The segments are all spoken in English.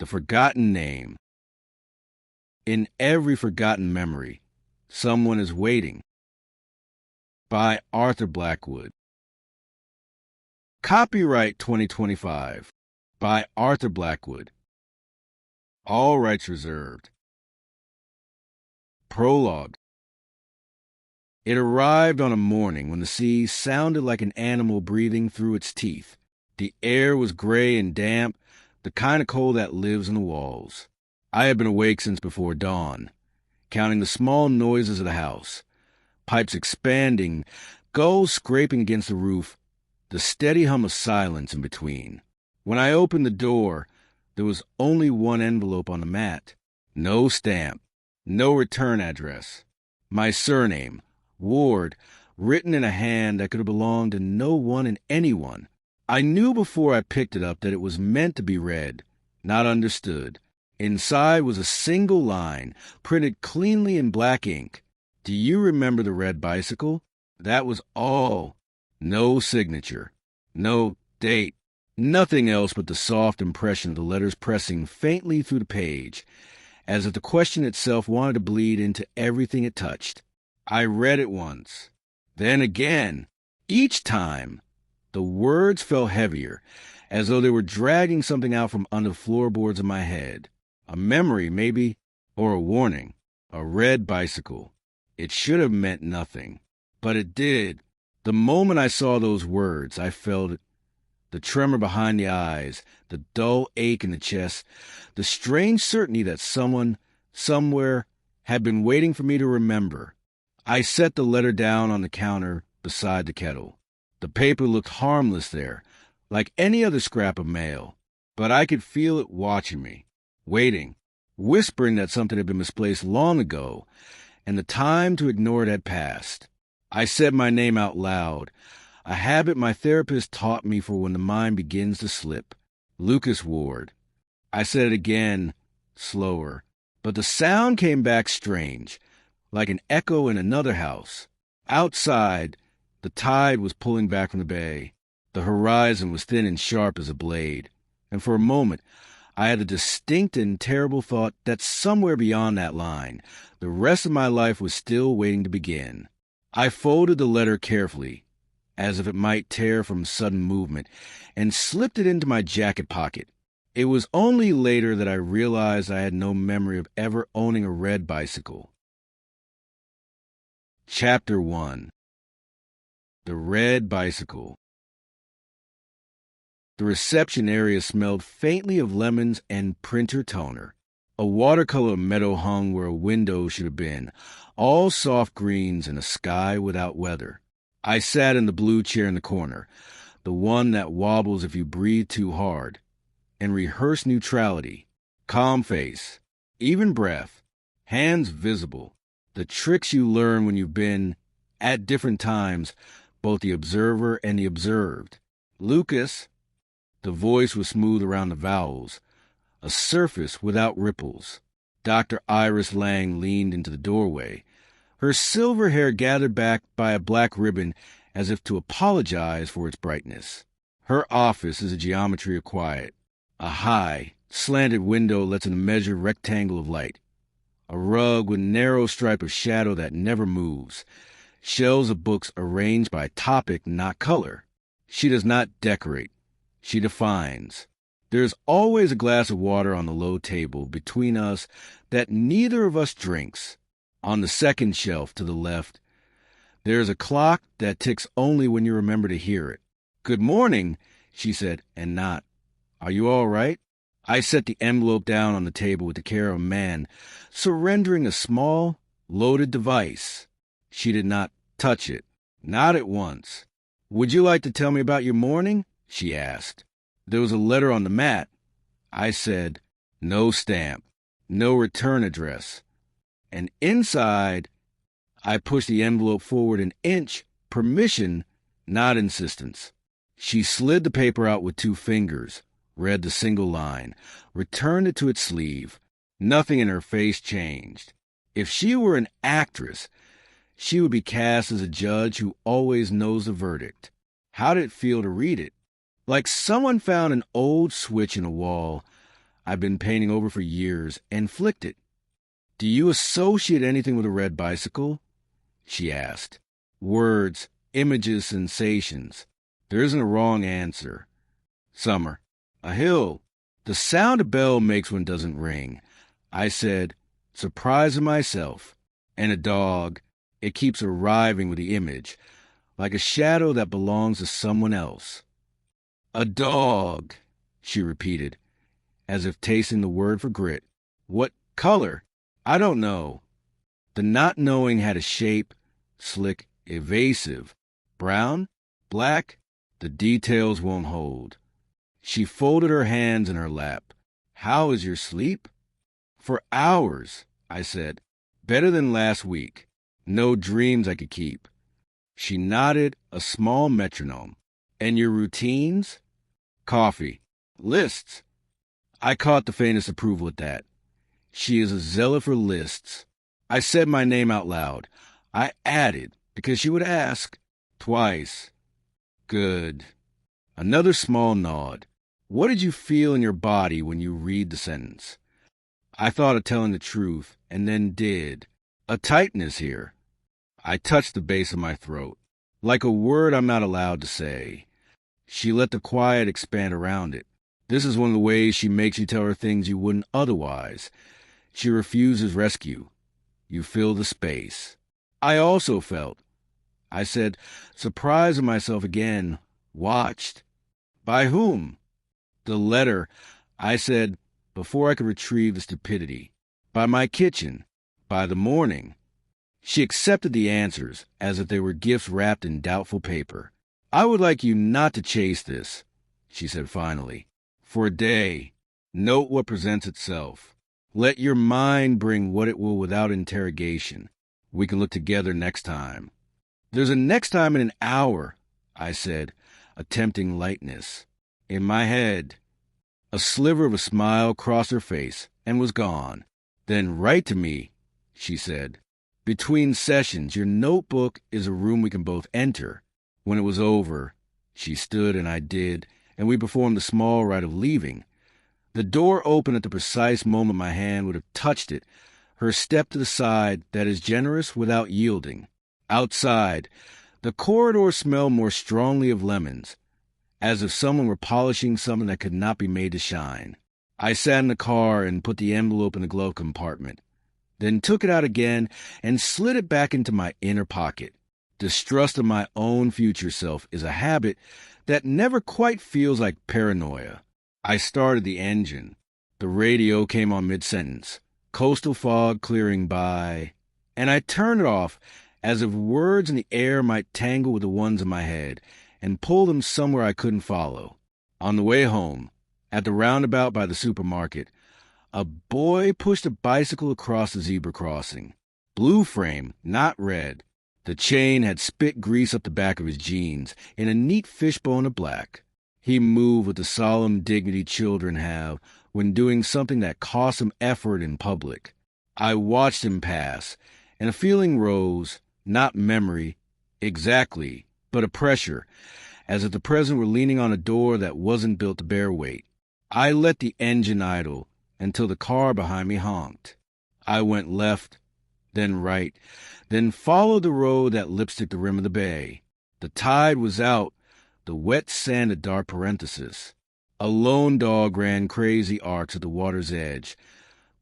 The Forgotten Name. In every forgotten memory, someone is waiting. By Arthur Blackwood. Copyright 2025 by Arthur Blackwood. All rights reserved. Prologue. It arrived on a morning when the sea sounded like an animal breathing through its teeth. The air was gray and damp, the kind of cold that lives in the walls. I had been awake since before dawn, counting the small noises of the house. Pipes expanding, gulls scraping against the roof, the steady hum of silence in between. When I opened the door, there was only one envelope on the mat. No stamp, no return address. My surname, Ward, written in a hand that could have belonged to no one and anyone. I knew before I picked it up that it was meant to be read, not understood. Inside was a single line, printed cleanly in black ink. Do you remember the red bicycle? That was all. No signature, no date, nothing else but the soft impression of the letters pressing faintly through the page, as if the question itself wanted to bleed into everything it touched. I read it once, then again. Each time, the words felt heavier, as though they were dragging something out from under the floorboards of my head. A memory, maybe, or a warning. A red bicycle. It should have meant nothing, but it did. The moment I saw those words, I felt it. The tremor behind the eyes, the dull ache in the chest, the strange certainty that someone, somewhere, had been waiting for me to remember. I set the letter down on the counter beside the kettle. The paper looked harmless there, like any other scrap of mail, but I could feel it watching me, waiting, whispering that something had been misplaced long ago, and the time to ignore it had passed. I said my name out loud, a habit my therapist taught me for when the mind begins to slip. Lucas Ward. I said it again, slower, but the sound came back strange, like an echo in another house. Outside, the tide was pulling back from the bay. The horizon was thin and sharp as a blade, and for a moment I had a distinct and terrible thought that somewhere beyond that line, the rest of my life was still waiting to begin. I folded the letter carefully, as if it might tear from sudden movement, and slipped it into my jacket pocket. It was only later that I realized I had no memory of ever owning a red bicycle. Chapter 1. The Red Bicycle. The reception area smelled faintly of lemons and printer toner. A watercolor meadow hung where a window should have been, all soft greens and a sky without weather. I sat in the blue chair in the corner, the one that wobbles if you breathe too hard, and rehearsed neutrality, calm face, even breath, hands visible, the tricks you learn when you've been, at different times, both the observer and the observed. Lucas. The voice was smooth around the vowels, a surface without ripples. Dr. Iris Lang leaned into the doorway, her silver hair gathered back by a black ribbon as if to apologize for its brightness. Her office is a geometry of quiet. A high, slanted window lets in a measured rectangle of light. A rug with narrow stripe of shadow that never moves. Shelves of books arranged by topic, not color. She does not decorate. She defines. There is always a glass of water on the low table between us that neither of us drinks. On the second shelf to the left, there is a clock that ticks only when you remember to hear it. "Good morning," she said, and not, "Are you all right?" I set the envelope down on the table with the care of a man surrendering a small, loaded device. She did not touch it, not at once. "Would you like to tell me about your morning?" she asked. There was a letter on the mat. I said, no stamp, no return address. And inside, I pushed the envelope forward an inch, permission, not insistence. She slid the paper out with 2 fingers, read the single line, returned it to its sleeve. Nothing in her face changed. If she were an actress, she would be cast as a judge who always knows the verdict. How did it feel to read it? Like someone found an old switch in a wall, I've been painting over for years and flicked it. "Do you associate anything with a red bicycle?" she asked. "Words, images, sensations. There isn't a wrong answer." Summer. "A hill. The sound a bell makes when it doesn't ring," I said, surprising myself. "And a dog. It keeps arriving with the image, like a shadow that belongs to someone else." "A dog," she repeated, as if tasting the word for grit. "What color?" "I don't know." The not knowing had a shape, slick, evasive. "Brown? Black?" The details won't hold. She folded her hands in her lap. "How is your sleep?" "For hours," I said. "Better than last week. No dreams I could keep." She nodded, a small metronome. "And your routines?" "Coffee. Lists." I caught the faintest approval at that. She is a zealot for lists. I said my name out loud. I added, because she would ask. "Twice." "Good." Another small nod. "What did you feel in your body when you read the sentence?" I thought of telling the truth, and then did. "A tightness here." I touched the base of my throat, like a word I'm not allowed to say. She let the quiet expand around it. This is one of the ways she makes you tell her things you wouldn't otherwise. She refuses rescue. You fill the space. "I also felt," I said, surprising myself again, "watched." "By whom?" "The letter," I said, before I could retrieve the stupidity. "By my kitchen. By the morning." She accepted the answers as if they were gifts wrapped in doubtful paper. "I would like you not to chase this," she said finally. "For a day. Note what presents itself. Let your mind bring what it will without interrogation. We can look together next time." "There's a next time in an hour," I said, attempting lightness. "In my head." A sliver of a smile crossed her face and was gone. "Then write to me," she said. "Between sessions, your notebook is a room we can both enter." When it was over, she stood and I did, and we performed the small rite of leaving. The door opened at the precise moment my hand would have touched it, her step to the side that is generous without yielding. Outside, the corridor smelled more strongly of lemons, as if someone were polishing something that could not be made to shine. I sat in the car and put the envelope in the glove compartment, then took it out again and slid it back into my inner pocket. Distrust of my own future self is a habit that never quite feels like paranoia. I started the engine. The radio came on mid-sentence. Coastal fog clearing by. And I turned it off as if words in the air might tangle with the ones in my head and pull them somewhere I couldn't follow. On the way home, at the roundabout by the supermarket, a boy pushed a bicycle across the zebra crossing. Blue frame, not red. The chain had spit grease up the back of his jeans in a neat fishbone of black. He moved with the solemn dignity children have when doing something that costs them effort in public. I watched him pass, and a feeling rose, not memory, exactly, but a pressure, as if the present were leaning on a door that wasn't built to bear weight. I let the engine idle until the car behind me honked. I went left, then right, then followed the road that lipsticked the rim of the bay. The tide was out, the wet sand a dark parenthesis. A lone dog ran crazy arcs at the water's edge,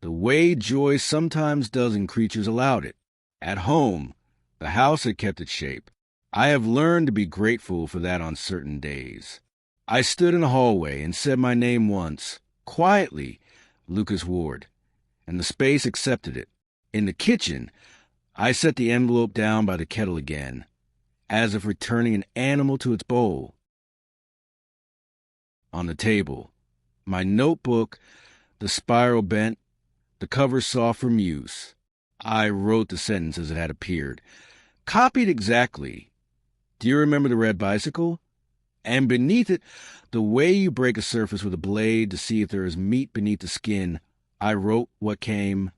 the way joy sometimes does in creatures allowed it. At home, the house had kept its shape. I have learned to be grateful for that on certain days. I stood in the hallway and said my name once, quietly, Lucas Ward, and the space accepted it. In the kitchen, I set the envelope down by the kettle again, as if returning an animal to its bowl. On the table, my notebook, the spiral bent, the cover soft from use. I wrote the sentence as it had appeared, copied exactly. "Do you remember the red bicycle?" And beneath it, the way you break a surface with a blade to see if there is meat beneath the skin, I wrote what came.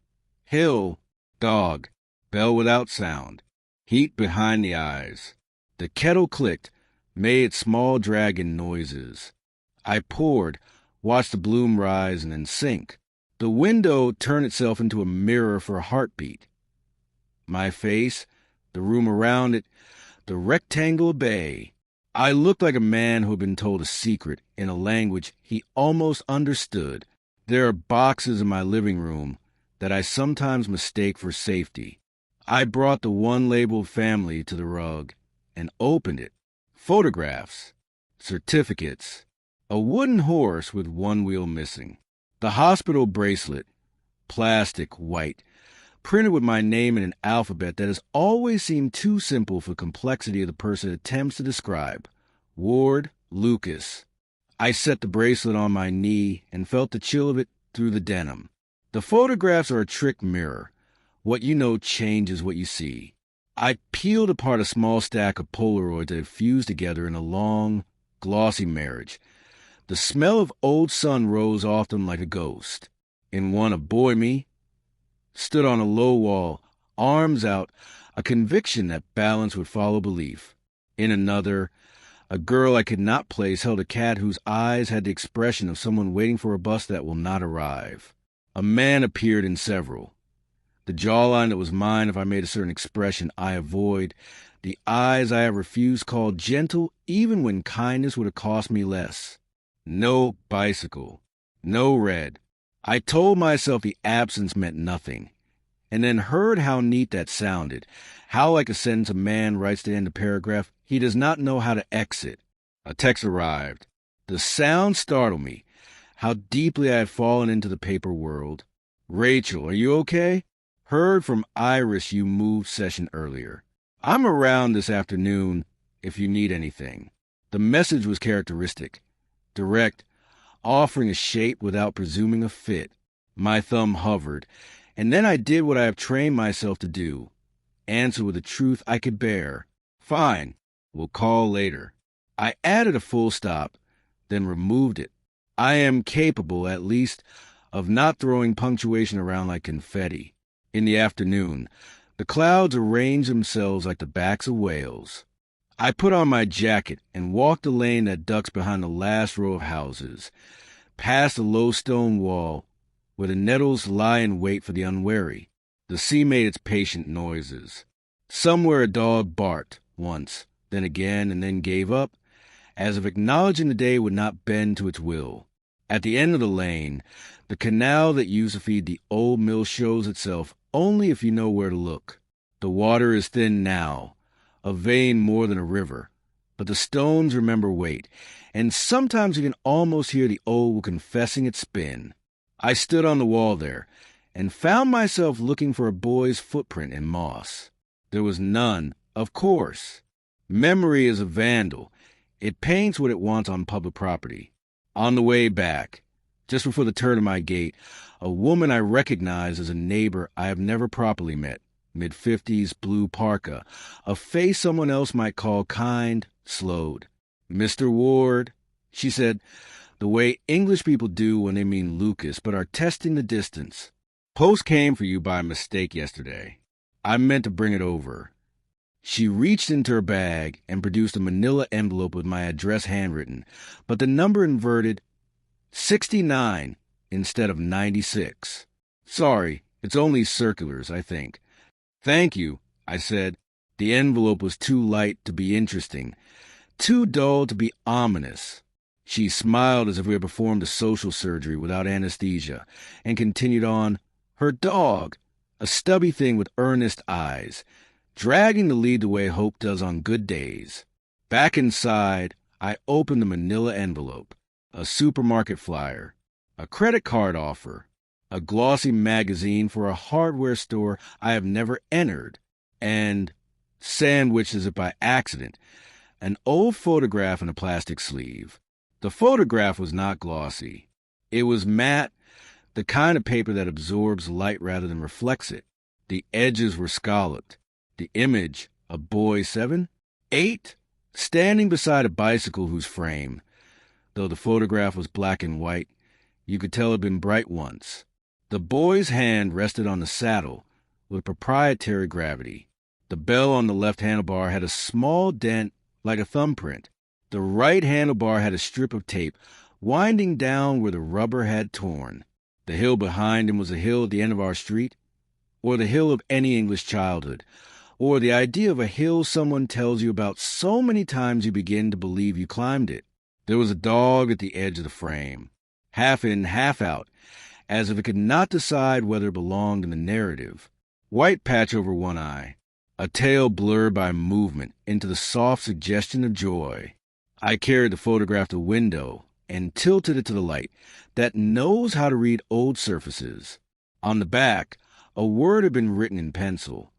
Hill, dog, bell without sound, heat behind the eyes. The kettle clicked, made small dragon noises. I poured, watch the bloom rise and then sink. The window turned itself into a mirror for a heartbeat. My face, the room around it, the rectangle bay. I looked like a man who had been told a secret in a language he almost understood. There are boxes in my living room that I sometimes mistake for safety. I brought the one labeled family to the rug and opened it. Photographs, certificates, a wooden horse with one wheel missing, the hospital bracelet, plastic, white, printed with my name in an alphabet that has always seemed too simple for the complexity of the person it attempts to describe. Ward Lucas. I set the bracelet on my knee and felt the chill of it through the denim. The photographs are a trick mirror. What you know changes what you see. I peeled apart a small stack of Polaroids that had fused together in a long, glossy marriage. The smell of old sun rose off them like a ghost. In one, a boy me stood on a low wall, arms out, a conviction that balance would follow belief. In another, a girl I could not place held a cat whose eyes had the expression of someone waiting for a bus that will not arrive. A man appeared in several. The jawline that was mine if I made a certain expression I avoid. The eyes I have refused called gentle even when kindness would have cost me less. No bicycle. No red. I told myself the absence meant nothing, and then heard how neat that sounded, how like a sentence a man writes to end a paragraph he does not know how to exit. A text arrived. The sound startled me, how deeply I had fallen into the paper world. Rachel, are you okay? Heard from Iris you moved session earlier. I'm around this afternoon if you need anything. The message was characteristic, direct, offering a shape without presuming a fit. My thumb hovered, and then I did what I have trained myself to do. Answer with a truth I could bear. Fine, we'll call later. I added a full stop, then removed it. I am capable, at least, of not throwing punctuation around like confetti. In the afternoon, the clouds arranged themselves like the backs of whales. I put on my jacket and walked the lane that ducks behind the last row of houses, past the low stone wall where the nettles lie in wait for the unwary. The sea made its patient noises. Somewhere a dog barked once, then again, and then gave up, as if acknowledging the day would not bend to its will. At the end of the lane, the canal that used to feed the old mill shows itself only if you know where to look. The water is thin now, a vein more than a river, but the stones remember weight, and sometimes you can almost hear the old confessing its spin. I stood on the wall there, and found myself looking for a boy's footprint in moss. There was none, of course. Memory is a vandal. It paints what it wants on public property. On the way back, just before the turn of my gate, a woman I recognized as a neighbor I have never properly met. Mid-50s, blue parka, a face someone else might call kind, slowed. "Mr. Ward," she said, the way English people do when they mean Lucas, but are testing the distance. "Post came for you by mistake yesterday. I meant to bring it over." She reached into her bag and produced a manila envelope with my address handwritten, but the number inverted, 69 instead of 96. "Sorry, it's only circulars, I think." "Thank you," I said. The envelope was too light to be interesting, too dull to be ominous. She smiled as if we had performed a social surgery without anesthesia, and continued on, "Her dog, a stubby thing with earnest eyes, dragging to lead the way Hope does on good days." Back inside, I opened the manila envelope, a supermarket flyer, a credit card offer, a glossy magazine for a hardware store I have never entered, and, sandwiched as if by accident, an old photograph in a plastic sleeve. The photograph was not glossy. It was matte, the kind of paper that absorbs light rather than reflects it. The edges were scalloped. The image, a boy 7, 8, standing beside a bicycle whose frame, though the photograph was black and white, you could tell it had been bright once. The boy's hand rested on the saddle with proprietary gravity. The bell on the left handlebar had a small dent like a thumbprint. The right handlebar had a strip of tape winding down where the rubber had torn. The hill behind him was a hill at the end of our street, or the hill of any English childhood, or the idea of a hill someone tells you about so many times you begin to believe you climbed it. There was a dog at the edge of the frame, half in, half out, as if it could not decide whether it belonged in the narrative. White patch over one eye, a tail blurred by movement into the soft suggestion of joy. I carried the photograph to the window and tilted it to the light that knows how to read old surfaces. On the back, a word had been written in pencil,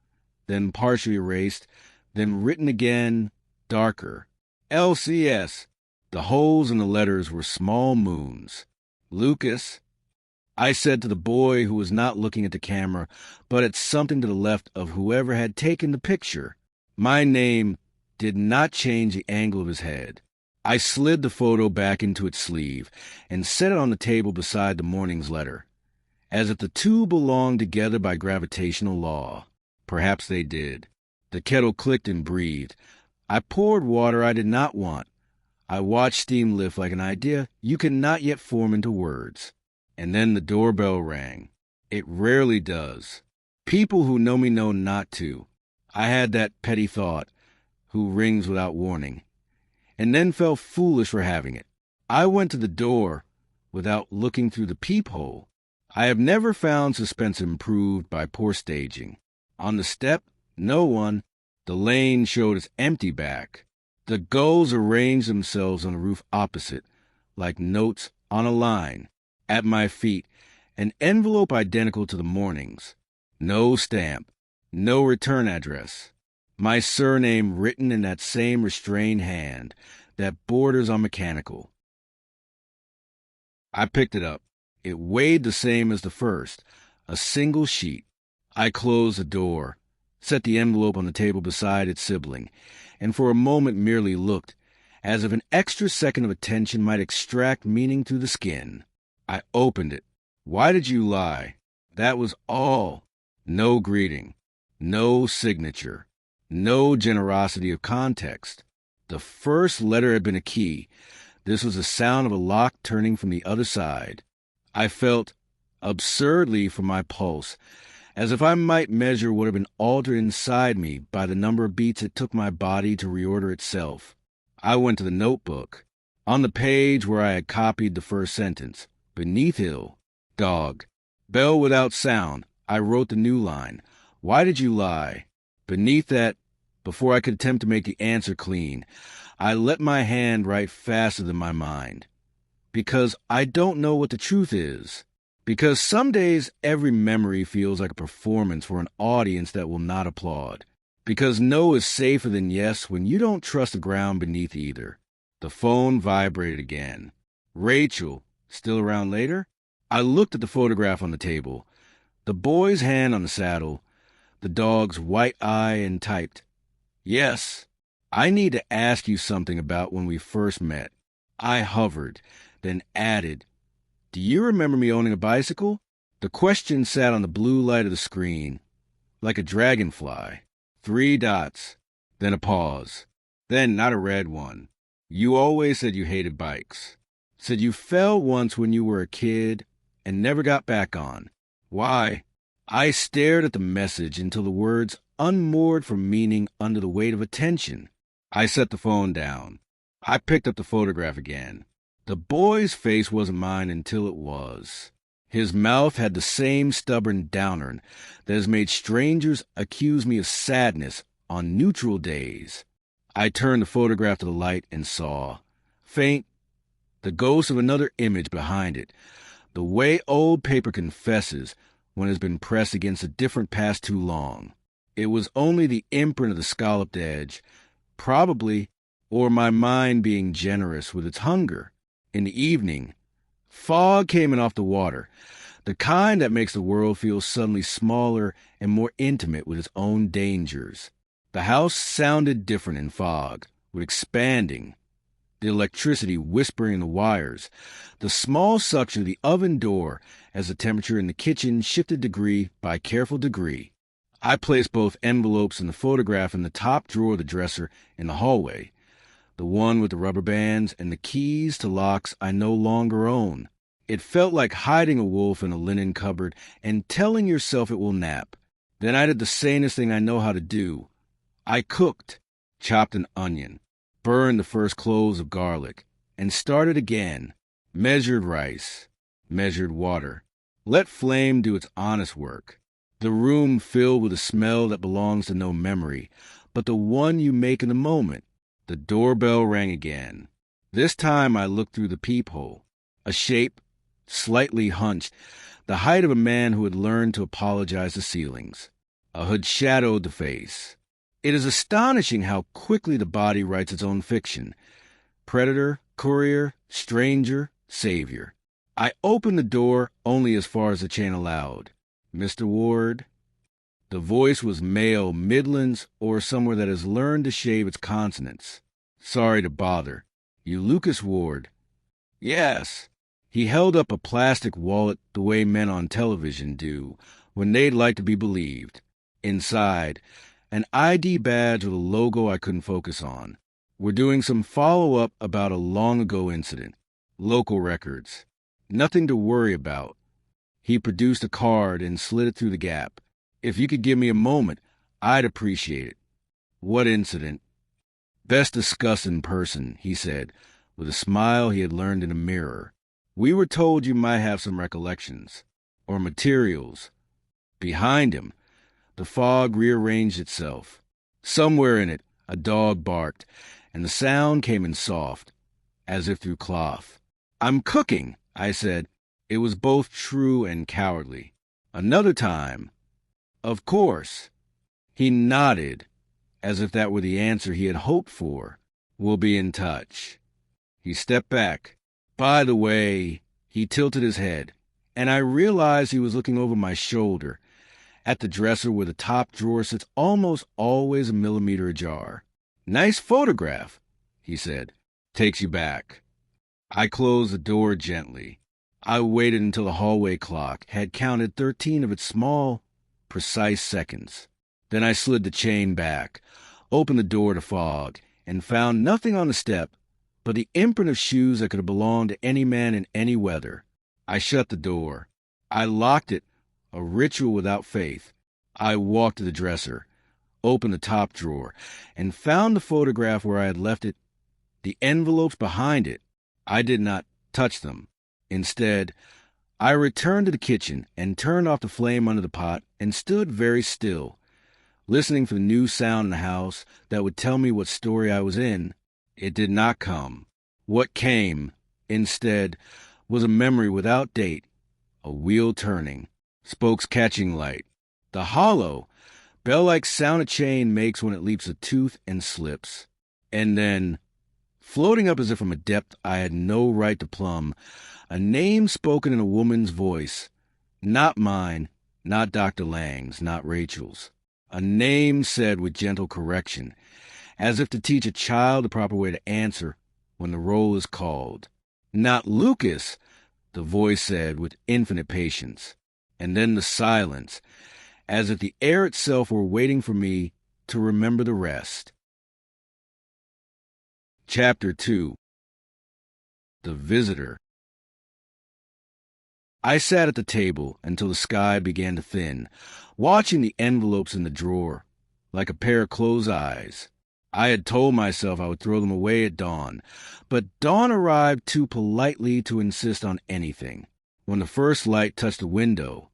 then partially erased, then written again, darker. LCS. The holes in the letters were small moons. Lucas. I said to the boy who was not looking at the camera, but at something to the left of whoever had taken the picture. My name did not change the angle of his head. I slid the photo back into its sleeve and set it on the table beside the morning's letter, as if the two belonged together by gravitational law. Perhaps they did. The kettle clicked and breathed. I poured water I did not want. I watched steam lift like an idea you cannot yet form into words. And then the doorbell rang. It rarely does. People who know me know not to. I had that petty thought, who rings without warning, and then felt foolish for having it. I went to the door without looking through the peephole. I have never found suspense improved by poor staging. On the step, no one. The lane showed its empty back. The gulls arranged themselves on the roof opposite, like notes on a line. At my feet, an envelope identical to the morning's. No stamp, no return address. My surname written in that same restrained hand that borders on mechanical. I picked it up. It weighed the same as the first, a single sheet. I closed the door, set the envelope on the table beside its sibling, and for a moment merely looked, as if an extra second of attention might extract meaning through the skin. I opened it. Why did you lie? That was all. No greeting, no signature, no generosity of context. The first letter had been a key. This was the sound of a lock turning from the other side. I felt, absurdly from my pulse, as if I might measure what had been altered inside me by the number of beats it took my body to reorder itself. I went to the notebook. On the page where I had copied the first sentence, beneath hill, dog, bell without sound, I wrote the new line. Why did you lie? Beneath that, before I could attempt to make the answer clean, I let my hand write faster than my mind. Because I don't know what the truth is. Because some days every memory feels like a performance for an audience that will not applaud. Because no is safer than yes when you don't trust the ground beneath either. The phone vibrated again. Rachel, still around later? I looked at the photograph on the table. The boy's hand on the saddle, the dog's white eye, and typed, "Yes, I need to ask you something about when we first met." I hovered, then added, "Do you remember me owning a bicycle?" The question sat on the blue light of the screen, like a dragonfly. 3 dots, then a pause, then not a red one. "You always said you hated bikes. Said you fell once when you were a kid and never got back on. Why?" I stared at the message until the words unmoored from meaning under the weight of attention. I set the phone down. I picked up the photograph again. The boy's face wasn't mine until it was. His mouth had the same stubborn downturn that has made strangers accuse me of sadness on neutral days. I turned the photograph to the light and saw, faint, the ghost of another image behind it, the way old paper confesses when it has been pressed against a different past too long. It was only the imprint of the scalloped edge, probably, or my mind being generous with its hunger. In the evening, fog came in off the water, the kind that makes the world feel suddenly smaller and more intimate with its own dangers. The house sounded different in fog, with expanding, the electricity whispering in the wires, the small suction of the oven door as the temperature in the kitchen shifted degree by careful degree. I placed both envelopes and the photograph in the top drawer of the dresser in the hallway. The the one with the rubber bands and the keys to locks I no longer own. It felt like hiding a wolf in a linen cupboard and telling yourself it will nap. Then I did the sanest thing I know how to do. I cooked, chopped an onion, burned the first cloves of garlic, and started again. Measured rice, measured water. Let flame do its honest work. The room filled with a smell that belongs to no memory, but the one you make in the moment. The doorbell rang again. This time I looked through the peephole. A shape, slightly hunched, the height of a man who had learned to apologize to ceilings. A hood shadowed the face. It is astonishing how quickly the body writes its own fiction. Predator, courier, stranger, savior. I opened the door only as far as the chain allowed. Mr. Ward? The voice was male, Midlands, or somewhere that has learned to shave its consonants. Sorry to bother. You Lucas Ward? Yes. He held up a plastic wallet the way men on television do when they'd like to be believed. Inside, an ID badge with a logo I couldn't focus on. We're doing some follow-up about a long-ago incident. Local records. Nothing to worry about. He produced a card and slid it through the gap. If you could give me a moment, I'd appreciate it. What incident? Best discuss in person, he said, with a smile he had learned in a mirror. We were told you might have some recollections. Or materials. Behind him, the fog rearranged itself. Somewhere in it, a dog barked, and the sound came in soft, as if through cloth. I'm cooking, I said. It was both true and cowardly. Another time. Of course. He nodded, as if that were the answer he had hoped for. We'll be in touch. He stepped back. By the way, he tilted his head, and I realized he was looking over my shoulder, at the dresser where the top drawer sits almost always a millimeter ajar. Nice photograph, he said. Takes you back. I closed the door gently. I waited until the hallway clock had counted 13 of its small, precise seconds. Then I slid the chain back, opened the door to fog, and found nothing on the step but the imprint of shoes that could have belonged to any man in any weather. I shut the door. I locked it, a ritual without faith. I walked to the dresser, opened the top drawer, and found the photograph where I had left it. The envelopes behind it, I did not touch them. Instead, I returned to the kitchen and turned off the flame under the pot and stood very still, listening for the new sound in the house that would tell me what story I was in. It did not come. What came, instead, was a memory without date, a wheel turning, spokes catching light, the hollow, bell-like sound a chain makes when it leaps a tooth and slips. And then, floating up as if from a depth I had no right to plumb, a name spoken in a woman's voice. Not mine, not Dr. Lang's, not Rachel's. A name said with gentle correction, as if to teach a child the proper way to answer when the roll is called. Not Lucas, the voice said with infinite patience. And then the silence, as if the air itself were waiting for me to remember the rest. Chapter 2. The Visitor. I sat at the table until the sky began to thin, watching the envelopes in the drawer, like a pair of closed eyes. I had told myself I would throw them away at dawn, but dawn arrived too politely to insist on anything. When the first light touched the window,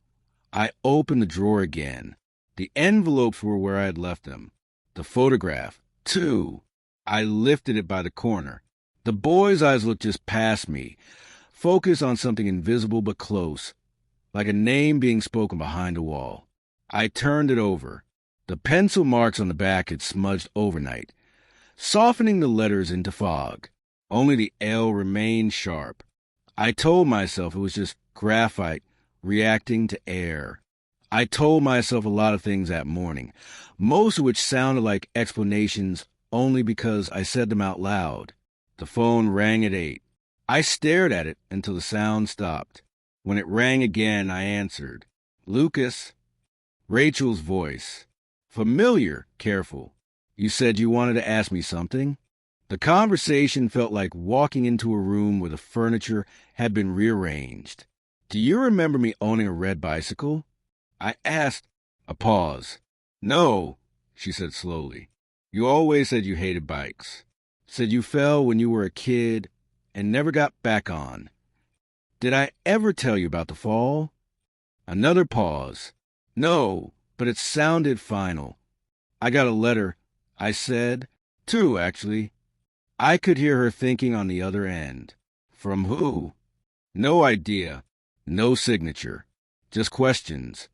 I opened the drawer again. The envelopes were where I had left them. The photograph, too. I lifted it by the corner. The boy's eyes looked just past me, focused on something invisible but close, like a name being spoken behind a wall. I turned it over. The pencil marks on the back had smudged overnight, softening the letters into fog. Only the L remained sharp. I told myself it was just graphite reacting to air. I told myself a lot of things that morning, most of which sounded like explanations only because I said them out loud. The phone rang at 8. I stared at it until the sound stopped. When it rang again, I answered. Lucas. Rachel's voice. Familiar, careful. You said you wanted to ask me something? The conversation felt like walking into a room where the furniture had been rearranged. "Do you remember me owning a red bicycle?" I asked. A pause. "No," she said slowly. "You always said you hated bikes. Said you fell when you were a kid and never got back on. Did I ever tell you about the fall?" Another pause. "No, but it sounded final. I got a letter," I said. "Two, actually." I could hear her thinking on the other end. "From who?" "No idea. No signature. Just questions."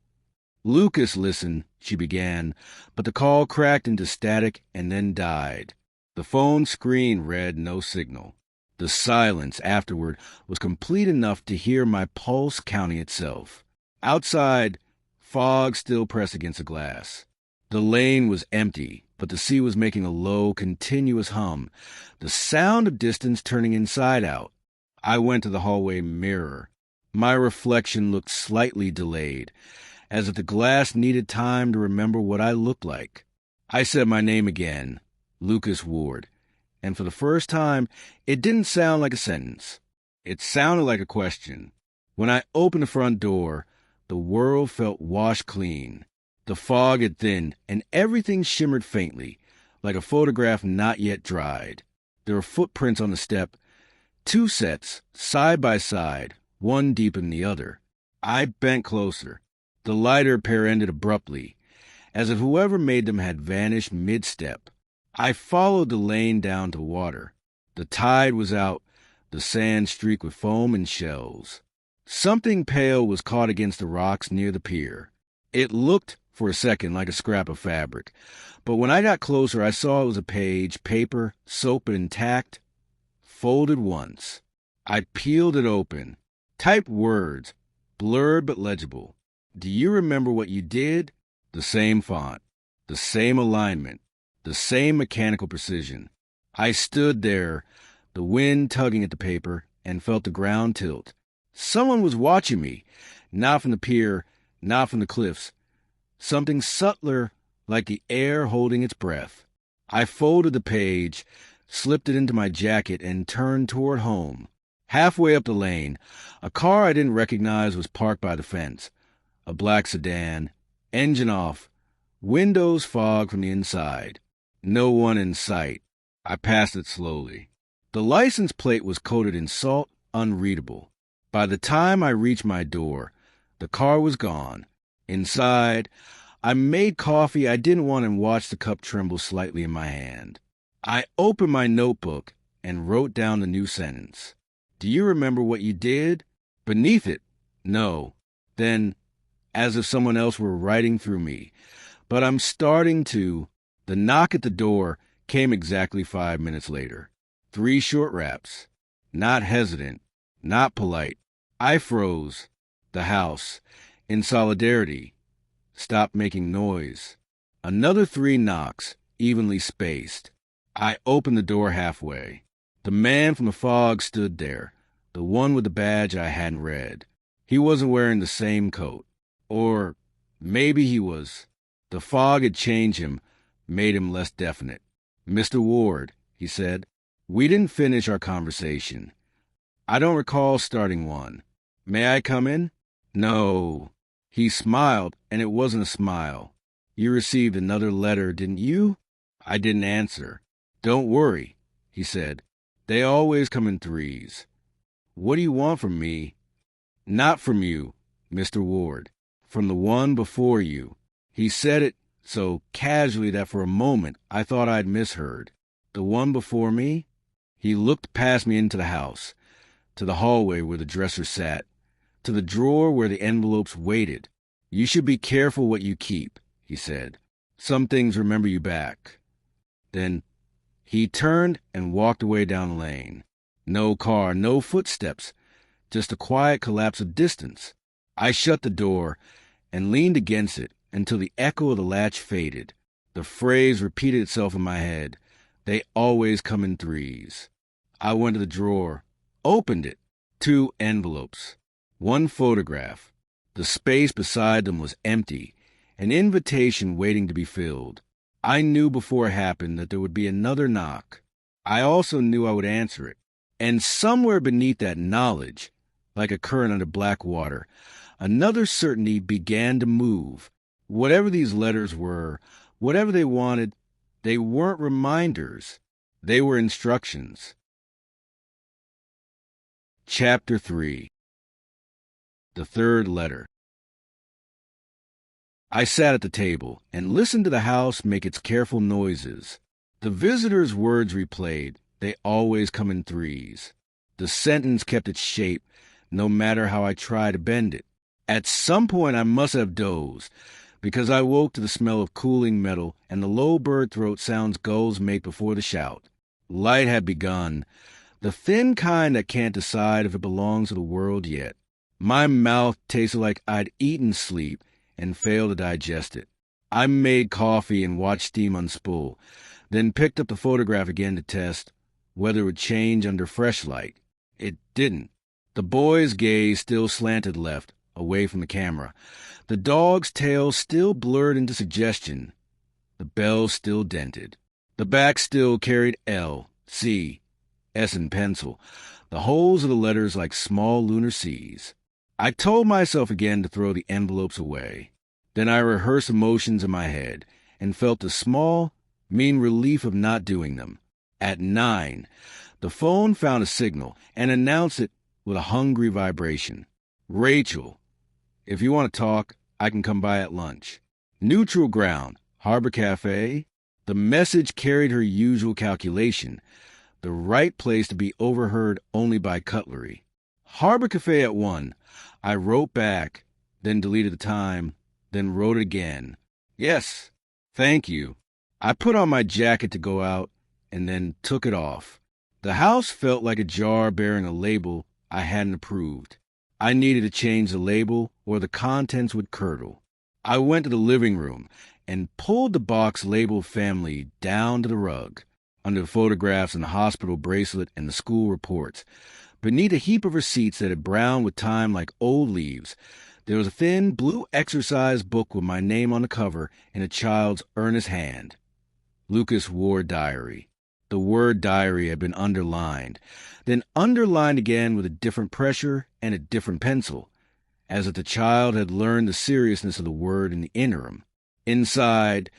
"Lucas, listen," she began, but the call cracked into static and then died. The phone screen read no signal. The silence afterward was complete enough to hear my pulse counting itself. Outside, fog still pressed against the glass. The lane was empty, but the sea was making a low, continuous hum, the sound of distance turning inside out. I went to the hallway mirror. My reflection looked slightly delayed, as if the glass needed time to remember what I looked like. I said my name again, Lucas Ward, and for the first time, it didn't sound like a sentence. It sounded like a question. When I opened the front door, the world felt washed clean. The fog had thinned, and everything shimmered faintly, like a photograph not yet dried. There were footprints on the step, two sets, side by side, one deeper than the other. I bent closer. The lighter pair ended abruptly, as if whoever made them had vanished mid-step. I followed the lane down to water. The tide was out, the sand streaked with foam and shells. Something pale was caught against the rocks near the pier. It looked, for a second, like a scrap of fabric, but when I got closer, I saw it was a page, paper, soap and intact, folded once. I peeled it open. Typed words, blurred but legible. "Do you remember what you did?" The same font, the same alignment, the same mechanical precision. I stood there, the wind tugging at the paper, and felt the ground tilt. Someone was watching me, not from the pier, not from the cliffs. Something subtler, like the air holding its breath. I folded the page, slipped it into my jacket, and turned toward home. Halfway up the lane, a car I didn't recognize was parked by the fence. A black sedan, engine off, windows fogged from the inside. No one in sight. I passed it slowly. The license plate was coated in salt, unreadable. By the time I reached my door, the car was gone. Inside, I made coffee I didn't want and watched the cup tremble slightly in my hand. I opened my notebook and wrote down the new sentence. "Do you remember what you did?" Beneath it, "No." Then, as if someone else were writing through me, "But I'm starting to." The knock at the door came exactly 5 minutes later. 3 short raps. Not hesitant, not polite. I froze. The house, in solidarity, stopped making noise. Another 3 knocks, evenly spaced. I opened the door halfway. The man from the fog stood there, the one with the badge I hadn't read. He wasn't wearing the same coat. Or maybe he was. The fog had changed him, made him less definite. "Mr. Ward," he said, "we didn't finish our conversation. I don't recall starting one. May I come in?" "No." He smiled, and it wasn't a smile. "You received another letter, didn't you?" I didn't answer. "Don't worry," he said. "They always come in threes. What do you want from me?" "Not from you, Mr. Ward. From the one before you." He said it so casually that for a moment I thought I'd misheard. "The one before me?" He looked past me into the house, to the hallway where the dresser sat, to the drawer where the envelopes waited. "You should be careful what you keep," he said. "Some things remember you back." Then he turned and walked away down the lane. No car, no footsteps, just a quiet collapse of distance. I shut the door and leaned against it until the echo of the latch faded. The phrase repeated itself in my head. "They always come in threes." I went to the drawer, opened it. 2 envelopes. 1 photograph. The space beside them was empty, an invitation waiting to be filled. I knew before it happened that there would be another knock. I also knew I would answer it. And somewhere beneath that knowledge, like a current under black water, another certainty began to move. Whatever these letters were, whatever they wanted, they weren't reminders. They were instructions. Chapter 3. The Third Letter. I sat at the table and listened to the house make its careful noises. The visitor's words replayed. They always come in threes. The sentence kept its shape, no matter how I tried to bend it. At some point I must have dozed, because I woke to the smell of cooling metal and the low bird throat sounds gulls make before the shout. Light had begun, the thin kind that can't decide if it belongs to the world yet. My mouth tasted like I'd eaten sleep and failed to digest it. I made coffee and watched steam unspool, then picked up the photograph again to test whether it would change under fresh light. It didn't. The boy's gaze still slanted left, away from the camera. The dog's tail still blurred into suggestion. The bell still dented. The back still carried L, C, S in pencil, the holes of the letters like small lunar seas. I told myself again to throw the envelopes away. Then I rehearsed emotions in my head and felt the small, mean relief of not doing them. At 9, the phone found a signal and announced it with a hungry vibration. Rachel, if you want to talk, I can come by at lunch. Neutral ground, Harbor Cafe. The message carried her usual calculation, the right place to be overheard only by cutlery. Harbor Cafe at 1. I wrote back, then deleted the time, then wrote it again. Yes, thank you. I put on my jacket to go out, and then took it off. The house felt like a jar bearing a label I hadn't approved. I needed to change the label, or the contents would curdle. I went to the living room and pulled the box labeled family down to the rug, under the photographs and the hospital bracelet and the school reports. Beneath a heap of receipts that had browned with time like old leaves, there was a thin blue exercise book with my name on the cover in a child's earnest hand. Lucas Ward Diary. The word diary had been underlined, then underlined again with a different pressure and a different pencil, as if the child had learned the seriousness of the word in the interim. Inside,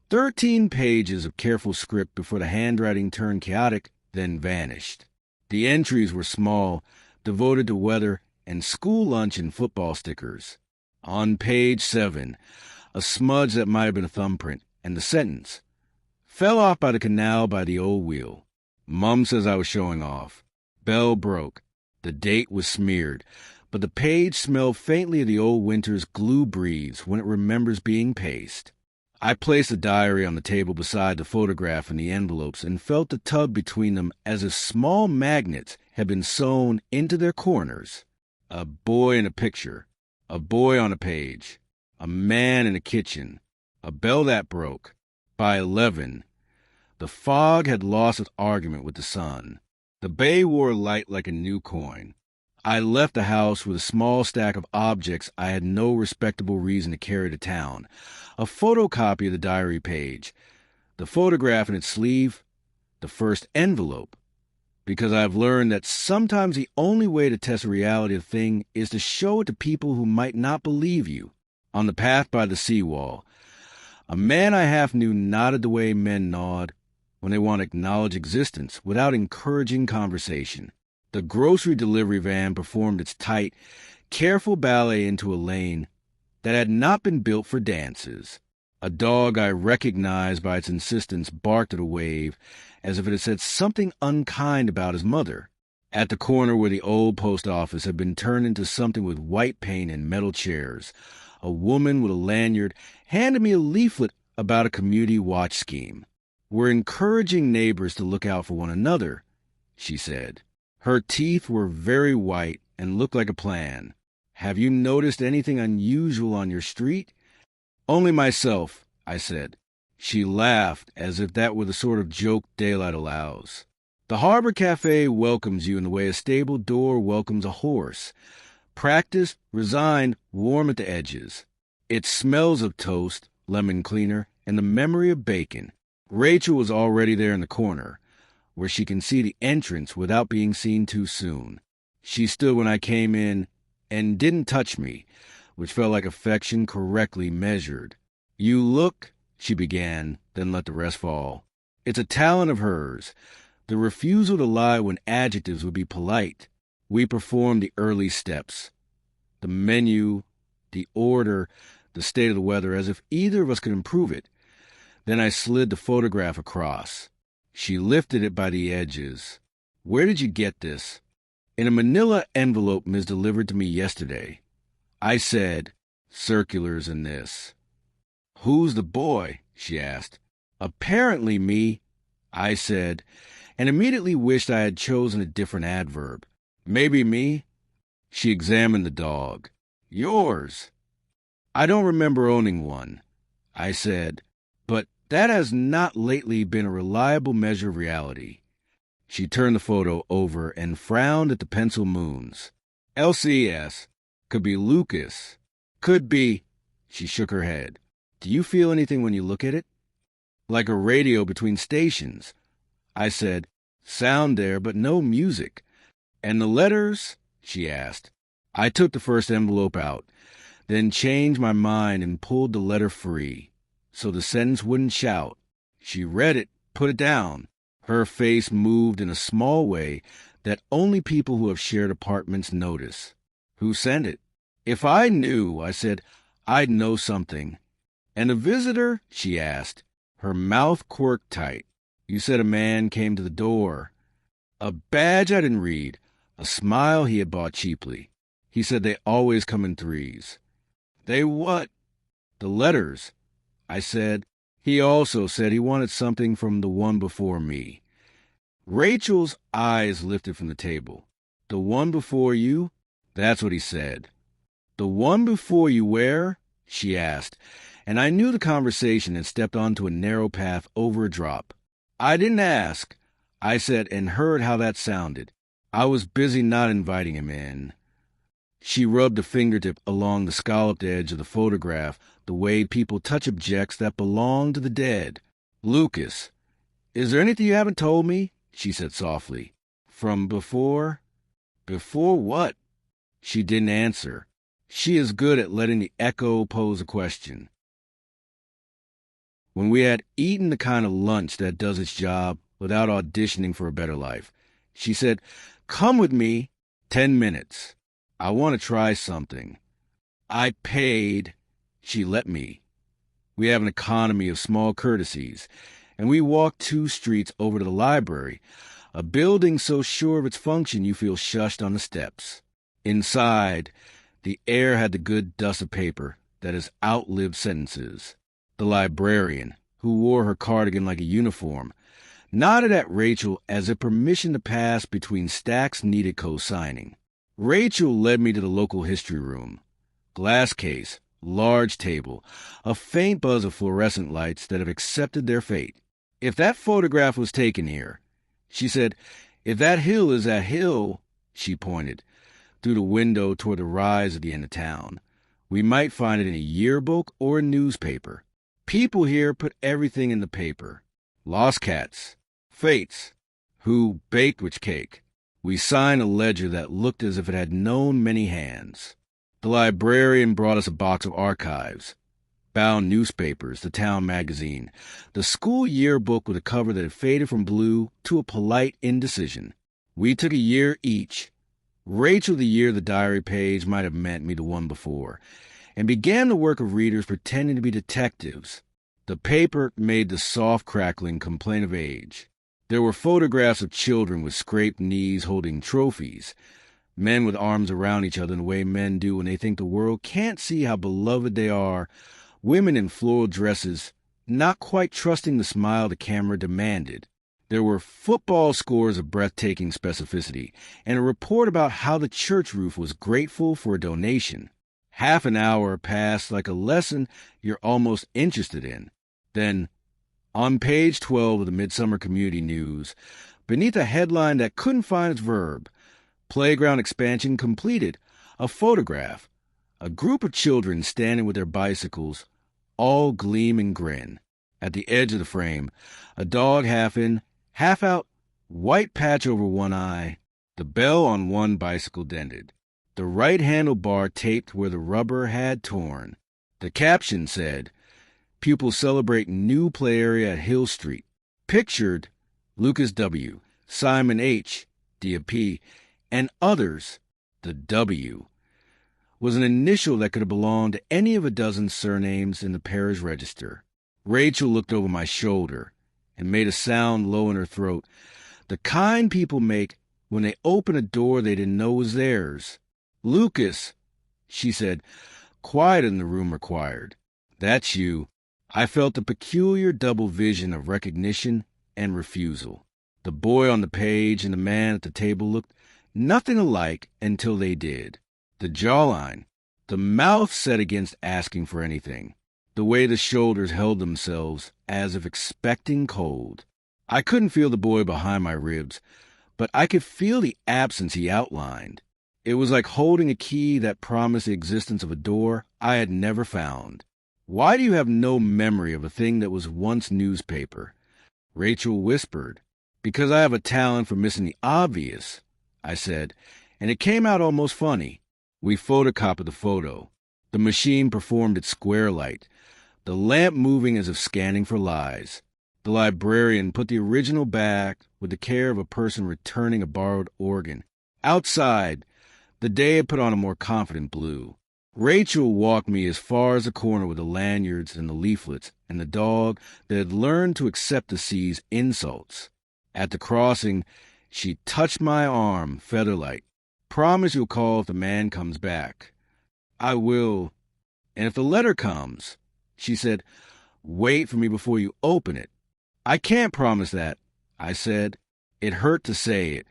13 pages of careful script before the handwriting turned chaotic, then vanished. The entries were small, devoted to weather and school lunch and football stickers. On page 7, a smudge that might have been a thumbprint, and the sentence, "Fell off by the canal by the old wheel. Mum says I was showing off. Bell broke. The date was smeared, but the page smelled faintly of the old winter's glue breathes when it remembers being paste." I placed the diary on the table beside the photograph and the envelopes and felt the tug between them as if small magnets had been sewn into their corners. A boy in a picture, a boy on a page, a man in a kitchen, a bell that broke. By 11, the fog had lost its argument with the sun. The bay wore light like a new coin. I left the house with a small stack of objects I had no respectable reason to carry to town. A photocopy of the diary page, the photograph in its sleeve, the first envelope, because I've learned that sometimes the only way to test the reality of a thing is to show it to people who might not believe you. On the path by the seawall, a man I half knew nodded the way men nod when they want to acknowledge existence without encouraging conversation. The grocery delivery van performed its tight, careful ballet into a lane that had not been built for dances. A dog I recognized by its insistence barked at a wave as if it had said something unkind about his mother. At the corner where the old post office had been turned into something with white paint and metal chairs, a woman with a lanyard handed me a leaflet about a community watch scheme. "We're encouraging neighbors to look out for one another," she said. Her teeth were very white and looked like a plan. "Have you noticed anything unusual on your street?" "Only myself," I said. She laughed as if that were the sort of joke daylight allows. "The Harbor Cafe welcomes you in the way a stable door welcomes a horse. Practiced, resigned, warm at the edges. It smells of toast, lemon cleaner, and the memory of bacon." Rachel was already there in the corner, where she can see the entrance without being seen too soon. She stood when I came in and didn't touch me, which felt like affection correctly measured. "You look," she began, then let the rest fall. It's a talent of hers, the refusal to lie when adjectives would be polite. We performed the early steps, the menu, the order, the state of the weather, as if either of us could improve it. Then I slid the photograph across. She lifted it by the edges. "Where did you get this?" "In a manila envelope misdelivered to me yesterday." I said, "Circulars in this." "Who's the boy?" she asked. "Apparently me," I said, and immediately wished I had chosen a different adverb. "Maybe me?" She examined the dog. "Yours." "I don't remember owning one," I said, "but that has not lately been a reliable measure of reality." She turned the photo over and frowned at the pencil moons. "LCS. Could be Lucas. Could be—" She shook her head. "Do you feel anything when you look at it?" "Like a radio between stations." I said, "Sound there, but no music." "And the letters?" she asked. I took the first envelope out, then changed my mind and pulled the letter free, so the sentence wouldn't shout. She read it, put it down. Her face moved in a small way that only people who have shared apartments notice. "Who sent it?" "If I knew," I said, "I'd know something." "And a visitor?" she asked. Her mouth quirked tight. "You said a man came to the door." A badge I didn't read, a smile he had bought cheaply. He said they always come in threes. "They what?" "The letters." I said. He also said he wanted something from the one before me. Rachel's eyes lifted from the table. "The one before you?" "That's what he said." "The one before you where?" she asked, and I knew the conversation had stepped onto a narrow path over a drop. "I didn't ask," I said, and heard how that sounded. I was busy not inviting him in. She rubbed a fingertip along the scalloped edge of the photograph the way people touch objects that belong to the dead. "Lucas, is there anything you haven't told me?" she said softly. "From before?" "Before what?" She didn't answer. She is good at letting the echo pose a question. When we had eaten the kind of lunch that does its job without auditioning for a better life, she said, "Come with me. 10 minutes. I want to try something." I paid. She let me. We have an economy of small courtesies, and we walked 2 streets over to the library, a building so sure of its function you feel shushed on the steps. Inside, the air had the good dust of paper that has outlived sentences. The librarian, who wore her cardigan like a uniform, nodded at Rachel as if permission to pass between stacks needed co-signing. Rachel led me to the local history room. Glass case, large table, a faint buzz of fluorescent lights that have accepted their fate. "If that photograph was taken here," she said, "if that hill is that hill," she pointed, through the window toward the rise at the end of town, "we might find it in a yearbook or a newspaper. People here put everything in the paper. Lost cats, fates, who baked which cake." We signed a ledger that looked as if it had known many hands. The librarian brought us a box of archives, bound newspapers, the town magazine, the school yearbook with a cover that had faded from blue to a polite indecision. We took a year each. Rachel the year the diary page might have meant me the one before, and began the work of readers pretending to be detectives. The paper made the soft crackling complaint of age. There were photographs of children with scraped knees holding trophies, men with arms around each other in the way men do when they think the world can't see how beloved they are, women in floral dresses, not quite trusting the smile the camera demanded. There were football scores of breathtaking specificity, and a report about how the church roof was grateful for a donation. Half an hour passed like a lesson you're almost interested in. Then, on page 12 of the Midsummer Community News, beneath a headline that couldn't find its verb, "Playground expansion completed," a photograph, a group of children standing with their bicycles, all gleam and grin. At the edge of the frame, a dog half in, half out, white patch over one eye, the bell on one bicycle dented, the right handlebar taped where the rubber had torn. The caption said, "Pupils celebrate new play area at Hill Street." Pictured, Lucas W., Simon H., Diya P., and others. The W was an initial that could have belonged to any of a dozen surnames in the parish register. Rachel looked over my shoulder and made a sound low in her throat, the kind people make when they open a door they didn't know was theirs. "Lucas," she said, quieter than the room required. "That's you." I felt the peculiar double vision of recognition and refusal. The boy on the page and the man at the table looked nothing alike until they did. The jawline, the mouth set against asking for anything, the way the shoulders held themselves as if expecting cold. I couldn't feel the boy behind my ribs, but I could feel the absence he outlined. It was like holding a key that promised the existence of a door I had never found. "Why do you have no memory of a thing that was once newspaper?" Rachel whispered. "Because I have a talent for missing the obvious," I said, and it came out almost funny. We photocopied the photo. The machine performed its square light, the lamp moving as if scanning for lies. The librarian put the original back with the care of a person returning a borrowed organ. Outside, the day had put on a more confident blue. Rachel walked me as far as the corner with the lanyards and the leaflets and the dog that had learned to accept the sea's insults. At the crossing, she touched my arm, feather-light. "Promise you'll call if the man comes back." "I will. And if the letter comes," she said, "wait for me before you open it." "I can't promise that," I said. It hurt to say it,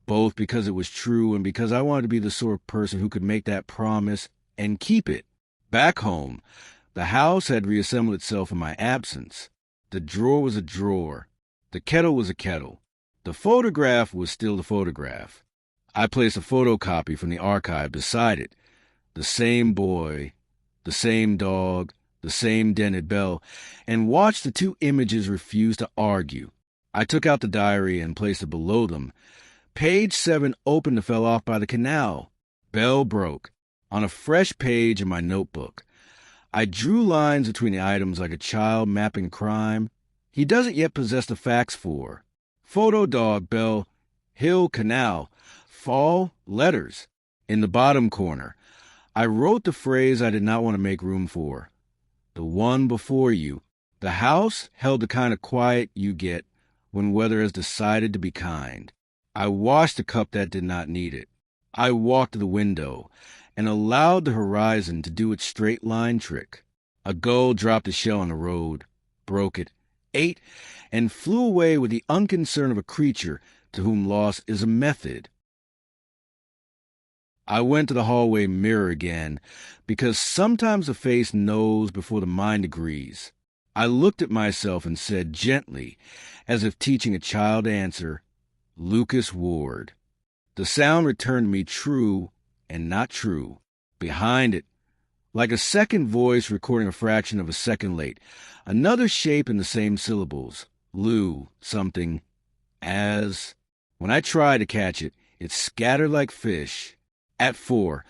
both because it was true and because I wanted to be the sort of person who could make that promise and keep it. Back home, the house had reassembled itself in my absence. The drawer was a drawer. The kettle was a kettle. The photograph was still the photograph. I placed a photocopy from the archive beside it. The same boy, the same dog, the same dented bell, and watched the two images refuse to argue. I took out the diary and placed it below them. Page 7 opened and fell off by the canal. Bell broke. On a fresh page in my notebook, I drew lines between the items like a child mapping a crime he doesn't yet possess the facts for. Photo dog, bell, hill, canal, fall, letters. In the bottom corner, I wrote the phrase I did not want to make room for. The one before you. The house held the kind of quiet you get when weather has decided to be kind. I washed the cup that did not need it. I walked to the window and allowed the horizon to do its straight line trick. A gull dropped a shell on the road, broke it, ate, and flew away with the unconcern of a creature to whom loss is a method. I went to the hallway mirror again, because sometimes the face knows before the mind agrees. I looked at myself and said gently, as if teaching a child to answer, "Lucas Ward." The sound returned to me true and not true. Behind it, like a second voice recording a fraction of a second late, another shape in the same syllables. Lou, something, as. When I tried to catch it, it scattered like fish. At 4,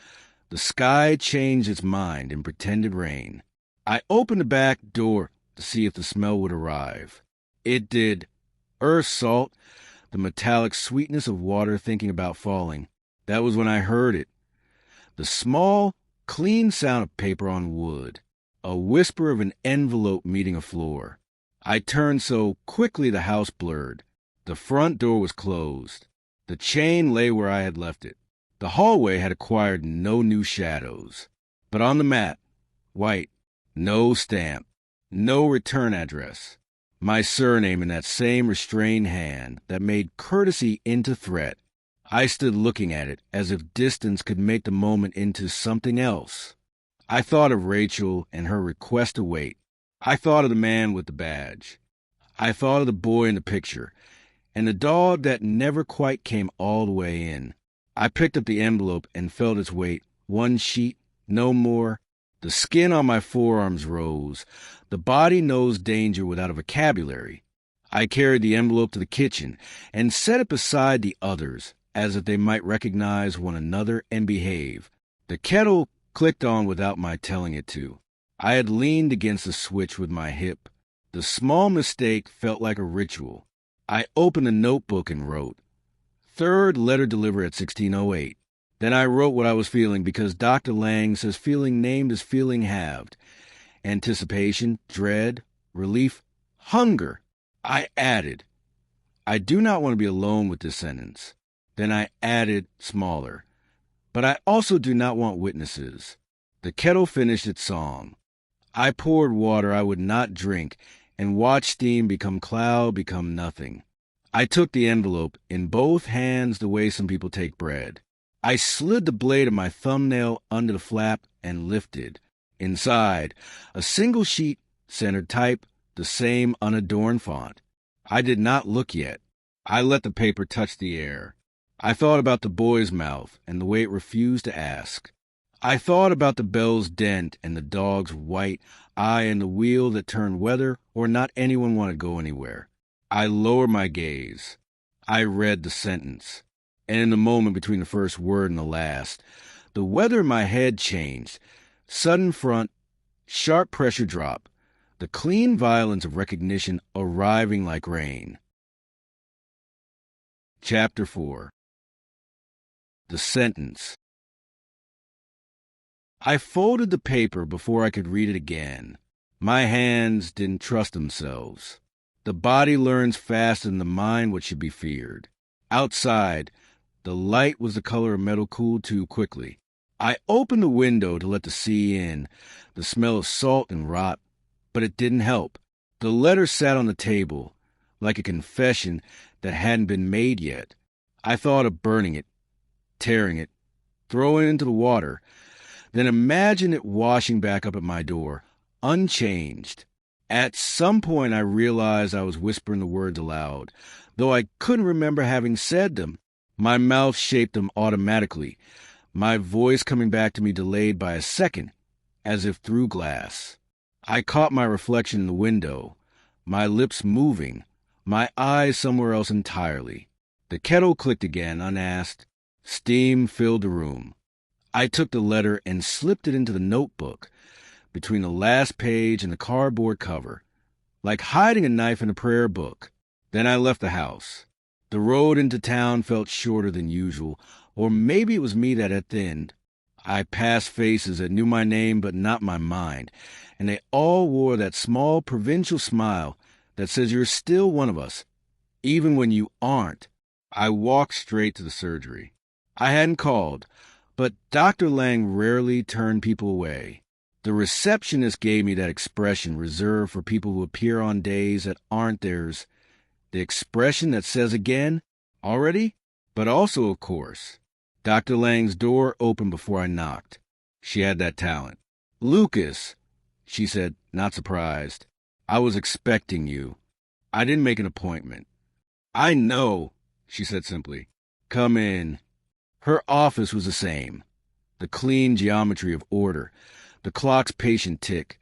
the sky changed its mind and pretended rain. I opened the back door to see if the smell would arrive. It did. Earth salt, the metallic sweetness of water thinking about falling. That was when I heard it. The small, clean sound of paper on wood. A whisper of an envelope meeting a floor. I turned so quickly the house blurred. The front door was closed. The chain lay where I had left it. The hallway had acquired no new shadows. But on the mat, white, no stamp, no return address. My surname in that same restrained hand that made courtesy into threat. I stood looking at it as if distance could make the moment into something else. I thought of Rachel and her request to wait. I thought of the man with the badge. I thought of the boy in the picture, and the dog that never quite came all the way in. I picked up the envelope and felt its weight. One sheet, no more. The skin on my forearms rose. The body knows danger without a vocabulary. I carried the envelope to the kitchen and set it beside the others, as if they might recognize one another and behave. The kettle clicked on without my telling it to. I had leaned against the switch with my hip. The small mistake felt like a ritual. I opened the notebook and wrote, "Third letter delivered at 16:08. Then I wrote what I was feeling because Dr. Lang says feeling named is feeling halved. Anticipation, dread, relief, hunger. I added, I do not want to be alone with this sentence. Then I added, smaller, but I also do not want witnesses. The kettle finished its song. I poured water I would not drink and watched steam become cloud, become nothing. I took the envelope in both hands the way some people take bread. I slid the blade of my thumbnail under the flap and lifted. Inside, a single sheet, centered type, the same unadorned font. I did not look yet. I let the paper touch the air. I thought about the boy's mouth and the way it refused to ask. I thought about the bell's dent and the dog's white eye and the wheel that turned whether or not anyone wanted to go anywhere. I lowered my gaze. I read the sentence. And in the moment between the first word and the last, the weather in my head changed. Sudden front, sharp pressure drop, the clean violence of recognition arriving like rain. Chapter 4. The Sentence. I folded the paper before I could read it again. My hands didn't trust themselves. The body learns faster than the mind what should be feared. Outside, the light was the color of metal cooled too quickly. I opened the window to let the sea in, the smell of salt and rot, but it didn't help. The letter sat on the table, like a confession that hadn't been made yet. I thought of burning it, tearing it, throwing it into the water, then imagined it washing back up at my door, unchanged. At some point I realized I was whispering the words aloud, though I couldn't remember having said them. My mouth shaped them automatically, my voice coming back to me delayed by a second, as if through glass. I caught my reflection in the window, my lips moving, my eyes somewhere else entirely. The kettle clicked again, unasked. Steam filled the room. I took the letter and slipped it into the notebook, between the last page and the cardboard cover, like hiding a knife in a prayer book. Then I left the house. The road into town felt shorter than usual, or maybe it was me that had thinned. I passed faces that knew my name but not my mind, and they all wore that small provincial smile that says you're still one of us, even when you aren't. I walked straight to the surgery. I hadn't called, but Dr. Lang rarely turned people away. The receptionist gave me that expression reserved for people who appear on days that aren't theirs. The expression that says again, already, but also, of course. Dr. Lang's door opened before I knocked. She had that talent. "Lucas," she said, not surprised. "I was expecting you. I didn't make an appointment." "I know," she said simply. "Come in." Her office was the same. The clean geometry of order, the clock's patient tick,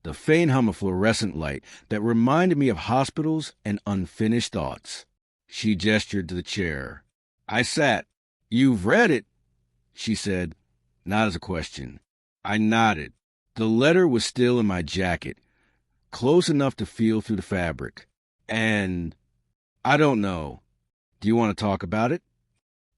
the faint hum of fluorescent light that reminded me of hospitals and unfinished thoughts. She gestured to the chair. I sat. "You've read it," she said, not as a question. I nodded. The letter was still in my jacket, close enough to feel through the fabric. "And I don't know. Do you want to talk about it?"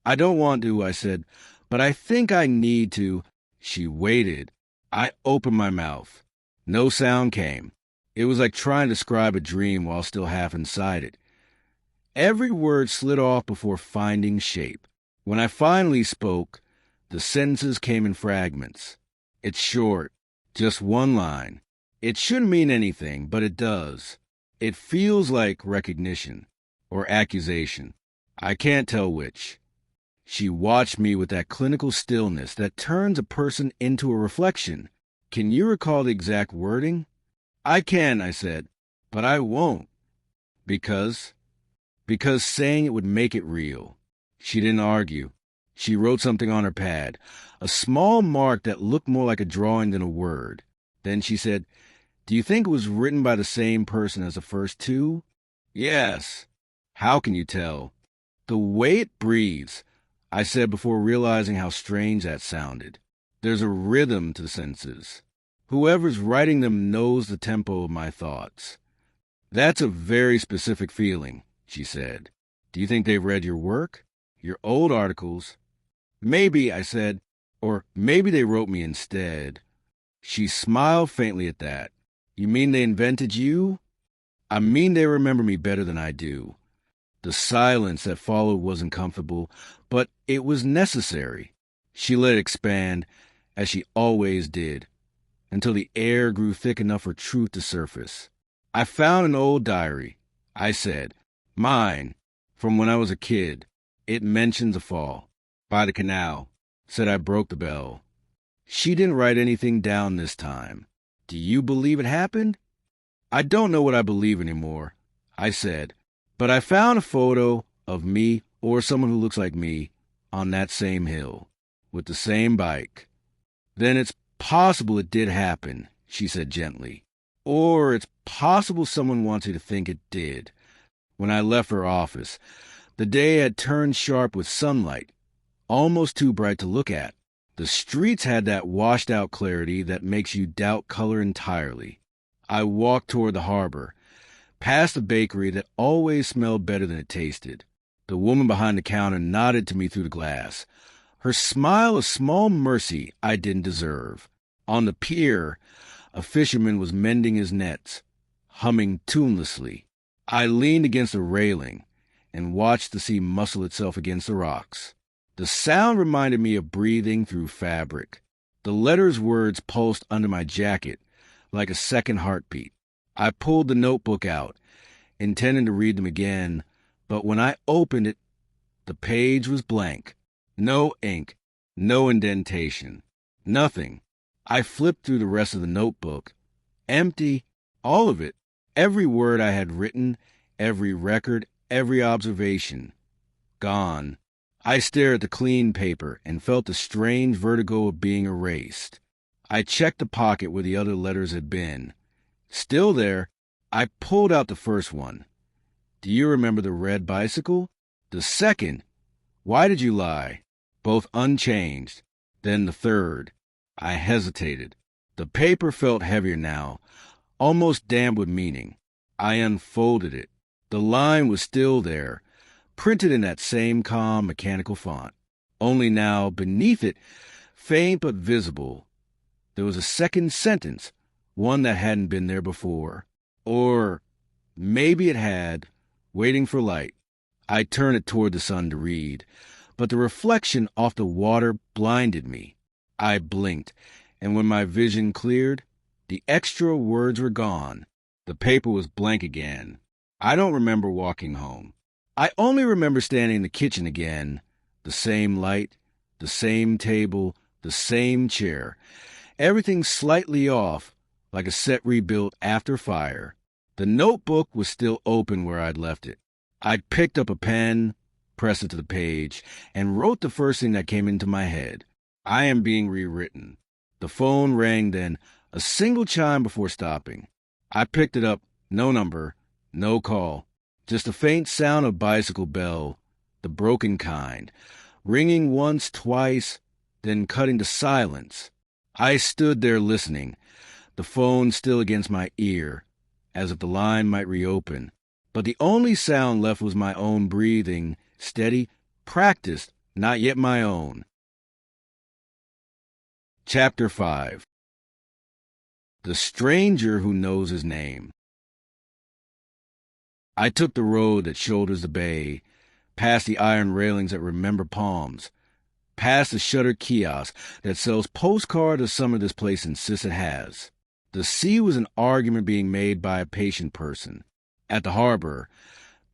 "I don't want to," I said, "but I think I need to." She waited. I opened my mouth. No sound came. It was like trying to describe a dream while still half inside it. Every word slid off before finding shape. When I finally spoke, the sentences came in fragments. It's short, just one line. It shouldn't mean anything, but it does. It feels like recognition or accusation. I can't tell which. She watched me with that clinical stillness that turns a person into a reflection. "Can you recall the exact wording?" "I can," I said, "but I won't." Because saying it would make it real. She didn't argue. She wrote something on her pad, a small mark that looked more like a drawing than a word. Then she said, "Do you think it was written by the same person as the first two?" Yes. How can you tell? The way it breathes, I said before realizing how strange that sounded. There's a rhythm to the sentences. Whoever's writing them knows the tempo of my thoughts. That's a very specific feeling, she said. Do you think they've read your work? Your old articles? Maybe, I said, or maybe they wrote me instead. She smiled faintly at that. You mean they invented you? I mean they remember me better than I do. The silence that followed wasn't comfortable, but it was necessary. She let it expand, as she always did, until the air grew thick enough for truth to surface. I found an old diary, I said. Mine, from when I was a kid. It mentions a fall. By the canal. Said I broke the bell. She didn't write anything down this time. Do you believe it happened? I don't know what I believe anymore, I said, but I found a photo of me or someone who looks like me on that same hill, with the same bike. Then it's possible it did happen, she said gently. Or it's possible someone wants you to think it did. When I left her office, the day had turned sharp with sunlight, almost too bright to look at. The streets had that washed-out clarity that makes you doubt color entirely. I walked toward the harbor, past a bakery that always smelled better than it tasted. The woman behind the counter nodded to me through the glass, her smile a small mercy I didn't deserve. On the pier, a fisherman was mending his nets, humming tunelessly. I leaned against a railing and watched the sea muscle itself against the rocks. The sound reminded me of breathing through fabric. The letter's words pulsed under my jacket like a second heartbeat. I pulled the notebook out, intending to read them again, but when I opened it, the page was blank. No ink, no indentation, nothing. I flipped through the rest of the notebook. Empty, all of it. Every word I had written, every record, every observation. Gone. I stared at the clean paper and felt the strange vertigo of being erased. I checked the pocket where the other letters had been. Still there, I pulled out the first one. Do you remember the red bicycle? The second. Why did you lie? Both unchanged. Then the third. I hesitated. The paper felt heavier now, almost damp with meaning. I unfolded it. The line was still there, printed in that same calm, mechanical font. Only now, beneath it, faint but visible, there was a second sentence, one that hadn't been there before. Or maybe it had, waiting for light. I turned it toward the sun to read, but the reflection off the water blinded me. I blinked, and when my vision cleared, the extra words were gone. The paper was blank again. I don't remember walking home. I only remember standing in the kitchen again, the same light, the same table, the same chair, everything slightly off, like a set rebuilt after fire. The notebook was still open where I'd left it. I picked up a pen, pressed it to the page, and wrote the first thing that came into my head. I am being rewritten. The phone rang then, a single chime before stopping. I picked it up, no number, no call, just a faint sound of bicycle bell, the broken kind, ringing once, twice, then cutting to silence. I stood there listening, the phone still against my ear, as if the line might reopen. But the only sound left was my own breathing, steady, practiced, not yet my own. Chapter 5. The Stranger Who Knows His Name. I took the road that shoulders the bay, past the iron railings that remember palms, past the shuttered kiosk that sells postcards of summer this place insists it has. The sea was an argument being made by a patient person. At the harbor,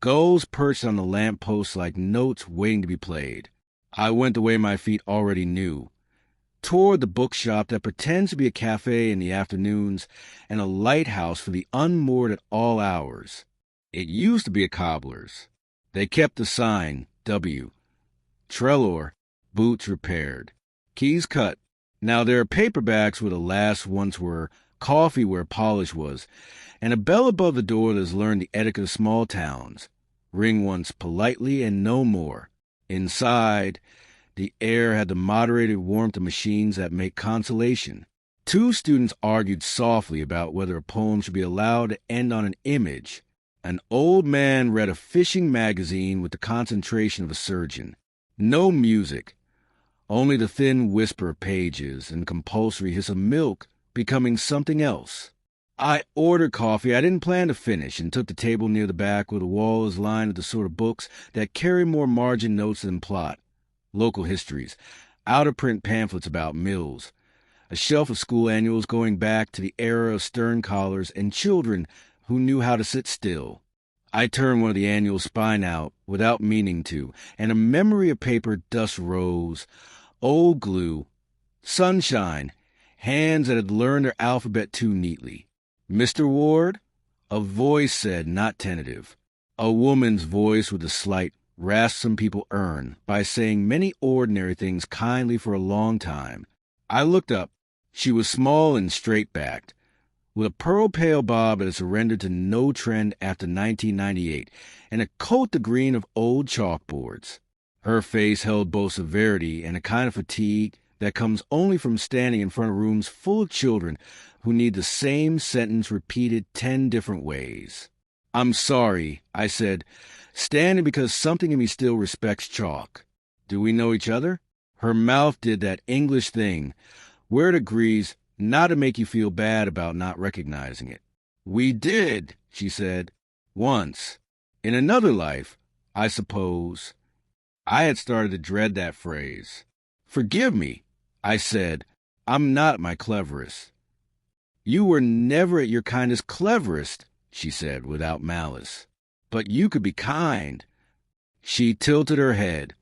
gulls perched on the lamp posts like notes waiting to be played. I went the way my feet already knew, toward the bookshop that pretends to be a cafe in the afternoons and a lighthouse for the unmoored at all hours. It used to be a cobbler's. They kept the sign, W. Trelor, boots repaired. Keys cut. Now there are paperbacks where the last once were coffee where polish was, and a bell above the door that has learned the etiquette of small towns. Ring once politely and no more. Inside, the air had the moderated warmth of machines that make consolation. Two students argued softly about whether a poem should be allowed to end on an image. An old man read a fishing magazine with the concentration of a surgeon. No music, only the thin whisper of pages and compulsory hiss of milk becoming something else. I ordered coffee I didn't plan to finish and took the table near the back where the wall is lined with the sort of books that carry more margin notes than plot. Local histories, out-of-print pamphlets about mills, a shelf of school annuals going back to the era of stern collars and children who knew how to sit still. I turned one of the annual spine out without meaning to, and a memory of paper dust rose, old glue, sunshine, hands that had learned their alphabet too neatly. "Mr. Ward?" A voice said, not tentative. A woman's voice with a slight rasp some people earn by saying many ordinary things kindly for a long time. I looked up. She was small and straight-backed, with a pearl-pale bob that had surrendered to no trend after 1998, and a coat the green of old chalkboards. Her face held both severity and a kind of fatigue that comes only from standing in front of rooms full of children who need the same sentence repeated 10 different ways. "I'm sorry," I said, standing because something in me still respects chalk. "Do we know each other?" Her mouth did that English thing, where it agrees not to make you feel bad about not recognizing it. "We did," she said, "once. In another life, I suppose." I had started to dread that phrase. "Forgive me," I said. "I'm not at my cleverest." "You were never at your kindest cleverest," she said without malice. "But you could be kind." She tilted her head,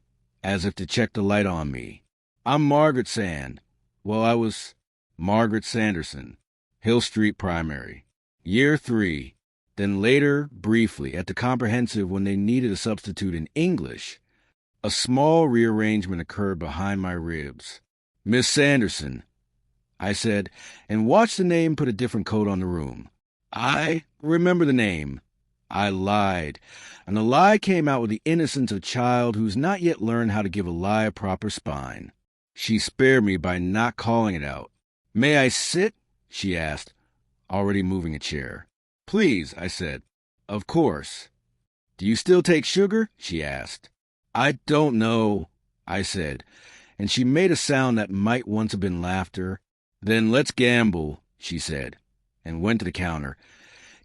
as if to check the light on me. "I'm Margaret Sand. Well, I was Margaret Sanderson, Hill Street Primary. Year 3. Then later, briefly, at the comprehensive when they needed a substitute in English." A small rearrangement occurred behind my ribs. "Miss Sanderson," I said, and watched the name put a different coat on the room. "I remember the name." I lied, and the lie came out with the innocence of a child who's not yet learned how to give a lie a proper spine. She spared me by not calling it out. "May I sit?" she asked, already moving a chair. "Please," I said. "Of course." "Do you still take sugar?" she asked. "I don't know," I said, and she made a sound that might once have been laughter. "Then let's gamble," she said, and went to the counter.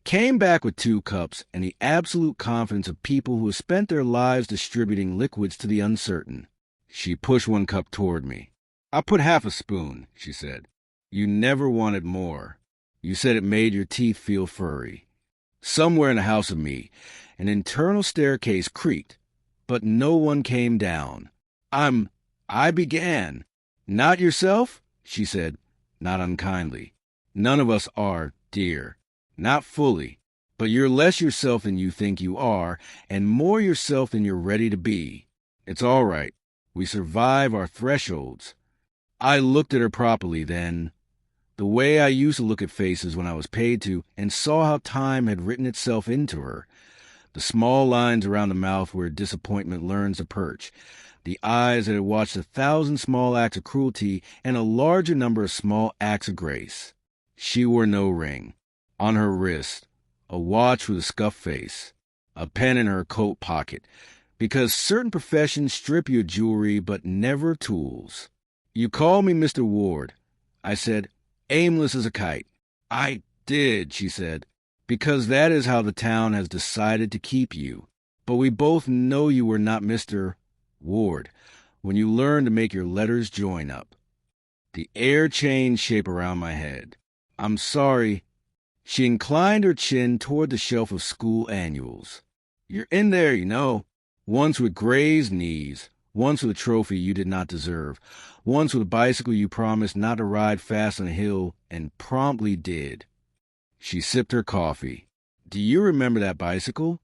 Came back with 2 cups and the absolute confidence of people who have spent their lives distributing liquids to the uncertain. She pushed 1 cup toward me. "I'll put half a spoon," she said. "You never wanted more. You said it made your teeth feel furry." Somewhere in the house of me, an internal staircase creaked, but no one came down. I began. "Not yourself?" she said, not unkindly. "None of us are, dear. Not fully. But you're less yourself than you think you are, and more yourself than you're ready to be. It's all right. We survive our thresholds." I looked at her properly then, the way I used to look at faces when I was paid to, and saw how time had written itself into her. The small lines around the mouth where disappointment learns to perch, the eyes that had watched 1,000 small acts of cruelty and a larger number of small acts of grace. She wore no ring. On her wrist, a watch with a scuffed face, a pen in her coat pocket, because certain professions strip you of jewelry but never tools. "You called me Mr. Ward," I said, aimless as a kite. "I did," she said, "because that is how the town has decided to keep you. But we both know you were not Mr. Ward when you learned to make your letters join up." The air changed shape around my head. "I'm sorry." She inclined her chin toward the shelf of school annuals. "You're in there, you know. Once with grazed knees, once with a trophy you did not deserve, once with a bicycle you promised not to ride fast on a hill and promptly did." She sipped her coffee. "Do you remember that bicycle?"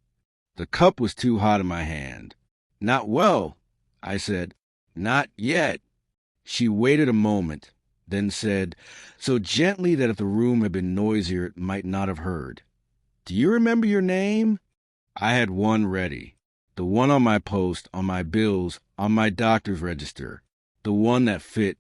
The cup was too hot in my hand. "Not well," I said. "Not yet." She waited a moment, then said, so gently that if the room had been noisier it might not have heard, "Do you remember your name?" I had one ready, the one on my post, on my bills, on my doctor's register, the one that fit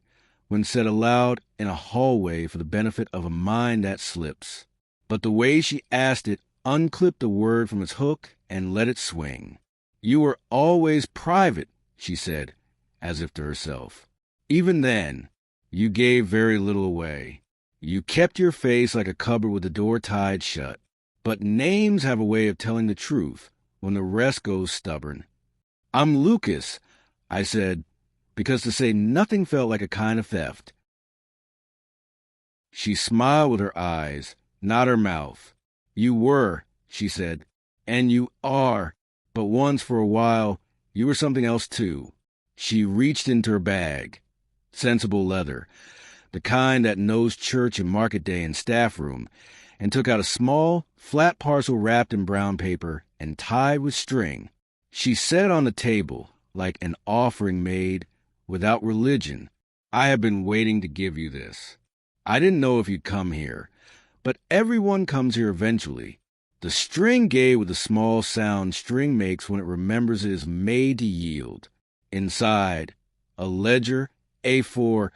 when said aloud in a hallway for the benefit of a mind that slips. But the way she asked it unclipped a word from its hook and let it swing. "You were always private," she said, as if to herself. "Even then, you gave very little away. You kept your face like a cupboard with the door tied shut. But names have a way of telling the truth when the rest goes stubborn." "I'm Lucas," I said, because to say nothing felt like a kind of theft. She smiled with her eyes, not her mouth. "You were," she said, "and you are, but once for a while you were something else too." She reached into her bag, sensible leather, the kind that knows church and market day and staff room, and took out a small, flat parcel wrapped in brown paper and tied with string. She set it on the table like an offering made without religion. "I have been waiting to give you this. I didn't know if you'd come here, but everyone comes here eventually." The string gave with the small sound string makes when it remembers it is made to yield. Inside, a ledger, A4,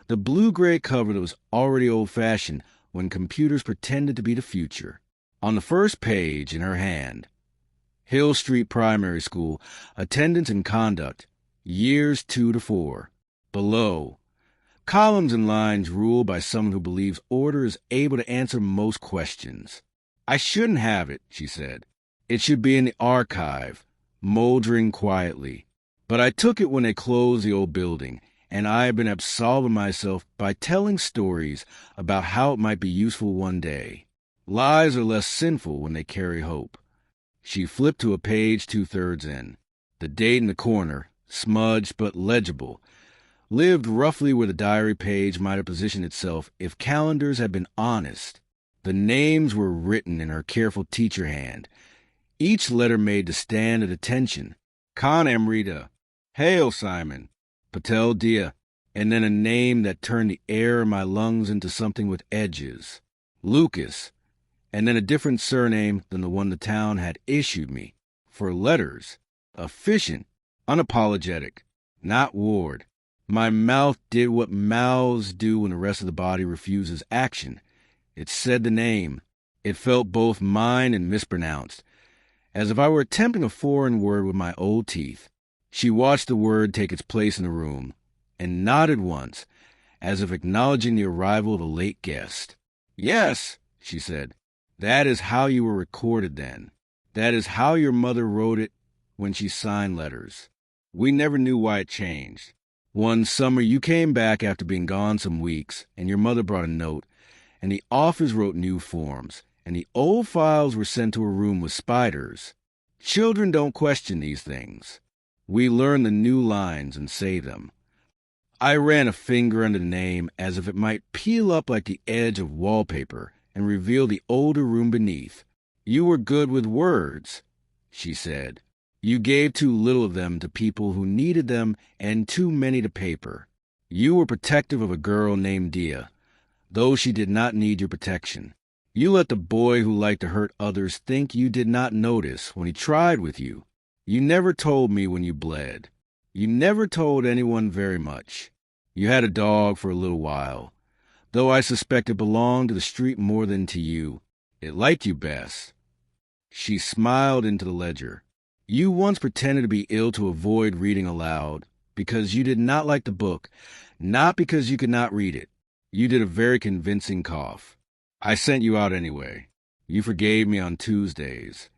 the blue-gray cover that was already old-fashioned when computers pretended to be the future. On the first page, in her hand, Hill Street Primary School, attendance and conduct, years 2 to 4. Below, columns and lines ruled by someone who believes order is able to answer most questions. "I shouldn't have it," she said. "It should be in the archive, moldering quietly. But I took it when they closed the old building, and I have been absolving myself by telling stories about how it might be useful one day. Lies are less sinful when they carry hope." She flipped to a page 2/3 in. The date in the corner, smudged but legible, lived roughly where the diary page might have positioned itself if calendars had been honest. The names were written in her careful teacher hand, each letter made to stand at attention. Khan Amrita, Hail Simon, Patel Diya, and then a name that turned the air in my lungs into something with edges. Lucas, and then a different surname than the one the town had issued me. For letters, efficient, unapologetic, not Ward. My mouth did what mouths do when the rest of the body refuses action. It said the name. It felt both mine and mispronounced, as if I were attempting a foreign word with my old teeth. She watched the word take its place in the room, and nodded once, as if acknowledging the arrival of a late guest. "Yes," she said, "that is how you were recorded then. That is how your mother wrote it when she signed letters. We never knew why it changed. One summer you came back after being gone some weeks, and your mother brought a note, and the office wrote new forms, and the old files were sent to a room with spiders. Children don't question these things. We learn the new lines and say them." I ran a finger under the name as if it might peel up like the edge of wallpaper and reveal the older room beneath. "You were good with words," she said. "You gave too little of them to people who needed them and too many to paper. You were protective of a girl named Diya, though she did not need your protection. You let the boy who liked to hurt others think you did not notice when he tried with you. You never told me when you bled. You never told anyone very much. You had a dog for a little while, though I suspect it belonged to the street more than to you. It liked you best." She smiled into the ledger. "You once pretended to be ill to avoid reading aloud, because you did not like the book, not because you could not read it. You did a very convincing cough. I sent you out anyway. You forgave me on Tuesdays."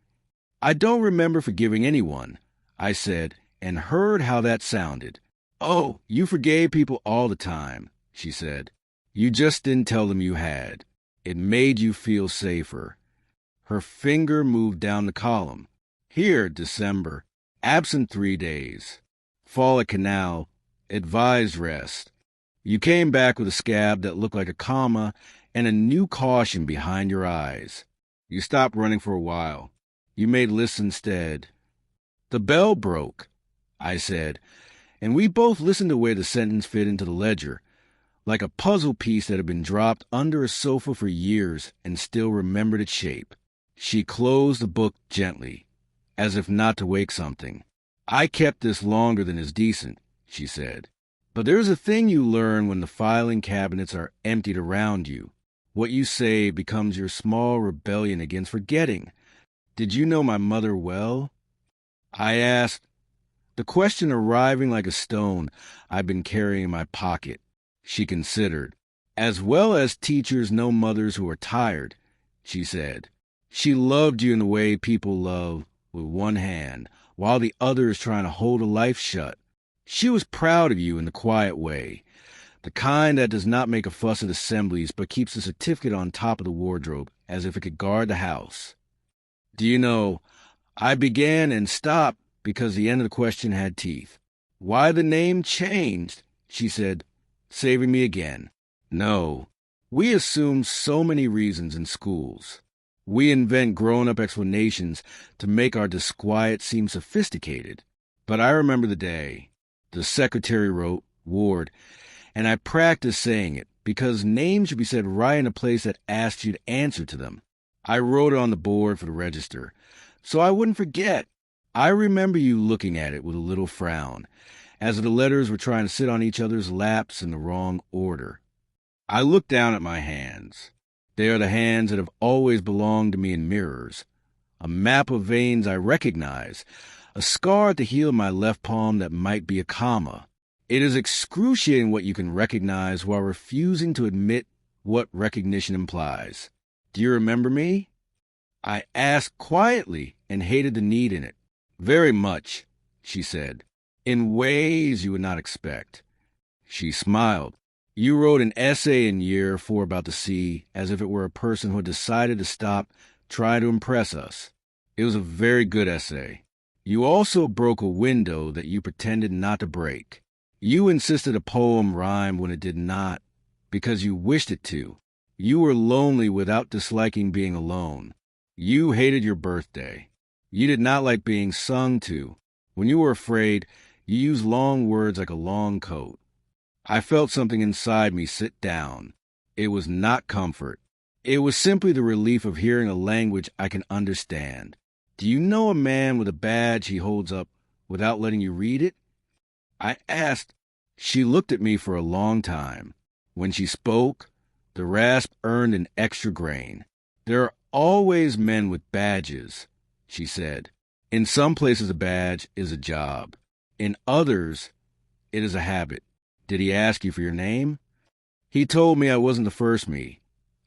"I don't remember forgiving anyone," I said, and heard how that sounded. "Oh, you forgave people all the time," she said. "You just didn't tell them you had. It made you feel safer." Her finger moved down the column. "Here, December. Absent 3 days. Fall at canal. Advised rest. You came back with a scab that looked like a comma and a new caution behind your eyes. You stopped running for a while. You made lists instead." "The bell broke," I said, and we both listened to where the sentence fit into the ledger. like a puzzle piece that had been dropped under a sofa for years and still remembered its shape. She closed the book gently, as if not to wake something. "I kept this longer than is decent," she said. "But there's a thing you learn when the filing cabinets are emptied around you. What you say becomes your small rebellion against forgetting. Did you know my mother well?" I asked, the question arriving like a stone I'd been carrying in my pocket. She considered. "As well as teachers know mothers who are tired," she said. "She loved you in the way people love, with one hand, while the other is trying to hold a life shut. She was proud of you in the quiet way, the kind that does not make a fuss at assemblies but keeps the certificate on top of the wardrobe as if it could guard the house." Do you know, I began and stopped because the end of the question had teeth. "Why the name changed?" she said, saving me again. "No, we assume so many reasons in schools. We invent grown-up explanations to make our disquiet seem sophisticated. But I remember the day. The secretary wrote, Ward, and I practiced saying it, because names should be said right in a place that asks you to answer to them. I wrote it on the board for the register, so I wouldn't forget. I remember you looking at it with a little frown, as if the letters were trying to sit on each other's laps in the wrong order. I looked down at my hands. They are the hands that have always belonged to me in mirrors. A map of veins I recognize, a scar at the heel of my left palm that might be a comma. It is excruciating what you can recognize while refusing to admit what recognition implies. Do you remember me? I asked quietly and hated the need in it. Very much, she said, in ways you would not expect. She smiled. You wrote an essay in year 4 about the sea as if it were a person who had decided to stop trying to impress us. It was a very good essay. You also broke a window that you pretended not to break. You insisted a poem rhymed when it did not, because you wished it to. You were lonely without disliking being alone. You hated your birthday. You did not like being sung to. When you were afraid, you used long words like a long coat. I felt something inside me sit down. It was not comfort. It was simply the relief of hearing a language I can understand. Do you know a man with a badge he holds up without letting you read it? I asked. She looked at me for a long time. When she spoke, the rasp earned an extra grain. There are always men with badges, she said. In some places a badge is a job. In others, it is a habit. Did he ask you for your name? He told me I wasn't the first me.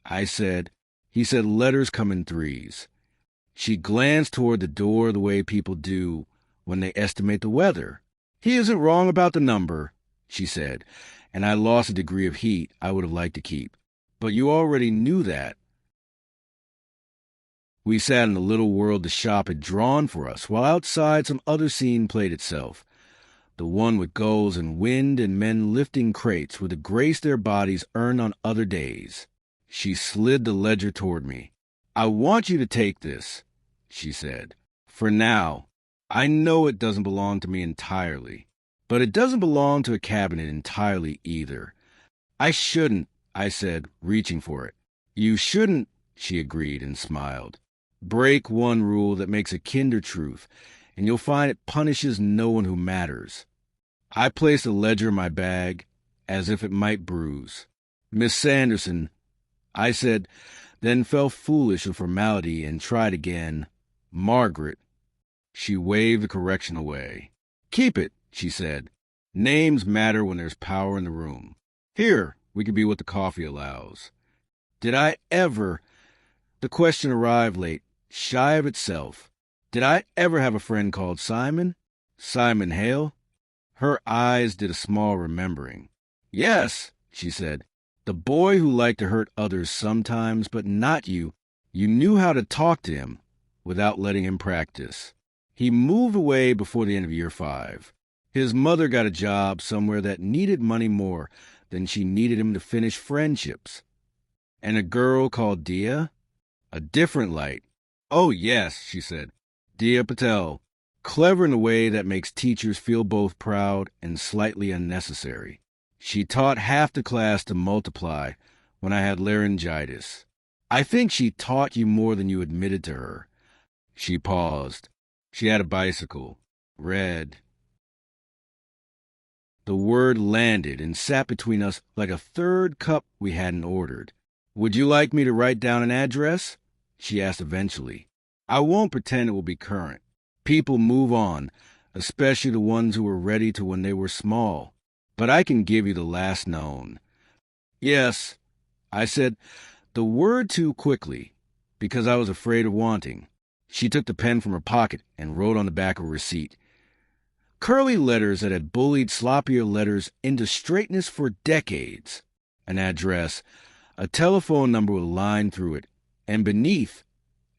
I said, he said letters come in threes. She glanced toward the door the way people do when they estimate the weather. He isn't wrong about the number, she said, and I lost a degree of heat I would have liked to keep. But you already knew that. We sat in the little world the shop had drawn for us, while outside some other scene played itself. The one with gulls and wind and men lifting crates with the grace their bodies earned on other days. She slid the ledger toward me. I want you to take this, she said. For now, I know it doesn't belong to me entirely, but it doesn't belong to a cabinet entirely either. I shouldn't, I said, reaching for it. You shouldn't, she agreed and smiled. Break one rule that makes a kinder truth, and you'll find it punishes no one who matters. I placed the ledger in my bag as if it might bruise. Miss Sanderson, I said, then felt foolish of formality and tried again. Margaret. She waved the correction away. Keep it, she said. Names matter when there's power in the room. Here, we can be what the coffee allows. Did I ever... The question arrived late, shy of itself. Did I ever have a friend called Simon? Simon Hale? Her eyes did a small remembering. Yes, she said. The boy who liked to hurt others sometimes, but not you. You knew how to talk to him without letting him practice. He moved away before the end of year 5. His mother got a job somewhere that needed money more than she needed him to finish friendships. And a girl called Diya? A different light. Oh, yes, she said. Diya Patel. Clever in a way that makes teachers feel both proud and slightly unnecessary. She taught half the class to multiply when I had laryngitis. I think she taught you more than you admitted to her. She paused. She had a bicycle. Red. The word landed and sat between us like a third cup we hadn't ordered. Would you like me to write down an address? She asked eventually. I won't pretend it will be current. People move on, especially the ones who were ready to when they were small. But I can give you the last known. Yes, I said the word too quickly, because I was afraid of wanting. She took the pen from her pocket and wrote on the back of a receipt. Curly letters that had bullied sloppier letters into straightness for decades. An address, a telephone number with a line through it, and beneath,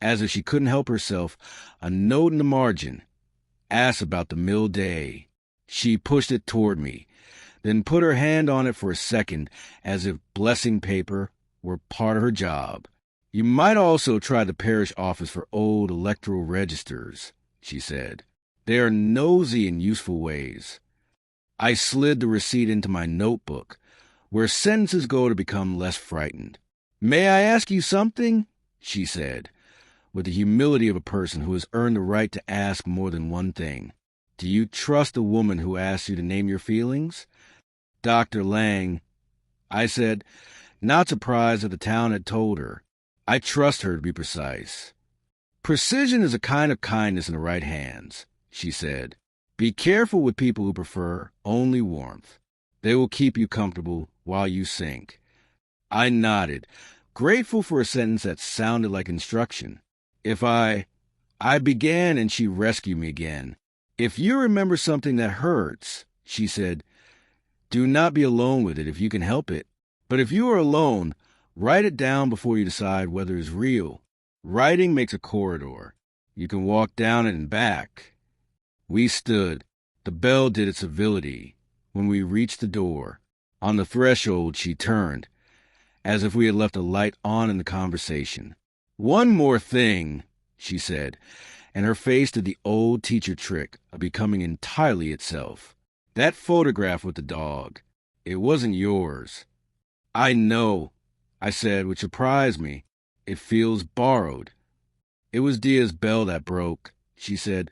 as if she couldn't help herself, a note in the margin. Ask about the mill day. She pushed it toward me, then put her hand on it for a second, as if blessing paper were part of her job. You might also try the parish office for old electoral registers, she said. They are nosy in useful ways. I slid the receipt into my notebook, where sentences go to become less frightened. May I ask you something? She said, with the humility of a person who has earned the right to ask more than one thing. Do you trust a woman who asks you to name your feelings? Dr. Lang, I said, not surprised that the town had told her. I trust her to be precise. Precision is a kind of kindness in the right hands, she said. Be careful with people who prefer only warmth. They will keep you comfortable while you sink. I nodded, grateful for a sentence that sounded like instruction. I began and she rescued me again. If you remember something that hurts, she said, do not be alone with it if you can help it. But if you are alone, write it down before you decide whether it's real. Writing makes a corridor. You can walk down it and back. We stood. The bell did its civility. When we reached the door, on the threshold she turned, as if we had left a light on in the conversation. One more thing, she said, and her face did the old teacher trick of becoming entirely itself. That photograph with the dog, it wasn't yours. I know, I said, which surprised me. It feels borrowed. It was Diya's bell that broke, she said,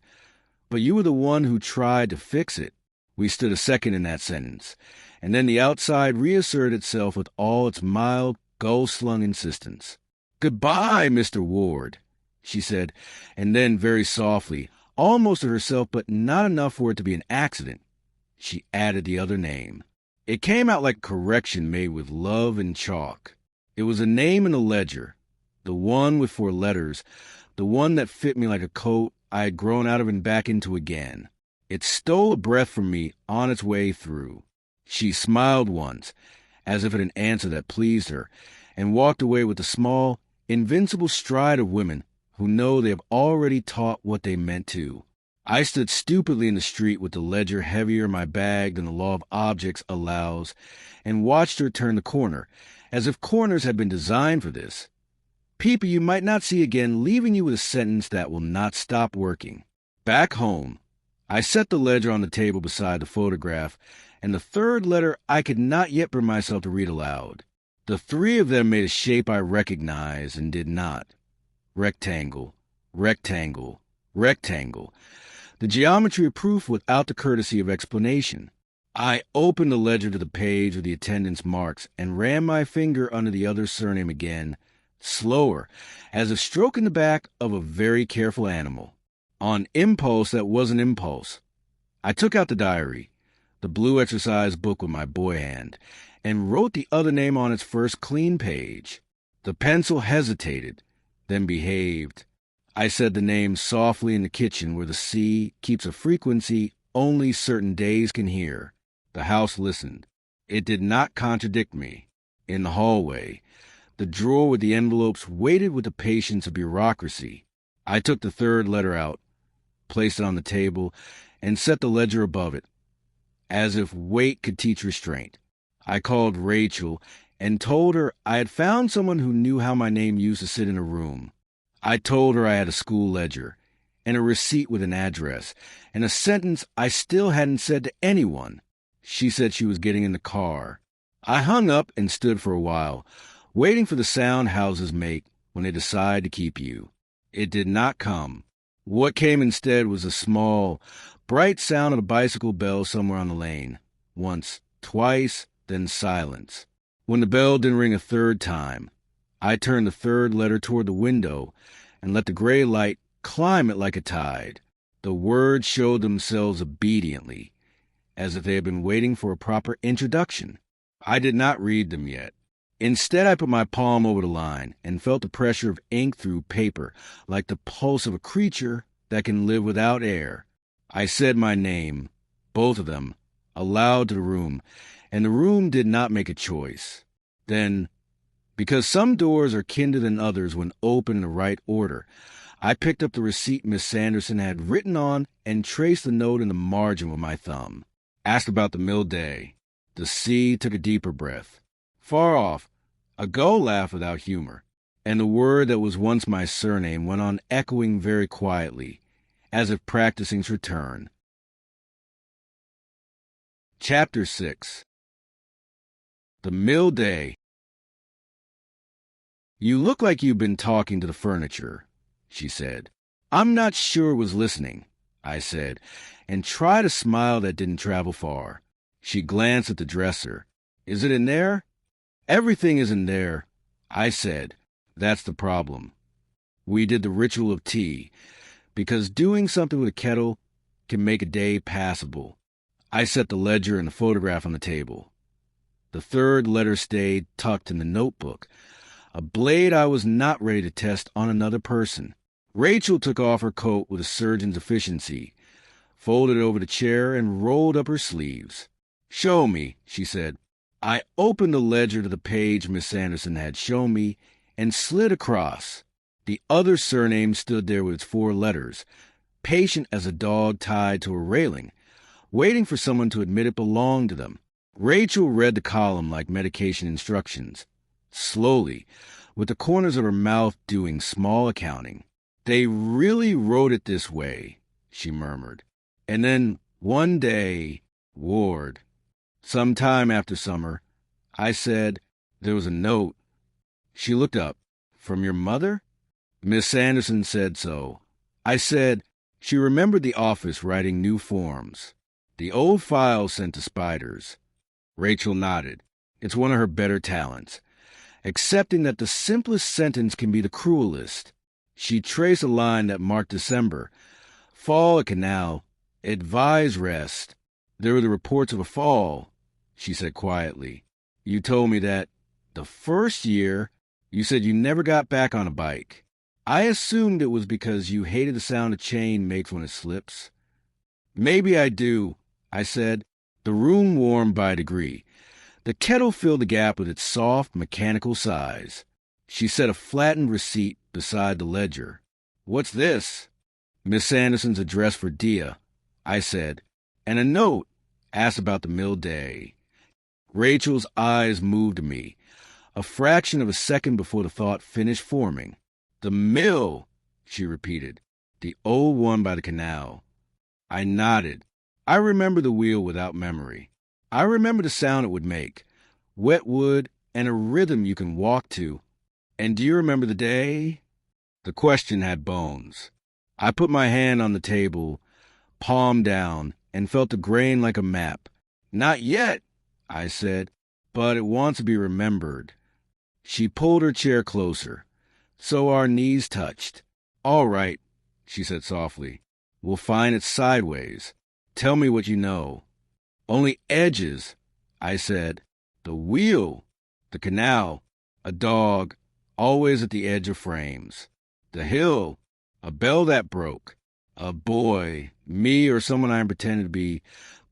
but you were the one who tried to fix it. We stood a second in that sentence, and then the outside reasserted itself with all its mild, gull-slung insistence. Goodbye, Mr. Ward, she said, and then very softly, almost to herself, but not enough for it to be an accident, she added the other name. It came out like correction made with love and chalk. It was a name in the ledger, the one with 4 letters, the one that fit me like a coat I had grown out of and back into again. It stole a breath from me on its way through. She smiled once, as if at an answer that pleased her, and walked away with the small, invincible stride of women who know they have already taught what they meant to. I stood stupidly in the street with the ledger heavier in my bag than the law of objects allows, and watched her turn the corner, as if corners had been designed for this. People you might not see again, leaving you with a sentence that will not stop working. Back home, I set the ledger on the table beside the photograph, and the third letter I could not yet bring myself to read aloud. The 3 of them made a shape I recognized and did not. Rectangle, rectangle, rectangle. The geometry of proof without the courtesy of explanation. I opened the ledger to the page with the attendance marks and ran my finger under the other surname again, slower, as if stroking the back of a very careful animal. On impulse that wasn't impulse, I took out the diary, the blue exercise book with my boy hand, and wrote the other name on its first clean page. The pencil hesitated, then behaved. I said the name softly in the kitchen where the C keeps a frequency only certain days can hear. The house listened. It did not contradict me. In the hallway, the drawer with the envelopes waited with the patience of bureaucracy. I took the 3rd letter out, placed it on the table, and set the ledger above it, as if weight could teach restraint. I called Rachel and told her I had found someone who knew how my name used to sit in a room. I told her I had a school ledger, and a receipt with an address, and a sentence I still hadn't said to anyone. She said she was getting in the car. I hung up and stood for a while, waiting for the sound houses make when they decide to keep you. It did not come. What came instead was a small, bright sound of a bicycle bell somewhere on the lane. Once, twice, then silence. When the bell didn't ring a third time, I turned the third letter toward the window and let the gray light climb it like a tide. The words showed themselves obediently, as if they had been waiting for a proper introduction. I did not read them yet. Instead, I put my palm over the line and felt the pressure of ink through paper, like the pulse of a creature that can live without air. I said my name, both of them, aloud to the room, and the room did not make a choice. Then, because some doors are kinder than others when open in the right order, I picked up the receipt Miss Sanderson had written on and traced the note in the margin with my thumb. Asked about the mill day. The sea took a deeper breath. Far off, a gull laughed without humor, and the word that was once my surname went on echoing very quietly, as if practicing its return. Chapter 6. The Mill Day. You look like you've been talking to the furniture, she said. I'm not sure it was listening, I said, and tried a smile that didn't travel far. She glanced at the dresser. Is it in there? Everything is in there, I said. That's the problem. We did the ritual of tea, because doing something with a kettle can make a day passable. I set the ledger and the photograph on the table. The third letter stayed tucked in the notebook, a blade I was not ready to test on another person. Rachel took off her coat with a surgeon's efficiency, folded it over the chair, and rolled up her sleeves. Show me, she said. I opened the ledger to the page Miss Sanderson had shown me and slid across. The other surname stood there with its 4 letters, patient as a dog tied to a railing, waiting for someone to admit it belonged to them. Rachel read the column like medication instructions, slowly, with the corners of her mouth doing small accounting. They really wrote it this way, she murmured. And then, one day, Ward. Some time after summer, I said, there was a note. She looked up. From your mother? Miss Sanderson said so. I said, she remembered the office writing new forms. The old files sent to spiders. Rachel nodded. It's one of her better talents, accepting that the simplest sentence can be the cruelest. She traced a line that marked December. Fall at canal. Advise rest. There were the reports of a fall, she said quietly. You told me that the first year you said you never got back on a bike. I assumed it was because you hated the sound a chain makes when it slips. Maybe I do, I said. The room warmed by a degree. The kettle filled the gap with its soft, mechanical sighs. She set a flattened receipt beside the ledger. What's this? Miss Sanderson's address for Diya, I said, and a note asked about the mill day. Rachel's eyes moved to me, a fraction of a second before the thought finished forming. The mill, she repeated, the old one by the canal. I nodded. I remember the wheel without memory. I remember the sound it would make, wet wood and a rhythm you can walk to. And do you remember the day? The question had bones. I put my hand on the table, palm down, and felt the grain like a map. Not yet, I said, but it wants to be remembered. She pulled her chair closer, so our knees touched. All right, she said softly. We'll find it sideways. Tell me what you know. Only edges, I said. The wheel, the canal, a dog, always at the edge of frames. The hill, a bell that broke. A boy, me or someone I'm pretending to be,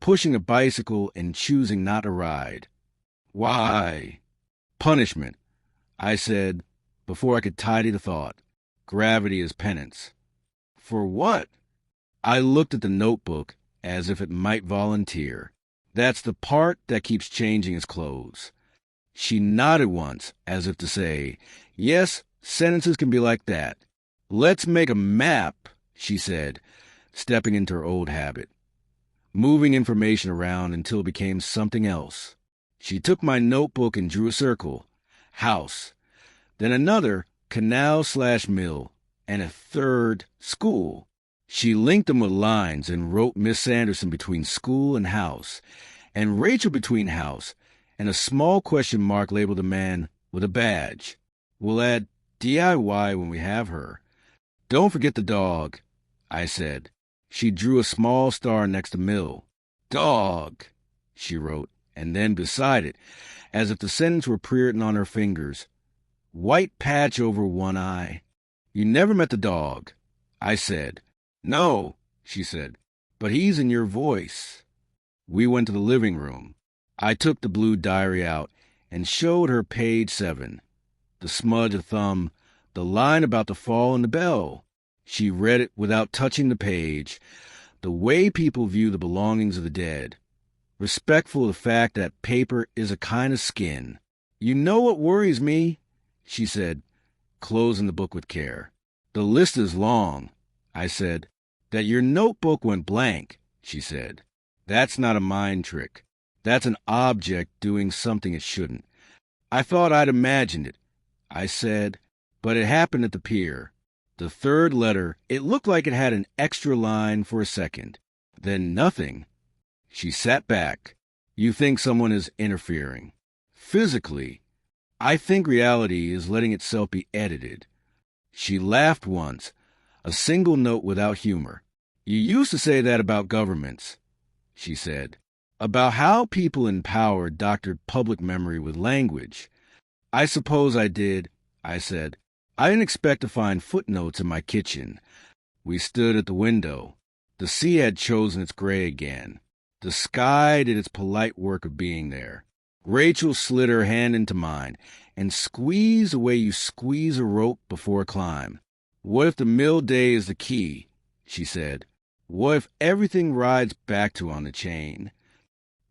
pushing a bicycle and choosing not to ride. Why? Punishment, I said, before I could tidy the thought. Gravity is penance. For what? I looked at the notebook as if it might volunteer. That's the part that keeps changing its clothes. She nodded once, as if to say, yes, sentences can be like that. Let's make a map, she said, stepping into her old habit. moving information around until it became something else. She took my notebook and drew a circle. House. Then another, canal/mill, and a third, school. She linked them with lines and wrote Miss Sanderson between school and house, and Rachel between house, and a small question mark labeled a man with a badge. We'll add DIY when we have her. Don't forget the dog, I said. She drew a small star next to mill. Dog, she wrote, and then beside it, as if the sentence were pre-written on her fingers, white patch over one eye. You never met the dog, I said. No, she said, but he's in your voice. We went to the living room. I took the blue diary out and showed her page 7. The smudge of thumb, the line about the fall and the bell. She read it without touching the page. The way people view the belongings of the dead. Respectful of the fact that paper is a kind of skin. You know what worries me? She said, closing the book with care. The list is long, I said. That your notebook went blank, she said. That's not a mind trick. That's an object doing something it shouldn't. I thought I'd imagined it, I said, but it happened at the pier. The third letter, it looked like it had an extra line for a second. Then nothing. She sat back. You think someone is interfering. Physically, I think reality is letting itself be edited. She laughed once, a single note without humor. You used to say that about governments, she said, about how people in power doctored public memory with language. I suppose I did, I said. I didn't expect to find footnotes in my kitchen. We stood at the window. The sea had chosen its gray again. The sky did its polite work of being there. Rachel slid her hand into mine and squeezed the way you squeeze a rope before a climb. What if the mill day is the key? She said. What if everything rides back to on the chain?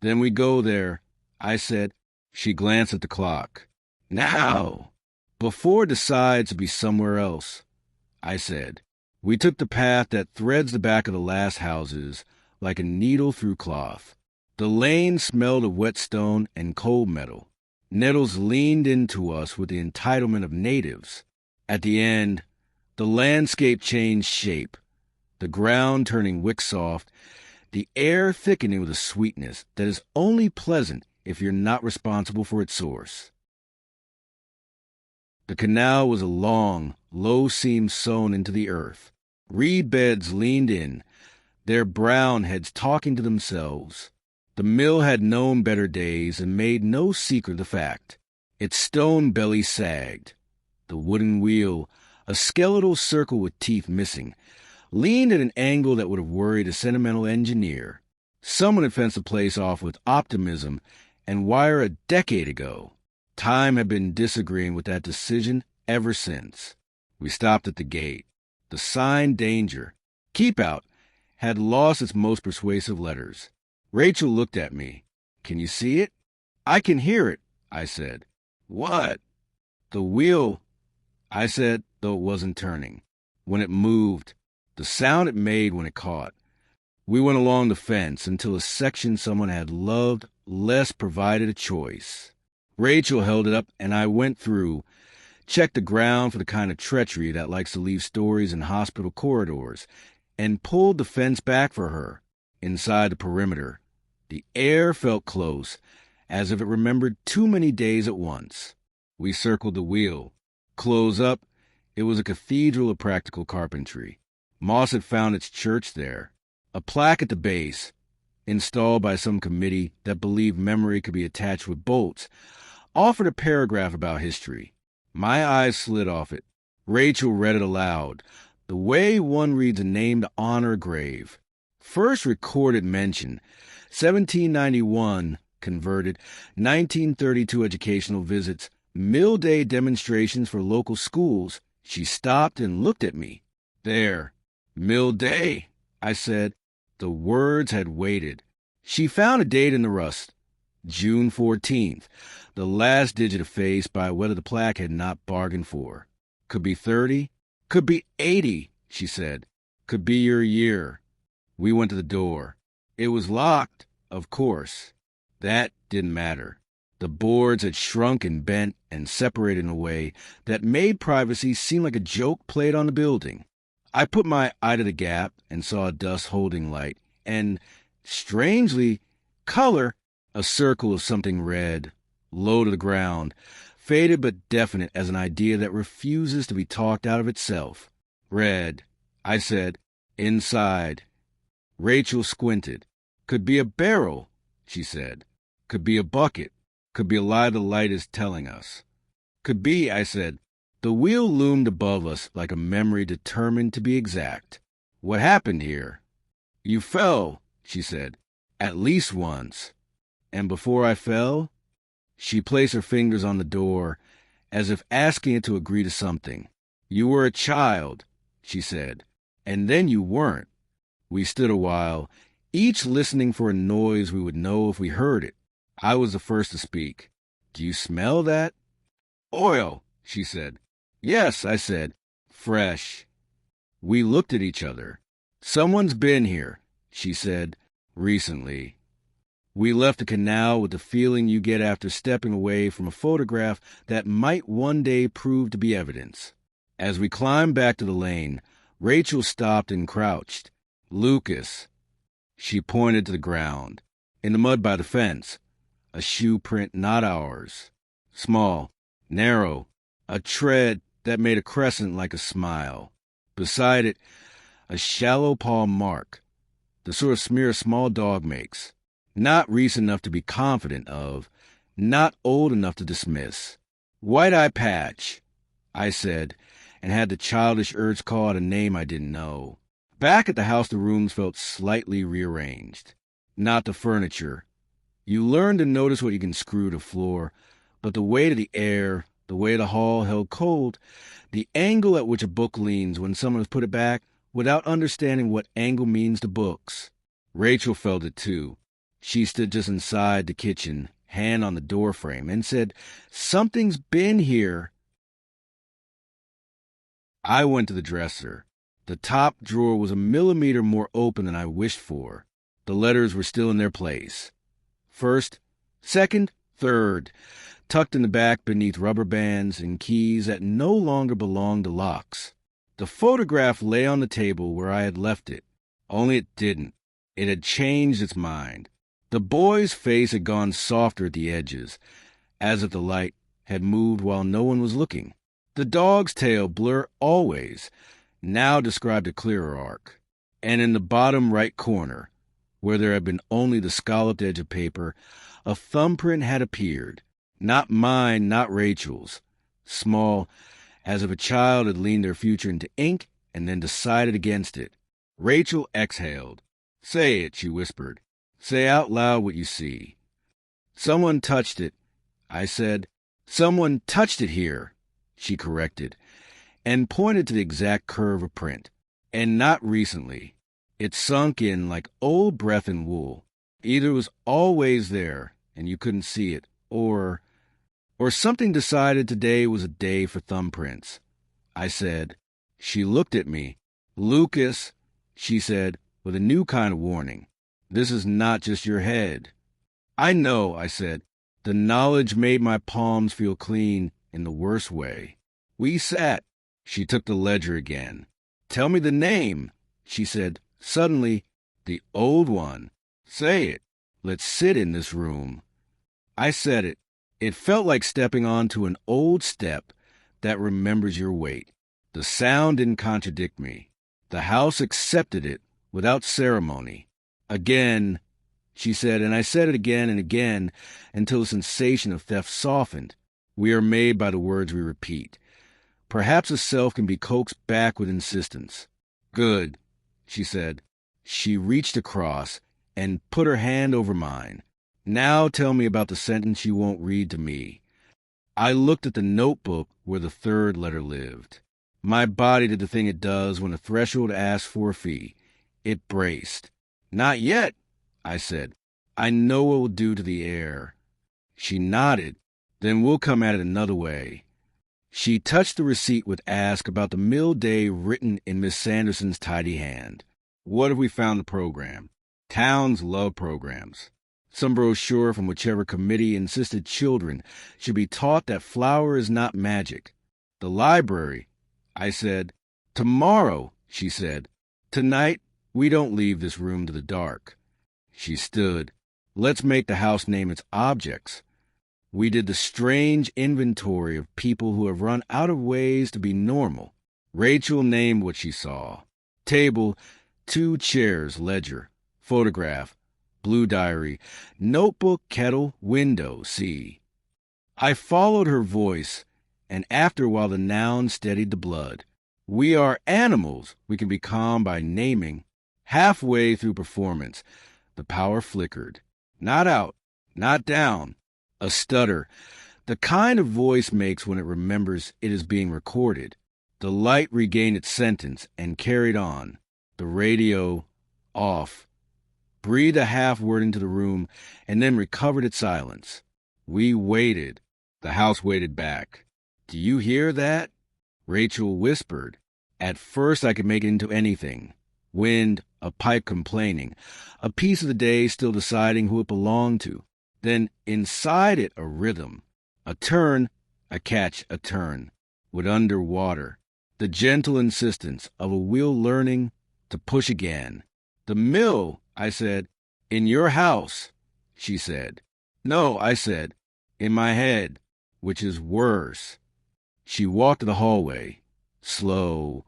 Then we go there, I said. She glanced at the clock. Now! Before it decides to be somewhere else, I said. We took the path that threads the back of the last houses like a needle through cloth. The lane smelled of wet stone and cold metal. Nettles leaned into us with the entitlement of natives. At the end, the landscape changed shape, the ground turning wick-soft, the air thickening with a sweetness that is only pleasant if you're not responsible for its source. The canal was a long, low seam sewn into the earth. Reed beds leaned in, their brown heads talking to themselves. The mill had known better days and made no secret of the fact. Its stone belly sagged. The wooden wheel, a skeletal circle with teeth missing, leaned at an angle that would have worried a sentimental engineer. Someone had fenced the place off with optimism and wire a decade ago. Time had been disagreeing with that decision ever since. We stopped at the gate. The sign danger, keep out, had lost its most persuasive letters. Rachel looked at me. Can you see it? I can hear it, I said. What? The wheel, I said, though it wasn't turning. When it moved, the sound it made when it caught. We went along the fence until a section someone had loved less provided a choice. Rachel held it up, and I went through, checked the ground for the kind of treachery that likes to leave stories in hospital corridors, and pulled the fence back for her. Inside the perimeter, the air felt close, as if it remembered too many days at once. We circled the wheel. Close up, it was a cathedral of practical carpentry. Moss had found its church there. A plaque at the base, installed by some committee that believed memory could be attached with bolts, offered a paragraph about history. My eyes slid off it. Rachel read it aloud, the way one reads a name to honor a grave. First recorded mention, 1791, converted, 1932 educational visits, Mill Day demonstrations for local schools. She stopped and looked at me. There, Mill Day, I said. The words had waited. She found a date in the rust. June 14th, the last digit effaced by whether the plaque had not bargained for. Could be 30, could be 80, she said. Could be your year. We went to the door. It was locked, of course. That didn't matter. The boards had shrunk and bent and separated in a way that made privacy seem like a joke played on the building. I put my eye to the gap and saw a dust holding light, and, strangely, color, a circle of something red, low to the ground, faded but definite as an idea that refuses to be talked out of itself. Red, I said, inside. Rachel squinted. Could be a barrel, she said. Could be a bucket. Could be a lie the light is telling us. Could be, I said. The wheel loomed above us like a memory determined to be exact. What happened here? You fell, she said. At least once. And before I fell, she placed her fingers on the door, as if asking it to agree to something. You were a child, she said, and then you weren't. We stood a while, each listening for a noise we would know if we heard it. I was the first to speak. Do you smell that? Oil, she said. Yes, I said. Fresh. We looked at each other. Someone's been here, she said, recently. We left the canal with the feeling you get after stepping away from a photograph that might one day prove to be evidence. As we climbed back to the lane, Rachel stopped and crouched. Lucas. She pointed to the ground. In the mud by the fence. A shoe print not ours. Small, narrow, a tread that made a crescent like a smile. Beside it, a shallow paw mark, the sort of smear a small dog makes. Not recent enough to be confident of, not old enough to dismiss. White-eye patch, I said, and had the childish urge call out a name I didn't know. Back at the house, the rooms felt slightly rearranged. Not the furniture. You learn to notice what you can screw to floor, but the weight of the air, the way the hall held cold, the angle at which a book leans when someone has put it back without understanding what angle means to books. Rachel felt it too. She stood just inside the kitchen, hand on the doorframe, and said, Something's been here. I went to the dresser. The top drawer was a millimeter more open than I wished for. The letters were still in their place. First, second, third, tucked in the back beneath rubber bands and keys that no longer belonged to locks. The photograph lay on the table where I had left it, only it didn't. It had changed its mind. The boy's face had gone softer at the edges, as if the light had moved while no one was looking. The dog's tail, blur always, now described a clearer arc. And in the bottom right corner, where there had been only the scalloped edge of paper, a thumbprint had appeared. Not mine, not Rachel's. Small, as if a child had leaned their future into ink and then decided against it. Rachel exhaled. Say it, she whispered. Say out loud what you see. Someone touched it, I said. Someone touched it here, she corrected, and pointed to the exact curve of print. And not recently. It sunk in like old breath in wool. Either it was always there, and you couldn't see it, or something decided today was a day for thumbprints. I said. She looked at me. Lucas, she said, with a new kind of warning. This is not just your head. I know, I said. The knowledge made my palms feel clean in the worst way. We sat. She took the ledger again. Tell me the name, she said. Suddenly, the old one. Say it. Let's sit in this room. I said it. It felt like stepping onto an old step that remembers your weight. The sound didn't contradict me. The house accepted it without ceremony. Again, she said, and I said it again and again until the sensation of theft softened. We are made by the words we repeat. Perhaps a self can be coaxed back with insistence. Good, she said. She reached across and put her hand over mine. Now tell me about the sentence you won't read to me. I looked at the notebook where the third letter lived. My body did the thing it does when a threshold asks for a fee. It braced. Not yet, I said. I know what will do to the air. She nodded. Then we'll come at it another way. She touched the receipt with ask about the mill day written in Miss Sanderson's tidy hand. What if we found the program? Towns love programs. Some brochure from whichever committee insisted children should be taught that flour is not magic. The library, I said. Tomorrow, she said. Tonight, we don't leave this room to the dark. She stood. Let's make the house name its objects. We did the strange inventory of people who have run out of ways to be normal. Rachel named what she saw. Table, 2 chairs, ledger, photograph, blue diary, notebook, kettle, window, see. I followed her voice, and after a while the noun steadied the blood. We are animals we can be calmed by naming. Halfway through performance, the power flickered. Not out, not down. A stutter, the kind of voice makes when it remembers it is being recorded. The light regained its sentence and carried on. The radio off. Breathed a half word into the room and then recovered its silence. We waited. The house waited back. Do you hear that? Rachel whispered. At first I could make it into anything. Wind, a pipe complaining, a piece of the day still deciding who it belonged to. Then inside it a rhythm, a turn, a catch, a turn, with underwater, the gentle insistence of a wheel learning to push again. The mill, I said. In your house, she said. No, I said. In my head, which is worse. She walked to the hallway, slow,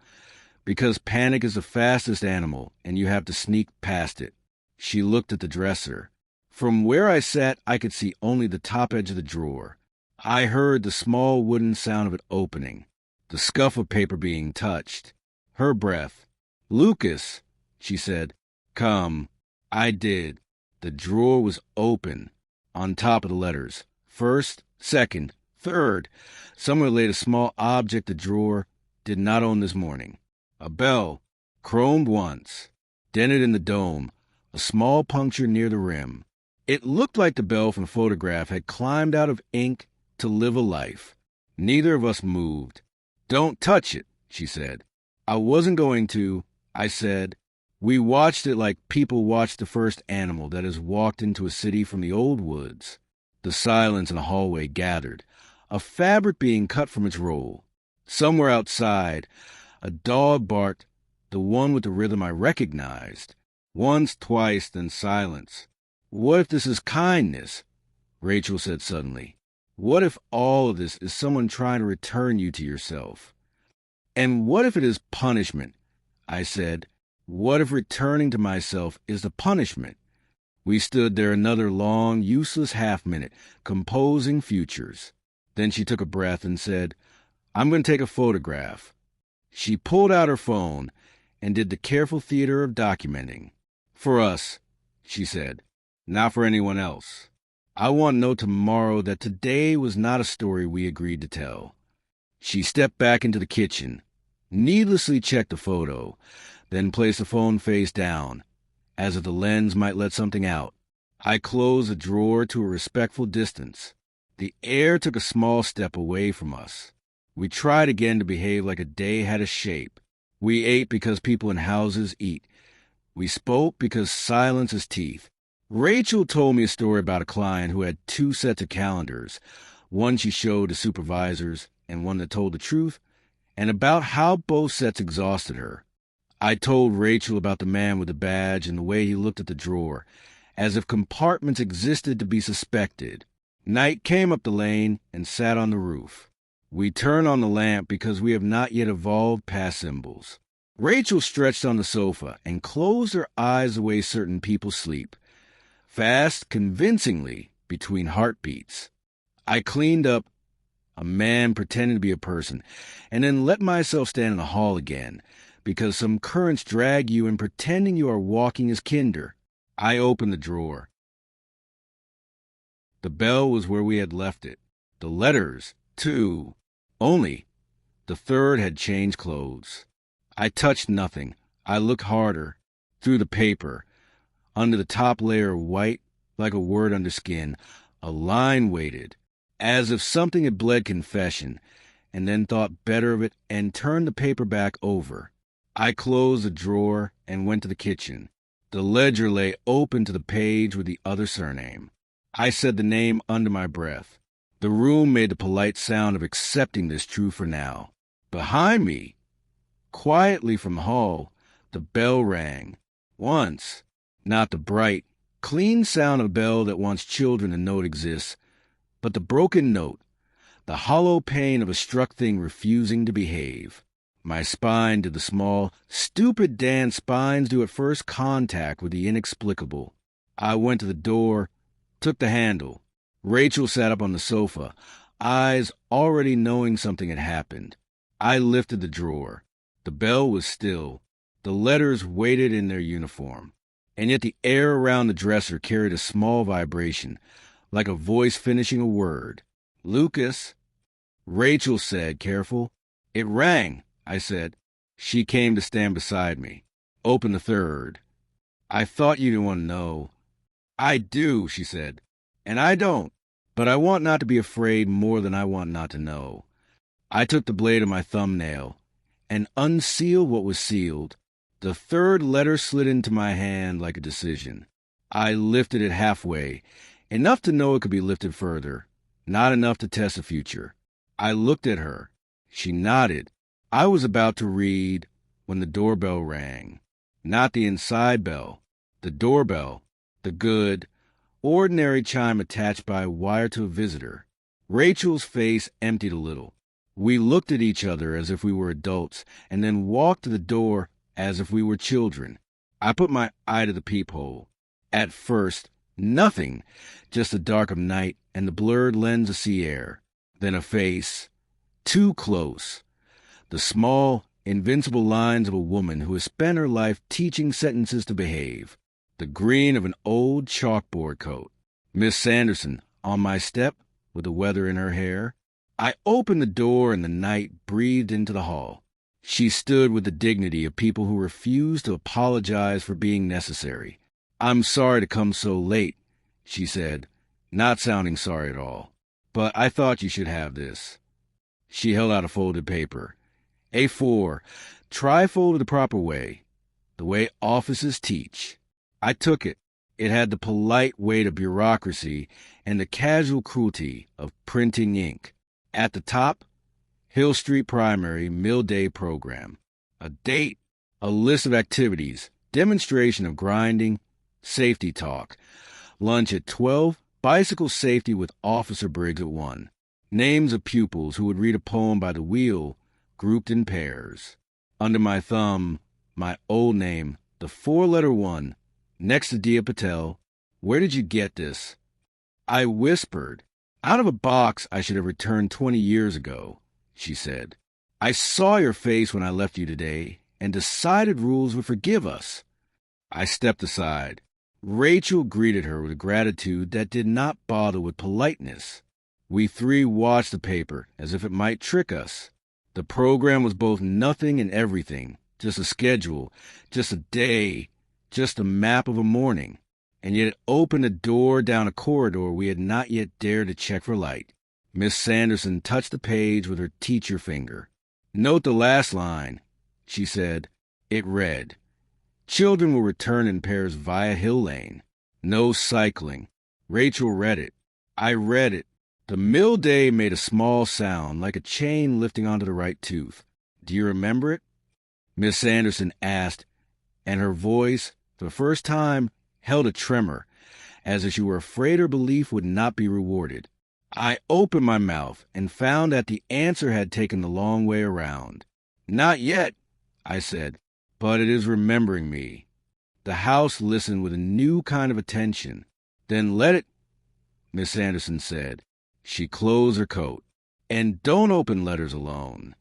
because panic is the fastest animal and you have to sneak past it. She looked at the dresser. From where I sat, I could see only the top edge of the drawer. I heard the small wooden sound of it opening, the scuff of paper being touched. Her breath. Lucas, she said. Come. I did. The drawer was open. On top of the letters. First, second, third. Someone laid a small object the drawer did not own this morning. A bell, chromed once, dented in the dome, a small puncture near the rim. It looked like the bell from the photograph had climbed out of ink to live a life. Neither of us moved. Don't touch it, she said. I wasn't going to, I said. We watched it like people watch the first animal that has walked into a city from the old woods. The silence in the hallway gathered, a fabric being cut from its roll. Somewhere outside, a dog barked, the one with the rhythm I recognized. Once, twice, then silence. What if this is kindness? Rachel said suddenly. What if all of this is someone trying to return you to yourself? And what if it is punishment? I said. What if returning to myself is the punishment? We stood there another long, useless half-minute, composing futures. Then she took a breath and said, I'm going to take a photograph. She pulled out her phone and did the careful theater of documenting. For us, she said. Not for anyone else. I want to know tomorrow that today was not a story we agreed to tell. She stepped back into the kitchen, needlessly checked the photo, then placed the phone face down, as if the lens might let something out. I closed the drawer to a respectful distance. The air took a small step away from us. We tried again to behave like a day had a shape. We ate because people in houses eat. We spoke because silence is teeth. Rachel told me a story about a client who had 2 sets of calendars, one she showed to supervisors and one that told the truth, and about how both sets exhausted her. I told Rachel about the man with the badge and the way he looked at the drawer, as if compartments existed to be suspected. Night came up the lane and sat on the roof. We turned on the lamp because we have not yet evolved past symbols. Rachel stretched on the sofa and closed her eyes the way certain people sleep. Fast, convincingly, between heartbeats. I cleaned up, a man pretending to be a person, and then let myself stand in the hall again, because some currents drag you in pretending you are walking as kinder. I opened the drawer. The bell was where we had left it. The letters, too. Only, the third had changed clothes. I touched nothing. I looked harder, through the paper. Under the top layer of white, like a word under skin, a line waited, as if something had bled confession, and then thought better of it and turned the paper back over. I closed the drawer and went to the kitchen. The ledger lay open to the page with the other surname. I said the name under my breath. The room made the polite sound of accepting this true for now. Behind me, quietly from the hall, the bell rang. Once, not the bright, clean sound of a bell that wants children to know it exists, but the broken note, the hollow pain of a struck thing refusing to behave. My spine did the small, stupid dance spines do at first contact with the inexplicable. I went to the door, took the handle. Rachel sat up on the sofa, eyes already knowing something had happened. I lifted the drawer. The bell was still. The letters waited in their uniform. And yet the air around the dresser carried a small vibration, like a voice finishing a word. "Lucas," Rachel said, careful. "It rang," I said. She came to stand beside me. "Open the third." "I thought you didn't want to know." "I do," she said. "And I don't. But I want not to be afraid more than I want not to know." I took the blade of my thumbnail and unsealed what was sealed. The third letter slid into my hand like a decision. I lifted it halfway, enough to know it could be lifted further, not enough to test the future. I looked at her. She nodded. I was about to read when the doorbell rang. Not the inside bell, the doorbell, the good, ordinary chime attached by a wire to a visitor. Rachel's face emptied a little. We looked at each other as if we were adults, and then walked to the door as if we were children. I put my eye to the peephole. At first, nothing, just the dark of night and the blurred lens of sea air. Then a face, too close. The small, invincible lines of a woman who has spent her life teaching sentences to behave. The green of an old chalkboard coat. Miss Sanderson, on my step, with the weather in her hair. I opened the door and the night breathed into the hall. She stood with the dignity of people who refuse to apologize for being necessary. "I'm sorry to come so late," she said, not sounding sorry at all. "But I thought you should have this." She held out a folded paper. A4, tri-folded the proper way, the way offices teach. I took it. It had the polite weight of bureaucracy and the casual cruelty of printing ink. At the top, Hill Street Primary Mill Day Program. A date, a list of activities, demonstration of grinding, safety talk. Lunch at 12, bicycle safety with Officer Briggs at 1. Names of pupils who would read a poem by the wheel, grouped in pairs. Under my thumb, my old name, the 4-letter 1, next to Diya Patel. "Where did you get this?" I whispered. "Out of a box I should have returned 20 years ago," she said. "I saw your face when I left you today, and decided rules would forgive us." I stepped aside. Rachel greeted her with a gratitude that did not bother with politeness. We three watched the paper as if it might trick us. The program was both nothing and everything, just a schedule, just a day, just a map of a morning. And yet it opened a door down a corridor we had not yet dared to check for light. Miss Sanderson touched the page with her teacher finger. "Note the last line," she said. It read, "Children will return in pairs via Hill Lane. No cycling." Rachel read it. I read it. The mill day made a small sound, like a chain lifting onto the right tooth. "Do you remember it?" Miss Sanderson asked, and her voice, for the first time, held a tremor, as if she were afraid her belief would not be rewarded. I opened my mouth and found that the answer had taken the long way around. "Not yet," I said, "but it is remembering me." The house listened with a new kind of attention. "Then let it," Miss Sanderson said. She closed her coat. "And don't open letters alone."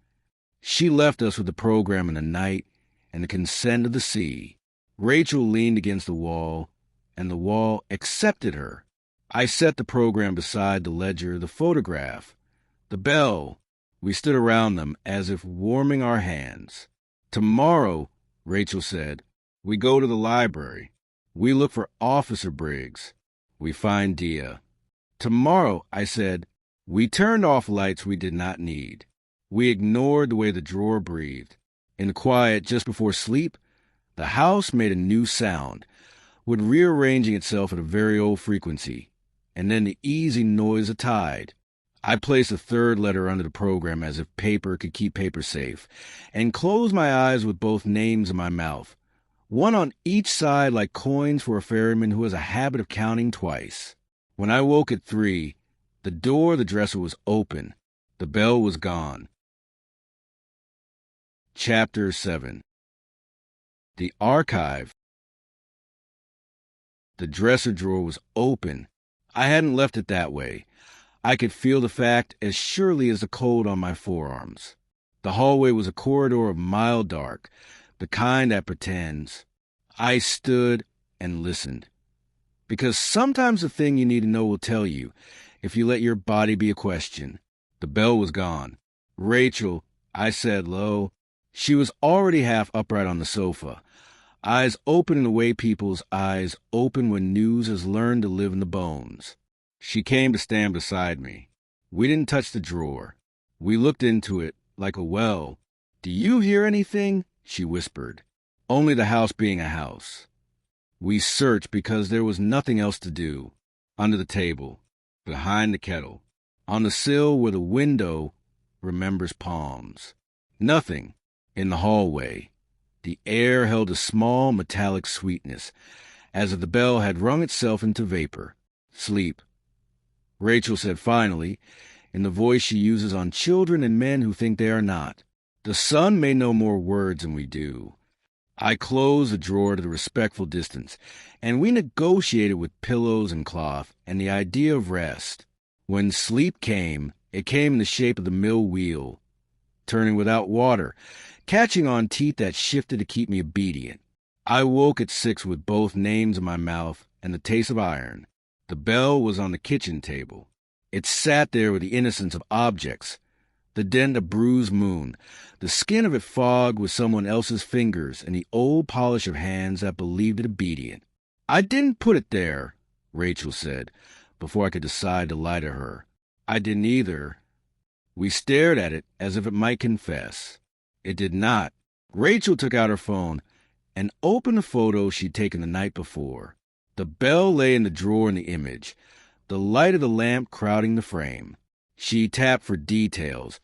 She left us with the program in the night and the consent of the sea. Rachel leaned against the wall, and the wall accepted her. I set the program beside the ledger, the photograph, the bell. We stood around them as if warming our hands. "Tomorrow," Rachel said, "we go to the library. We look for Officer Briggs. We find Diya." "Tomorrow," I said, "we turned off lights we did not need. We ignored the way the drawer breathed. In the quiet just before sleep, The house made a new sound, would rearranging itself at a very old frequency, and then the easy noise of tide. I placed a third letter under the program as if paper could keep paper safe, and closed my eyes with both names in my mouth, one on each side like coins for a ferryman who has a habit of counting twice. When I woke at 3, the door of the dresser was open. The bell was gone. Chapter 7. The Archive. The dresser drawer was open. I hadn't left it that way. I could feel the fact as surely as the cold on my forearms. The hallway was a corridor of mild dark, the kind that pretends. I stood and listened. Because sometimes the thing you need to know will tell you, if you let your body be a question. The bell was gone. "Rachel," I said low. She was already half upright on the sofa, eyes open in the way people's eyes open when news has learned to live in the bones. She came to stand beside me. We didn't touch the drawer. We looked into it like a well. "Do you hear anything?" she whispered. "Only the house being a house." We searched because there was nothing else to do. Under the table, behind the kettle, on the sill where the window remembers palms. Nothing. In the hallway, the air held a small metallic sweetness, as if the bell had wrung itself into vapor. "Sleep," Rachel said finally, in the voice she uses on children and men who think they are not. The sun may know more words than we do. I closed the drawer at a respectful distance, and we negotiated with pillows and cloth and the idea of rest. When sleep came, it came in the shape of the mill wheel, turning without water, catching on teeth that shifted to keep me obedient. I woke at 6 with both names in my mouth and the taste of iron. The bell was on the kitchen table. It sat there with the innocence of objects, the dent of a bruised moon, the skin of it fogged with someone else's fingers, and the old polish of hands that believed it obedient. "I didn't put it there," Rachel said, before I could decide to lie to her. "I didn't either." We stared at it as if it might confess. It did not. Rachel took out her phone and opened a photo she'd taken the night before. The bell lay in the drawer in the image, the light of the lamp crowding the frame. She tapped for details,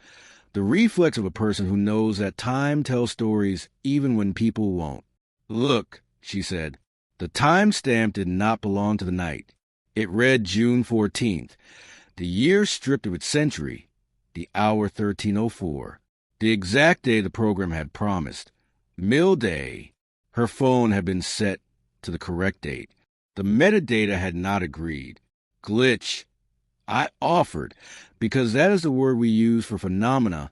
the reflex of a person who knows that time tells stories even when people won't. "Look," she said. The time stamp did not belong to the night. It read June 14th, the year stripped of its century, the hour 13:04, the exact day the program had promised. Mill Day. Her phone had been set to the correct date. The metadata had not agreed. Glitch. I offered, because that is the word we use for phenomena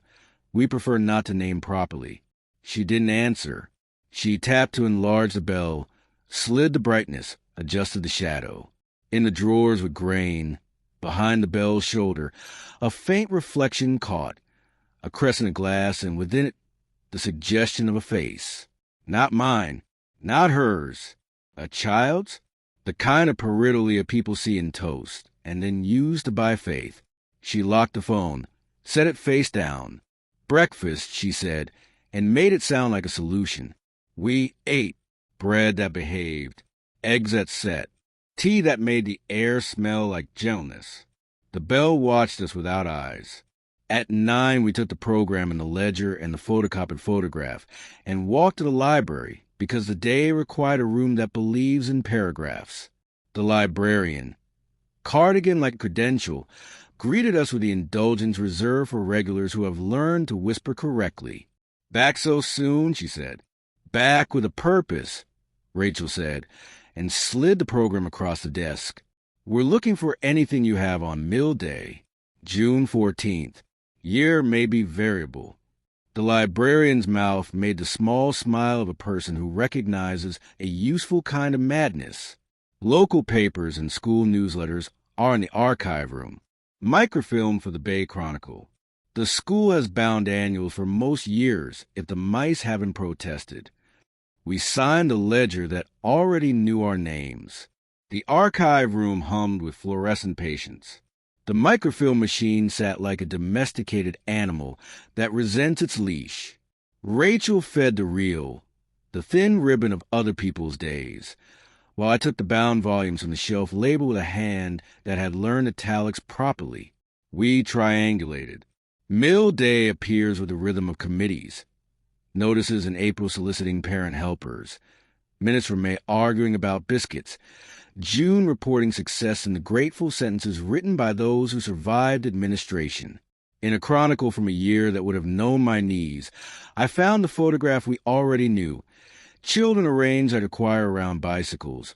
we prefer not to name properly. She didn't answer. She tapped to enlarge the bell, slid the brightness, adjusted the shadow. In the drawers with grain, behind the bell's shoulder, a faint reflection caught, a crescent of glass, and within it the suggestion of a face. Not mine, not hers. A child's? The kind of pareidolia people see in toast, and then use to buy faith. She locked the phone, set it face down. "Breakfast," she said, and made it sound like a solution. We ate bread that behaved, eggs that set, tea that made the air smell like gentleness. The bell watched us without eyes. At 9, we took the program and the ledger and the photocopied photograph and walked to the library because the day required a room that believes in paragraphs. The librarian, cardigan like credential, greeted us with the indulgence reserved for regulars who have learned to whisper correctly. "Back so soon?" she said. "Back with a purpose," Rachel said, and slid the program across the desk. "We're looking for anything you have on Mill Day, June 14th. Year may be variable." The librarian's mouth made the small smile of a person who recognizes a useful kind of madness. Local papers and school newsletters are in the archive room. Microfilm for the Bay Chronicle. The school has bound annuals for most years if the mice haven't protested. We signed a ledger that already knew our names. The archive room hummed with fluorescent patients. The microfilm machine sat like a domesticated animal that resents its leash. Rachel fed the reel, the thin ribbon of other people's days, while I took the bound volumes from the shelf labeled with a hand that had learned italics properly. We triangulated. Mill Day appears with the rhythm of committees. Notices in April soliciting parent helpers. Minutes from May arguing about biscuits. June reporting success in the grateful sentences written by those who survived administration. In a chronicle from a year that would have known my knees, I found the photograph we already knew. Children arranged like a choir around bicycles.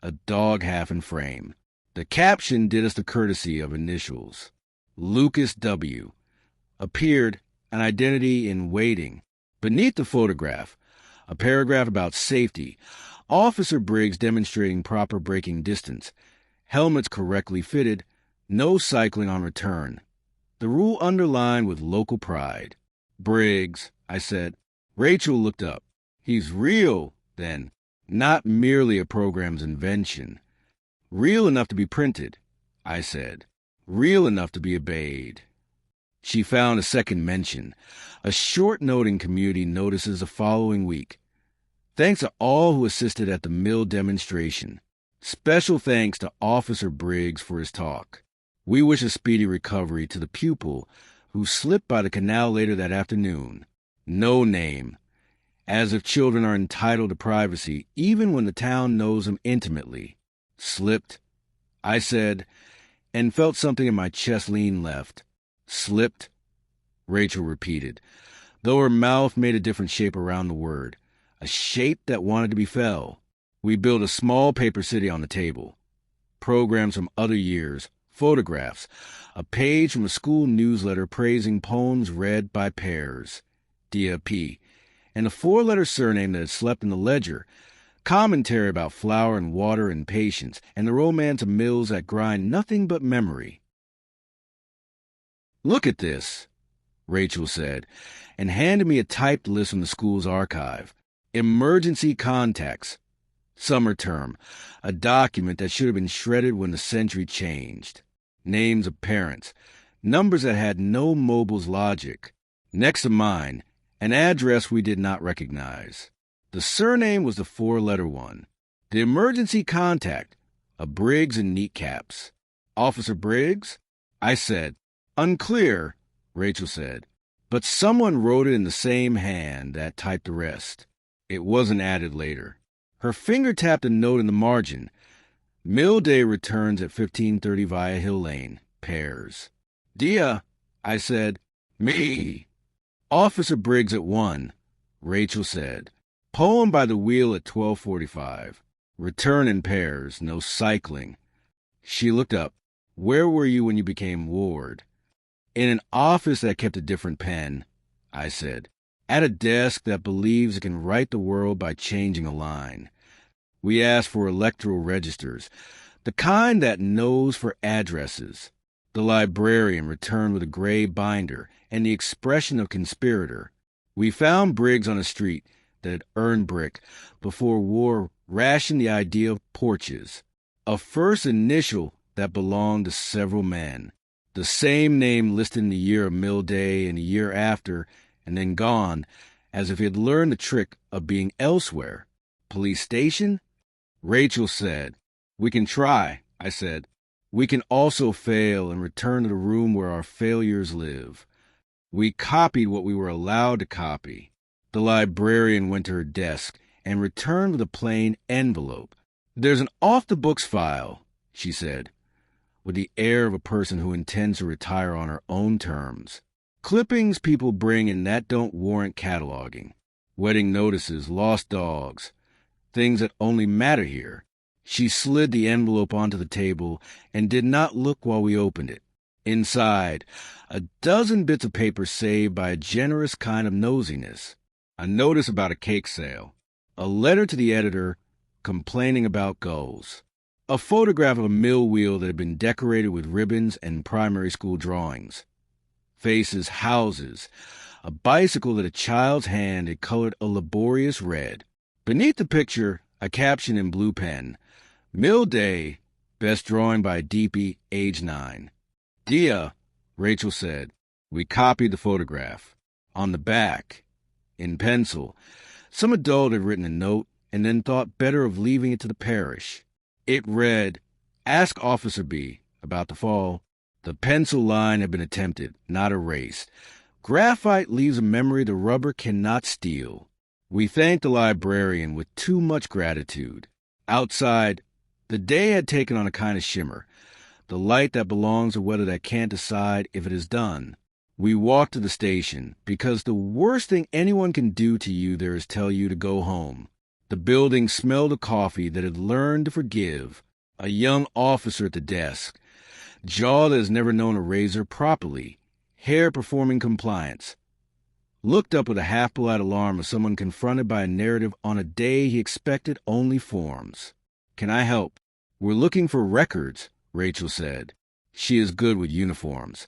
A dog half in frame. The caption did us the courtesy of initials. Lucas W. Appeared an identity in waiting. Beneath the photograph, a paragraph about safety. Officer Briggs demonstrating proper braking distance. Helmets correctly fitted. No cycling on return. The rule underlined with local pride. Briggs, I said. Rachel looked up. He's real, then. Not merely a program's invention. Real enough to be printed, I said. Real enough to be obeyed. She found a second mention. A short note in community notices the following week. Thanks to all who assisted at the mill demonstration. Special thanks to Officer Briggs for his talk. We wish a speedy recovery to the pupil who slipped by the canal later that afternoon. No name. As if children are entitled to privacy, even when the town knows them intimately. Slipped, I said, and felt something in my chest lean left. Slipped, Rachel repeated, though her mouth made a different shape around the word. A shape that wanted to be fell. We built a small paper city on the table. Programs from other years, photographs, a page from a school newsletter praising poems read by pairs, Diya P., and a 4-letter surname that had slept in the ledger, commentary about flour and water and patience, and the romance of mills that grind nothing but memory. Look at this, Rachel said, and handed me a typed list from the school's archive. Emergency contacts. Summer term, a document that should have been shredded when the century changed. Names of parents, numbers that had no mobile's logic. Next to mine, an address we did not recognize. The surname was the 4-letter one. The emergency contact, a Briggs in neat caps. Officer Briggs? I said. Unclear, Rachel said. But someone wrote it in the same hand that typed the rest. It wasn't added later. Her finger tapped a note in the margin. Mill Day returns at 15:30 via Hill Lane. Pairs. Diya, I said. Me. Officer Briggs at 1, Rachel said. Poem by the wheel at 12:45. Return in pairs, no cycling. She looked up. Where were you when you became ward? In an office that kept a different pen, I said. At a desk that believes it can write the world by changing a line. We asked for electoral registers, the kind that knows for addresses. The librarian returned with a gray binder and the expression of conspirator. We found Briggs on a street that had earned brick before war rationed the idea of porches. A first initial that belonged to several men. The same name listed in the year of Mill Day and the year after, and then gone, as if he had learned the trick of being elsewhere. Police station? Rachel said. We can try, I said. We can also fail and return to the room where our failures live. We copied what we were allowed to copy. The librarian went to her desk and returned with a plain envelope. There's an off-the-books file, she said, with the air of a person who intends to retire on her own terms. Clippings people bring in that don't warrant cataloging. Wedding notices, lost dogs, things that only matter here. She slid the envelope onto the table and did not look while we opened it. Inside, a dozen bits of paper saved by a generous kind of nosiness. A notice about a cake sale. A letter to the editor complaining about gulls. A photograph of a mill wheel that had been decorated with ribbons and primary school drawings. Faces, houses. A bicycle that a child's hand had colored a laborious red. Beneath the picture, a caption in blue pen. Mill Day, best drawing by Deepy, age 9. Diya, Rachel said. We copied the photograph. On the back, in pencil, Some adult had written a note and then thought better of leaving it to the parish. It read, "Ask Officer B about the fall. The pencil line had been attempted, not erased. Graphite leaves a memory the rubber cannot steal." We thanked the librarian with too much gratitude. Outside, the day had taken on a kind of shimmer, the light that belongs to weather that can't decide if it is done. We walked to the station, because the worst thing anyone can do to you there is tell you to go home. The building smelled of coffee that had learned to forgive. A young officer at the desk, jaw that has never known a razor properly, hair performing compliance, looked up with a half-polite alarm of someone confronted by a narrative on a day he expected only forms. "Can I help?" "We're looking for records," Rachel said. She is good with uniforms.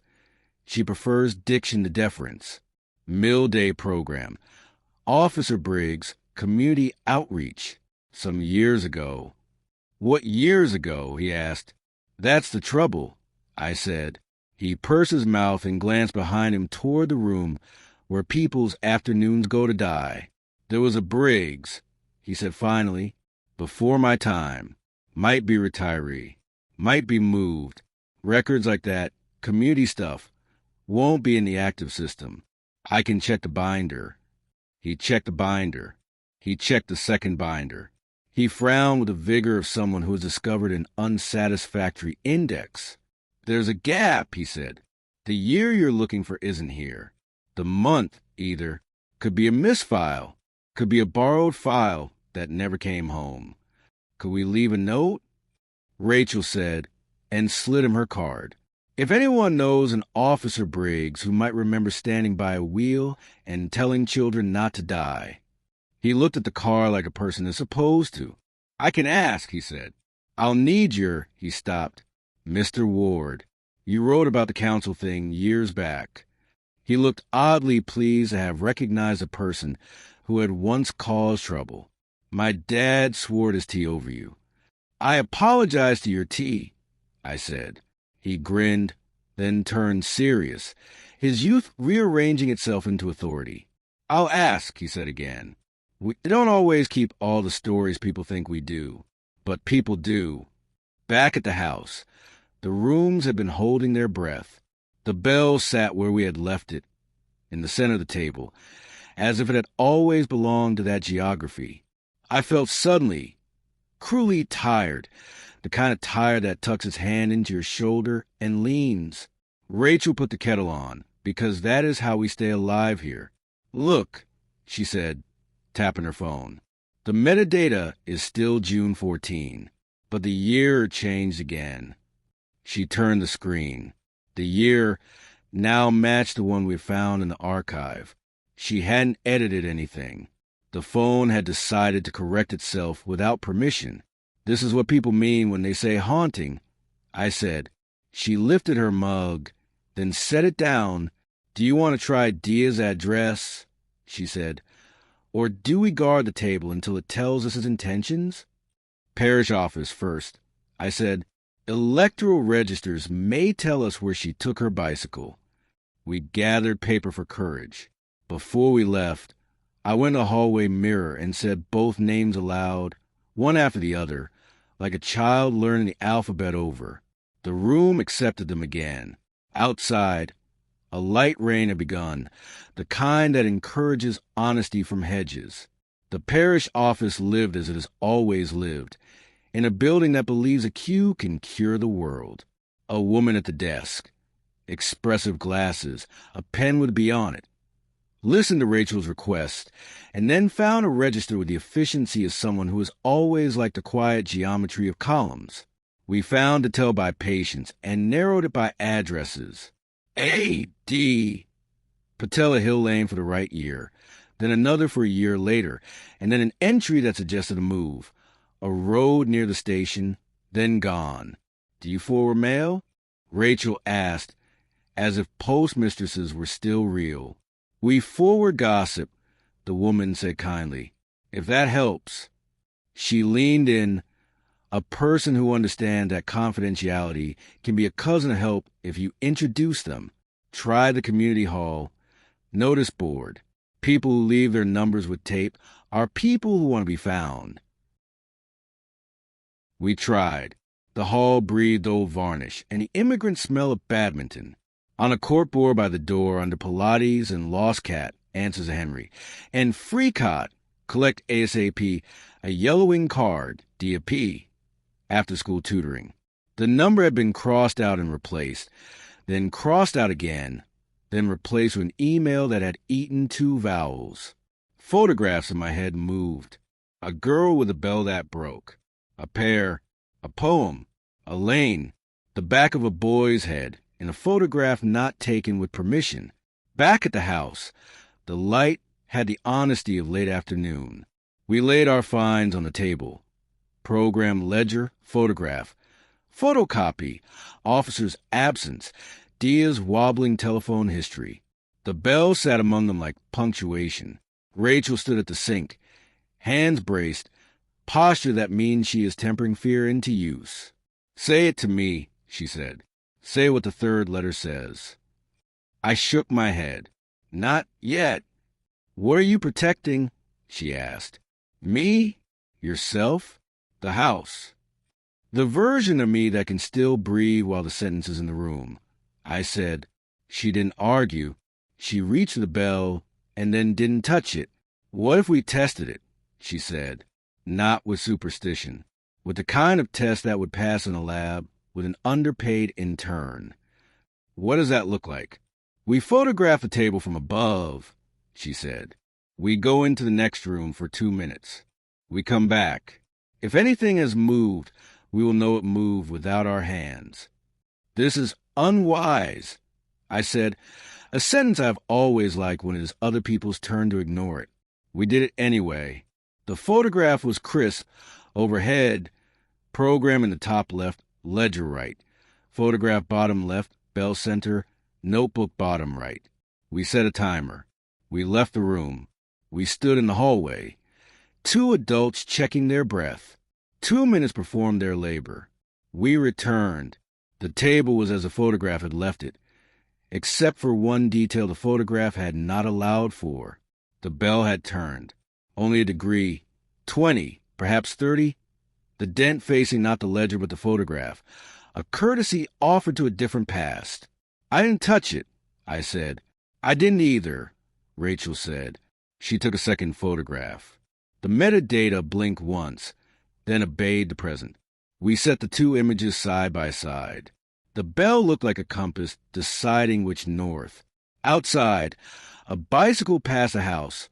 She prefers diction to deference. Mill Day program. Officer Briggs, community outreach. Some years ago. "What years ago?" he asked. "That's the trouble," I said. He pursed his mouth and glanced behind him toward the room where people's afternoons go to die. "There was a Briggs," he said finally, "before my time. Might be retiree. Might be moved. Records like that, community stuff, won't be in the active system. I can check the binder." He checked the binder. He checked the second binder. He frowned with the vigor of someone who has discovered an unsatisfactory index. "There's a gap," he said. "The year you're looking for isn't here. The month, either. Could be a misfile. Could be a borrowed file that never came home. Could we leave a note?" Rachel said, and slid him her card. "If anyone knows an Officer Briggs who might remember standing by a wheel and telling children not to die." He looked at the car like a person is supposed to. "I can ask," he said. "I'll need your—" He stopped. "Mr. Ward, you wrote about the council thing years back." He looked oddly pleased to have recognized a person who had once caused trouble. "My dad swore his tea over you." "I apologize to your tea," I said. He grinned, then turned serious, his youth rearranging itself into authority. "I'll ask," he said again. "We don't always keep all the stories people think we do, but people do." Back at the house, the rooms had been holding their breath. The bell sat where we had left it, in the center of the table, as if it had always belonged to that geography. I felt suddenly, cruelly tired, the kind of tired that tucks its hand into your shoulder and leans. Rachel put the kettle on, because that is how we stay alive here. "Look," she said, tapping her phone. "The metadata is still June 14, but the year changed again." She turned the screen. The year now matched the one we found in the archive. She hadn't edited anything. The phone had decided to correct itself without permission. "This is what people mean when they say haunting," I said. She lifted her mug, then set it down. "Do you want to try Diya's address?" she said. "Or do we guard the table until it tells us his intentions?" "Parish office first," I said. "Electoral registers may tell us where she took her bicycle." We gathered paper for courage. Before we left, I went to the hallway mirror and said both names aloud, one after the other, like a child learning the alphabet over. The room accepted them again. Outside, a light rain had begun, the kind that encourages honesty from hedges. The parish office lived as it has always lived, in a building that believes a cue can cure the world. A woman at the desk. Expressive glasses. A pen would be on it. Listened to Rachel's request, and then found a register with the efficiency of someone who has always liked the quiet geometry of columns. We found to tell by patients and narrowed it by addresses. A.D. Patella Hill Lane for the right year, then another for a year later, and then an entry that suggested a move. A road near the station, then gone. "Do you forward mail?" Rachel asked, as if postmistresses were still real. "We forward gossip," the woman said kindly. "If that helps." She leaned in, a person who understands that confidentiality can be a cousin of help if you introduce them. Try the community hall, notice board, people who leave their numbers with tape are people who want to be found. We tried. The hall breathed old varnish and the immigrant smell of badminton. On a corkboard by the door under Pilates and Lost Cat, answers Henry, and Freecot, collect ASAP, a yellowing card, Diya P, after-school tutoring. The number had been crossed out and replaced, then crossed out again, then replaced with an email that had eaten 2 vowels. Photographs in my head moved. A girl with a bell that broke. A pear, a poem, a lane, the back of a boy's head, in a photograph not taken with permission. Back at the house, the light had the honesty of late afternoon. We laid our finds on the table. Program ledger, photograph. Photocopy, officer's absence, Diya's wobbling telephone history. The bell sat among them like punctuation. Rachel stood at the sink, hands braced, posture that means she is tempering fear into use. Say it to me, she said. Say what the 3rd letter says. I shook my head. Not yet. What are you protecting? She asked. Me? Yourself? The house. The version of me that can still breathe while the sentence is in the room. I said. She didn't argue. She reached for the bell and then didn't touch it. What if we tested it? She said. Not with superstition. With the kind of test that would pass in a lab with an underpaid intern. What does that look like? We photograph the table from above, she said. We go into the next room for 2 minutes. We come back. If anything has moved, we will know it moved without our hands. This is unwise, I said, a sentence I've always liked when it is other people's turn to ignore it. We did it anyway. The photograph was crisp, overhead, program in the top left, ledger right, photograph bottom left, bell center, notebook bottom right. We set a timer. We left the room. We stood in the hallway. 2 adults checking their breath. 2 minutes performed their labor. We returned. The table was as the photograph had left it, except for one detail the photograph had not allowed for. The bell had turned. Only a degree, 20, perhaps 30. The dent facing not the ledger but the photograph. A courtesy offered to a different past. I didn't touch it, I said. I didn't either, Rachel said. She took a second photograph. The metadata blinked once, then obeyed the present. We set the 2 images side by side. The bell looked like a compass deciding which north. Outside, a bicycle passed a house.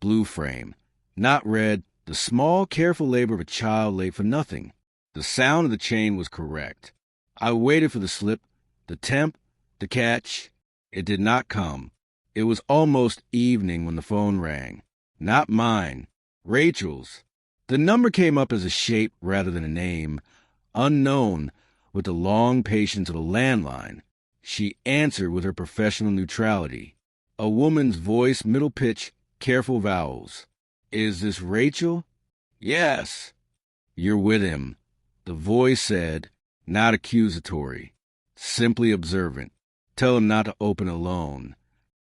Blue frame. Not red, the small, careful labor of a child late for nothing. The sound of the chain was correct. I waited for the slip, the temp, the catch. It did not come. It was almost evening when the phone rang. Not mine. Rachel's. The number came up as a shape rather than a name. Unknown, with the long patience of a landline. She answered with her professional neutrality. A woman's voice, middle pitch, careful vowels. Is this Rachel? Yes. You're with him. The voice said, not accusatory, simply observant. Tell him not to open alone.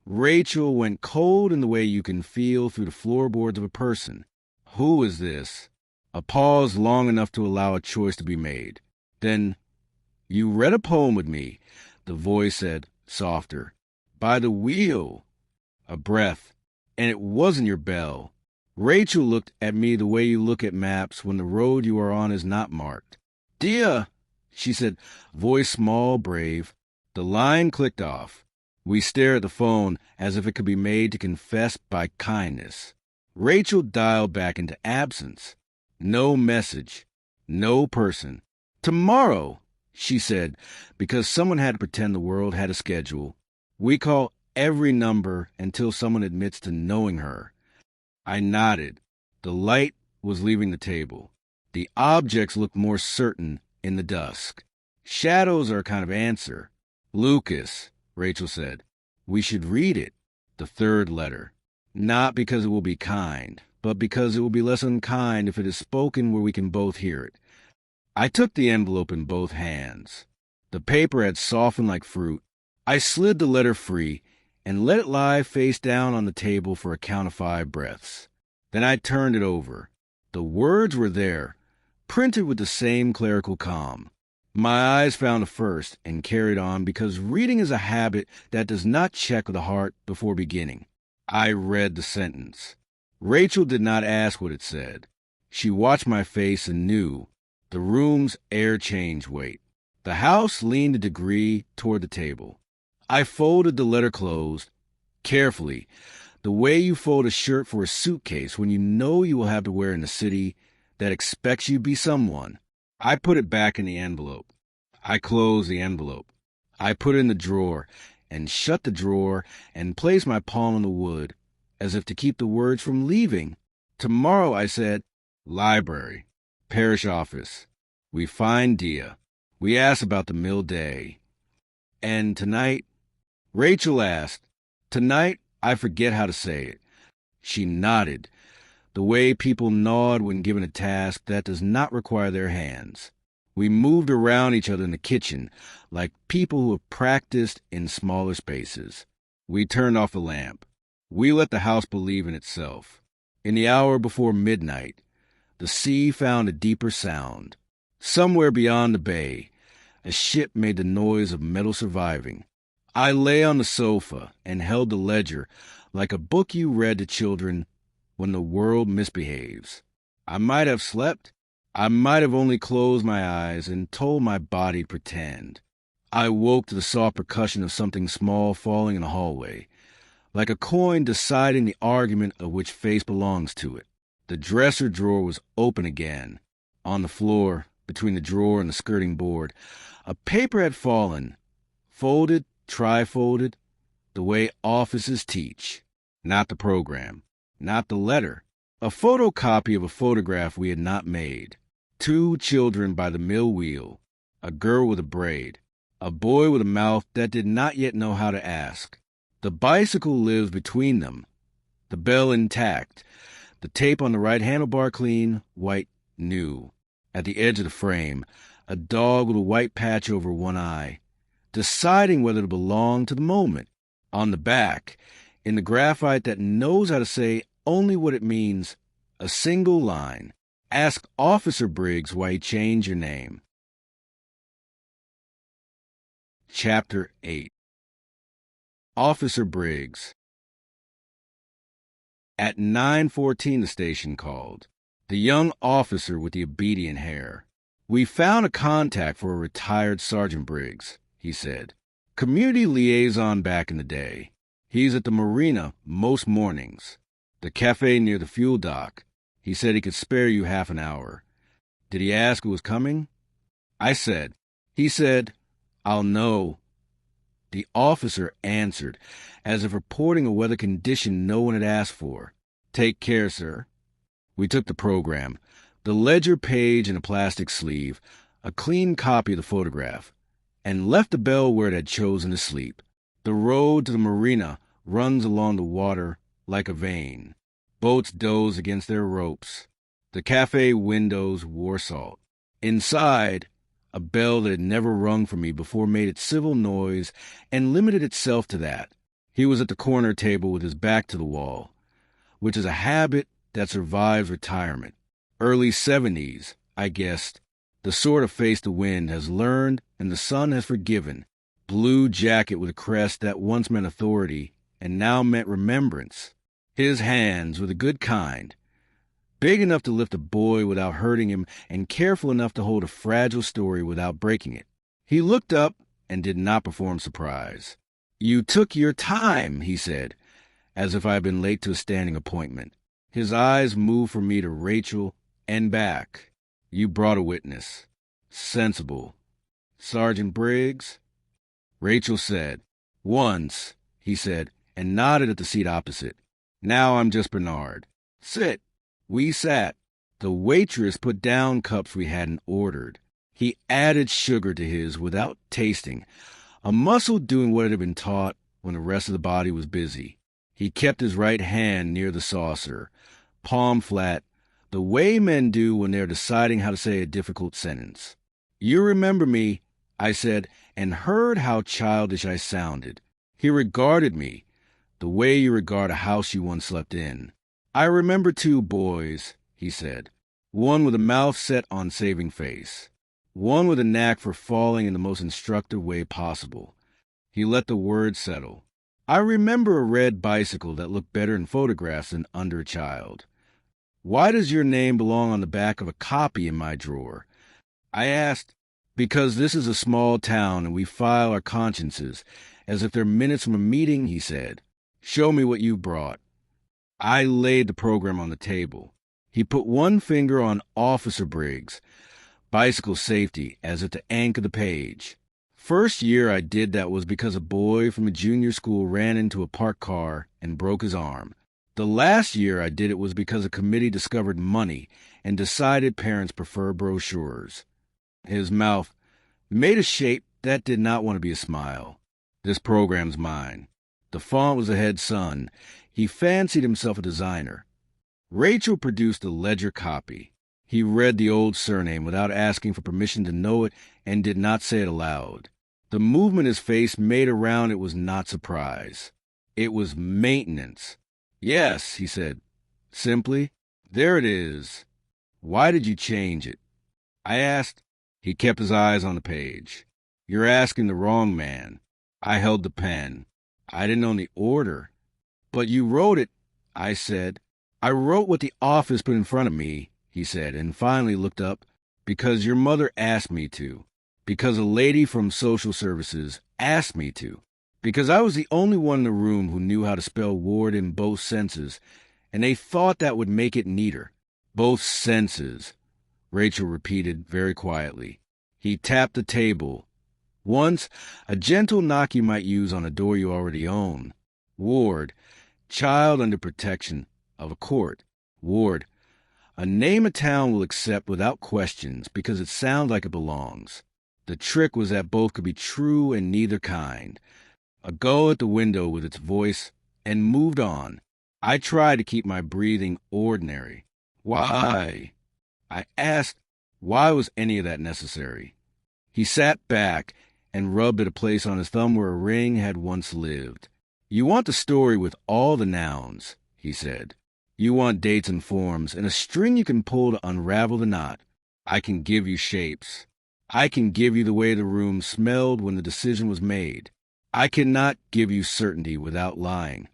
Rachel went cold in the way you can feel through the floorboards of a person. Who is this? A pause long enough to allow a choice to be made. Then, you read a poem with me, the voice said, softer. By the wheel. A breath. And it wasn't your bell. Rachel looked at me the way you look at maps when the road you are on is not marked. Diya, she said, voice small, brave. The line clicked off. We stared at the phone as if it could be made to confess by kindness. Rachel dialed back into absence. No message. No person. Tomorrow, she said, because someone had to pretend the world had a schedule. We call every number until someone admits to knowing her. I nodded. The light was leaving the table. The objects looked more certain in the dusk. Shadows are a kind of answer. Lucas, Rachel said. We should read it. The 3rd letter. Not because it will be kind, but because it will be less unkind if it is spoken where we can both hear it. I took the envelope in both hands. The paper had softened like fruit. I slid the letter free, and let it lie face down on the table for a count of 5 breaths. Then I turned it over. The words were there, printed with the same clerical calm. My eyes found the first and carried on because reading is a habit that does not check the heart before beginning. I read the sentence. Rachel did not ask what it said. She watched my face and knew. The room's air changed weight. The house leaned a degree toward the table. I folded the letter closed, carefully, the way you fold a shirt for a suitcase when you know you will have to wear in a city that expects you to be someone. I put it back in the envelope. I closed the envelope. I put it in the drawer and shut the drawer and placed my palm on the wood, as if to keep the words from leaving. Tomorrow, I said, library, parish office. We find Diya. We ask about the mill day. And tonight, Rachel asked. Tonight, I forget how to say it. She nodded, the way people nod when given a task that does not require their hands. We moved around each other in the kitchen, like people who have practiced in smaller spaces. We turned off the lamp. We let the house believe in itself. In the hour before midnight, the sea found a deeper sound. Somewhere beyond the bay, a ship made the noise of metal surviving. I lay on the sofa and held the ledger like a book you read to children when the world misbehaves. I might have slept. I might have only closed my eyes and told my body to pretend. I woke to the soft percussion of something small falling in the hallway, like a coin deciding the argument of which face belongs to it. The dresser drawer was open again. On the floor, between the drawer and the skirting board, a paper had fallen, folded, tri-folded, the way offices teach. Not the program, not the letter. A photocopy of a photograph we had not made. 2 children by the mill wheel, a girl with a braid, a boy with a mouth that did not yet know how to ask. The bicycle lives between them, the bell intact, the tape on the right handlebar clean, white, new. At the edge of the frame, a dog with a white patch over one eye, deciding whether to belong to the moment. On the back, in the graphite that knows how to say only what it means, a single line. Ask Officer Briggs why he changed your name. Chapter 8. Officer Briggs. At 9:14 the station called. The young officer with the obedient hair. We found a contact for a retired Sergeant Briggs, he said. Community liaison back in the day. He's at the marina most mornings. The cafe near the fuel dock. He said he could spare you half an hour. Did he ask who was coming? I said. He said, I'll know. The officer answered, as if reporting a weather condition no one had asked for. Take care, sir. We took the program, the ledger page in a plastic sleeve, a clean copy of the photograph, and left the bell where it had chosen to sleep. The road to the marina runs along the water like a vein. Boats doze against their ropes. The cafe windows wore salt. Inside, a bell that had never rung for me before made its civil noise and limited itself to that. He was at the corner table with his back to the wall, which is a habit that survives retirement. Early 70s, I guessed. The sort of face the wind has learned and the sun has forgiven. Blue jacket with a crest that once meant authority and now meant remembrance. His hands were the good kind, big enough to lift a boy without hurting him and careful enough to hold a fragile story without breaking it. He looked up and did not perform surprise. You took your time, he said, as if I had been late to a standing appointment. His eyes moved from me to Rachel and back. You brought a witness. Sensible. Sergeant Briggs? Rachel said. Once, he said, and nodded at the seat opposite. Now I'm just Bernard. Sit. We sat. The waitress put down cups we hadn't ordered. He added sugar to his without tasting, a muscle doing what had been taught when the rest of the body was busy. He kept his right hand near the saucer, palm flat, the way men do when they're deciding how to say a difficult sentence. You remember me, I said, and heard how childish I sounded. He regarded me, the way you regard a house you once slept in. I remember 2 boys, he said, one with a mouth set on saving face, one with a knack for falling in the most instructive way possible. He let the words settle. I remember a red bicycle that looked better in photographs than under a child. Why does your name belong on the back of a copy in my drawer? I asked. Because this is a small town and we file our consciences as if they're minutes from a meeting, he said. Show me what you brought. I laid the program on the table. He put one finger on Officer Briggs, bicycle safety, as if to anchor the page. First year I did that was because a boy from a junior school ran into a parked car and broke his arm. The last year I did it was because a committee discovered money and decided parents prefer brochures. His mouth made a shape that did not want to be a smile. This program's mine. The font was a head son. He fancied himself a designer. Rachel produced a ledger copy. He read the old surname without asking for permission to know it and did not say it aloud. The movement his face made around it was not surprise. It was maintenance. Yes, he said, simply. There it is. Why did you change it? I asked. He kept his eyes on the page. You're asking the wrong man. I held the pen. I didn't own the order. But you wrote it, I said. I wrote what the office put in front of me, he said, and finally looked up. Because your mother asked me to. Because a lady from social services asked me to. Because I was the only one in the room who knew how to spell ward in both senses, and they thought that would make it neater. Both senses, Rachel repeated very quietly. He tapped the table. Once, a gentle knock you might use on a door you already own. Ward, child under protection of a court. Ward, a name a town will accept without questions because it sounds like it belongs. The trick was that both could be true and neither kind. A gull at the window with its voice, and moved on. I tried to keep my breathing ordinary. Why? I asked, why was any of that necessary? He sat back and rubbed at a place on his thumb where a ring had once lived. You want the story with all the nouns, he said. You want dates and forms and a string you can pull to unravel the knot. I can give you shapes. I can give you the way the room smelled when the decision was made. I cannot give you certainty without lying.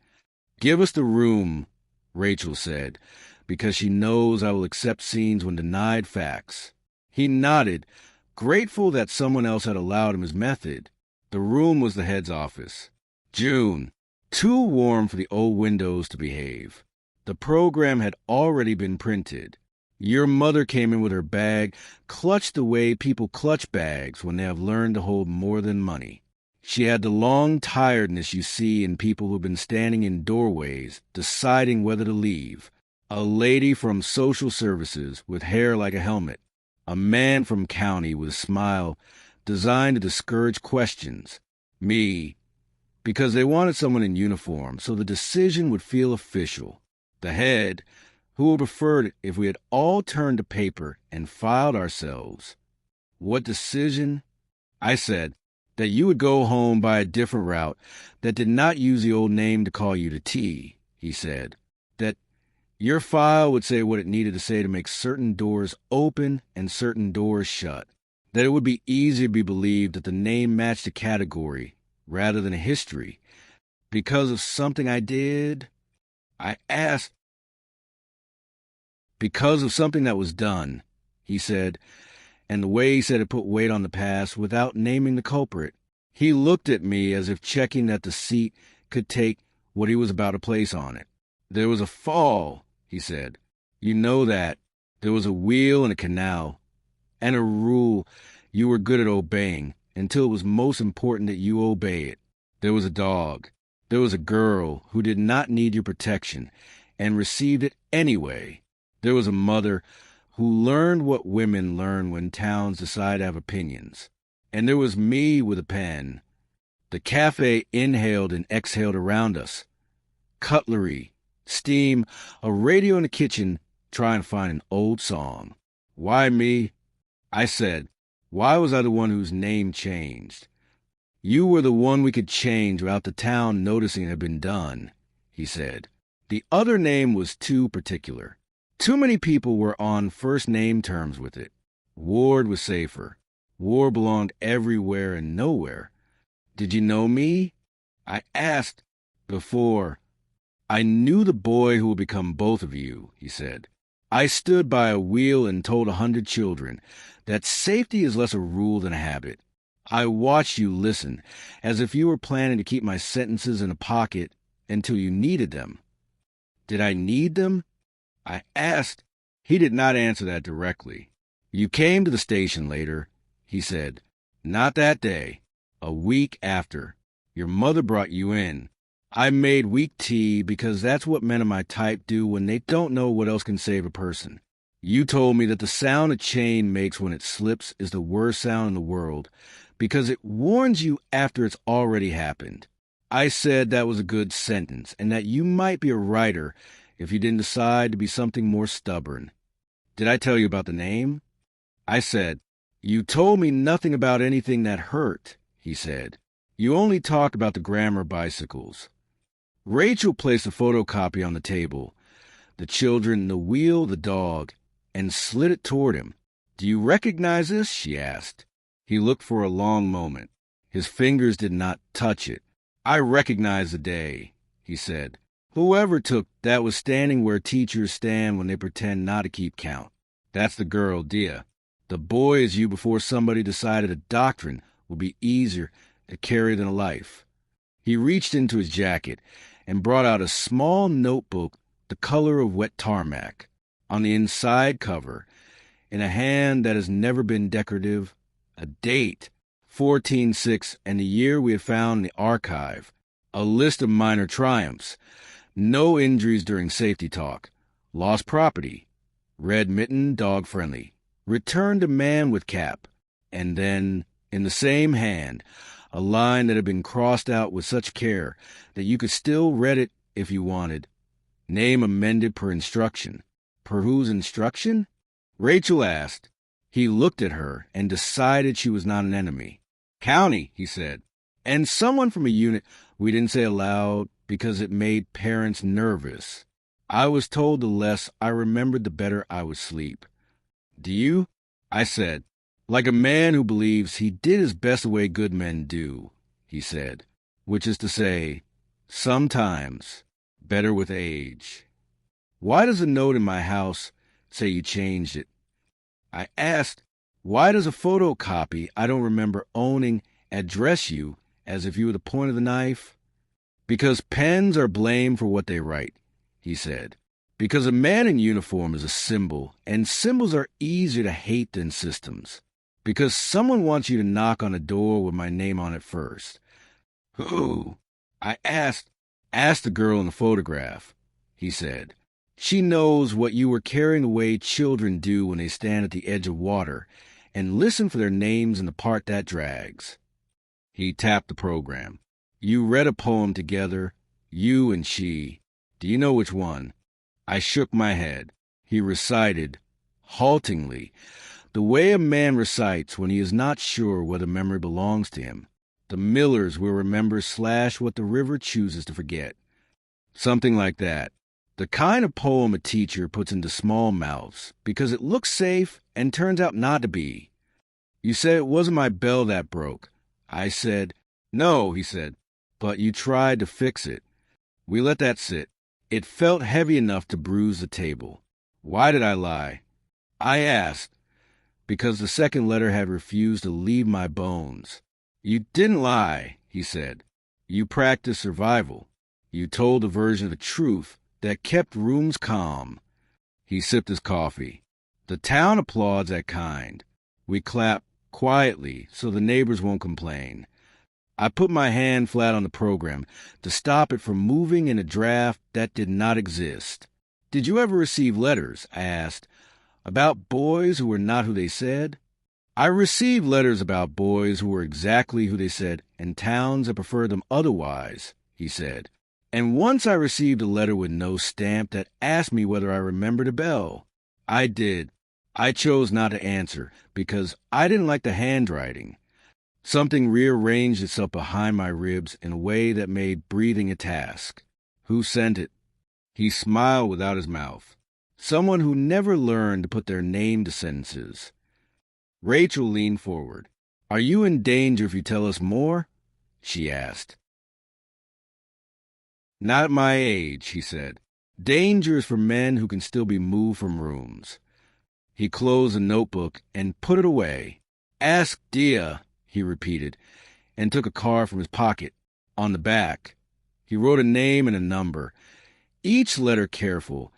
Give us the room, Rachel said, because she knows I will accept scenes when denied facts. He nodded, grateful that someone else had allowed him his method. The room was the head's office. June, too warm for the old windows to behave. The program had already been printed. Your mother came in with her bag, clutched the way people clutch bags when they have learned to hold more than money. She had the long tiredness you see in people who've been standing in doorways, deciding whether to leave. A lady from social services with hair like a helmet. A man from county with a smile designed to discourage questions. Me. Because they wanted someone in uniform, so the decision would feel official. The head, who would have preferred it if we had all turned to paper and filed ourselves. What decision? I said that you would go home by a different route that did not use the old name to call you to tea, he said. That your file would say what it needed to say to make certain doors open and certain doors shut. That it would be easy to be believed that the name matched a category rather than a history. Because of something I did? I asked. Because of something that was done, he said, and the way he said it put weight on the past without naming the culprit. He looked at me as if checking that the seat could take what he was about to place on it. There was a fall, he said. You know that. There was a wheel and a canal, and a rule you were good at obeying until it was most important that you obey it. There was a dog. There was a girl who did not need your protection and received it anyway. There was a mother who learned what women learn when towns decide to have opinions. And there was me with a pen. The cafe inhaled and exhaled around us. Cutlery, steam, a radio in the kitchen trying to find an old song. Why me? I said, why was I the one whose name changed? You were the one we could change without the town noticing it had been done. he said. The other name was too particular. Too many people were on first-name terms with it. Ward was safer. War belonged everywhere and nowhere. Did you know me? I asked before. I knew the boy who would become both of you, he said. I stood by a wheel and told 100 children that safety is less a rule than a habit. I watched you listen, as if you were planning to keep my sentences in a pocket until you needed them. Did I need them? I asked. He did not answer that directly. You came to the station later, he said. Not that day. A week after. Your mother brought you in. I made weak tea because that's what men of my type do when they don't know what else can save a person. You told me that the sound a chain makes when it slips is the worst sound in the world because it warns you after it's already happened. I said that was a good sentence and that you might be a writer if you didn't decide to be something more stubborn. Did I tell you about the name? I said, you told me nothing about anything that hurt, he said. You only talked about the grammar bicycles. Rachel placed a photocopy on the table, the children, the wheel, the dog, and slid it toward him. Do you recognize this? She asked. He looked for a long moment. His fingers did not touch it. I recognize the day, he said. Whoever took that was standing where teachers stand when they pretend not to keep count. That's the girl, Diya. The boy is you before somebody decided a doctrine would be easier to carry than a life. He reached into his jacket and brought out a small notebook the color of wet tarmac. On the inside cover, in a hand that has never been decorative, a date, 14/6, and the year we had found in the archive, a list of minor triumphs, no injuries during safety talk, lost property, red mitten, dog-friendly, returned to man with cap, and then, in the same hand, a line that had been crossed out with such care that you could still read it if you wanted. Name amended per instruction. Per whose instruction? Rachel asked. He looked at her and decided she was not an enemy. County, he said, and someone from a unit we didn't say aloud because it made parents nervous. I was told the less I remembered, the better I would sleep. Do you? I said. Like a man who believes he did his best the way good men do, he said, which is to say, sometimes better with age. Why does a note in my house say you changed it? I asked, why does a photocopy I don't remember owning address you as if you were the point of the knife? Because pens are blamed for what they write, he said. Because a man in uniform is a symbol, and symbols are easier to hate than systems. Because someone wants you to knock on a door with my name on it first. Who? I asked. Ask the girl in the photograph, he said. She knows what you were carrying the way children do when they stand at the edge of water and listen for their names in the part that drags. He tapped the program. You read a poem together, you and she. Do you know which one? I shook my head. He recited, haltingly, the way a man recites when he is not sure whether memory belongs to him. The millers will remember / what the river chooses to forget. Something like that. The kind of poem a teacher puts into small mouths because it looks safe and turns out not to be. You said it wasn't my bell that broke. I said, no, he said, but you tried to fix it. We let that sit. It felt heavy enough to bruise the table. Why did I lie? I asked, because the second letter had refused to leave my bones. You didn't lie, he said. You practiced survival. You told a version of the truth that kept rooms calm. He sipped his coffee. The town applauds that kind. We clap quietly so the neighbors won't complain. I put my hand flat on the program to stop it from moving in a draft that did not exist. Did you ever receive letters, I asked, about boys who were not who they said? I received letters about boys who were exactly who they said and towns that preferred them otherwise, he said. And once I received a letter with no stamp that asked me whether I remembered a bell. I did. I chose not to answer because I didn't like the handwriting. Something rearranged itself behind my ribs in a way that made breathing a task. Who sent it? He smiled without his mouth. Someone who never learned to put their name to sentences. Rachel leaned forward. Are you in danger if you tell us more? She asked. Not at my age, he said. Danger is for men who can still be moved from rooms. He closed the notebook and put it away. Ask Diya, he repeated, and took a card from his pocket. On the back, he wrote a name and a number, each letter careful,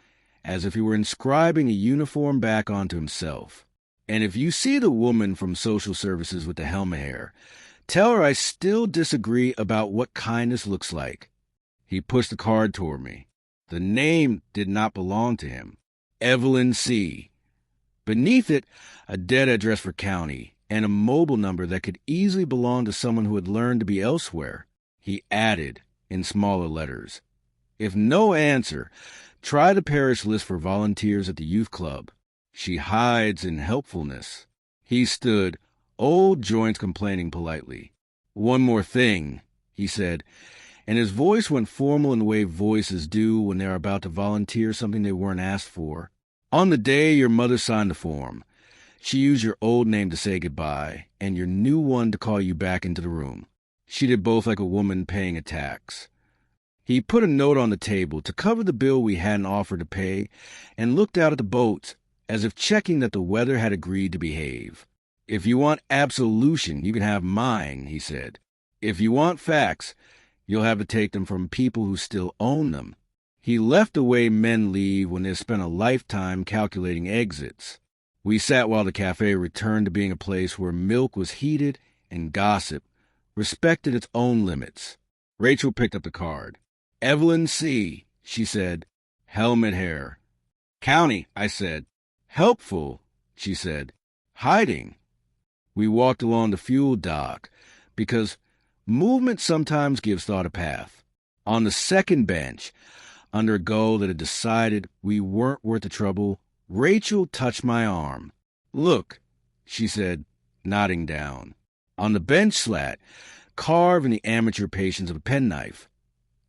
as if he were inscribing a uniform back onto himself. And if you see the woman from social services with the helmet hair, tell her I still disagree about what kindness looks like. He pushed the card toward me. The name did not belong to him. Evelyn C. Beneath it, a dead address for county and a mobile number that could easily belong to someone who had learned to be elsewhere. He added, in smaller letters, if no answer, try the parish list for volunteers at the youth club. She hides in helpfulness. He stood, old joints complaining politely. One more thing, he said, and his voice went formal in the way voices do when they are about to volunteer something they weren't asked for. On the day your mother signed the form, she used your old name to say goodbye and your new one to call you back into the room. She did both like a woman paying a tax. He put a note on the table to cover the bill we hadn't offered to pay and looked out at the boats as if checking that the weather had agreed to behave. If you want absolution, you can have mine, he said. If you want facts, you'll have to take them from people who still own them. He left the way men leave when they've spent a lifetime calculating exits. We sat while the cafe returned to being a place where milk was heated and gossip respected its own limits. Rachel picked up the card. Evelyn C., she said. Helmet hair. County, I said. Helpful, she said. Hiding. We walked along the fuel dock because movement sometimes gives thought a path. On the second bench, under a goal that had decided we weren't worth the trouble, Rachel touched my arm. Look, she said, nodding down. On the bench slat, carve in the amateur patience of a penknife.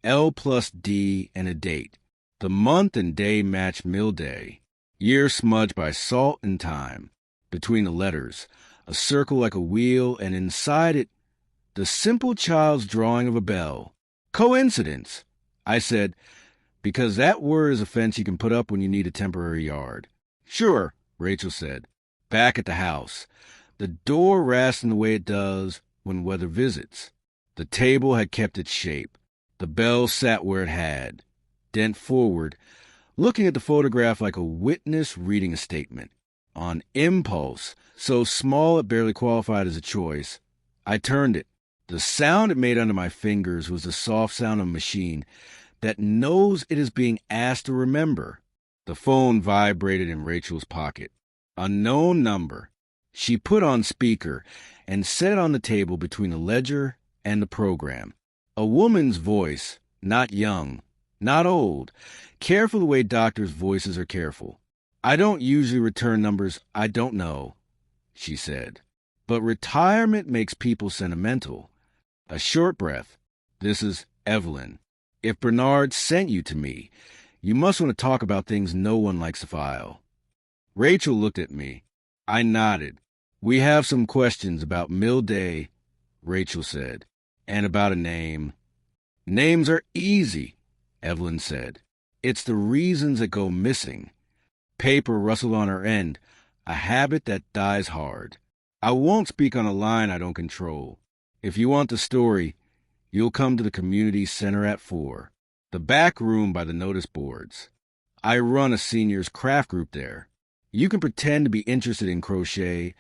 L+D and a date. The month and day matched mill day. Year smudged by salt and time. Between the letters, a circle like a wheel, and inside it, the simple child's drawing of a bell. Coincidence, I said, because that word is a fence you can put up when you need a temporary yard. Sure, Rachel said. Back at the house, the door rasping the way it does when weather visits. The table had kept its shape. The bell sat where it had, dent forward, looking at the photograph like a witness reading a statement. On impulse, so small it barely qualified as a choice, I turned it. The sound it made under my fingers was the soft sound of a machine that knows it is being asked to remember. The phone vibrated in Rachel's pocket. Unknown number. She put on speaker and set it on the table between the ledger and the program. A woman's voice, not young, not old, careful the way doctors' voices are careful. I don't usually return numbers I don't know, she said. But retirement makes people sentimental. A short breath. This is Evelyn. If Bernard sent you to me, you must want to talk about things no one likes to file. Rachel looked at me. I nodded. We have some questions about Mill Day, Rachel said, and about a name. Names are easy, Evelyn said. It's the reasons that go missing. Paper rustled on her end, a habit that dies hard. I won't speak on a line I don't control. If you want the story, you'll come to the community center at 4, the back room by the notice boards. I run a seniors craft group there. You can pretend to be interested in crochet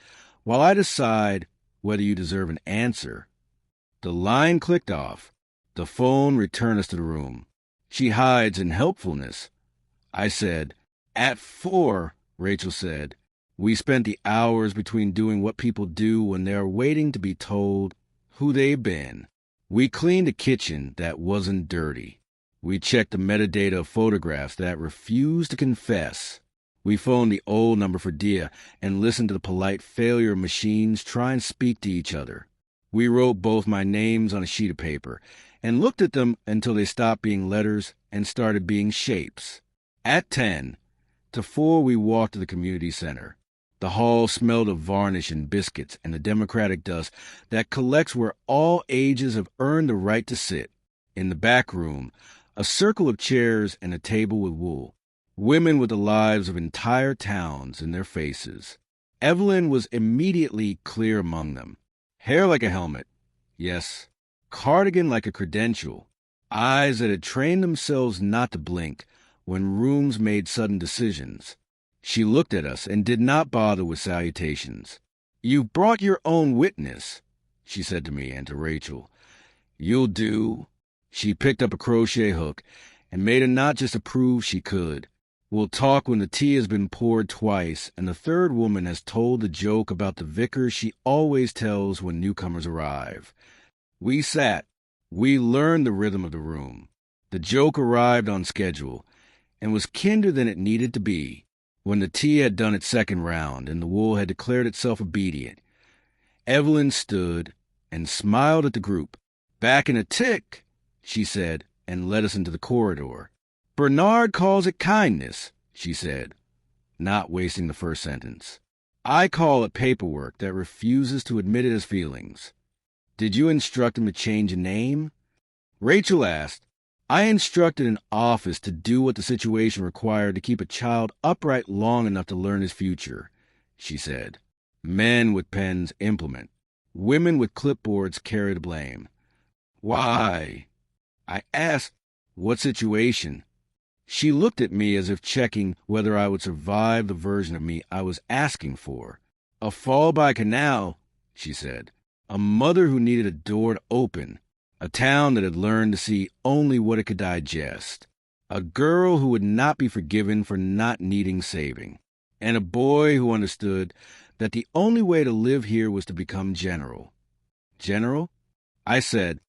while I decide whether you deserve an answer. The line clicked off. The phone returned us to the room. She hides in helpfulness. I said, at 4, Rachel said. We spent the hours between doing what people do when they're waiting to be told who they've been. We cleaned a kitchen that wasn't dirty. We checked the metadata of photographs that refused to confess. We phoned the old number for Diya and listened to the polite failure of machines try and speak to each other. We wrote both my names on a sheet of paper and looked at them until they stopped being letters and started being shapes. At 10 to 4, we walked to the community center. The hall smelled of varnish and biscuits and the democratic dust that collects where all ages have earned the right to sit. In the back room, a circle of chairs and a table with wool. Women with the lives of entire towns in their faces. Evelyn was immediately clear among them. Hair like a helmet. Yes. Cardigan like a credential. Eyes that had trained themselves not to blink when rooms made sudden decisions. She looked at us and did not bother with salutations. "You've brought your own witness," she said to me and to Rachel. "You'll do." She picked up a crochet hook and made a knot just to prove she could. "We'll talk when the tea has been poured twice and the third woman has told the joke about the vicar she always tells when newcomers arrive." We sat. We learned the rhythm of the room. The joke arrived on schedule and was kinder than it needed to be. When the tea had done its second round and the wool had declared itself obedient, Evelyn stood and smiled at the group. "Back in a tick," she said, and led us into the corridor. "Bernard calls it kindness," she said, not wasting the first sentence. "I call it paperwork that refuses to admit it as feelings." "Did you instruct him to change a name?" Rachel asked. "I instructed an office to do what the situation required to keep a child upright long enough to learn his future," she said. "Men with pens implement. Women with clipboards carry the blame." "Why?" I asked. "What situation?" She looked at me as if checking whether I would survive the version of me I was asking for. "A fall by canal," she said. "A mother who needed a door to open. A town that had learned to see only what it could digest. A girl who would not be forgiven for not needing saving. And a boy who understood that the only way to live here was to become general." "General?" I said.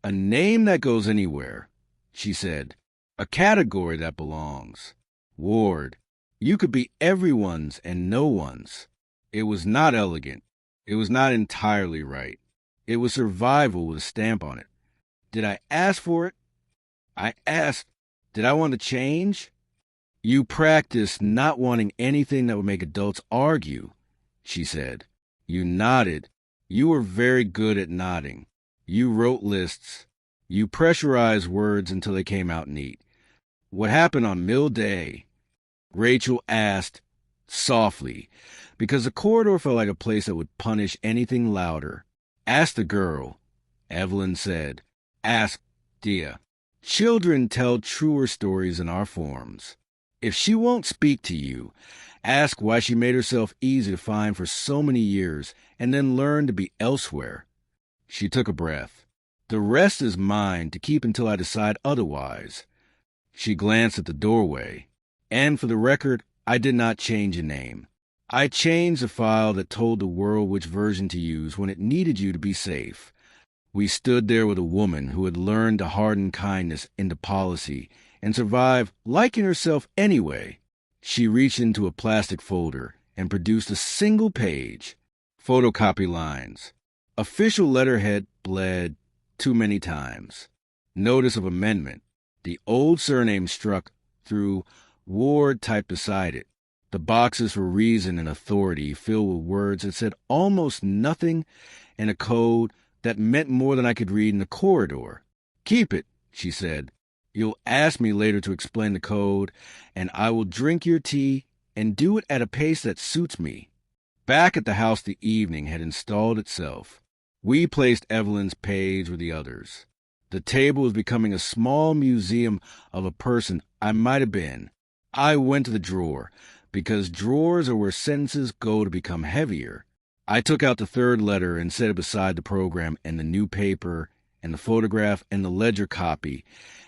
"A name that goes anywhere," she said. "A category that belongs. Ward. You could be everyone's and no one's." It was not elegant. It was not entirely right. It was survival with a stamp on it. Did I ask for it? I asked, did I want to change? "You practiced not wanting anything that would make adults argue," she said. "You nodded. You were very good at nodding. You wrote lists. You pressurized words until they came out neat. What happened on Mill Day?" Rachel asked, softly, because the corridor felt like a place that would punish anything louder. "Ask the girl," Evelyn said. "Ask Diya. Children tell truer stories in our forms. If she won't speak to you, ask why she made herself easy to find for so many years and then learned to be elsewhere." She took a breath. "The rest is mine to keep until I decide otherwise." She glanced at the doorway. "And for the record, I did not change a name. I changed the file that told the world which version to use when it needed you to be safe." We stood there with a woman who had learned to harden kindness into policy and survive liking herself anyway. She reached into a plastic folder and produced a single page. Photocopy lines. Official letterhead bled too many times. Notice of amendment. The old surname struck through, Ward typed beside it. The boxes for reason and authority filled with words that said almost nothing and a code that meant more than I could read in the corridor. "Keep it," she said. "You'll ask me later to explain the code, and I will drink your tea and do it at a pace that suits me." Back at the house, the evening had installed itself. We placed Evelyn's page with the others. The table was becoming a small museum of a person I might have been. I went to the drawer, because drawers are where sentences go to become heavier. I took out the third letter and set it beside the program and the new paper and the photograph and the ledger copy,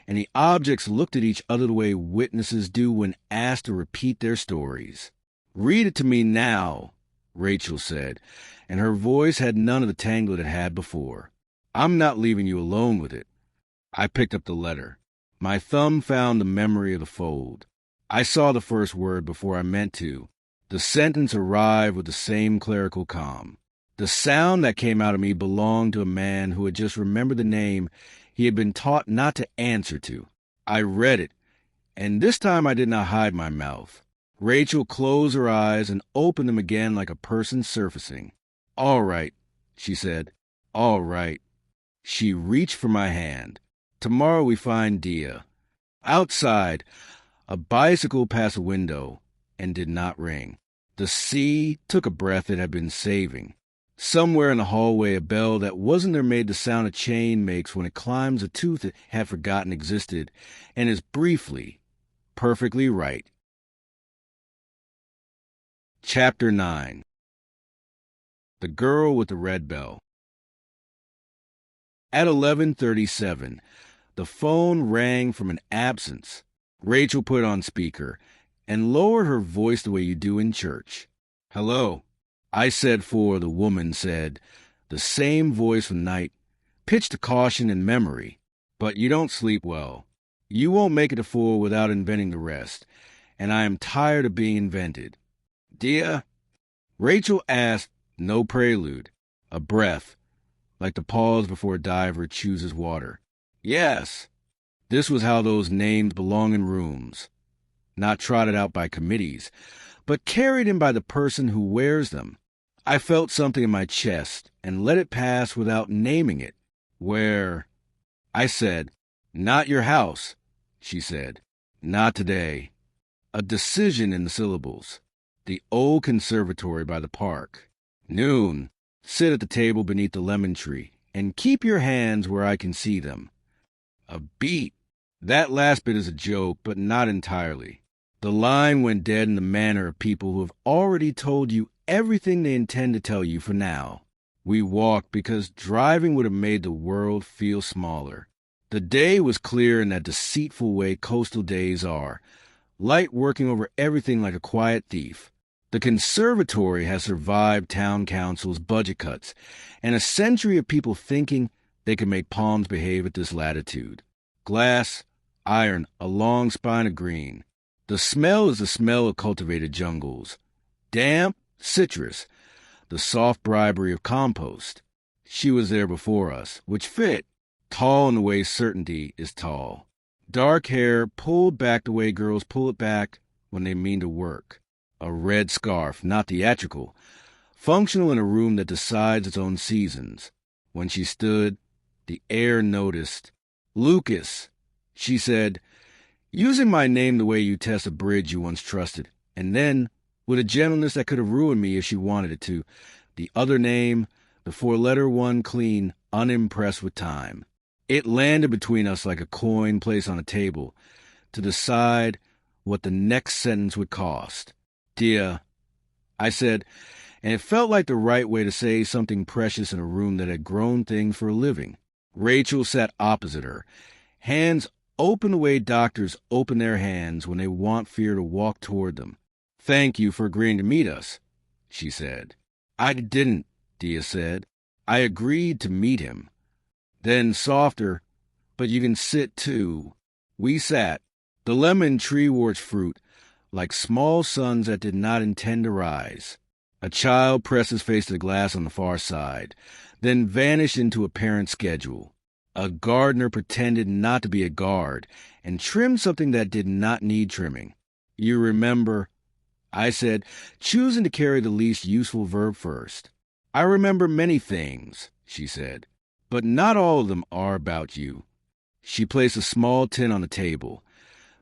and the objects looked at each other the way witnesses do when asked to repeat their stories. "Read it to me now," Rachel said, and her voice had none of the tangle it had before. "I'm not leaving you alone with it." I picked up the letter. My thumb found the memory of the fold. I saw the first word before I meant to. The sentence arrived with the same clerical calm. The sound that came out of me belonged to a man who had just remembered the name he had been taught not to answer to. I read it, and this time I did not hide my mouth. Rachel closed her eyes and opened them again like a person surfacing. "All right," she said. "All right." She reached for my hand. "Tomorrow we find Diya." Outside, a bicycle passed a window and did not ring. The sea took a breath it had been saving. Somewhere in the hallway, a bell that wasn't there made the sound a chain makes when it climbs a tooth it had forgotten existed and is briefly, perfectly right. Chapter 9. The Girl with the Red Bell. At 11:37, the phone rang from an absence. Rachel put it on speaker and lowered her voice the way you do in church. "Hello," I said, for the woman said, the same voice from night, pitched to caution and memory. "But you don't sleep well. You won't make it to 4 without inventing the rest, and I am tired of being invented." "Diya?" Rachel asked, no prelude, a breath, like the pause before a diver chooses water. "Yes." This was how those names belong in rooms, not trotted out by committees, but carried in by the person who wears them. I felt something in my chest and let it pass without naming it. "Where?" I said. "Not your house," she said. "Not today." A decision in the syllables. "The old conservatory by the park." "Noon. Sit at the table beneath the lemon tree and keep your hands where I can see them." A beat. That last bit is a joke, but not entirely. The line went dead in the manner of people who have already told you everything they intend to tell you for now. We walked because driving would have made the world feel smaller. The day was clear in that deceitful way coastal days are, light working over everything like a quiet thief. The conservatory has survived town council's budget cuts and a century of people thinking they could make palms behave at this latitude. Glass, iron, a long spine of green. The smell is the smell of cultivated jungles. Damp, citrus, the soft bribery of compost. She was there before us, which fit, tall in the way certainty is tall. Dark hair pulled back the way girls pull it back when they mean to work. A red scarf, not theatrical, functional in a room that decides its own seasons. When she stood, the air noticed. "Lucas," she said, using my name the way you test a bridge you once trusted, and then, with a gentleness that could have ruined me if she wanted it to, the other name, the four-letter one clean, unimpressed with time. It landed between us like a coin placed on a table, to decide what the next sentence would cost. "Diya," I said, and it felt like the right way to say something precious in a room that had grown things for a living. Rachel sat opposite her, hands open the way doctors open their hands when they want fear to walk toward them. "Thank you for agreeing to meet us," she said. "I didn't," Diya said. "I agreed to meet him." Then softer, "But you can sit too." We sat. The lemon tree wore its fruit, like small suns that did not intend to rise. A child pressed his face to the glass on the far side, then vanished into a parent's schedule. A gardener pretended not to be a guard and trimmed something that did not need trimming. "You remember," I said, choosing to carry the least useful verb first. "I remember many things," she said, "but not all of them are about you." She placed a small tin on the table,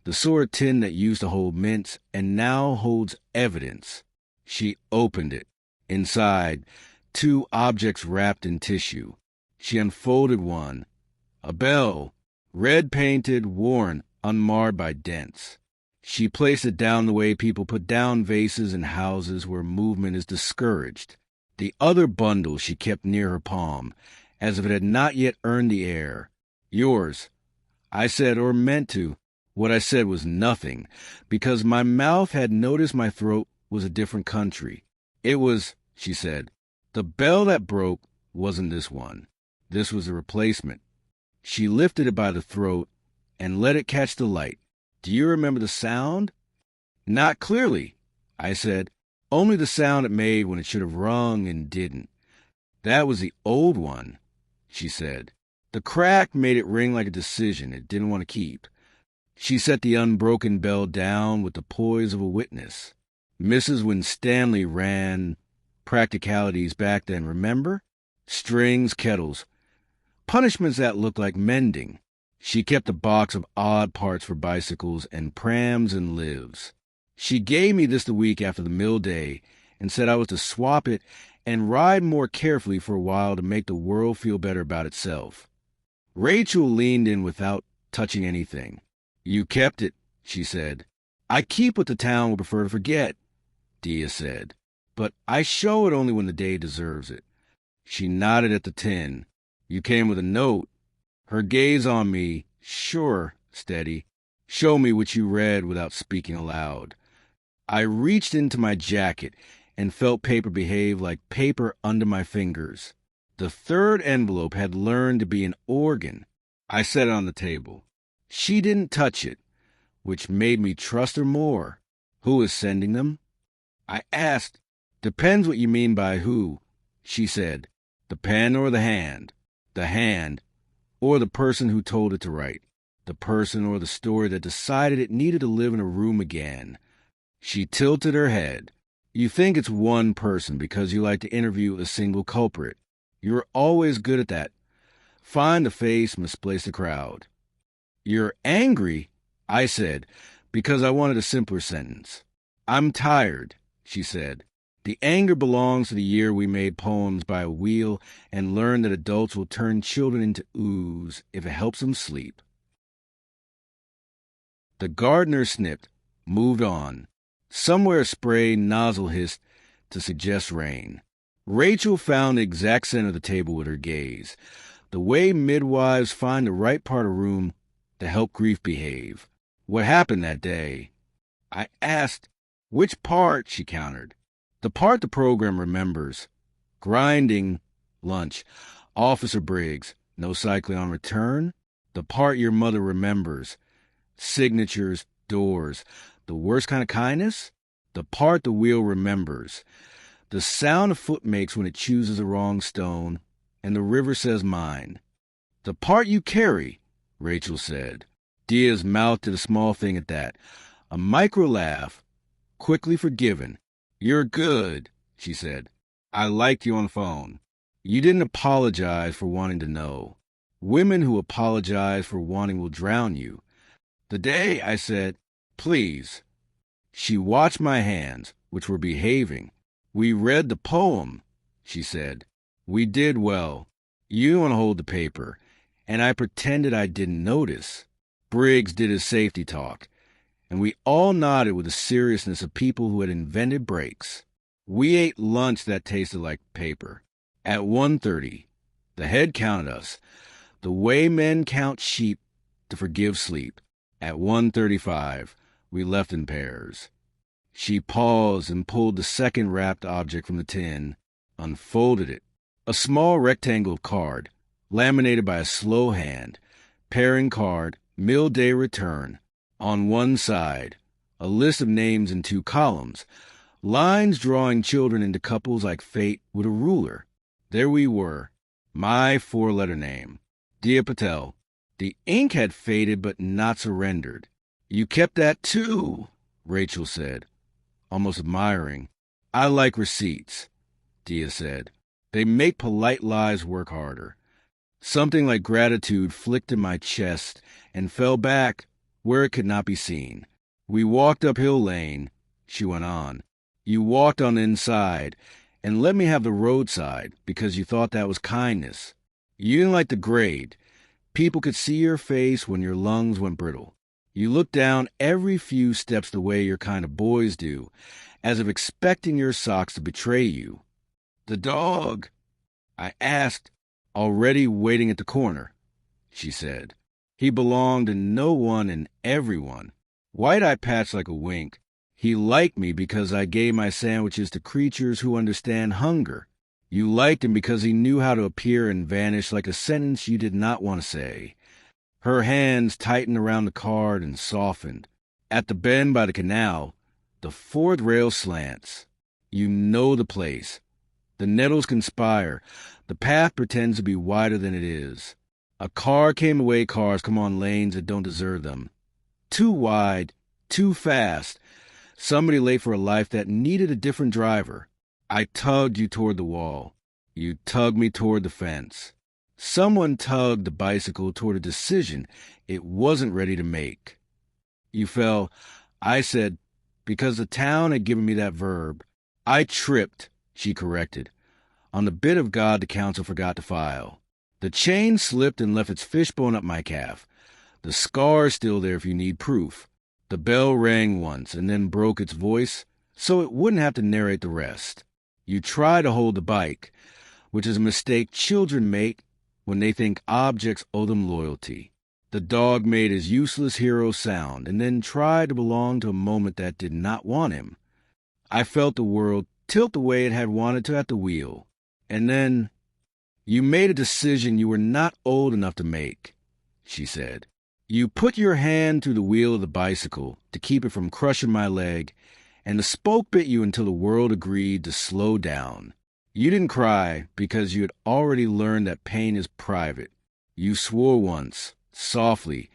the sort of tin that used to hold mints and now holds evidence. She opened it. Inside, 2 objects wrapped in tissue. She unfolded one. A bell, red painted, worn, unmarred by dents. She placed it down the way people put down vases in houses where movement is discouraged. The other bundle she kept near her palm, as if it had not yet earned the air. "Yours," I said, or meant to. What I said was nothing, because my mouth had noticed my throat was a different country. "It was," she said. "The bell that broke wasn't this one. This was a replacement." She lifted it by the throat and let it catch the light. "Do you remember the sound?" "Not clearly," I said. "Only the sound it made when it should have rung and didn't." "That was the old one," she said. The crack made it ring like a decision it didn't want to keep. She set the unbroken bell down with the poise of a witness. Mrs. Winstanley ran practicalities back then, remember? Strings, kettles, punishments that looked like mending. She kept a box of odd parts for bicycles and prams and lives. She gave me this the week after the mill day and said I was to swap it and ride more carefully for a while to make the world feel better about itself. Rachel leaned in without touching anything. You kept it, she said. I keep what the town would prefer to forget, Diya said, but I show it only when the day deserves it. She nodded at the tin. You came with a note. Her gaze on me, sure, steady. Show me what you read without speaking aloud. I reached into my jacket and felt paper behave like paper under my fingers. The third envelope had learned to be an organ. I set it on the table. She didn't touch it, which made me trust her more. Who is sending them? I asked. Depends what you mean by who, she said. The pen or the hand? The hand, or the person who told it to write. The person or the story that decided it needed to live in a room again. She tilted her head. You think it's one person because you like to interview a single culprit. You're always good at that. Find the face, misplace the crowd. You're angry, I said, because I wanted a simpler sentence. I'm tired, she said. The anger belongs to the year we made poems by a wheel and learned that adults will turn children into ooze if it helps them sleep. The gardener snipped, moved on. Somewhere a spray nozzle hissed to suggest rain. Rachel found the exact center of the table with her gaze, the way midwives find the right part of room to help grief behave. What happened that day? I asked. Which part? She countered. The part the program remembers. Grinding, lunch, Officer Briggs, no cycling on return. The part your mother remembers. Signatures, doors, the worst kind of kindness. The part the wheel remembers. The sound a foot makes when it chooses the wrong stone, and the river says mine. The part you carry, Rachel said. Diya's mouth did a small thing at that. A micro laugh, quickly forgiven. You're good, she said. I liked you on the phone. You didn't apologize for wanting to know. Women who apologize for wanting will drown you. The day, I said, please. She watched my hands, which were behaving. We read the poem, she said. We did well. You want to hold the paper, and I pretended I didn't notice. Briggs did his safety talk, and we all nodded with the seriousness of people who had invented breaks. We ate lunch that tasted like paper. At 1:30, the head counted us, the way men count sheep to forgive sleep. At 1:35, we left in pairs. She paused and pulled the second wrapped object from the tin, unfolded it. A small rectangle of card, laminated by a slow hand. Pairing card, mill day return. On one side, a list of names in 2 columns, lines drawing children into couples like fate with a ruler. There we were, my 4-letter name, Diya Patel. The ink had faded but not surrendered. You kept that too, Rachel said, almost admiring. I like receipts, Diya said. They make polite lies work harder. Something like gratitude flicked in my chest and fell back where it could not be seen. We walked up Hill Lane, she went on. You walked on the inside and let me have the roadside because you thought that was kindness. You didn't like the grade. People could see your face when your lungs went brittle. You looked down every few steps the way your kind of boys do, as if expecting your socks to betray you. The dog, I asked, already waiting at the corner, she said. He belonged to no one and everyone. White-eye patched like a wink. He liked me because I gave my sandwiches to creatures who understand hunger. You liked him because he knew how to appear and vanish like a sentence you did not want to say. Her hands tightened around the card and softened. At the bend by the canal, the 4th rail slants. You know the place. The nettles conspire. The path pretends to be wider than it is. A car came the way cars come on lanes that don't deserve them. Too wide, too fast. Somebody late for a life that needed a different driver. I tugged you toward the wall. You tugged me toward the fence. Someone tugged the bicycle toward a decision it wasn't ready to make. You fell. I said, because the town had given me that verb. I tripped, she corrected, on the bit of God the council forgot to file. The chain slipped and left its fishbone up my calf. The scar's still there if you need proof. The bell rang once and then broke its voice, so it wouldn't have to narrate the rest. You try to hold the bike, which is a mistake children make when they think objects owe them loyalty. The dog made his useless hero sound and then tried to belong to a moment that did not want him. I felt the world tilt the way it had wanted to at the wheel. And then, you made a decision you were not old enough to make, she said. You put your hand through the wheel of the bicycle to keep it from crushing my leg, and the spoke bit you until the world agreed to slow down. You didn't cry because you had already learned that pain is private. You swore once, softly,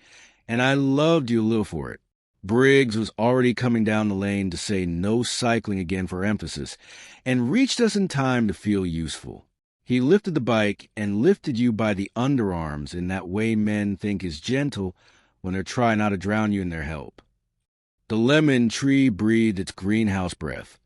and I loved you a little for it. Briggs was already coming down the lane to say no cycling again for emphasis, and reached us in time to feel useful. He lifted the bike and lifted you by the underarms in that way men think is gentle when they're trying not to drown you in their help. The lemon tree breathed its greenhouse breath.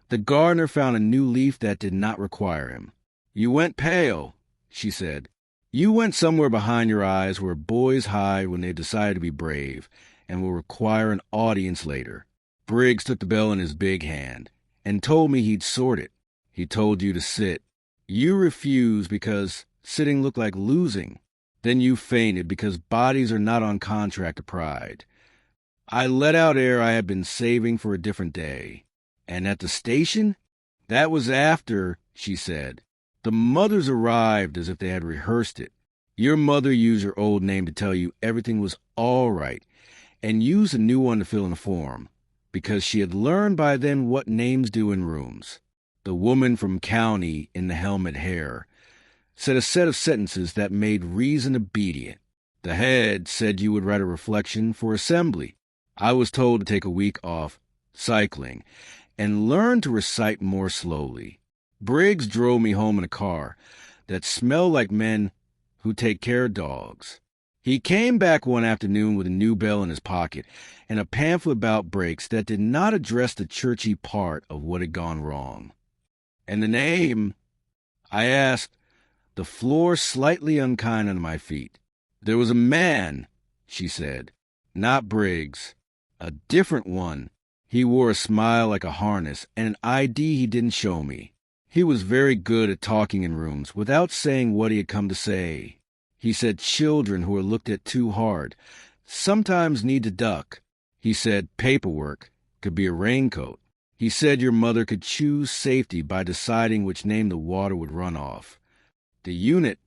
The gardener found a new leaf that did not require him. You went pale, she said. You went somewhere behind your eyes where boys hide when they decide to be brave and will require an audience later. Briggs took the bell in his big hand and told me he'd sort it. He told you to sit. You refused because sitting looked like losing. Then you fainted because bodies are not on contract to pride. I let out air I had been saving for a different day. And at the station? That was after, she said. The mothers arrived as if they had rehearsed it. Your mother used her old name to tell you everything was all right, and used a new one to fill in the form, because she had learned by then what names do in rooms. The woman from County in the helmet hair said a set of sentences that made reason obedient. The head said you would write a reflection for assembly. I was told to take a week off cycling and learn to recite more slowly. Briggs drove me home in a car that smelled like men who take care of dogs. He came back one afternoon with a new bell in his pocket and a pamphlet about brakes that did not address the churchy part of what had gone wrong. And the name? I asked, the floor slightly unkind under my feet. There was a man, she said, not Briggs, a different one. He wore a smile like a harness and an ID he didn't show me. He was very good at talking in rooms without saying what he had come to say. He said children who are looked at too hard sometimes need to duck. He said paperwork could be a raincoat. He said your mother could choose safety by deciding which name the water would run off. The unit,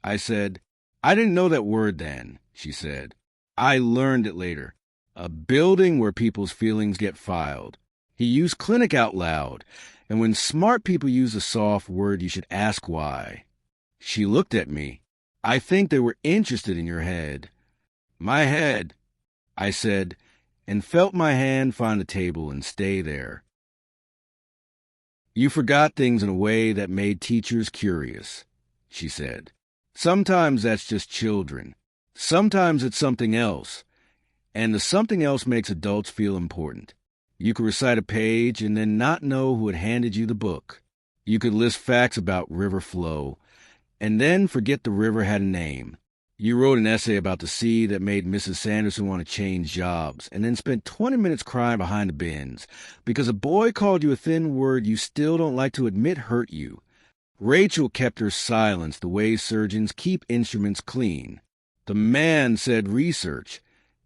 I said. I didn't know that word then, she said. I learned it later. A building where people's feelings get filed. He used clinic out loud, and when smart people use a soft word, you should ask why. She looked at me. I think they were interested in your head. My head, I said, and felt my hand find the table and stay there. You forgot things in a way that made teachers curious, she said. Sometimes that's just children. Sometimes it's something else. And the something else makes adults feel important. You could recite a page and then not know who had handed you the book. You could list facts about river flow and then forget the river had a name. You wrote an essay about the sea that made Mrs. Sanderson want to change jobs, and then spent 20 minutes crying behind the bins because a boy called you a thin word you still don't like to admit hurt you. Rachel kept her silence the way surgeons keep instruments clean. The man said research.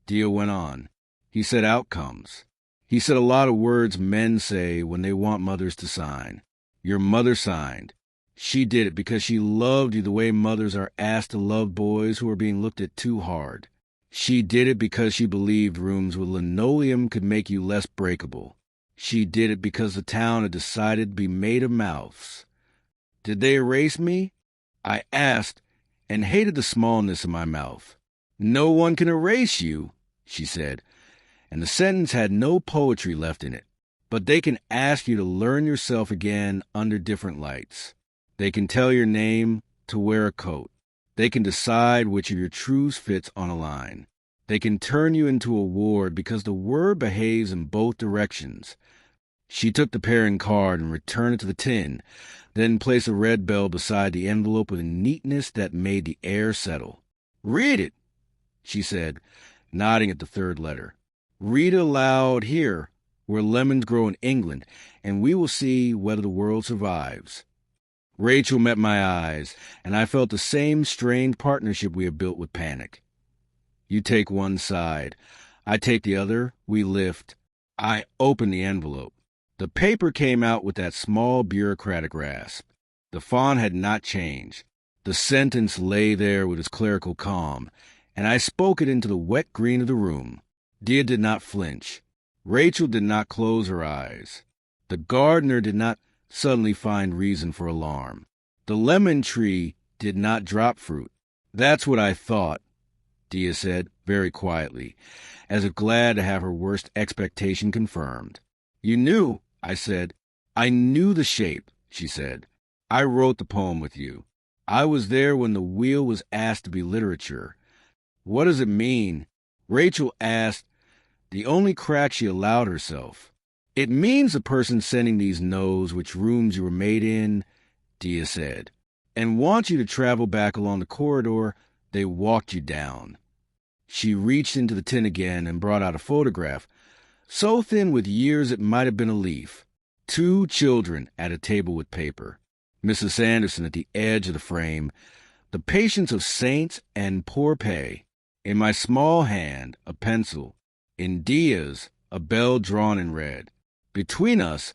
Diya went on. He said outcomes. He said a lot of words men say when they want mothers to sign. Your mother signed. She did it because she loved you the way mothers are asked to love boys who are being looked at too hard. She did it because she believed rooms with linoleum could make you less breakable. She did it because the town had decided to be made of mouths. Did they erase me? I asked, and hated the smallness of my mouth. "No one can erase you," she said, and the sentence had no poetry left in it. "But they can ask you to learn yourself again under different lights. They can tell your name to wear a coat. They can decide which of your truths fits on a line. They can turn you into a ward because the word behaves in both directions." She took the pairing card and returned it to the tin, then placed a red bell beside the envelope with a neatness that made the air settle. "Read it," she said, nodding at the third letter. "Read it aloud here, where lemons grow in England, and we will see whether the world survives." Rachel met my eyes, and I felt the same strange partnership we had built with panic. You take one side, I take the other, we lift. I opened the envelope. The paper came out with that small bureaucratic rasp. The font had not changed. The sentence lay there with its clerical calm, and I spoke it into the wet green of the room. Diya did not flinch. Rachel did not close her eyes. The gardener did not suddenly find reason for alarm. The lemon tree did not drop fruit. "That's what I thought," Diya said very quietly, as if glad to have her worst expectation confirmed. "You knew," I said. "I knew the shape," she said. "I wrote the poem with you. I was there when the wheel was asked to be literature." "What does it mean?" Rachel asked, the only crack she allowed herself. "It means the person sending these knows which rooms you were made in," Diya said, "and wants you to travel back along the corridor they walked you down." She reached into the tin again and brought out a photograph, so thin with years it might have been a leaf. 2 children at a table with paper. Mrs. Anderson at the edge of the frame, the patience of saints and poor pay. In my small hand, a pencil. In Diya's, a bell drawn in red. Between us,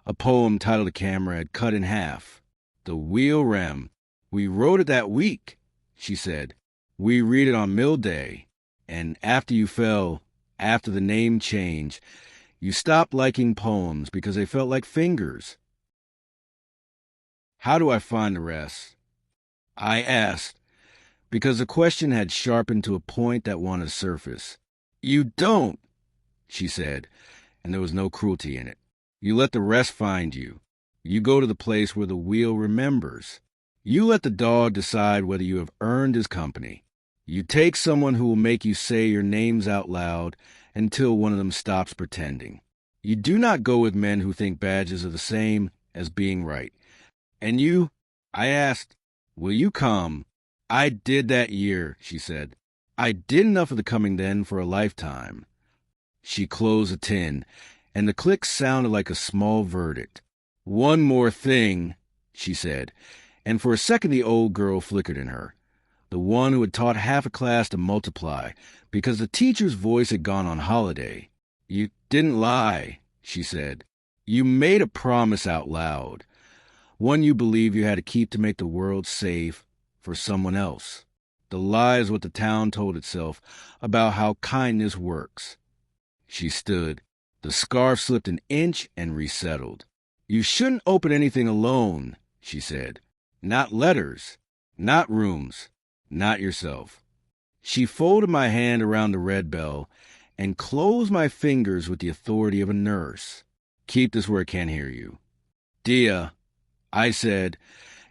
a poem titled The Camera had cut in half. "The Wheel Rem. We wrote it that week," she said. "We read it on Mill Day. And after you fell, after the name change, you stopped liking poems because they felt like fingers." "How do I find the rest?" I asked, because the question had sharpened to a point that wanted to surface. "You don't," she said, and there was no cruelty in it. "You let the rest find you. You go to the place where the wheel remembers. You let the dog decide whether you have earned his company. You take someone who will make you say your names out loud until one of them stops pretending. You do not go with men who think badges are the same as being right. And you," I asked, "will you come?" "I did that year," she said. "I did enough of the coming then for a lifetime." She closed the tin, and the click sounded like a small verdict. "One more thing," she said, and for a second the old girl flickered in her, the one who had taught half a class to multiply because the teacher's voice had gone on holiday. "You didn't lie," she said. "You made a promise out loud, one you believed you had to keep to make the world safe for someone else. The lie is what the town told itself about how kindness works." She stood. The scarf slipped an inch and resettled. "You shouldn't open anything alone," she said. "Not letters, not rooms, not yourself." She folded my hand around the red bell and closed my fingers with the authority of a nurse. "Keep this where it can't hear you." "Diya," I said,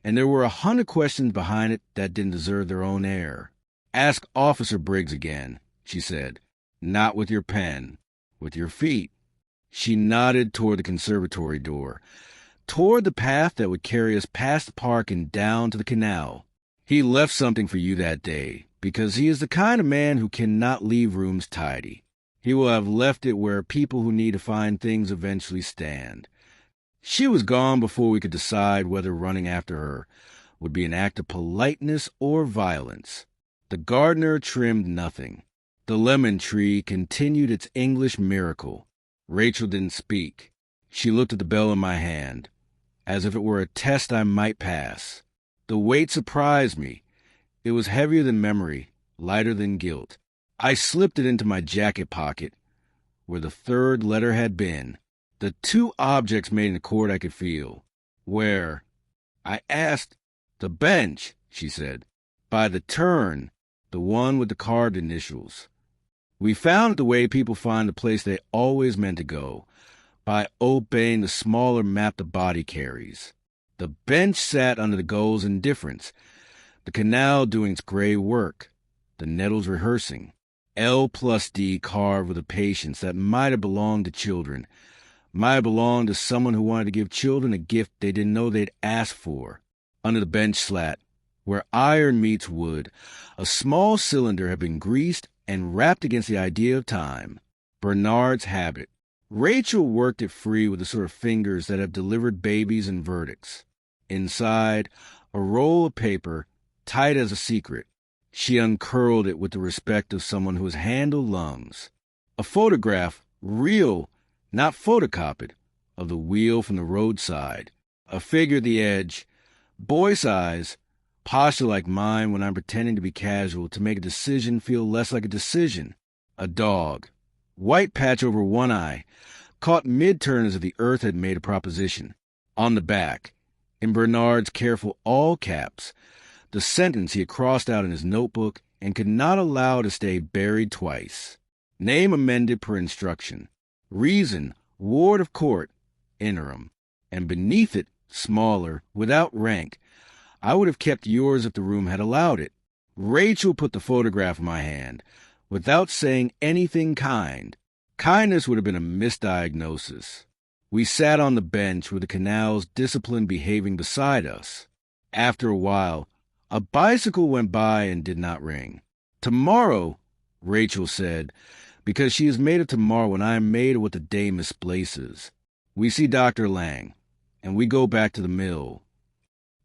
and there were 100 questions behind it that didn't deserve their own air. "Ask Officer Briggs again," she said. "Not with your pen, with your feet." She nodded toward the conservatory door, toward the path that would carry us past the park and down to the canal. "He left something for you that day, because he is the kind of man who cannot leave rooms tidy. He will have left it where people who need to find things eventually stand." She was gone before we could decide whether running after her would be an act of politeness or violence. The gardener trimmed nothing. The lemon tree continued its English miracle. Rachel didn't speak. She looked at the bell in my hand, as if it were a test I might pass. The weight surprised me. It was heavier than memory, lighter than guilt. I slipped it into my jacket pocket, where the third letter had been. The 2 objects made an accord I could feel. "Where?" I asked. "The bench," she said. By the turn, the one with the carved initials. We found it the way people find the place they always meant to go, by obeying the smaller map the body carries. The bench sat under the gull's indifference, the canal doing its gray work, the nettles rehearsing. L+D carved with a patience that might have belonged to children, might have belonged to someone who wanted to give children a gift they didn't know they'd ask for. Under the bench slat, where iron meets wood, a small cylinder had been greased and wrapped against the idea of time. Bernard's habit. Rachel worked it free with the sort of fingers that have delivered babies and verdicts. Inside, a roll of paper, tight as a secret. She uncurled it with the respect of someone who has handled lungs. A photograph, real, not photocopied, of the wheel from the roadside. A figure at the edge, boy size, posture like mine when I'm pretending to be casual to make a decision feel less like a decision. A dog. White patch over one eye, caught mid-turn as if the earth had made a proposition. On the back, in Bernard's careful all caps, the sentence he had crossed out in his notebook and could not allow to stay buried twice. Name amended per instruction. Reason, ward of court, interim. And beneath it, smaller, without rank, I would have kept yours if the room had allowed it. Rachel put the photograph in my hand, without saying anything kind. Kindness would have been a misdiagnosis. We sat on the bench with the canal's discipline behaving beside us. After a while, a bicycle went by and did not ring. Tomorrow, Rachel said, because she is made of tomorrow and I am made of what the day misplaces. We see Dr. Lang, and we go back to the mill.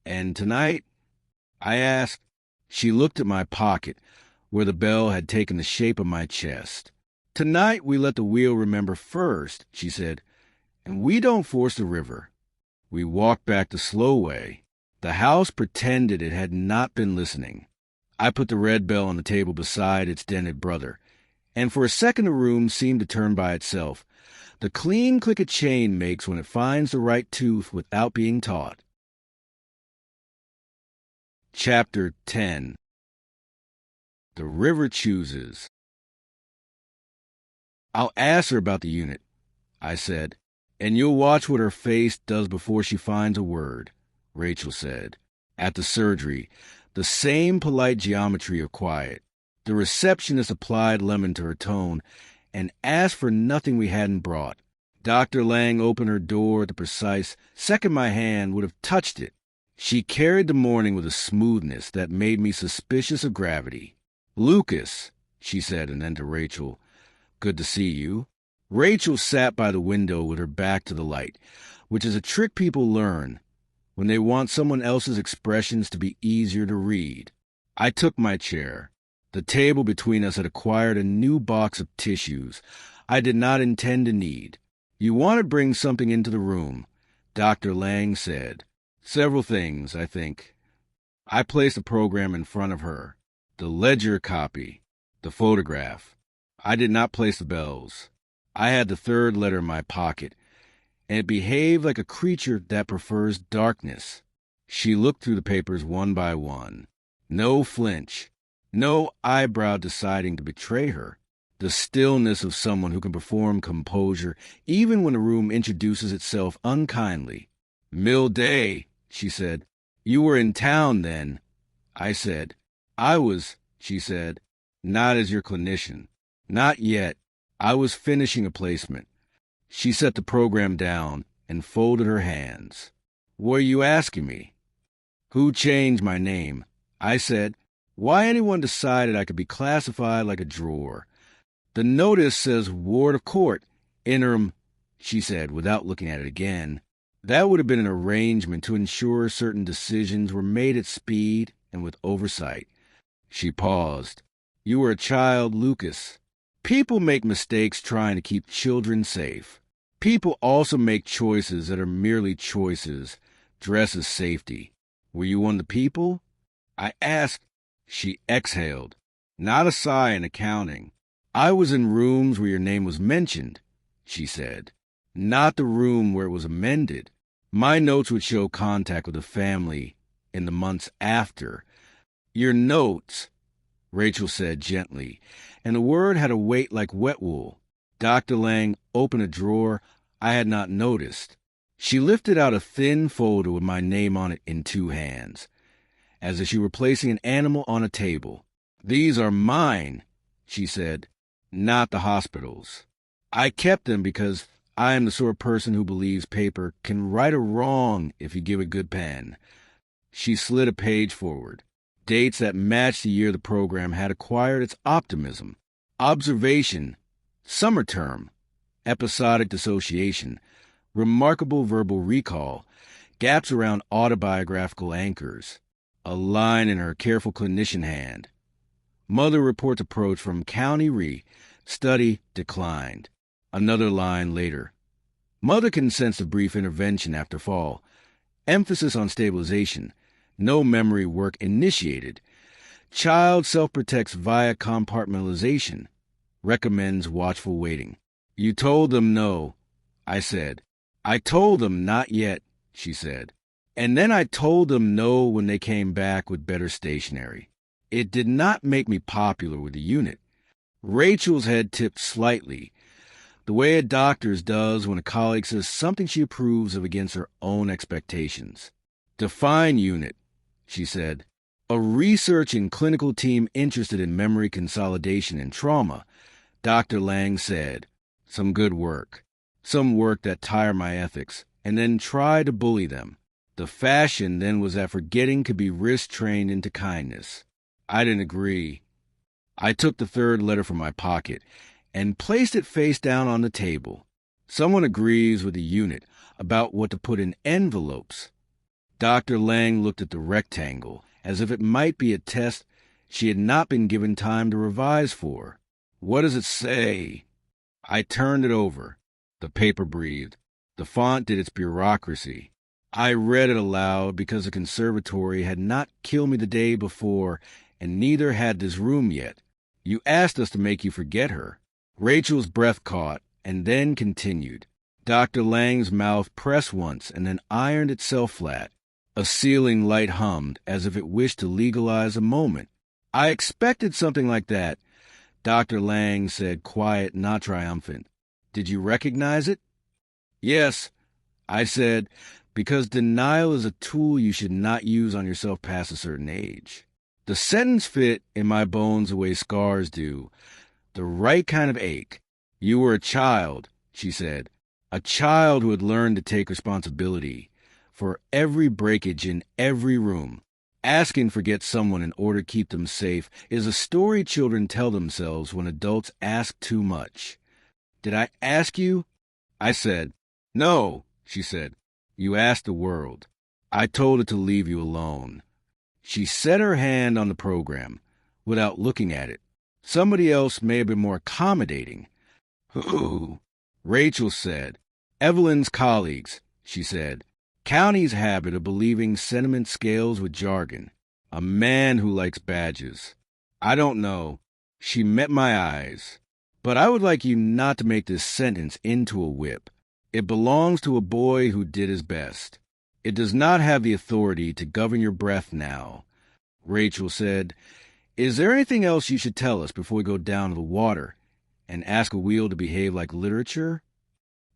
And tonight, I asked. She looked at my pocket, where the bell had taken the shape of my chest. Tonight we let the wheel remember first, she said, and we don't force the river. We walked back the slow way. The house pretended it had not been listening. I put the red bell on the table beside its dented brother, and for a second the room seemed to turn by itself. The clean click a chain makes when it finds the right tooth without being taught. Chapter 10. The River Chooses. I'll ask her about the unit, I said, and you'll watch what her face does before she finds a word, Rachel said. At the surgery, the same polite geometry of quiet. The receptionist applied lemon to her tone and asked for nothing we hadn't brought. Dr. Lang opened her door at the precise second my hand would have touched it. She carried the morning with a smoothness that made me suspicious of gravity. Lucas, she said, and then to Rachel, good to see you. Rachel sat by the window with her back to the light, which is a trick people learn when they want someone else's expressions to be easier to read. I took my chair. The table between us had acquired a new box of tissues I did not intend to need. You want to bring something into the room, Dr. Lang said. Several things, I think. I placed the program in front of her. The ledger copy. The photograph. I did not place the bells. I had the third letter in my pocket, and it behaved like a creature that prefers darkness. She looked through the papers one by one. No flinch. No eyebrow deciding to betray her. The stillness of someone who can perform composure even when the room introduces itself unkindly. Mill day, she said. You were in town then. I said. I was, she said, not as your clinician. Not yet. I was finishing a placement. She set the program down and folded her hands. What are you asking me? Who changed my name? I said. Why anyone decided I could be classified like a drawer. The notice says ward of court, interim, she said without looking at it again. That would have been an arrangement to ensure certain decisions were made at speed and with oversight. She paused. You were a child, Lucas. People make mistakes trying to keep children safe. People also make choices that are merely choices, dressed as safety. Were you one of the people? I asked. She exhaled. Not a sigh in accounting. I was in rooms where your name was mentioned, she said. Not the room where it was amended. My notes would show contact with the family in the months after. Your notes, Rachel said gently, and the word had a weight like wet wool. Dr. Lang opened a drawer I had not noticed. She lifted out a thin folder with my name on it in 2 hands, as if she were placing an animal on a table. These are mine, she said, not the hospital's. I kept them because I am the sort of person who believes paper can right a wrong if you give a good pen. She slid a page forward. Dates that matched the year the program had acquired its optimism. Observation, summer term, episodic dissociation, remarkable verbal recall, gaps around autobiographical anchors. A line in her careful clinician hand. Mother reports approach from County Re. Study declined. Another line later. Mother consents to brief intervention after fall. Emphasis on stabilization. No memory work initiated. Child self-protects via compartmentalization. Recommends watchful waiting. You told them no, I said. I told them not yet, she said. And then I told them no when they came back with better stationery. It did not make me popular with the unit. Rachel's head tipped slightly, the way a doctor's does when a colleague says something she approves of against her own expectations. Define unit, she said. A research and clinical team interested in memory consolidation and trauma, Dr. Lang said. Some good work. Some work that tire my ethics, and then try to bully them. The fashion then was that forgetting could be wrist-trained into kindness. I didn't agree. I took the 3rd letter from my pocket and placed it face down on the table. Someone agrees with the unit about what to put in envelopes. Dr. Lang looked at the rectangle as if it might be a test she had not been given time to revise for. What does it say? I turned it over. The paper breathed. The font did its bureaucracy. I read it aloud because the conservatory had not killed me the day before, and neither had this room yet. You asked us to make you forget her. Rachel's breath caught, and then continued. Dr. Lang's mouth pressed once and then ironed itself flat. A ceiling light hummed as if it wished to legalize a moment. I expected something like that, Dr. Lang said, quiet, not triumphant. Did you recognize it? Yes, I said, because denial is a tool you should not use on yourself past a certain age. The sentence fit in my bones the way scars do, the right kind of ache. You were a child, she said, a child who had learned to take responsibility for every breakage in every room. Asking to forget someone in order to keep them safe is a story children tell themselves when adults ask too much. Did I ask you? I said. No, she said. You asked the world. I told it to leave you alone. She set her hand on the program without looking at it. Somebody else may have been more accommodating. Who? Rachel said. Evelyn's colleagues, she said. County's habit of believing sentiment scales with jargon. A man who likes badges. I don't know. She met my eyes. But I would like you not to make this sentence into a whip. It belongs to a boy who did his best. It does not have the authority to govern your breath now. Rachel said, Is there anything else you should tell us before we go down to the water and ask a wheel to behave like literature?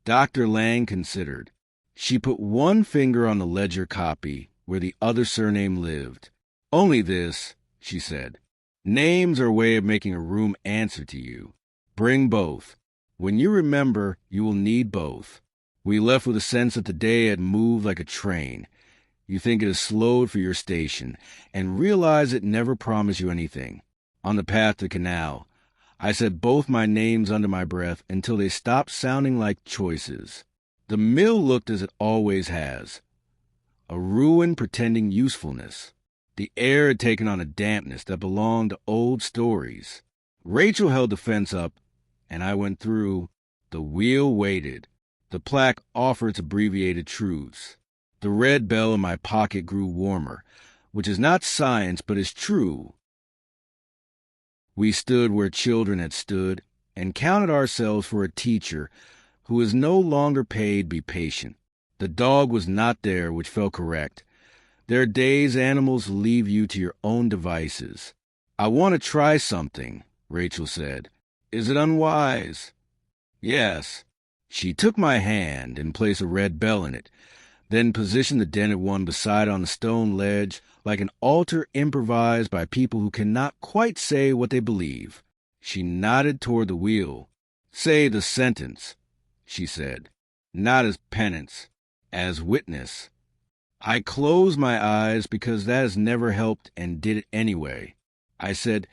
Dr. Lang considered. She put one finger on the ledger copy where the other surname lived. Only this, she said. Names are a way of making a room answer to you. Bring both. When you remember, you will need both. We left with a sense that the day had moved like a train. You think it has slowed for your station, and realize it never promised you anything. On the path to the canal, I said both my names under my breath until they stopped sounding like choices. The mill looked as it always has. A ruin pretending usefulness. The air had taken on a dampness that belonged to old stories. Rachel held the fence up, and I went through. The wheel waited. The plaque offered its abbreviated truths. The red bell in my pocket grew warmer, which is not science but is true. We stood where children had stood and counted ourselves for a teacher who is no longer paid be patient. The dog was not there, which felt correct, There are days animals leave you to your own devices. I want to try something, Rachel said. Is it unwise? Yes. She took my hand and placed a red bell in it, then positioned the dented one beside it on the stone ledge like an altar improvised by people who cannot quite say what they believe. She nodded toward the wheel. Say the sentence, she said, not as penance, as witness. I closed my eyes because that has never helped and did it anyway. I said,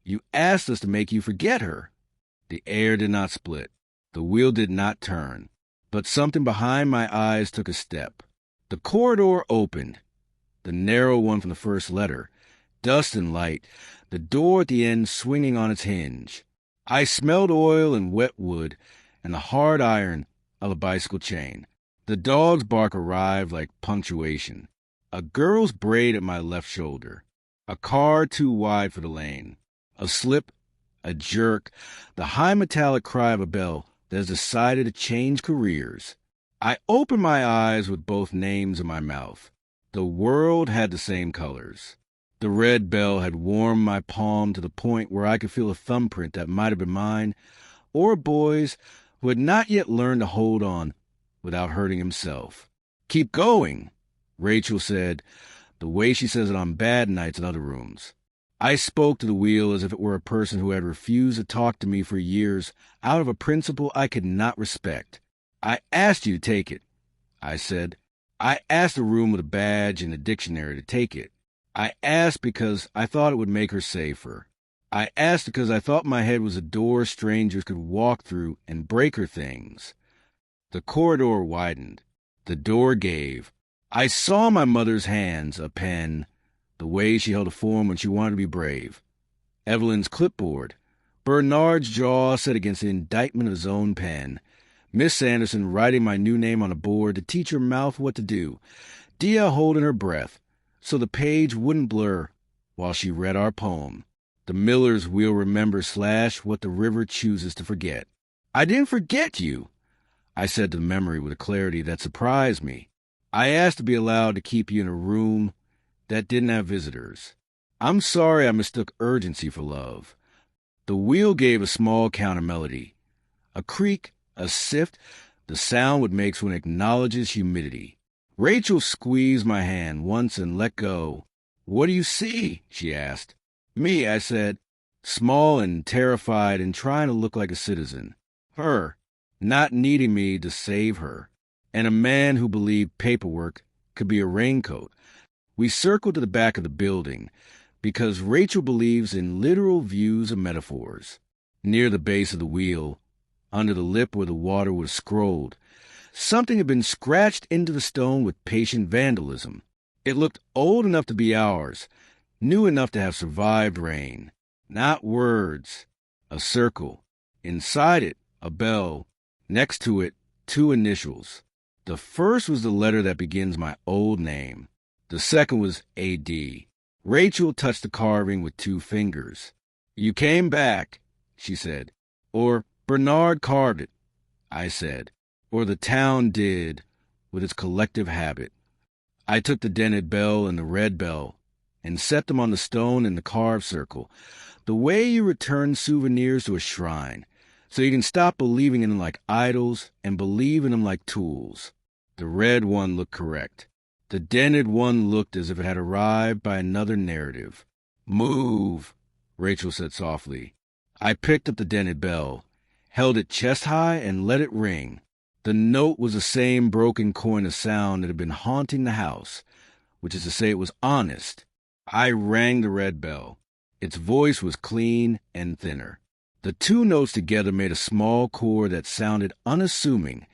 You asked us to make you forget her. The air did not split. The wheel did not turn. But something behind my eyes took a step. The corridor opened, the narrow one from the first letter, dust and light, the door at the end swinging on its hinge. I smelled oil and wet wood and the hard iron of a bicycle chain. The dog's bark arrived like punctuation. A girl's braid at my left shoulder. A car too wide for the lane. A slip, a jerk, the high metallic cry of a bell that has decided to change careers. I opened my eyes with both names in my mouth. The world had the same colors. The red bell had warmed my palm to the point where I could feel a thumbprint that might have been mine, or a boy's who had not yet learned to hold on without hurting himself. Keep going, Rachel said, the way she says it on bad nights in other rooms. I spoke to the wheel as if it were a person who had refused to talk to me for years out of a principle I could not respect. I asked you to take it, I said. I asked a room with a badge and a dictionary to take it. I asked because I thought it would make her safer. I asked because I thought my head was a door strangers could walk through and break her things. The corridor widened. The door gave. I saw my mother's hands, a pen, the way she held a form when she wanted to be brave. Evelyn's clipboard. Bernard's jaw set against the indictment of his own pen. Miss Sanderson writing my new name on a board to teach her mouth what to do. Diya holding her breath so the page wouldn't blur while she read our poem. The miller's wheel remember / what the river chooses to forget. I didn't forget you, I said to the memory with a clarity that surprised me. I asked to be allowed to keep you in a room that didn't have visitors. I'm sorry I mistook urgency for love. The wheel gave a small counter-melody. A creak, a sift, the sound it makes when it acknowledges humidity. Rachel squeezed my hand once and let go. What do you see? She asked. Me, I said, small and terrified and trying to look like a citizen. Her, not needing me to save her. And a man who believed paperwork could be a raincoat. We circled to the back of the building because Rachel believes in literal views of metaphors. Near the base of the wheel, under the lip where the water was scrolled, something had been scratched into the stone with patient vandalism. It looked old enough to be ours, new enough to have survived rain. Not words. A circle. Inside it, a bell. Next to it, 2 initials. The first was the letter that begins my old name. The second was A.D. Rachel touched the carving with 2 fingers. You came back, she said. Or Bernard carved it, I said. Or the town did, with its collective habit. I took the dented bell and the red bell and set them on the stone in the carved circle, the way you return souvenirs to a shrine, so you can stop believing in them like idols and believe in them like tools. The red one looked correct. The dented one looked as if it had arrived by another narrative. Move, Rachel said softly. I picked up the dented bell, held it chest high, and let it ring. The note was the same broken coin of sound that had been haunting the house, which is to say it was honest. I rang the red bell. Its voice was clean and thinner. The 2 notes together made a small chord that sounded unassuming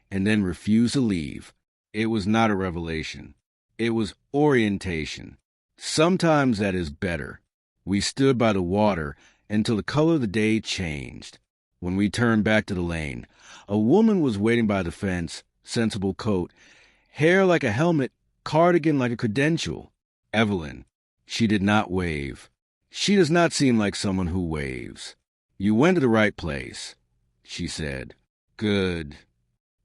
and then refused to leave. It was not a revelation. It was orientation. Sometimes that is better. We stood by the water until the color of the day changed. When we turned back to the lane, a woman was waiting by the fence, sensible coat, hair like a helmet, cardigan like a credential. Evelyn. She did not wave. She does not seem like someone who waves. You went to the right place, she said. Good.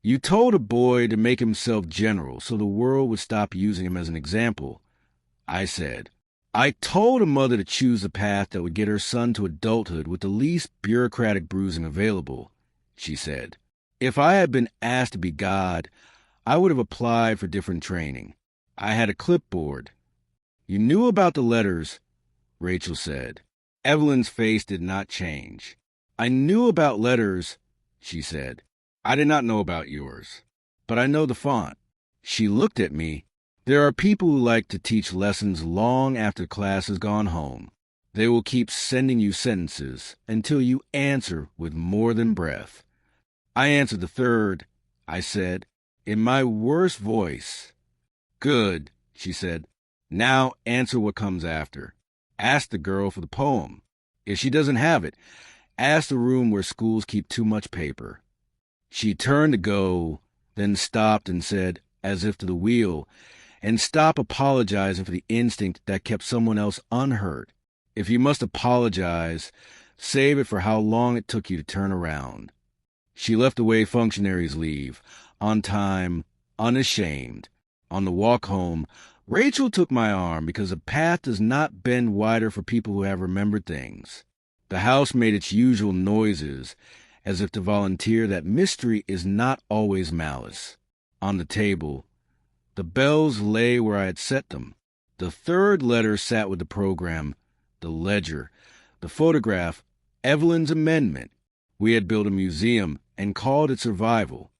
You told a boy to make himself general so the world would stop using him as an example. I said. I told a mother to choose the path that would get her son to adulthood with the least bureaucratic bruising available, she said. If I had been asked to be God, I would have applied for different training. I had a clipboard. You knew about the letters, Rachel said. Evelyn's face did not change. I knew about letters, she said. I did not know about yours, but I know the font. She looked at me. There are people who like to teach lessons long after class has gone home. They will keep sending you sentences until you answer with more than breath. I answered the third, I said, in my worst voice. Good, she said. Now answer what comes after. Ask the girl for the poem. If she doesn't have it, ask the room where schools keep too much paper. She turned to go, then stopped and said, as if to the wheel, and stop apologizing for the instinct that kept someone else unhurt. If you must apologize, save it for how long it took you to turn around. She left the way functionaries leave, on time, unashamed. On the walk home, Rachel took my arm because a path does not bend wider for people who have remembered things. The house made its usual noises, as if to volunteer that mystery is not always malice. On the table, the bells lay where I had set them. The third letter sat with the program, the ledger, the photograph, Evelyn's amendment. We had built a museum and called it Survival.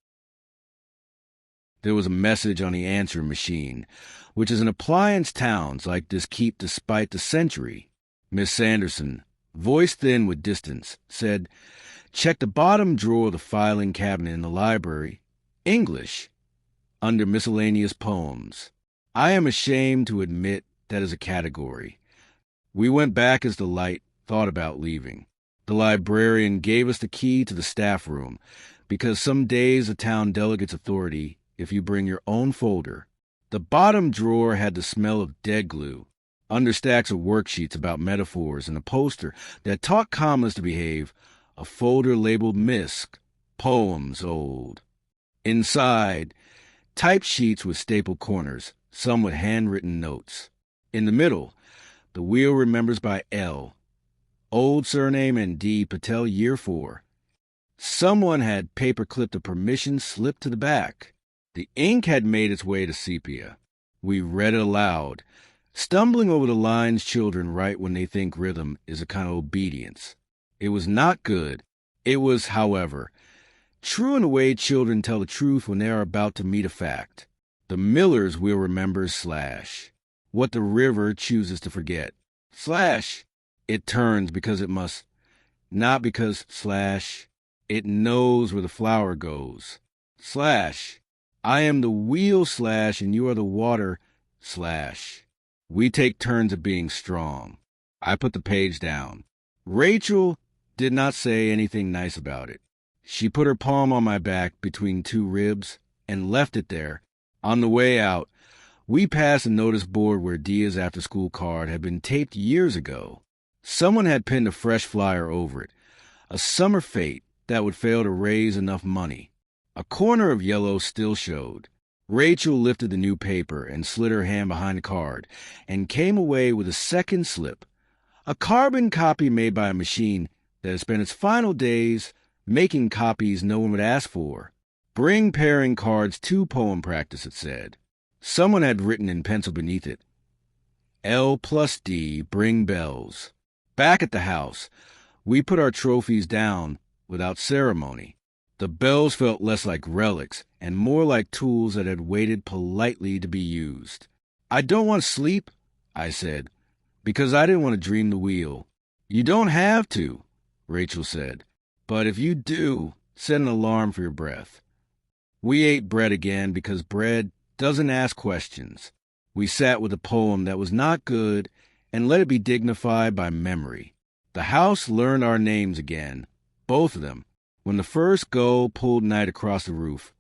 There was a message on the answering machine, which is an appliance towns like this keep despite the century. Miss Sanderson, voice thin with distance, said, check the bottom drawer of the filing cabinet in the library. English. Under miscellaneous poems. I am ashamed to admit that is a category. We went back as the light thought about leaving. The librarian gave us the key to the staff room, because some days a town delegates authority if you bring your own folder. The bottom drawer had the smell of dead glue, under stacks of worksheets about metaphors and a poster that taught commas to behave, a folder labeled MISC, Poems Old. Inside, typed sheets with stapled corners, some with handwritten notes. In the middle, the wheel remembers by L. Old surname and D. Patel, year 4. Someone had paper-clipped a permission slip to the back. The ink had made its way to sepia. We read it aloud, stumbling over the lines children write when they think rhythm is a kind of obedience. It was not good. It was, however, true in the way children tell the truth when they are about to meet a fact. The Millers will remember / what the river chooses to forget. / it turns because it must, not because / it knows where the flower goes. / I am the wheel / and you are the water / we take turns at being strong. I put the page down. Rachel did not say anything nice about it. She put her palm on my back between 2 ribs and left it there. On the way out, we passed a notice board where Diya's after-school card had been taped years ago. Someone had pinned a fresh flyer over it, a summer fete that would fail to raise enough money. A corner of yellow still showed. Rachel lifted the new paper and slid her hand behind the card and came away with a second slip, a carbon copy made by a machine that had spent its final days making copies no one would ask for. Bring pairing cards to poem practice, it said. Someone had written in pencil beneath it, L+D, bring bells. Back at the house, we put our trophies down without ceremony. The bells felt less like relics and more like tools that had waited politely to be used. I don't want to sleep, I said, because I didn't want to dream the wheel. You don't have to, Rachel said, but if you do, set an alarm for your breath. We ate bread again because bread doesn't ask questions. We sat with a poem that was not good and let it be dignified by memory. The house learned our names again, both of them. When the first gull pulled night across the roof,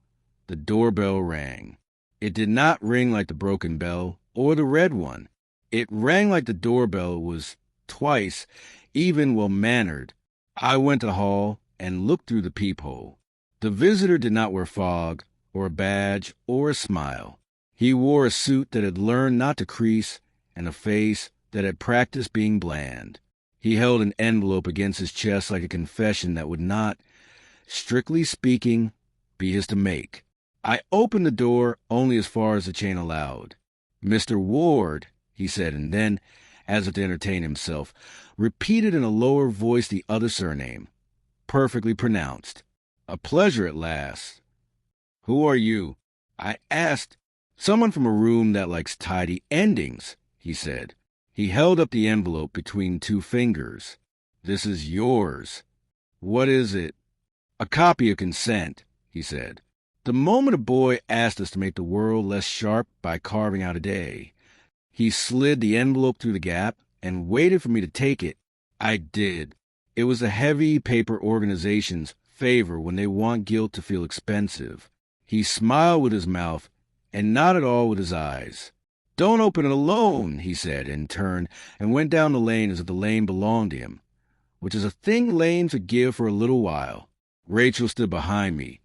the doorbell rang. It did not ring like the broken bell or the red one. It rang like the doorbell was twice, even well-mannered. I went to the hall and looked through the peephole. The visitor did not wear fog or a badge or a smile. He wore a suit that had learned not to crease and a face that had practiced being bland. He held an envelope against his chest like a confession that would not, strictly speaking, be his to make. I opened the door only as far as the chain allowed. "Mr. Ward," he said, and then, as if to entertain himself, repeated in a lower voice the other surname, perfectly pronounced. "A pleasure at last." "Who are you?" I asked. "Someone from a room that likes tidy endings," he said. He held up the envelope between two fingers. "This is yours." "What is it?" "A copy of consent," he said. "The moment a boy asked us to make the world less sharp by carving out a day." He slid the envelope through the gap and waited for me to take it. I did. It was a heavy paper organization's favor when they want guilt to feel expensive. He smiled with his mouth and not at all with his eyes. "Don't open it alone," he said, and turned and went down the lane as if the lane belonged to him, which is a thing lanes forgive for a little while. Rachel stood behind me,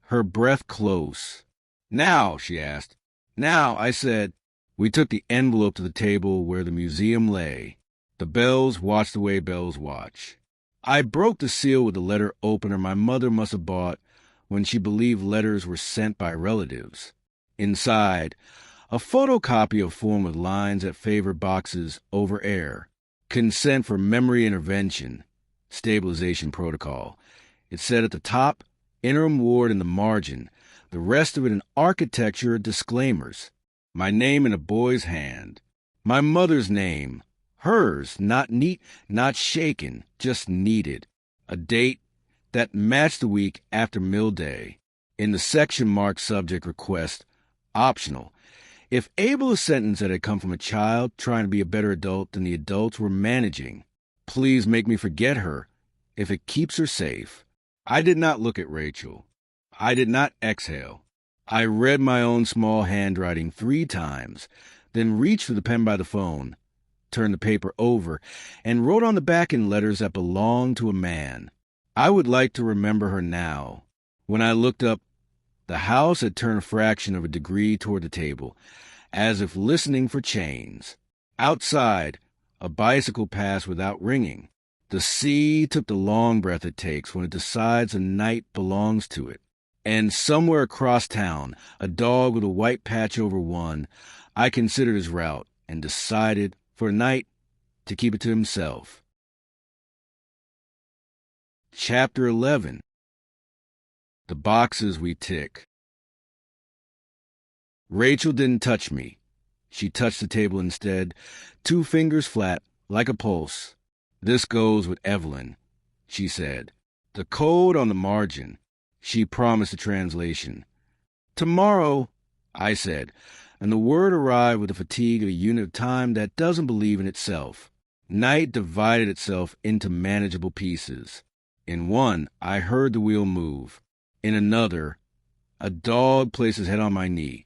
her breath close. "Now?" she asked. "Now," I said. We took the envelope to the table where the museum lay. The bells watched the way bells watch. I broke the seal with the letter opener my mother must have bought when she believed letters were sent by relatives. Inside, a photocopy of form with lines that favored boxes over air. Consent for memory intervention. Stabilization protocol. It said at the top, interim ward in the margin, the rest of it in architecture disclaimers. My name in a boy's hand. My mother's name. Hers, not neat, not shaken, just needed. A date that matched the week after Mill Day. In the section marked subject request, optional. If able, a sentence that had come from a child trying to be a better adult than the adults were managing. Please make me forget her, if it keeps her safe. I did not look at Rachel. I did not exhale. I read my own small handwriting 3 times, then reached for the pen by the phone, turned the paper over, and wrote on the back in letters that belonged to a man. I would like to remember her now. When I looked up, the house had turned a fraction of a degree toward the table, as if listening for chains. Outside, a bicycle passed without ringing. The sea took the long breath it takes when it decides a night belongs to it. And somewhere across town, a dog with a white patch over one, I considered his route and decided, for a night, to keep it to himself. Chapter 11. The Boxes We Tick. Rachel didn't touch me. She touched the table instead, 2 fingers flat, like a pulse. "This goes with Evelyn," she said. "The code on the margin." She promised a translation. "Tomorrow," I said, and the word arrived with the fatigue of a unit of time that doesn't believe in itself. Night divided itself into manageable pieces. In one, I heard the wheel move. In another, a dog placed his head on my knee,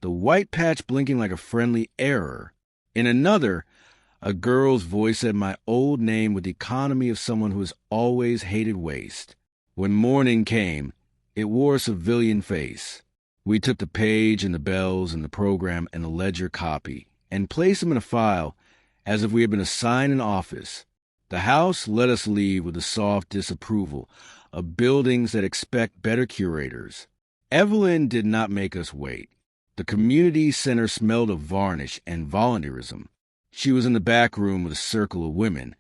the white patch blinking like a friendly error. In another, a girl's voice said my old name with the economy of someone who has always hated waste. When morning came, it wore a civilian face. We took the page and the bells and the program and the ledger copy and placed them in a file as if we had been assigned an office. The house let us leave with a soft disapproval of buildings that expect better curators. Evelyn did not make us wait. The community center smelled of varnish and volunteerism. She was in the back room with a circle of women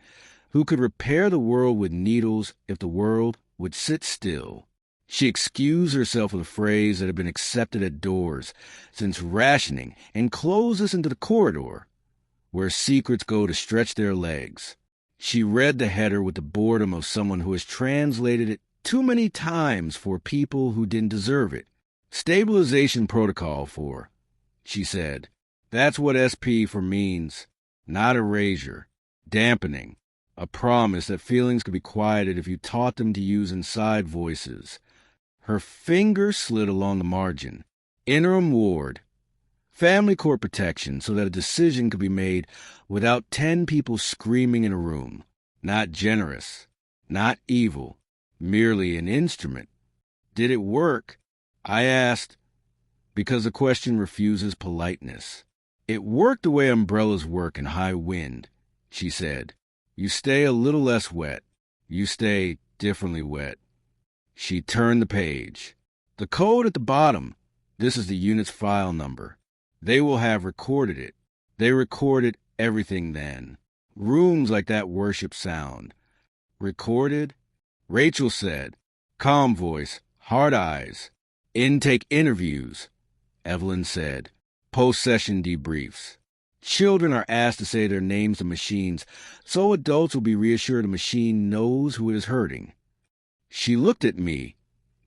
who could repair the world with needles if the world would sit still. She excused herself with a phrase that had been accepted at doors since rationing and closed us into the corridor, where secrets go to stretch their legs. She read the header with the boredom of someone who has translated it too many times for people who didn't deserve it. "Stabilization protocol for," she said. "That's what SP for means. Not erasure. Dampening. A promise that feelings could be quieted if you taught them to use inside voices." Her finger slid along the margin. "Interim ward. Family court protection so that a decision could be made without 10 people screaming in a room. Not generous. Not evil. Merely an instrument." Did it work? I asked, because the question refuses politeness. It worked the way umbrellas work in high wind, she said. You stay a little less wet. You stay differently wet. She turned the page. The code at the bottom. This is the unit's file number. They will have recorded it. They recorded everything then. Rooms like that worship sound. Recorded? Rachel said. Calm voice, hard eyes. Intake interviews. Evelyn said. Post-session debriefs. Children are asked to say their names to machines, so adults will be reassured a machine knows who it is hurting. She looked at me,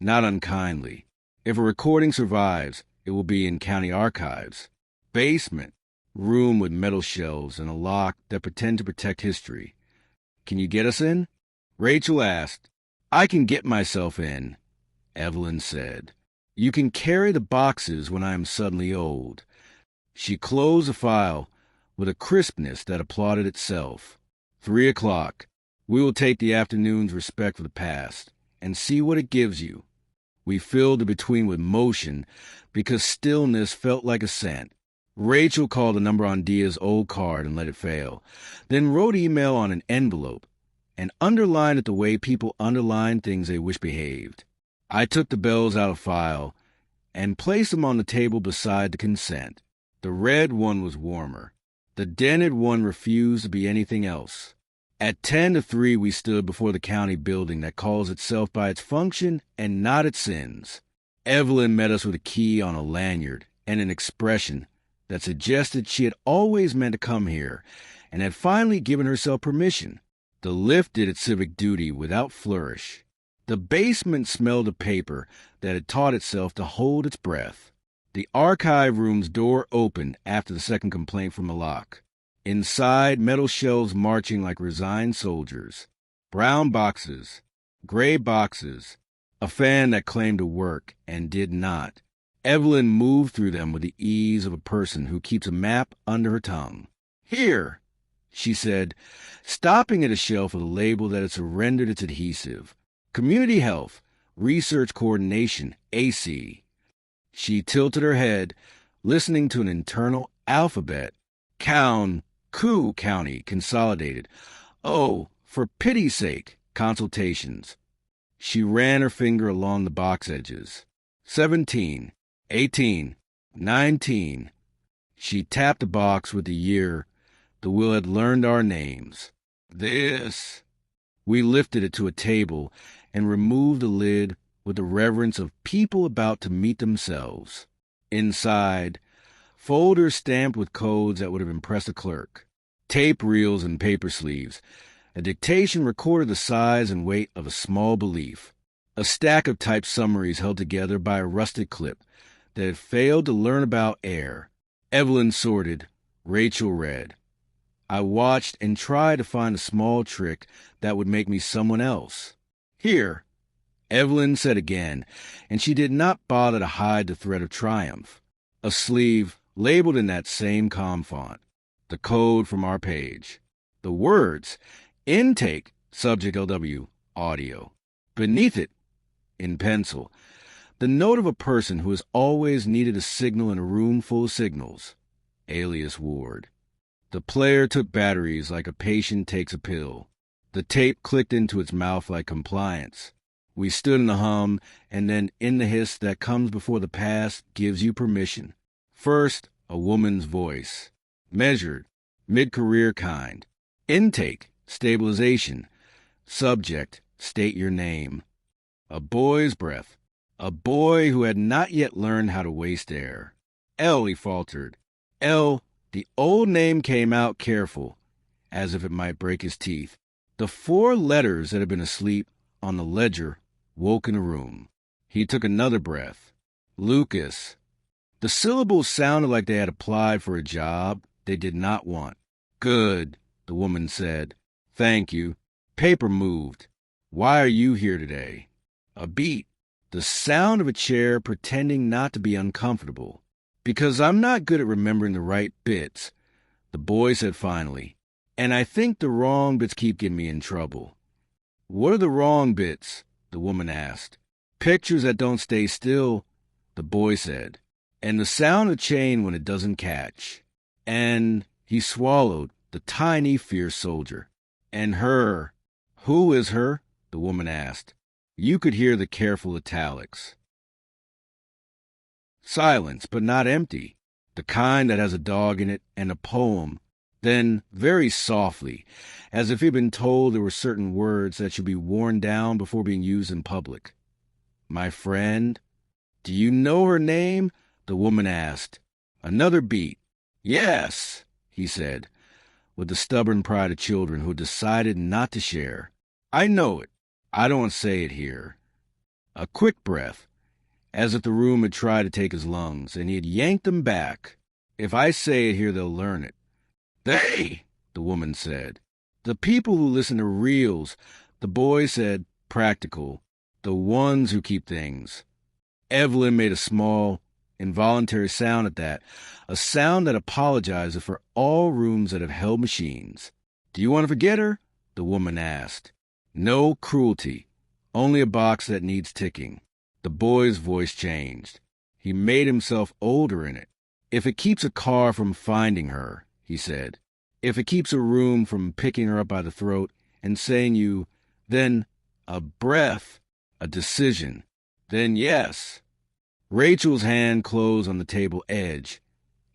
not unkindly. If a recording survives, it will be in county archives. Basement, room with metal shelves and a lock that pretend to protect history. Can you get us in? Rachel asked. I can get myself in, Evelyn said. You can carry the boxes when I am suddenly old. She closed the file with a crispness that applauded itself. 3 o'clock. We will take the afternoon's respect for the past and see what it gives you. We filled the between with motion because stillness felt like assent. Rachel called the number on Diya's old card and let it fail, then wrote email on an envelope and underlined it the way people underline things they wish behaved. I took the bells out of file and placed them on the table beside the consent. The red one was warmer. The dented one refused to be anything else. At 10 to 3, we stood before the county building that calls itself by its function and not its sins. Evelyn met us with a key on a lanyard and an expression that suggested she had always meant to come here and had finally given herself permission. The lift did its civic duty without flourish. The basement smelled of paper that had taught itself to hold its breath. The archive room's door opened after the second complaint from the lock. Inside, metal shelves marching like resigned soldiers. Brown boxes, gray boxes, a fan that claimed to work and did not. Evelyn moved through them with the ease of a person who keeps a map under her tongue. Here, she said, stopping at a shelf with a label that had surrendered its adhesive. Community Health, Research Coordination, AC. She tilted her head, listening to an internal alphabet. Coon, County, Consolidated. Oh, for pity's sake, consultations. She ran her finger along the box edges. 17, 18, 19. She tapped the box with the year the will had learned our names. This. We lifted it to a table and removed the lid with the reverence of people about to meet themselves. Inside, folders stamped with codes that would have impressed a clerk. Tape reels and paper sleeves. A dictation recorded the size and weight of a small belief. A stack of typed summaries held together by a rusted clip that had failed to learn about air. Evelyn sorted. Rachel read. I watched and tried to find a small trick that would make me someone else. Here, Evelyn said again, and she did not bother to hide the thread of triumph. A sleeve labeled in that same calm font. The code from our page. The words, intake, subject LW, audio. Beneath it, in pencil, the note of a person who has always needed a signal in a room full of signals. Alias Ward. The player took batteries like a patient takes a pill. The tape clicked into its mouth like compliance. We stood in the hum, and then in the hiss that comes before the pass gives you permission. First, a woman's voice. Measured, mid-career kind. Intake, stabilization. Subject, state your name. A boy's breath. A boy who had not yet learned how to waste air. L, he faltered. L, the old name came out careful, as if it might break his teeth. The 4 letters that had been asleep on the ledger woke in the room. He took another breath. Lucas. The syllables sounded like they had applied for a job they did not want. Good, the woman said. Thank you. Paper moved. Why are you here today? A beat. The sound of a chair pretending not to be uncomfortable. Because I'm not good at remembering the right bits, the boy said finally. And I think the wrong bits keep getting me in trouble. What are the wrong bits? The woman asked. Pictures that don't stay still, the boy said. And the sound of chain when it doesn't catch. And he swallowed, the tiny, fierce soldier. And her. Who is her? The woman asked. You could hear the careful italics. Silence, but not empty. The kind that has a dog in it and a poem. Then, very softly, as if he'd been told there were certain words that should be worn down before being used in public. My friend, do you know her name? The woman asked. Another beat. Yes, he said, with the stubborn pride of children who decided not to share. I know it. I don't want to say it here. A quick breath, as if the room had tried to take his lungs, and he had yanked them back. If I say it here, they'll learn it. They, the woman said. The people who listen to reels. The boy said, practical. The ones who keep things. Evelyn made a small, involuntary sound at that, a sound that apologizes for all rooms that have held machines. Do you want to forget her? The woman asked. No cruelty, only a box that needs ticking. The boy's voice changed. He made himself older in it. If it keeps a car from finding her, he said, if it keeps a room from picking her up by the throat and saying you, then a breath, a decision, then yes. Rachel's hand closed on the table edge.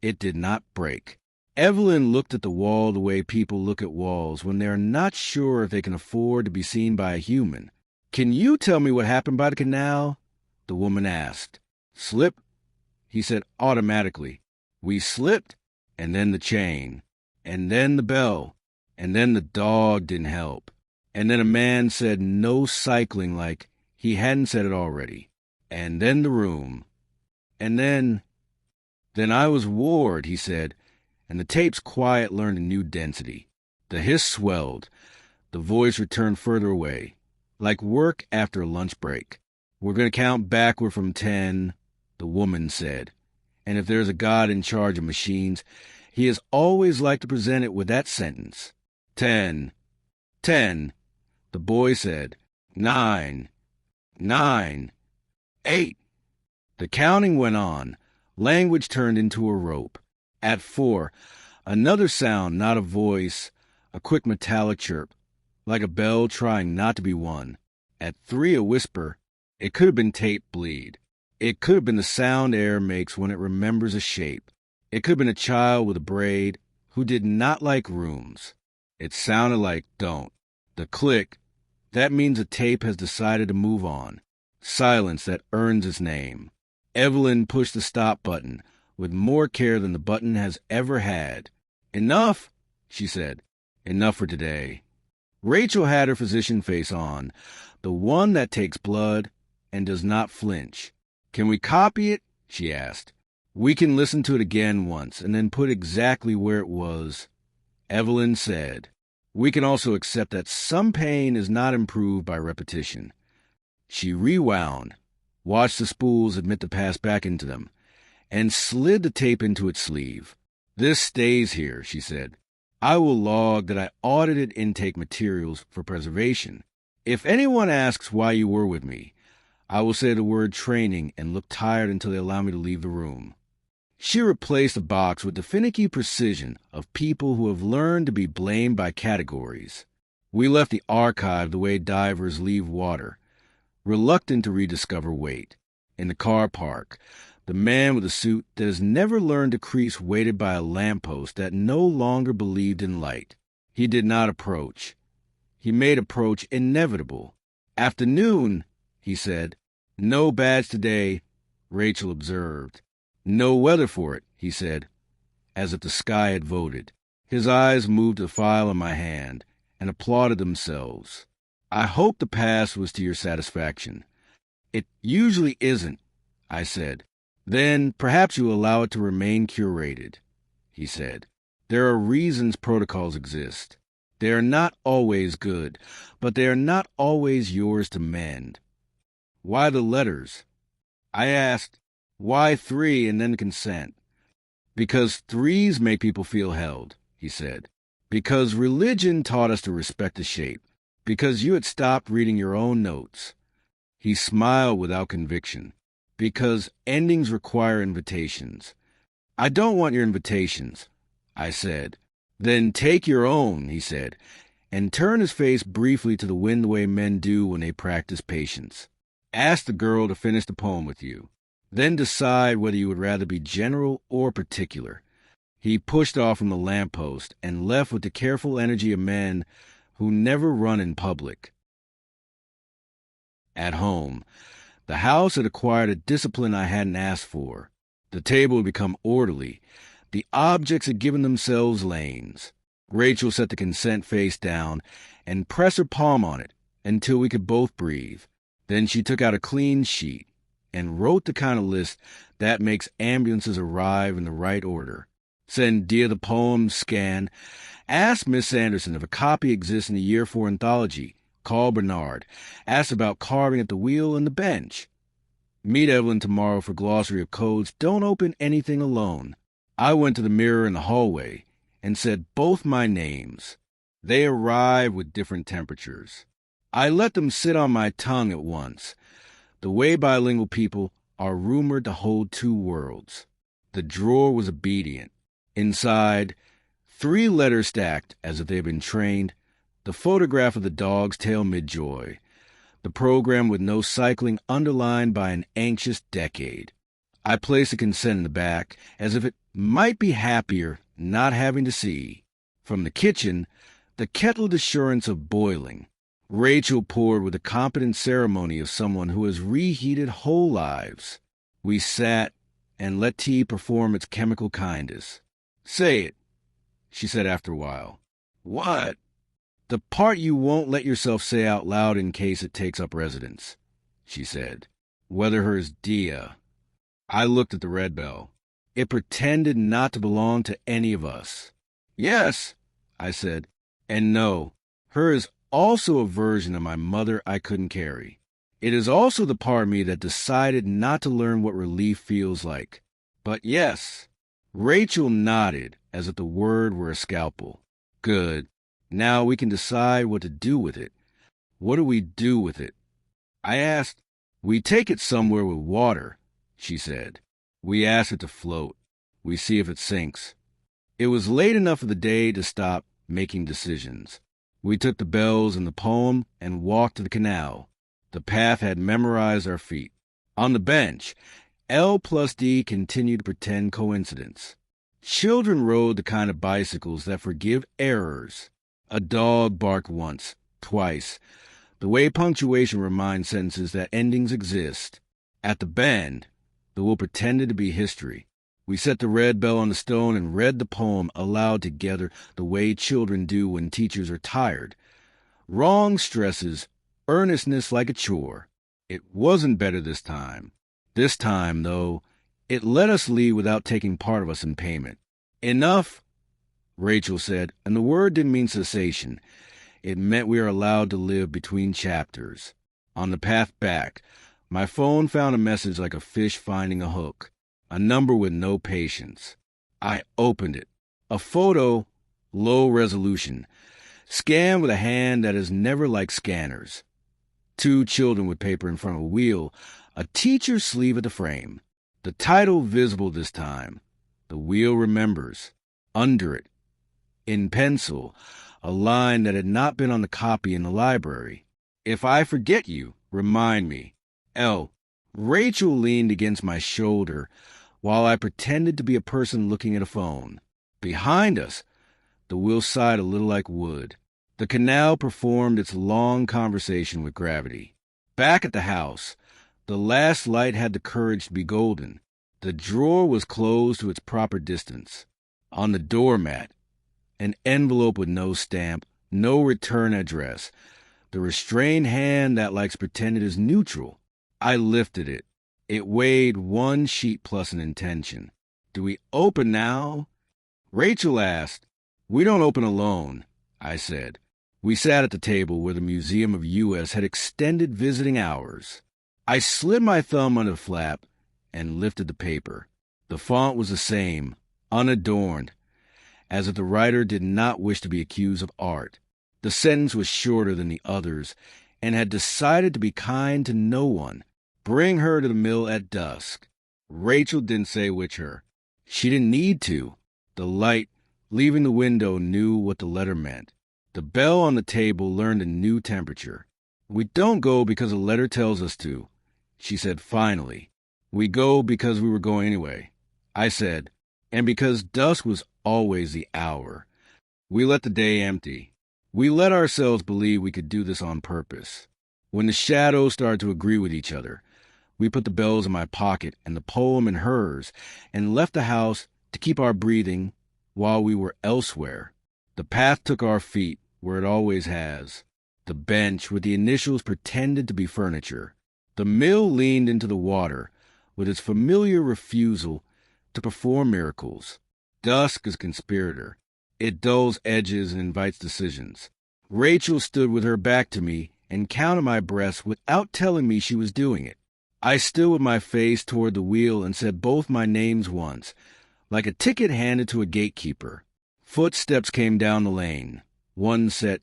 It did not break. Evelyn looked at the wall the way people look at walls when they're not sure if they can afford to be seen by a human. Can you tell me what happened by the canal? The woman asked. Slip? He said automatically. We slipped, and then the chain, and then the bell, and then the dog didn't help. And then a man said no cycling like he hadn't said it already. And then the room. And then I was Ward, he said, and the tape's quiet learned a new density. The hiss swelled. The voice returned further away, like work after a lunch break. We're going to count backward from 10, the woman said. And if there's a God in charge of machines, he has always liked to present it with that sentence. 10. 10. The boy said. 9. 9. 8. The counting went on. Language turned into a rope. At 4, another sound, not a voice, a quick metallic chirp, like a bell trying not to be won. At 3, a whisper. It could have been tape bleed. It could have been the sound air makes when it remembers a shape. It could have been a child with a braid who did not like rooms. It sounded like don't. The click, that means a tape has decided to move on. Silence that earns its name. Evelyn pushed the stop button with more care than the button has ever had. Enough, she said. Enough for today. Rachel had her physician face on, the one that takes blood and does not flinch. Can we copy it? She asked. We can listen to it again once and then put exactly where it was. Evelyn said. We can also accept that some pain is not improved by repetition. She rewound, watched the spools admit to pass back into them, and slid the tape into its sleeve. This stays here, she said. I will log that I audited intake materials for preservation. If anyone asks why you were with me, I will say the word training and look tired until they allow me to leave the room. She replaced the box with the finicky precision of people who have learned to be blamed by categories. We left the archive the way divers leave water, reluctant to rediscover weight. In the car park, the man with a suit that has never learned to crease waited by a lamppost that no longer believed in light. He did not approach. He made approach inevitable. Afternoon, he said. No badge today, Rachel observed. No weather for it, he said, as if the sky had voted. His eyes moved to the file in my hand and applauded themselves. I hope the past was to your satisfaction. It usually isn't, I said. Then perhaps you allow it to remain curated, he said. There are reasons protocols exist. They are not always good, but they are not always yours to mend. Why the letters? I asked, why 3 and then consent? Because 3s make people feel held, he said. Because religion taught us to respect the shape. Because you had stopped reading your own notes. He smiled without conviction. Because endings require invitations. I don't want your invitations. I said. Then take your own, he said, and turned his face briefly to the wind the way men do when they practice patience. Ask the girl to finish the poem with you. Then decide whether you would rather be general or particular. He pushed off from the lamppost and left with the careful energy of men who never run in public. At home, the house had acquired a discipline I hadn't asked for. The table had become orderly. The objects had given themselves lanes. Rachel set the consent face down and pressed her palm on it until we could both breathe. Then she took out a clean sheet and wrote the kind of list that makes ambulances arrive in the right order. Send Diya the poem, scan. Ask Miss Anderson if a copy exists in the Year 4 anthology. Call Bernard. Ask about carving at the wheel and the bench. Meet Evelyn tomorrow for glossary of codes. Don't open anything alone. I went to the mirror in the hallway and said both my names. They arrived with different temperatures. I let them sit on my tongue at once. The way bilingual people are rumored to hold two worlds. The drawer was obedient. Inside, 3 letters stacked as if they had been trained, the photograph of the dog's tail mid-joy, the program with no cycling underlined by an anxious decade. I placed the consent in the back as if it might be happier not having to see. From the kitchen, the kettle had assurance of boiling. Rachel poured with the competent ceremony of someone who has reheated whole lives. We sat and let tea perform its chemical kindness. Say it, she said after a while. What? The part you won't let yourself say out loud in case it takes up residence, she said. Whether hers Diya. I looked at the red bell. It pretended not to belong to any of us. Yes, I said, and no, her is also a version of my mother I couldn't carry. It is also the part of me that decided not to learn what relief feels like. But yes, Rachel nodded as if the word were a scalpel. Good. Now we can decide what to do with it. What do we do with it? I asked. We take it somewhere with water, she said. We ask it to float. We see if it sinks. It was late enough of the day to stop making decisions. We took the bells and the poem and walked to the canal. The path had memorized our feet. On the bench, L plus D continued to pretend coincidence. Children rode the kind of bicycles that forgive errors. A dog barked once, twice, the way punctuation reminds sentences that endings exist. At the bend, the will pretended to be history. We set the red bell on the stone and read the poem aloud together the way children do when teachers are tired. Wrong stresses, earnestness like a chore. It wasn't better this time. This time, though, it let us leave without taking part of us in payment. Enough, Rachel said, and the word didn't mean cessation. It meant we are allowed to live between chapters. On the path back, my phone found a message like a fish finding a hook, a number with no patience. I opened it. A photo, low resolution, scanned with a hand that is never like scanners. 2 children with paper in front of a wheel, a teacher's sleeve at the frame. The title visible this time. The wheel remembers. Under it, in pencil, a line that had not been on the copy in the library. If I forget you, remind me. L. Rachel leaned against my shoulder while I pretended to be a person looking at a phone. Behind us, the wheel sighed a little like wood. The canal performed its long conversation with gravity. Back at the house, the last light had the courage to be golden. The drawer was closed to its proper distance. On the doormat, an envelope with no stamp, no return address. The restrained hand that likes pretend it is neutral. I lifted it. It weighed 1 sheet plus an intention. Do we open now? Rachel asked. We don't open alone, I said. We sat at the table where the Museum of U.S. had extended visiting hours. I slid my thumb under the flap and lifted the paper. The font was the same, unadorned, as if the writer did not wish to be accused of art. The sentence was shorter than the others, and had decided to be kind to no one. Bring her to the mill at dusk. Rachel didn't say which her. She didn't need to. The light Leaving the window knew what the letter meant. The bell on the table learned a new temperature. We don't go because a letter tells us to, she said finally. We go because we were going anyway, I said, and because dusk was always the hour. We let the day empty. We let ourselves believe we could do this on purpose. When the shadows started to agree with each other, we put the bells in my pocket and the poem in hers and left the house to keep our breathing while we were elsewhere. The path took our feet where it always has. The bench with the initials pretended to be furniture. The mill leaned into the water with its familiar refusal to perform miracles. Dusk is conspirator. It dulls edges and invites decisions. Rachel stood with her back to me and counted my breaths without telling me she was doing it. I stood with my face toward the wheel and said both my names once, like a ticket handed to a gatekeeper. Footsteps came down the lane. One set,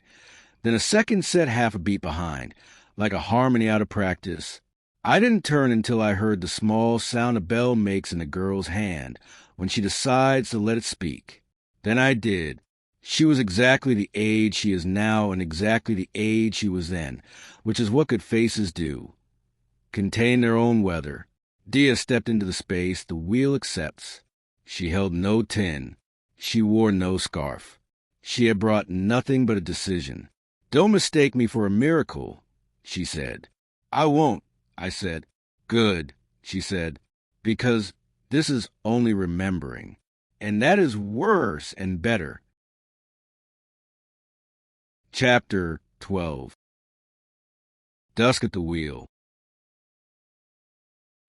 then a second set half a beat behind, like a harmony out of practice. I didn't turn until I heard the small sound a bell makes in a girl's hand when she decides to let it speak. Then I did. She was exactly the age she is now and exactly the age she was then, which is what good faces do. Contain their own weather. Diya stepped into the space the wheel accepts. She held no tin. She wore no scarf. She had brought nothing but a decision. Don't mistake me for a miracle, she said. I won't, I said. Good, she said, because this is only remembering. And that is worse and better. Chapter 12. Dusk at the Wheel.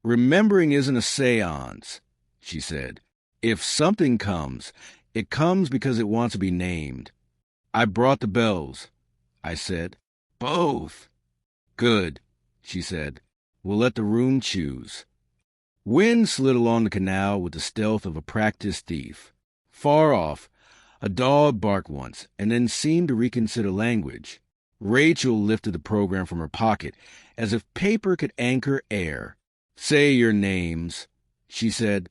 Remembering isn't a seance, she said. If something comes, it comes because it wants to be named. I brought the bells, I said. Both. Good, she said. We'll let the room choose. Wind slid along the canal with the stealth of a practiced thief. Far off, a dog barked once and then seemed to reconsider language. Rachel lifted the program from her pocket as if paper could anchor air. Say your names, she said,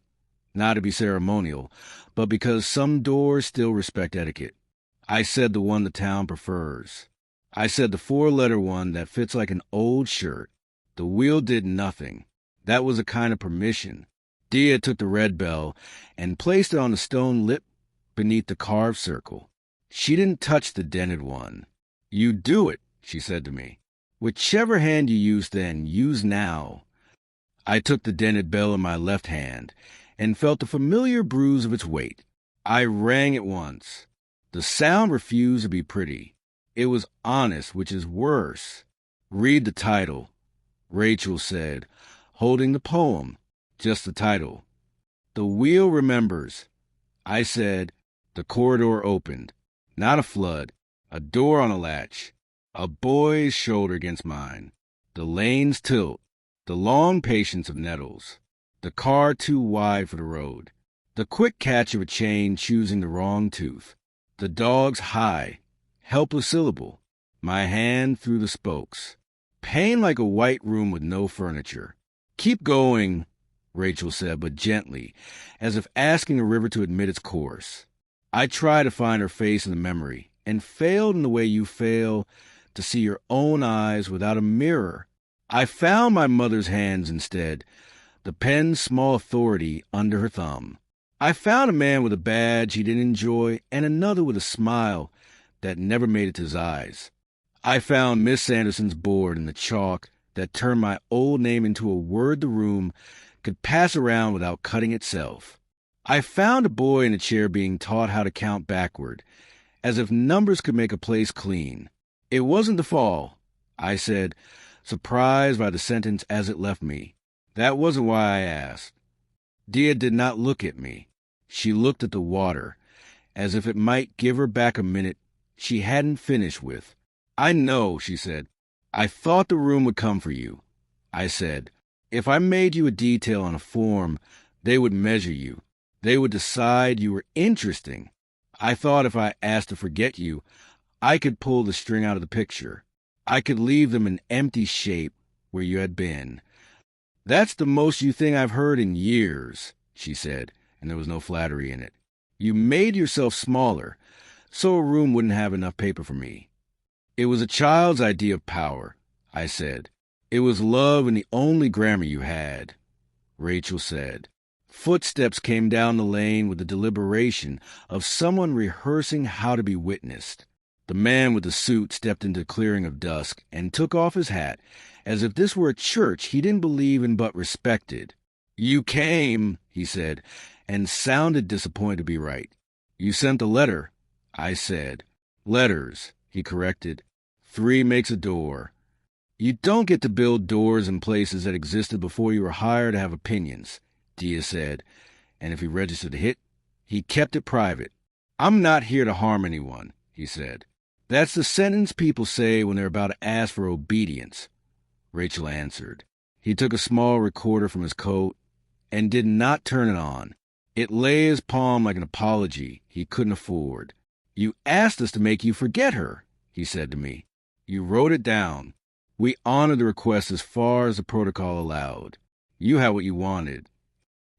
not to be ceremonial, but because some doors still respect etiquette. I said the one the town prefers. I said the four-letter one that fits like an old shirt. The wheel did nothing. That was a kind of permission. Diya took the red bell and placed it on the stone lip beneath the carved circle. She didn't touch the dented one. You do it, she said to me. Whichever hand you use then, use now. I took the dented bell in my left hand and felt the familiar bruise of its weight. I rang it once. The sound refused to be pretty. It was honest, which is worse. Read the title, Rachel said, holding the poem, just the title. The wheel remembers. I said. The corridor opened. Not a flood. A door on a latch. A boy's shoulder against mine. The lanes tilt. The long patience of nettles. The car too wide for the road. The quick catch of a chain choosing the wrong tooth. The dog's high, helpless syllable. My hand through the spokes. Pain like a white room with no furniture. Keep going, Rachel said, but gently, as if asking a river to admit its course. I tried to find her face in the memory, and failed in the way you fail to see your own eyes without a mirror. I found my mother's hands instead, the pen's small authority under her thumb. I found a man with a badge he didn't enjoy, and another with a smile that never made it to his eyes. I found Miss Sanderson's board in the chalk that turned my old name into a word the room could pass around without cutting itself. I found a boy in a chair being taught how to count backward, as if numbers could make a place clean. It wasn't the fall, I said, surprised by the sentence as it left me. That wasn't why I asked. Diya did not look at me. She looked at the water, as if it might give her back a minute she hadn't finished with. I know, she said. I thought the room would come for you. I said, if I made you a detail on a form, they would measure you. They would decide you were interesting. I thought if I asked to forget you, I could pull the string out of the picture. I could leave them an empty shape where you had been. That's the most you think I've heard in years, she said, and there was no flattery in it. You made yourself smaller, so a room wouldn't have enough paper for me. It was a child's idea of power, I said. It was love and the only grammar you had, Rachel said. Footsteps came down the lane with the deliberation of someone rehearsing how to be witnessed. The man with the suit stepped into the clearing of dusk and took off his hat, as if this were a church he didn't believe in but respected. "You came," he said, and sounded disappointed to be right. "You sent a letter," I said. "Letters," he corrected. 3 makes a door. You don't get to build doors in places that existed before you were hired to have opinions, Diya said, and if he registered a hit, he kept it private. "I'm not here to harm anyone," he said. "That's the sentence people say when they're about to ask for obedience," Rachel answered. He took a small recorder from his coat and did not turn it on. It lay in his palm like an apology he couldn't afford. "You asked us to make you forget her," he said to me. "You wrote it down. We honored the request as far as the protocol allowed. You had what you wanted."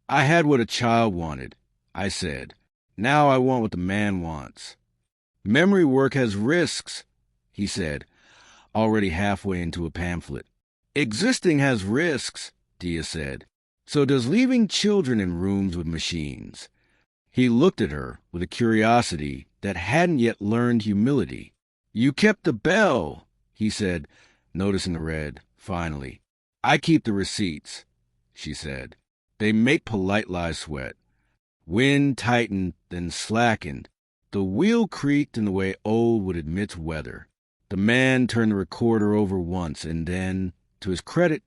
"I had what a child wanted," I said. "Now I want what the man wants." "Memory work has risks," he said, already halfway into a pamphlet. "Existing has risks," Diya said. "So does leaving children in rooms with machines." He looked at her with a curiosity that hadn't yet learned humility. "You kept the bell," he said, noticing the red, finally. "I keep the receipts," she said. "They make polite lies sweat." Wind tightened, then slackened. The wheel creaked in the way old would admit weather. The man turned the recorder over once and then, to his credit,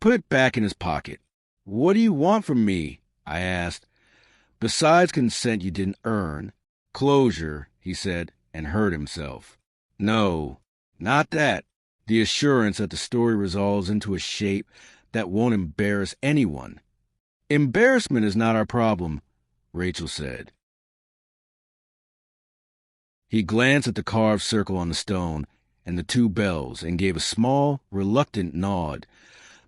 put it back in his pocket. "What do you want from me?" I asked. "Besides consent you didn't earn." "Closure," he said, and hurt himself. "No, not that. The assurance that the story resolves into a shape that won't embarrass anyone." "Embarrassment is not our problem," Rachel said. He glanced at the carved circle on the stone and the 2 bells and gave a small, reluctant nod,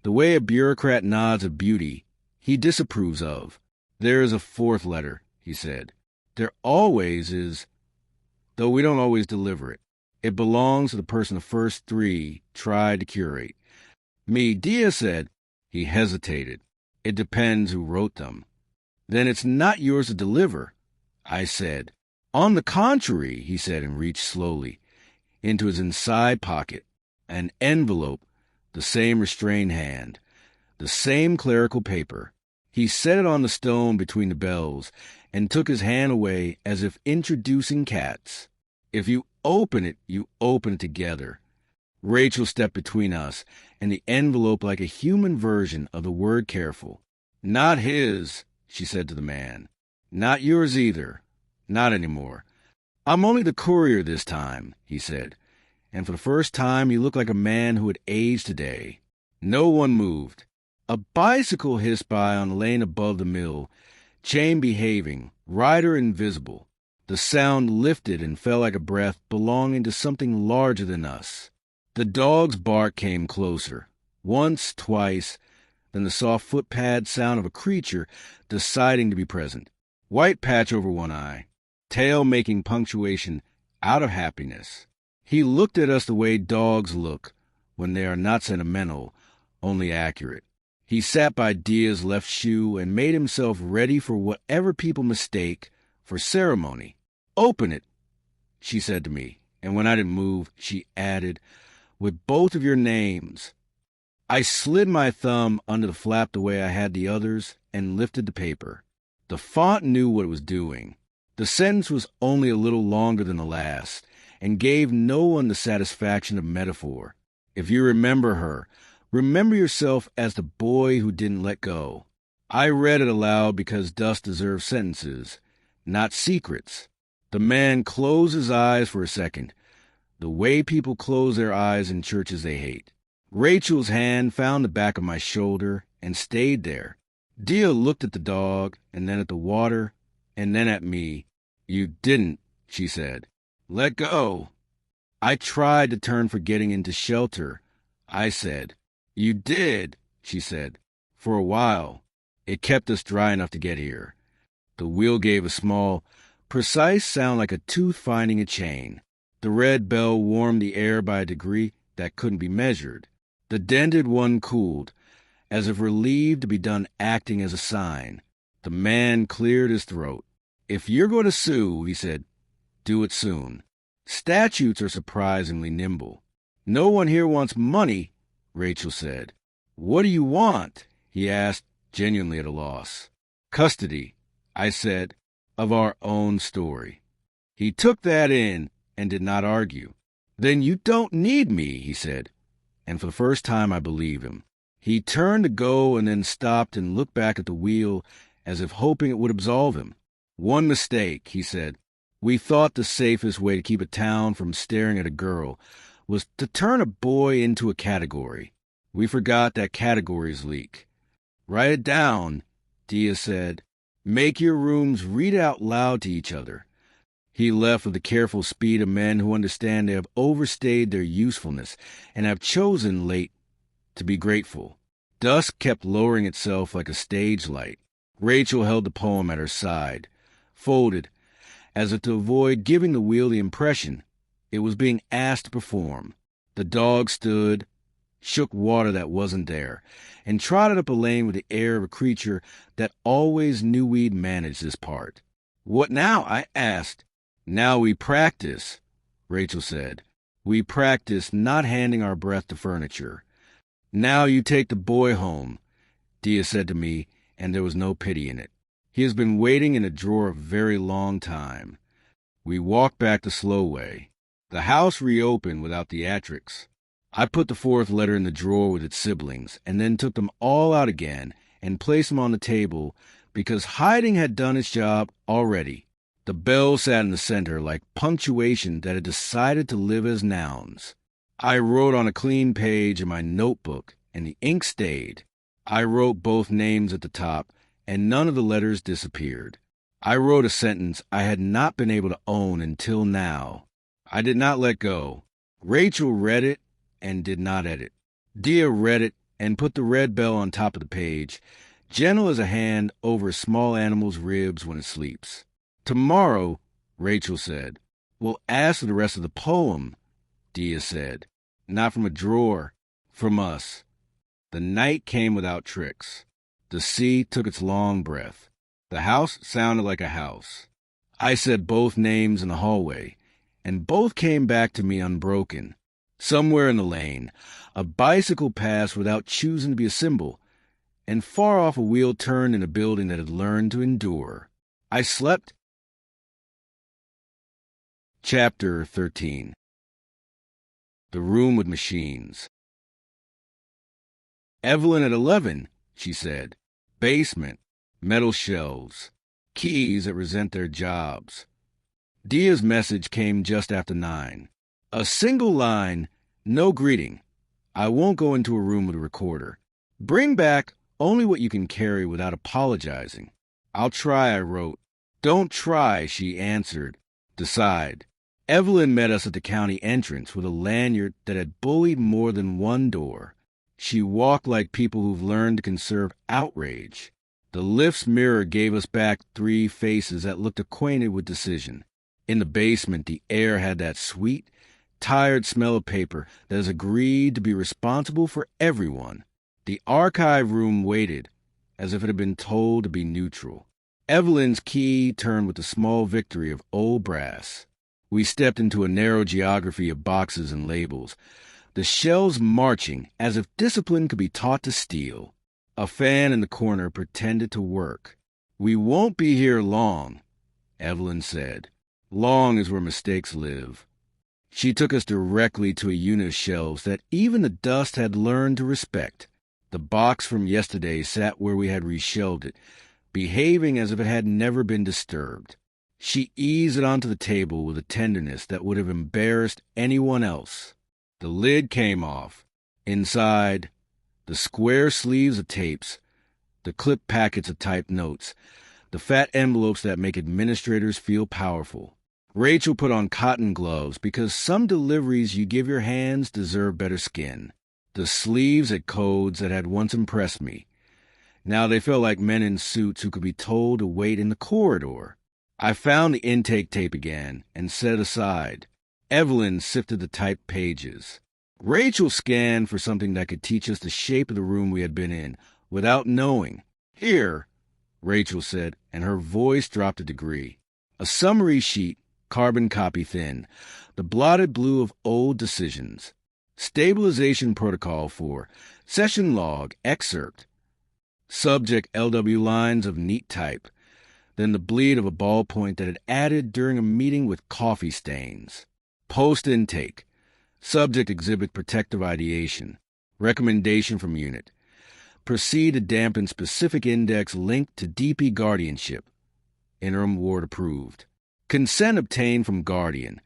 the way a bureaucrat nods at beauty he disapproves of. "There is a 4th letter," he said. "There always is, though we don't always deliver it. It belongs to the person the first 3 tried to curate." "Me," Diya said. He hesitated. "It depends who wrote them." "Then it's not yours to deliver," I said. "On the contrary," he said, and reached slowly into his inside pocket. An envelope, the same restrained hand, the same clerical paper. He set it on the stone between the bells and took his hand away as if introducing cats. "If you open it, you open it together." Rachel stepped between us and the envelope like a human version of the word careful. "Not his," she said to the man. "Not yours either. Not anymore. I'm only the courier this time," he said, and for the first time he looked like a man who had aged today. No one moved. A bicycle hissed by on the lane above the mill, chain behaving, rider invisible. The sound lifted and fell like a breath belonging to something larger than us. The dog's bark came closer, once, twice, then the soft footpad sound of a creature deciding to be present. White patch over one eye, tail making punctuation out of happiness. He looked at us the way dogs look when they are not sentimental, only accurate. He sat by Diya's left shoe and made himself ready for whatever people mistake for ceremony. "Open it," she said to me, and when I didn't move, she added, "with both of your names." I slid my thumb under the flap the way I had the others and lifted the paper. The font knew what it was doing. The sentence was only a little longer than the last, and gave no one the satisfaction of metaphor. "If you remember her, remember yourself as the boy who didn't let go." I read it aloud because dust deserves sentences, not secrets. The man closed his eyes for a second, the way people close their eyes in churches they hate. Rachel's hand found the back of my shoulder and stayed there. Diya looked at the dog, and then at the water, and then at me. "You didn't," she said. "Let go." I tried to turn for getting into shelter. I said. "You did," she said. "For a while. It kept us dry enough to get here." The wheel gave a small, precise sound like a tooth finding a chain. The red bell warmed the air by a degree that couldn't be measured. The dented one cooled, as if relieved to be done acting as a sign. The man cleared his throat. "If you're going to sue," he said, "do it soon. Statutes are surprisingly nimble." "No one here wants money," Rachel said. "What do you want?" he asked, genuinely at a loss. "Custody," I said, "of our own story." He took that in and did not argue. "Then you don't need me," he said, and for the first time I believe him. He turned to go and then stopped and looked back at the wheel as if hoping it would absolve him. "One mistake," he said. "We thought the safest way to keep a town from staring at a girl was to turn a boy into a category. We forgot that categories leak." "Write it down," Diya said. "Make your rooms read out loud to each other." He left with the careful speed of men who understand they have overstayed their usefulness and have chosen late to be grateful. Dusk kept lowering itself like a stage light. Rachel held the poem at her side, folded, as if to avoid giving the wheel the impression it was being asked to perform. The dog stood, shook water that wasn't there, and trotted up a lane with the air of a creature that always knew we'd manage this part. "What now?" I asked. "Now we practice," Rachel said. "We practice not handing our breath to furniture." "Now you take the boy home," Diya said to me, and there was no pity in it. "He has been waiting in a drawer a very long time." We walked back the slow way. The house reopened without theatrics. I put the fourth letter in the drawer with its siblings, and then took them all out again and placed them on the table because hiding had done its job already. The bell sat in the center like punctuation that had decided to live as nouns. I wrote on a clean page in my notebook, and the ink stayed. I wrote both names at the top, and none of the letters disappeared. I wrote a sentence I had not been able to own until now. I did not let go. Rachel read it and did not edit. Diya read it and put the red bell on top of the page, gentle as a hand over a small animal's ribs when it sleeps. "Tomorrow," Rachel said. "We'll ask for the rest of the poem," Diya said. "Not from a drawer, from us." The night came without tricks. The sea took its long breath. The house sounded like a house. I said both names in the hallway, and both came back to me unbroken. Somewhere in the lane, a bicycle passed without choosing to be a symbol, and far off a wheel turned in a building that had learned to endure. I slept. Chapter 13. The Room with Machines. "Evelyn at 11, she said. "Basement, metal shelves, keys that resent their jobs." Diya's message came just after 9. A single line, no greeting. "I won't go into a room with a recorder. Bring back only what you can carry without apologizing." "I'll try," I wrote. "Don't try," she answered. "Decide." Evelyn met us at the county entrance with a lanyard that had bullied more than one door. She walked like people who've learned to conserve outrage. The lift's mirror gave us back 3 faces that looked acquainted with decision. In the basement, the air had that sweet, tired smell of paper that has agreed to be responsible for everyone. The archive room waited, as if it had been told to be neutral. Evelyn's key turned with the small victory of old brass. We stepped into a narrow geography of boxes and labels, the shelves marching as if discipline could be taught to steal. A fan in the corner pretended to work. "We won't be here long," Evelyn said. "Long is where mistakes live." She took us directly to a unit of shelves that even the dust had learned to respect. The box from yesterday sat where we had reshelved it, behaving as if it had never been disturbed. She eased it onto the table with a tenderness that would have embarrassed anyone else. The lid came off. Inside, the square sleeves of tapes, the clipped packets of typed notes, the fat envelopes that make administrators feel powerful. Rachel put on cotton gloves because some deliveries you give your hands deserve better skin. The sleeves had codes that had once impressed me. Now they felt like men in suits who could be told to wait in the corridor. I found the intake tape again and set it aside. Evelyn sifted the typed pages. Rachel scanned for something that could teach us the shape of the room we had been in without knowing. "Here," Rachel said, and her voice dropped a degree. A summary sheet, carbon copy thin, the blotted blue of old decisions. Stabilization protocol for session log excerpt. Subject LW lines of neat type. Then the bleed of a ballpoint that had added during a meeting with coffee stains. Post-intake. Subject exhibit protective ideation. Recommendation from unit. Proceed to dampen specific index linked to DP guardianship. Interim ward approved. Consent obtained from guardian.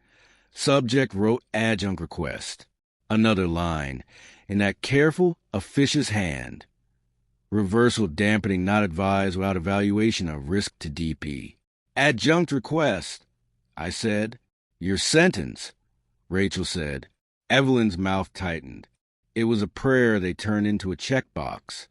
Subject wrote adjunct request. Another line. In that careful, officious hand. Reversal dampening not advised without evaluation of risk to DP. Adjunct request, I said. Your sentence, Rachel said. Evelyn's mouth tightened. It was a prayer they turned into a checkbox.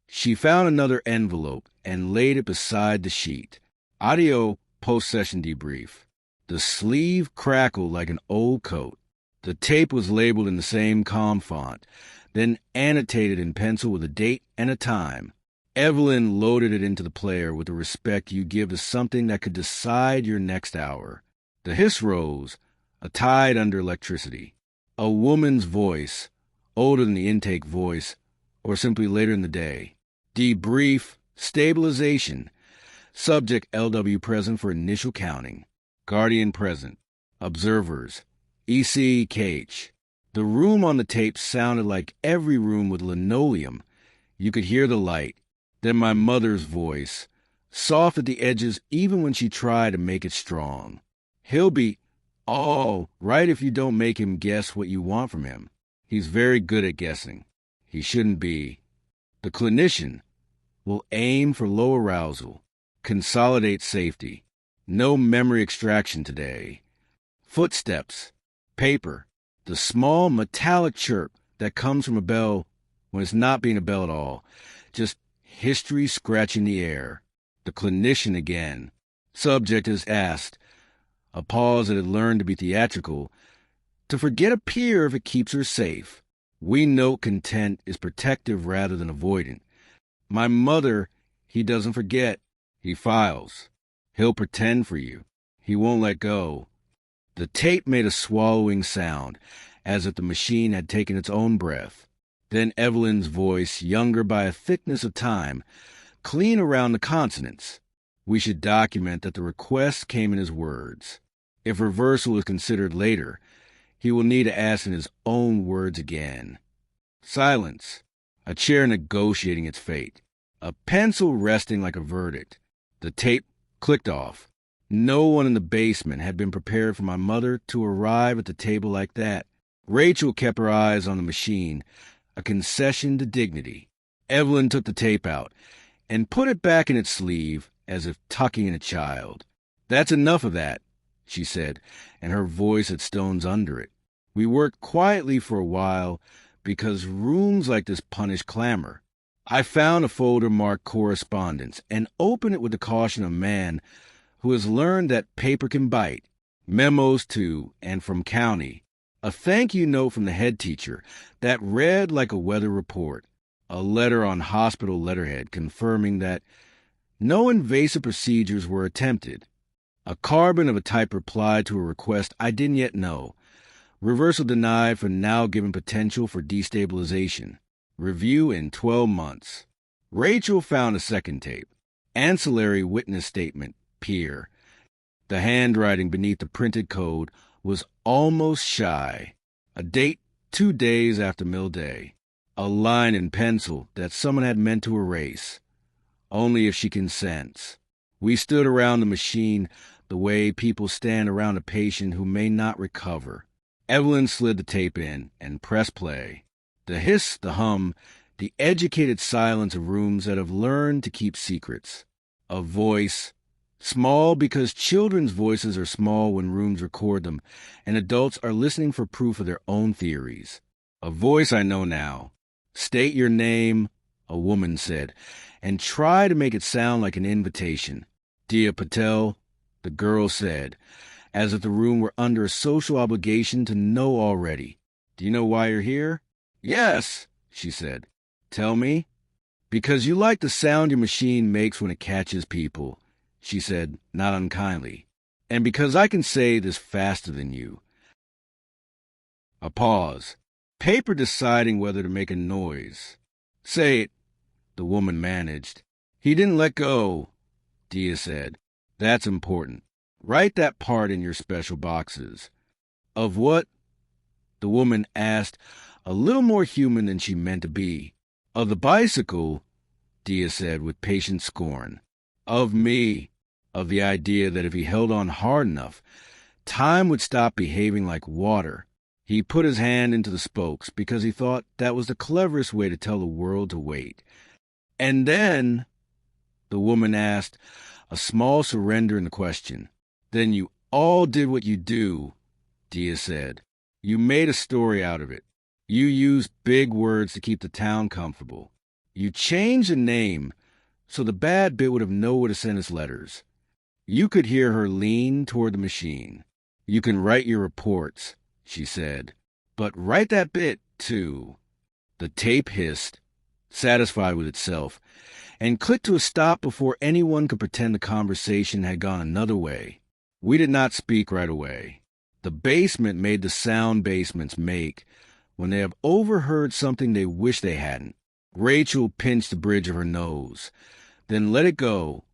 She found another envelope and laid it beside the sheet. Audio post-session debrief. The sleeve crackled like an old coat. The tape was labeled in the same calm font, then annotated in pencil with a date and a time. Evelyn loaded it into the player with the respect you give to something that could decide your next hour. The hiss rose, a tide under electricity. A woman's voice, older than the intake voice, or simply later in the day. Debrief, stabilization. Subject LW present for initial counting. Guardian present. Observers. EC Cage. The room on the tape sounded like every room with linoleum. You could hear the light. Then my mother's voice, soft at the edges even when she tried to make it strong. He'll be all right if you don't make him guess what you want from him. He's very good at guessing. He shouldn't be. The clinician will aim for low arousal. Consolidate safety. No memory extraction today. Footsteps. Paper. The small metallic chirp that comes from a bell when it's not being a bell at all. Just history scratching the air. The clinician again. Subject is asked. A pause that had learned to be theatrical. To forget a peer if it keeps her safe. We note content is protective rather than avoidant. My mother, he doesn't forget. He files. He'll pretend for you. He won't let go. The tape made a swallowing sound, as if the machine had taken its own breath. Then Evelyn's voice, younger by a thickness of time, clean around the consonants. We should document that the request came in his words. If reversal is considered later, he will need to ask in his own words again. Silence. A chair negotiating its fate. A pencil resting like a verdict. The tape clicked off. No one in the basement had been prepared for my mother to arrive at the table like that. Rachel kept her eyes on the machine, a concession to dignity. Evelyn took the tape out and put it back in its sleeve as if tucking in a child. That's enough of that, she said, and her voice had stones under it. We worked quietly for a while because rooms like this punish clamor. I found a folder marked correspondence and opened it with the caution of a man who has learned that paper can bite. Memos to and from county. A thank you note from the head teacher that read like a weather report. A letter on hospital letterhead confirming that no invasive procedures were attempted. A carbon of a type reply to a request I didn't yet know. Reversal denied for now given potential for destabilization. Review in 12 months. Rachel found a second tape. Ancillary witness statement, peer. The handwriting beneath the printed code was almost shy. A date 2 days after Mill Day. A line in pencil that someone had meant to erase. Only if she consents. We stood around the machine the way people stand around a patient who may not recover. Evelyn slid the tape in and pressed play. The hiss, the hum, the educated silence of rooms that have learned to keep secrets. A voice, small because children's voices are small when rooms record them, and adults are listening for proof of their own theories. A voice I know now. State your name, a woman said, and try to make it sound like an invitation. Diya Patel, the girl said, as if the room were under a social obligation to know already. Do you know why you're here? Yes, she said. Tell me. Because you like the sound your machine makes when it catches people, she said, not unkindly. And because I can say this faster than you. A pause. Paper deciding whether to make a noise. Say it, the woman managed. He didn't let go, Diya said. That's important. Write that part in your special boxes. Of what? The woman asked, a little more human than she meant to be. Of the bicycle, Diya said with patient scorn. Of me. Of the idea that if he held on hard enough, time would stop behaving like water. He put his hand into the spokes because he thought that was the cleverest way to tell the world to wait. And then, the woman asked, a small surrender in the question. Then you all did what you do, Diya said. You made a story out of it. You used big words to keep the town comfortable. You changed the name so the bad bit would have nowhere to send its letters. You could hear her lean toward the machine. You can write your reports, she said. But write that bit, too. The tape hissed, satisfied with itself, and clicked to a stop before anyone could pretend the conversation had gone another way. We did not speak right away. The basement made the sound basements make when they have overheard something they wish they hadn't. Rachel pinched the bridge of her nose, then let it go,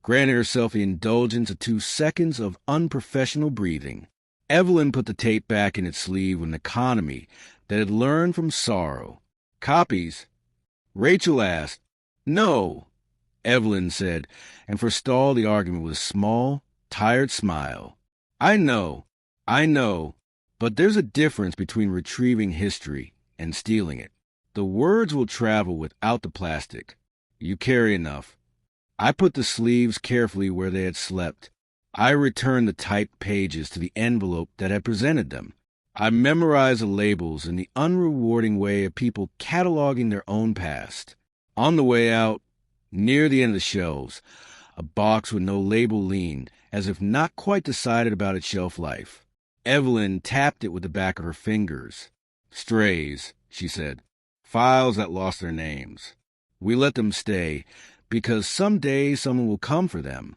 granted herself the indulgence of 2 seconds of unprofessional breathing. Evelyn put the tape back in its sleeve with an economy that had learned from sorrow. Copies? Rachel asked. No, Evelyn said, and forestalled the argument with a small, tired smile. I know, but there's a difference between retrieving history and stealing it. The words will travel without the plastic. You carry enough. I put the sleeves carefully where they had slept. I returned the typed pages to the envelope that had presented them. I memorized the labels in the unrewarding way of people cataloging their own past. On the way out, near the end of the shelves, a box with no label leaned, as if not quite decided about its shelf life. Evelyn tapped it with the back of her fingers. Strays, she said. Files that lost their names. We let them stay, because someday someone will come for them.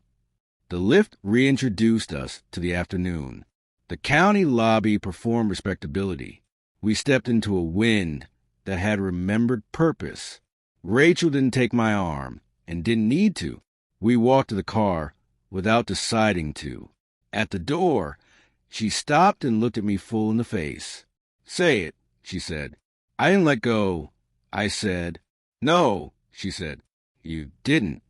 The lift reintroduced us to the afternoon. The county lobby performed respectability. We stepped into a wind that had remembered purpose. Rachel didn't take my arm, and didn't need to. We walked to the car without deciding to. At the door, she stopped and looked at me full in the face. Say it, she said. I didn't let go, I said. No, she said. You didn't.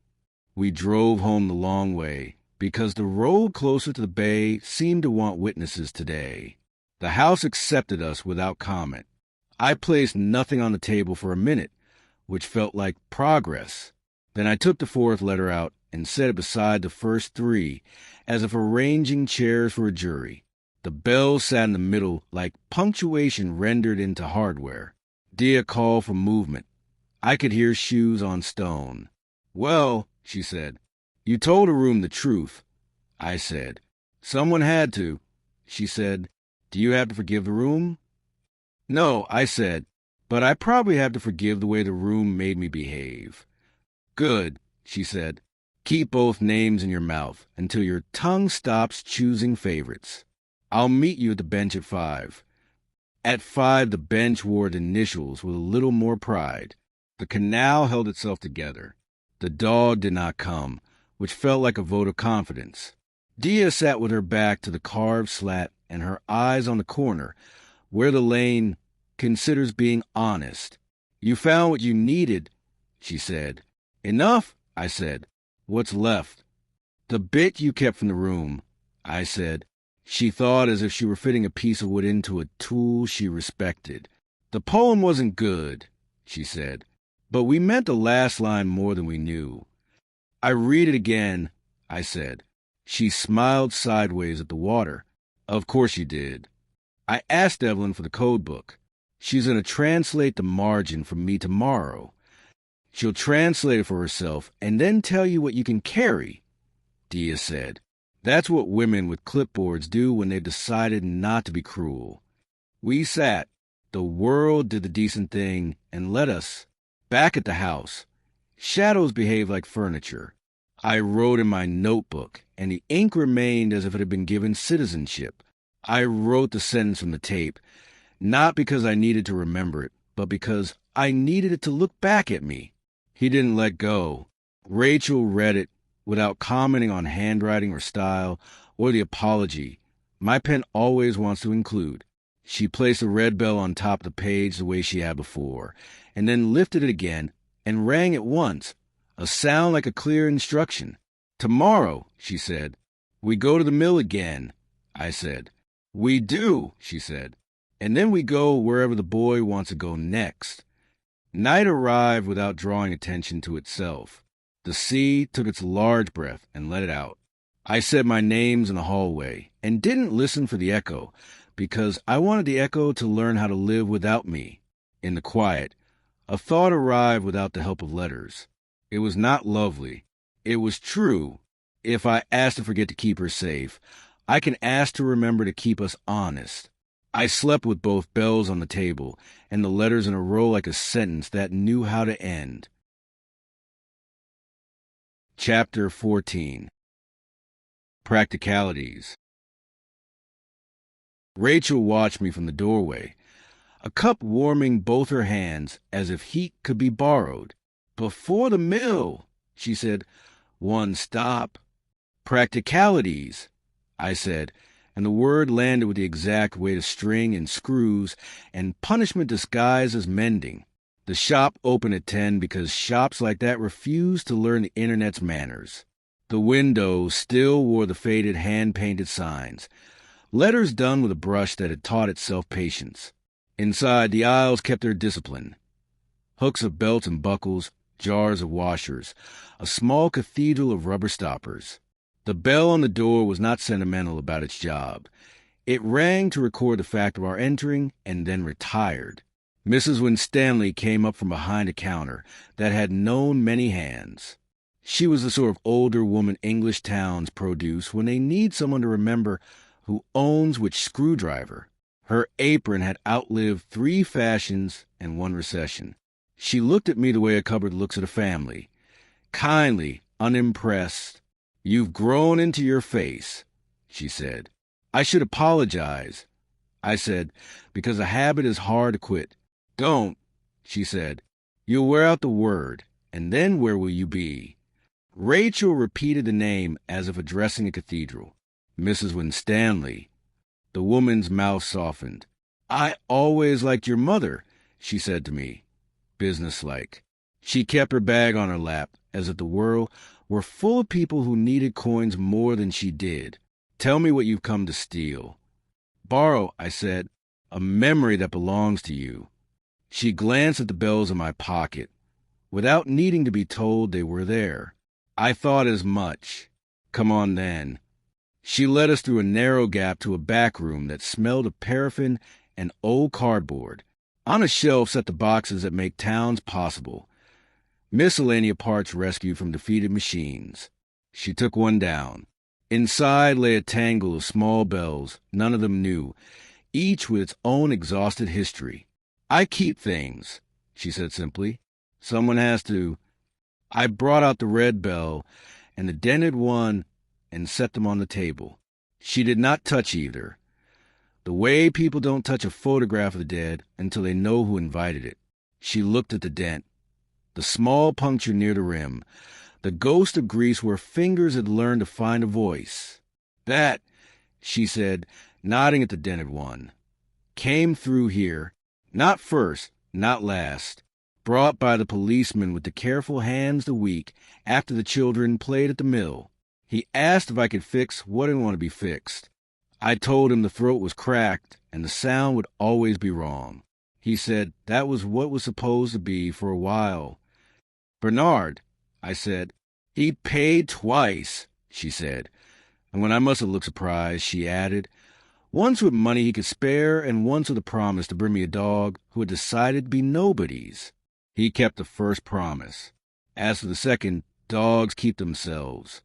We drove home the long way, because the road closer to the bay seemed to want witnesses today. The house accepted us without comment. I placed nothing on the table for a minute, which felt like progress. Then I took the 4th letter out and set it beside the first 3, as if arranging chairs for a jury. The bell sat in the middle like punctuation rendered into hardware. Diya called for movement. I could hear shoes on stone. Well, she said, you told a room the truth. I said, someone had to. She said, do you have to forgive the room? No, I said, but I probably have to forgive the way the room made me behave. Good, she said. Keep both names in your mouth until your tongue stops choosing favorites. I'll meet you at the bench at 5. At 5, the bench wore the initials with a little more pride. The canal held itself together. The dog did not come, which felt like a vote of confidence. Diya sat with her back to the carved slat and her eyes on the corner, where the lane considers being honest. You found what you needed, she said. Enough, I said. What's left? The bit you kept from the room, I said. She thought as if she were fitting a piece of wood into a tool she respected. The poem wasn't good, she said, but we meant the last line more than we knew. I read it again, I said. She smiled sideways at the water. Of course you did. I asked Evelyn for the code book. She's going to translate the margin for me tomorrow. She'll translate it for herself and then tell you what you can carry, Diya said. That's what women with clipboards do when they've decided not to be cruel. We sat. The world did the decent thing and let us. Back at the house, shadows behaved like furniture. I wrote in my notebook, and the ink remained as if it had been given citizenship. I wrote the sentence from the tape, not because I needed to remember it, but because I needed it to look back at me. He didn't let go. Rachel read it without commenting on handwriting or style or the apology my pen always wants to include. She placed the red bell on top of the page the way she had before, and then lifted it again and rang it once, a sound like a clear instruction. "Tomorrow," she said. "We go to the mill again," I said. "We do," she said. "And then we go wherever the boy wants to go next." Night arrived without drawing attention to itself. The sea took its large breath and let it out. I said my names in the hallway and didn't listen for the echo because I wanted the echo to learn how to live without me. In the quiet, a thought arrived without the help of letters. It was not lovely. It was true. If I ask to forget to keep her safe, I can ask to remember to keep us honest. I slept with both bells on the table and the letters in a row like a sentence that knew how to end. Chapter 14. Practicalities. Rachel watched me from the doorway, a cup warming both her hands as if heat could be borrowed. "Before the mill," she said. "One stop." "Practicalities," I said, and the word landed with the exact weight of string and screws and punishment disguised as mending. The shop opened at 10 because shops like that refuse to learn the internet's manners. The windows still wore the faded hand-painted signs, letters done with a brush that had taught itself patience. Inside, the aisles kept their discipline. Hooks of belts and buckles, jars of washers, a small cathedral of rubber stoppers. The bell on the door was not sentimental about its job. It rang to record the fact of our entering and then retired. Mrs. Winstanley came up from behind a counter that had known many hands. She was the sort of older woman English towns produce when they need someone to remember who owns which screwdriver. Her apron had outlived 3 fashions and 1 recession. She looked at me the way a cupboard looks at a family, kindly, unimpressed. "You've grown into your face," she said. "I should apologize," I said, "because a habit is hard to quit." "Don't," she said. "You'll wear out the word, and then where will you be?" Rachel repeated the name as if addressing a cathedral. "Mrs. Winstanley." The woman's mouth softened. "I always liked your mother," she said to me, businesslike. She kept her bag on her lap, as if the world were full of people who needed coins more than she did. "Tell me what you've come to steal." "Borrow," I said, "a memory that belongs to you." She glanced at the bells in my pocket, without needing to be told they were there. "I thought as much." "Come on, then." She led us through a narrow gap to a back room that smelled of paraffin and old cardboard. On a shelf sat the boxes that make towns possible, miscellaneous parts rescued from defeated machines. She took one down. Inside lay a tangle of small bells, none of them new, each with its own exhausted history. "I keep things," she said simply. "Someone has to." I brought out the red bell and the dented one and set them on the table. She did not touch either, the way people don't touch a photograph of the dead until they know who invited it. She looked at the dent, the small puncture near the rim, the ghost of grease where fingers had learned to find a voice. "That," she said, nodding at the dented one, "came through here. Not first, not last. Brought by the policeman with the careful hands the week after the children played at the mill. He asked if I could fix what didn't want to be fixed. I told him the throat was cracked and the sound would always be wrong. He said that was what was supposed to be for a while." "Bernard," I said. "He paid twice," she said. And when I must have looked surprised, she added, "Once with money he could spare and once with a promise to bring me a dog who had decided to be nobody's." He kept the first promise. As for the second, dogs keep themselves.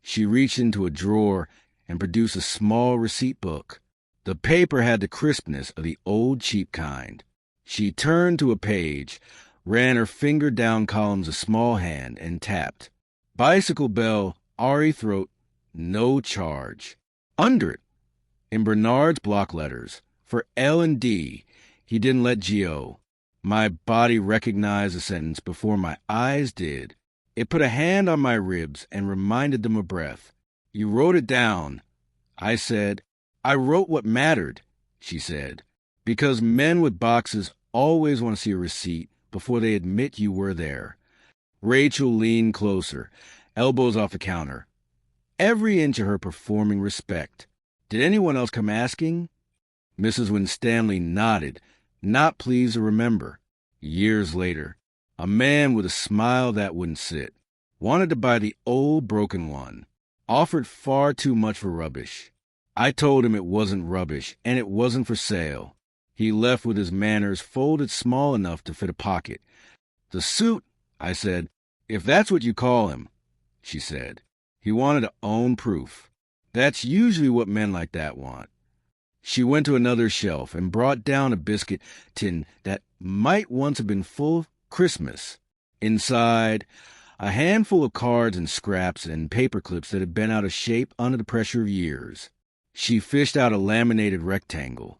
She reached into a drawer and produced a small receipt book. The paper had the crispness of the old cheap kind. She turned to a page, ran her finger down columns of small hand, and tapped. Bicycle bell, Ari throat, no charge. Under it, in Bernard's block letters, for L and D, he didn't let G.O. My body recognized the sentence before my eyes did. It put a hand on my ribs and reminded them of breath. You wrote it down. I said, I wrote what mattered, she said, because men with boxes always want to see a receipt before they admit you were there. Rachel leaned closer, elbows off the counter, every inch of her performing respect. Did anyone else come asking? Mrs. Winstanley nodded, not pleased to remember. Years later, a man with a smile that wouldn't sit, wanted to buy the old broken one, offered far too much for rubbish. I told him it wasn't rubbish, and it wasn't for sale. He left with his manners folded small enough to fit a pocket. The suit, I said. If that's what you call him, she said. He wanted to own proof. That's usually what men like that want. She went to another shelf and brought down a biscuit tin that might once have been full of Christmas. Inside, a handful of cards and scraps and paper clips that had been out of shape under the pressure of years. She fished out a laminated rectangle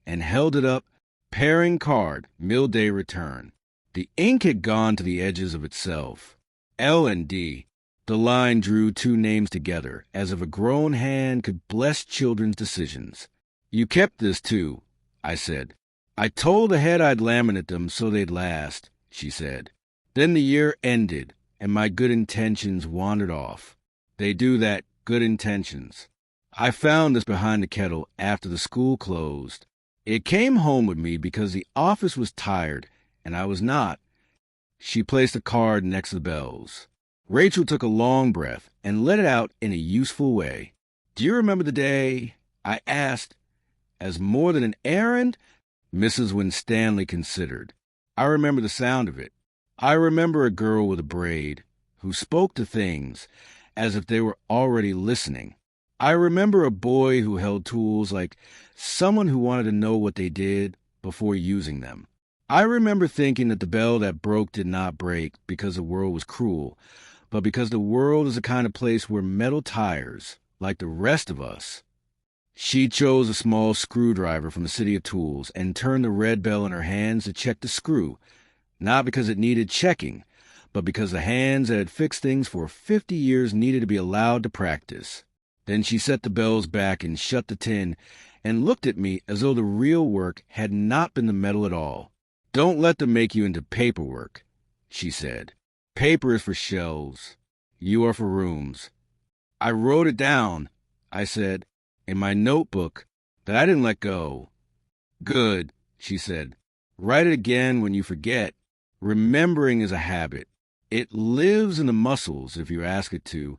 and held it up, pairing card, mill day return. The ink had gone to the edges of itself. L and D. The line drew two names together, as if a grown hand could bless children's decisions. You kept this, too, I said. I told the head I'd laminate them so they'd last, she said. Then the year ended, and my good intentions wandered off. They do that, good intentions. I found this behind the kettle after the school closed. It came home with me because the office was tired, and I was not. She placed a card next to the bells. Rachel took a long breath and let it out in a useful way. Do you remember the day? I asked. As more than an errand? Mrs. Winstanley considered. I remember the sound of it. I remember a girl with a braid who spoke to things as if they were already listening. I remember a boy who held tools like someone who wanted to know what they did before using them. I remember thinking that the bell that broke did not break because the world was cruel, but because the world is the kind of place where metal tires, like the rest of us. She chose a small screwdriver from the city of tools and turned the red bell in her hands to check the screw, not because it needed checking, but because the hands that had fixed things for 50 years needed to be allowed to practice. Then she set the bells back and shut the tin and looked at me as though the real work had not been the metal at all. Don't let them make you into paperwork, she said. Paper is for shelves. You are for rooms. I wrote it down, I said, in my notebook that I didn't let go. Good, she said. Write it again when you forget. Remembering is a habit. It lives in the muscles if you ask it to.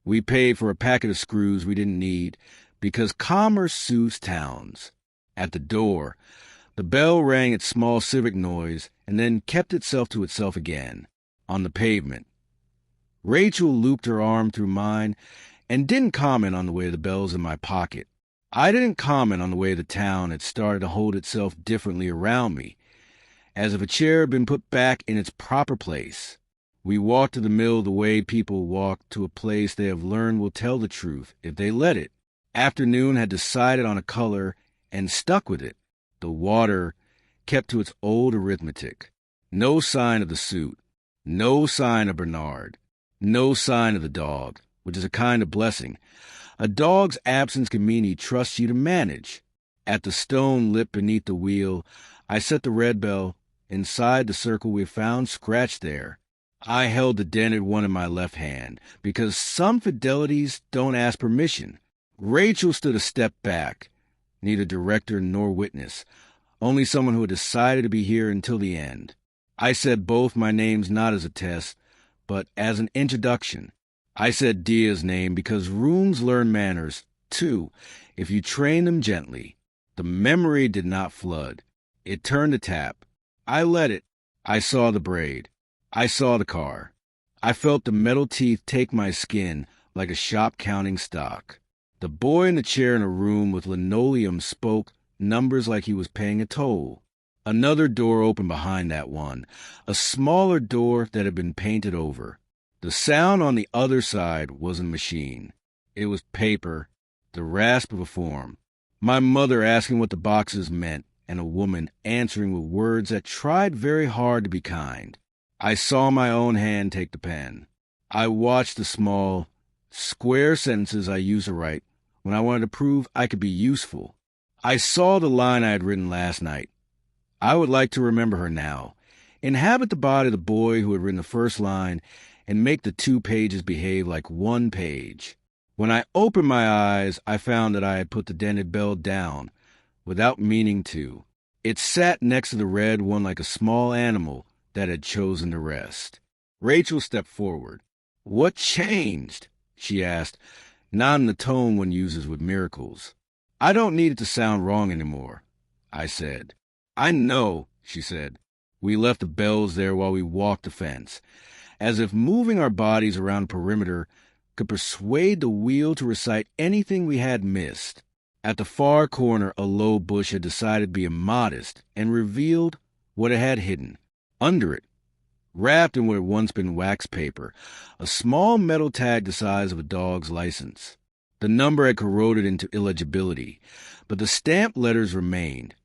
We paid for a packet of screws we didn't need because commerce soothes towns. At the door, the bell rang its small civic noise and then kept itself to itself again, on the pavement. Rachel looped her arm through mine and didn't comment on the way the bells in my pocket. I didn't comment on the way the town had started to hold itself differently around me, as if a chair had been put back in its proper place. We walked to the mill the way people walk to a place they have learned will tell the truth if they let it. Afternoon had decided on a color and stuck with it. The water kept to its old arithmetic. No sign of the suit. No sign of Bernard. No sign of the dog, which is a kind of blessing. A dog's absence can mean he trusts you to manage. At the stone lip beneath the wheel, I set the red bell inside the circle we found scratched there. I held the dented one in my left hand, because some fidelities don't ask permission. Rachel stood a step back, neither director nor witness, only someone who had decided to be here until the end. I said both my names not as a test, but as an introduction. I said Diya's name because rooms learn manners, too, if you train them gently. The memory did not flood. It turned the tap. I let it. I saw the braid. I saw the car. I felt the metal teeth take my skin like a shop counting stock. The boy in the chair in a room with linoleum spoke numbers like he was paying a toll. Another door opened behind that one, a smaller door that had been painted over. The sound on the other side wasn't a machine. It was paper, the rasp of a form. My mother asking what the boxes meant, and a woman answering with words that tried very hard to be kind. I saw my own hand take the pen. I watched the small, square sentences I used to write when I wanted to prove I could be useful. I saw the line I had written last night. I would like to remember her now, inhabit the body of the boy who had written the first line, and make the 2 pages behave like 1 page. When I opened my eyes, I found that I had put the dented bell down, without meaning to. It sat next to the red one like a small animal that had chosen to rest. Rachel stepped forward. "What changed?" she asked, not in the tone one uses with miracles. "I don't need it to sound wrong anymore," I said. "I know," she said. We left the bells there while we walked the fence, as if moving our bodies around the perimeter could persuade the wheel to recite anything we had missed. At the far corner, a low bush had decided to be immodest and revealed what it had hidden. Under it, wrapped in what had once been wax paper, a small metal tag the size of a dog's license. The number had corroded into illegibility, but the stamped letters remained.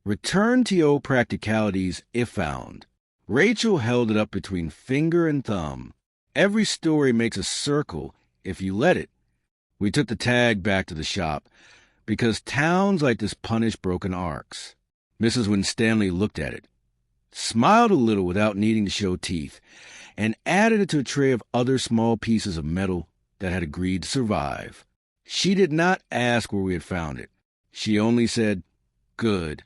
"Return to your practicalities if found." Rachel held it up between finger and thumb. "Every story makes a circle if you let it." We took the tag back to the shop, because towns like this punish broken arcs. Mrs. Winstanley looked at it, smiled a little without needing to show teeth, and added it to a tray of other small pieces of metal that had agreed to survive. She did not ask where we had found it. She only said, "Good,"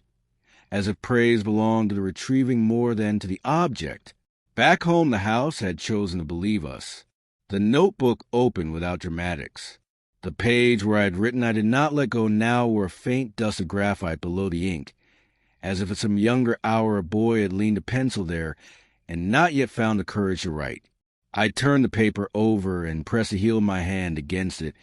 as if praise belonged to the retrieving more than to the object. Back home, the house had chosen to believe us. The notebook opened without dramatics. The page where I had written I did not let go now wore a faint dust of graphite below the ink, as if at some younger hour a boy had leaned a pencil there and not yet found the courage to write. I turned the paper over and pressed the heel of my hand against it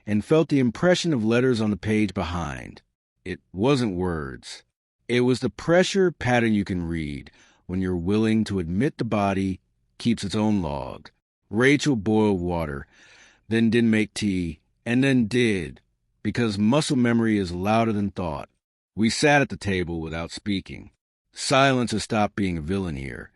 and felt the impression of letters on the page behind. It wasn't words. It was the pressure pattern you can read when you're willing to admit the body keeps its own log. Rachel boiled water, then didn't make tea, and then did, because muscle memory is louder than thought. We sat at the table without speaking. Silence has stopped being a villain here.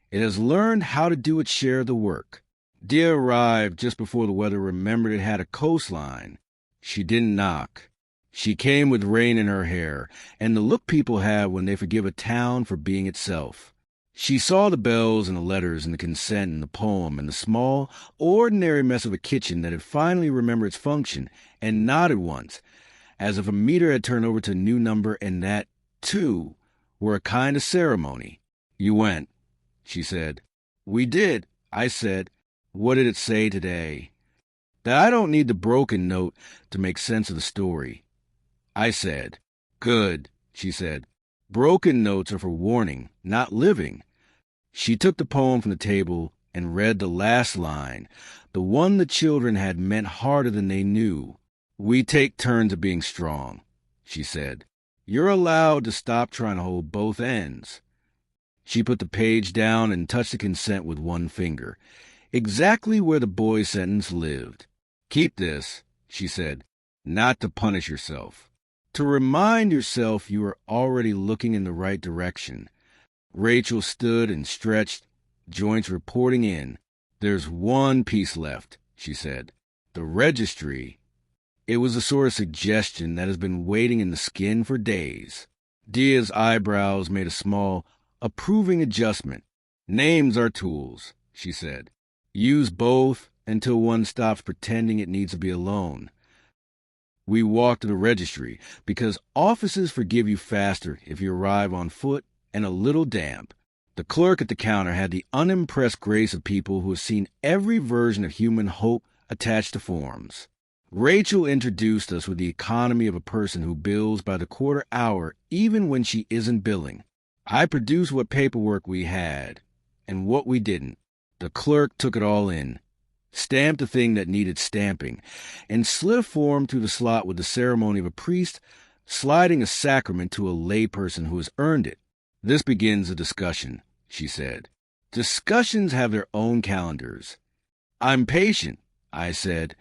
It has learned how to do its share of the work. Diya arrived just before the weather remembered it had a coastline. She didn't knock. She came with rain in her hair, and the look people have when they forgive a town for being itself. She saw the bells and the letters and the consent and the poem and the small, ordinary mess of a kitchen that had finally remembered its function, and nodded once, as if a meter had turned over to a new number and that, too, were a kind of ceremony. "You went," she said. "We did," I said. "What did it say today?" "That I don't need the broken note to make sense of the story." I said. "Good," she said. "Broken notes are for warning, not living." She took the poem from the table and read the last line, the one the children had meant harder than they knew. "We take turns at being strong," she said. "You're allowed to stop trying to hold both ends." She put the page down and touched the consent with one finger, exactly where the boy's sentence lived. "Keep this," she said, "not to punish yourself. To remind yourself you are already looking in the right direction." Rachel stood and stretched, joints reporting in. "There's one piece left," she said. "The registry." It was a sort of suggestion that has been waiting in the skin for days. Diya's eyebrows made a small, approving adjustment. "Names are tools," she said. "Use both until one stops pretending it needs to be alone." We walked to the registry, because offices forgive you faster if you arrive on foot and a little damp. The clerk at the counter had the unimpressed grace of people who have seen every version of human hope attached to forms. Rachel introduced us with the economy of a person who bills by the quarter hour even when she isn't billing. I produced what paperwork we had, and what we didn't. The clerk took it all in, stamped the thing that needed stamping, and slid a form through the slot with the ceremony of a priest sliding a sacrament to a layperson who has earned it. This begins a discussion, she said. Discussions have their own calendars. I'm patient, I said,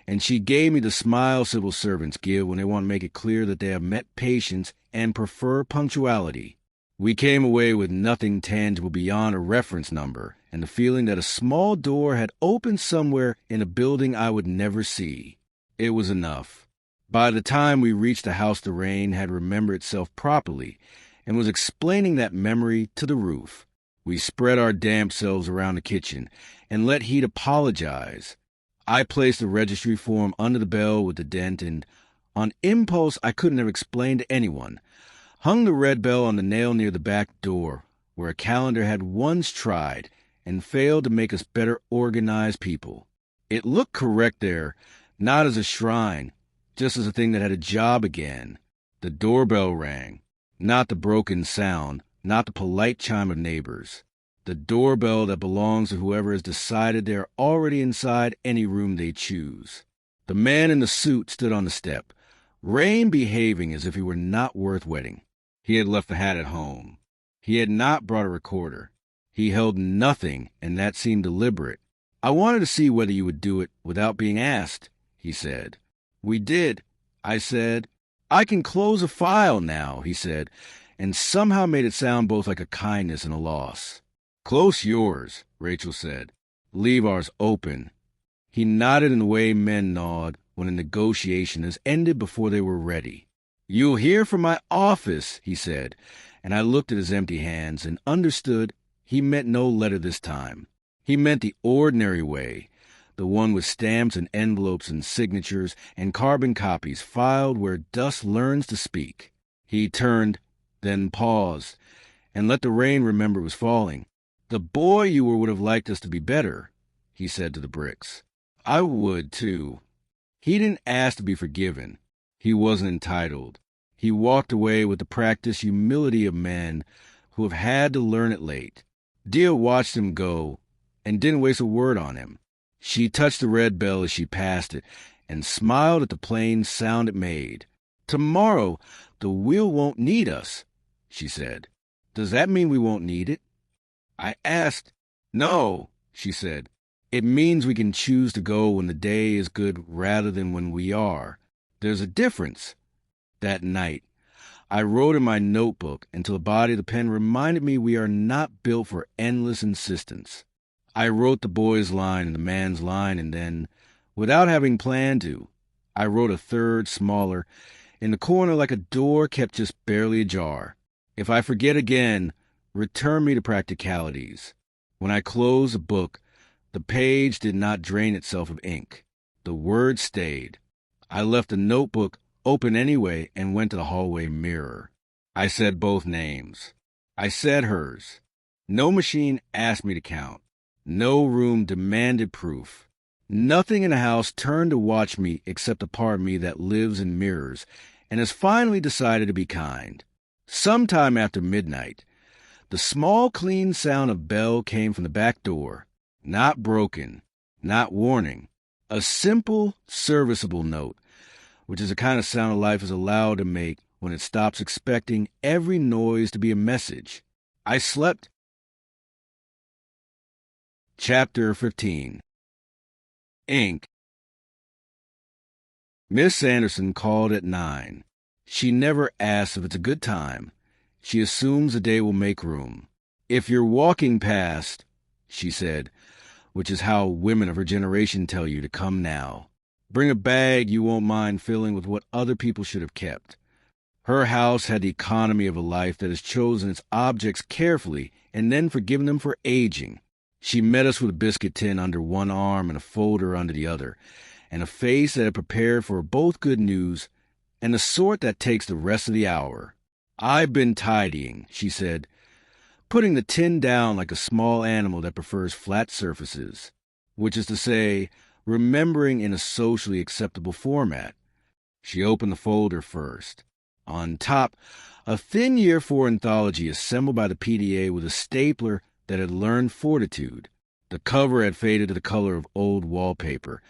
and she gave me the smile civil servants give when they want to make it clear that they have met patience and prefer punctuality. We came away with nothing tangible beyond a reference number and the feeling that a small door had opened somewhere in a building I would never see. It was enough. By the time we reached the house, the rain had remembered itself properly and was explaining that memory to the roof. We spread our damp selves around the kitchen and let Heat apologize. I placed the registry form under the bell with the dent and, on impulse I couldn't have explained to anyone, hung the red bell on the nail near the back door, where a calendar had once tried and failed to make us better organized people. It looked correct there, not as a shrine, just as a thing that had a job again. The doorbell rang, not the broken sound, not the polite chime of neighbors. The doorbell that belongs to whoever has decided they are already inside any room they choose. The man in the suit stood on the step, rain behaving as if he were not worth wetting. He had left the hat at home. He had not brought a recorder. He held nothing, and that seemed deliberate. I wanted to see whether you would do it without being asked, he said. We did, I said. I can close a file now, he said, and somehow made it sound both like a kindness and a loss. Close yours, Rachel said. Leave ours open. He nodded in the way men nod when a negotiation has ended before they were ready. You'll hear from my office, he said, and I looked at his empty hands and understood he meant no letter this time. He meant the ordinary way, the one with stamps and envelopes and signatures and carbon copies filed where dust learns to speak. He turned, then paused, and let the rain remember it was falling. The boy you were would have liked us to be better, he said to the bricks. I would, too. He didn't ask to be forgiven. He wasn't entitled. He walked away with the practiced humility of men who have had to learn it late. Diya watched him go and didn't waste a word on him. She touched the red bell as she passed it and smiled at the plain sound it made. Tomorrow the wheel won't need us, she said. Does that mean we won't need it? I asked. No, she said. It means we can choose to go when the day is good rather than when we are. There's a difference. That night, I wrote in my notebook until the body of the pen reminded me we are not built for endless insistence. I wrote the boy's line and the man's line, and then, without having planned to, I wrote a third, smaller, in the corner like a door kept just barely ajar. If I forget again, return me to practicalities. When I closed the book, the page did not drain itself of ink. The words stayed. I left the notebook open anyway and went to the hallway mirror. I said both names. I said hers. No machine asked me to count. No room demanded proof. Nothing in the house turned to watch me except the part of me that lives in mirrors and has finally decided to be kind. Sometime after midnight, the small, clean sound of bell came from the back door. Not broken, not warning. A simple, serviceable note, which is the kind of sound life is allowed to make when it stops expecting every noise to be a message. I slept. Chapter 15. Ink. Miss Anderson called at 9. She never asks if it's a good time. She assumes the day will make room. If you're walking past, she said, which is how women of her generation tell you to come now. Bring a bag you won't mind filling with what other people should have kept. Her house had the economy of a life that has chosen its objects carefully and then forgiven them for aging. She met us with a biscuit tin under one arm and a folder under the other, and a face that had prepared for both good news and the sort that takes the rest of the hour. I've been tidying, she said, putting the tin down like a small animal that prefers flat surfaces, which is to say, remembering in a socially acceptable format. She opened the folder first. On top, a thin Year 4 anthology assembled by the PDA with a stapler that had learned fortitude. The cover had faded to the color of old wallpaper.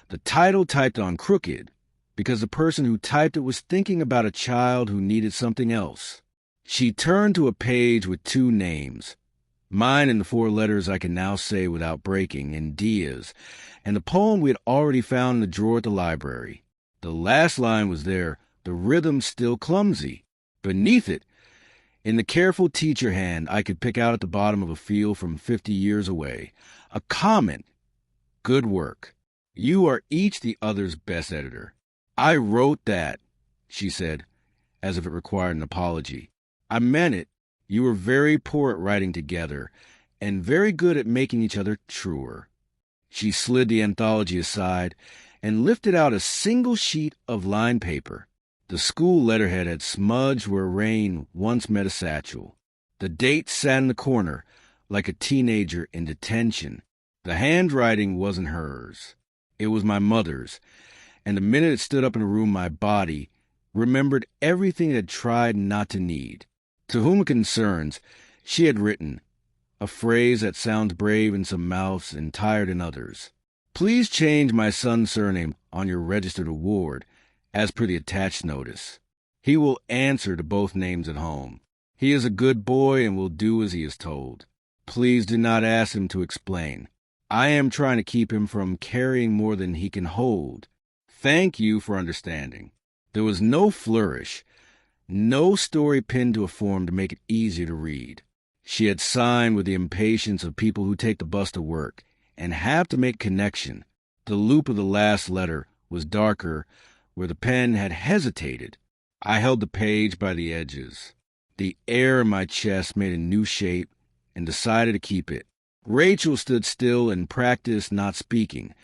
The title typed on crooked, because the person who typed it was thinking about a child who needed something else. She turned to a page with 2 names, mine and the 4 letters I can now say without breaking, and Diya's, and the poem we had already found in the drawer at the library. The last line was there, the rhythm still clumsy. Beneath it, in the careful teacher hand I could pick out at the bottom of a field from 50 years away, a comment. Good work. You are each the other's best editor. I wrote that, she said, as if it required an apology. I meant it. You were very poor at writing together, and very good at making each other truer. She slid the anthology aside and lifted out a single sheet of lined paper. The school letterhead had smudged where rain once met a satchel. The date sat in the corner, like a teenager in detention. The handwriting wasn't hers. It was my mother's, and the minute it stood up in a room, my body remembered everything it had tried not to need. To whom it concerns, she had written, a phrase that sounds brave in some mouths and tired in others. Please change my son's surname on your registered award, as per the attached notice. He will answer to both names at home. He is a good boy and will do as he is told. Please do not ask him to explain. I am trying to keep him from carrying more than he can hold. Thank you for understanding. There was no flourish, no story pinned to a form to make it easier to read. She had signed with the impatience of people who take the bus to work and have to make connection. The loop of the last letter was darker where the pen had hesitated. I held the page by the edges. The air in my chest made a new shape and decided to keep it. Rachel stood still and practiced not speaking,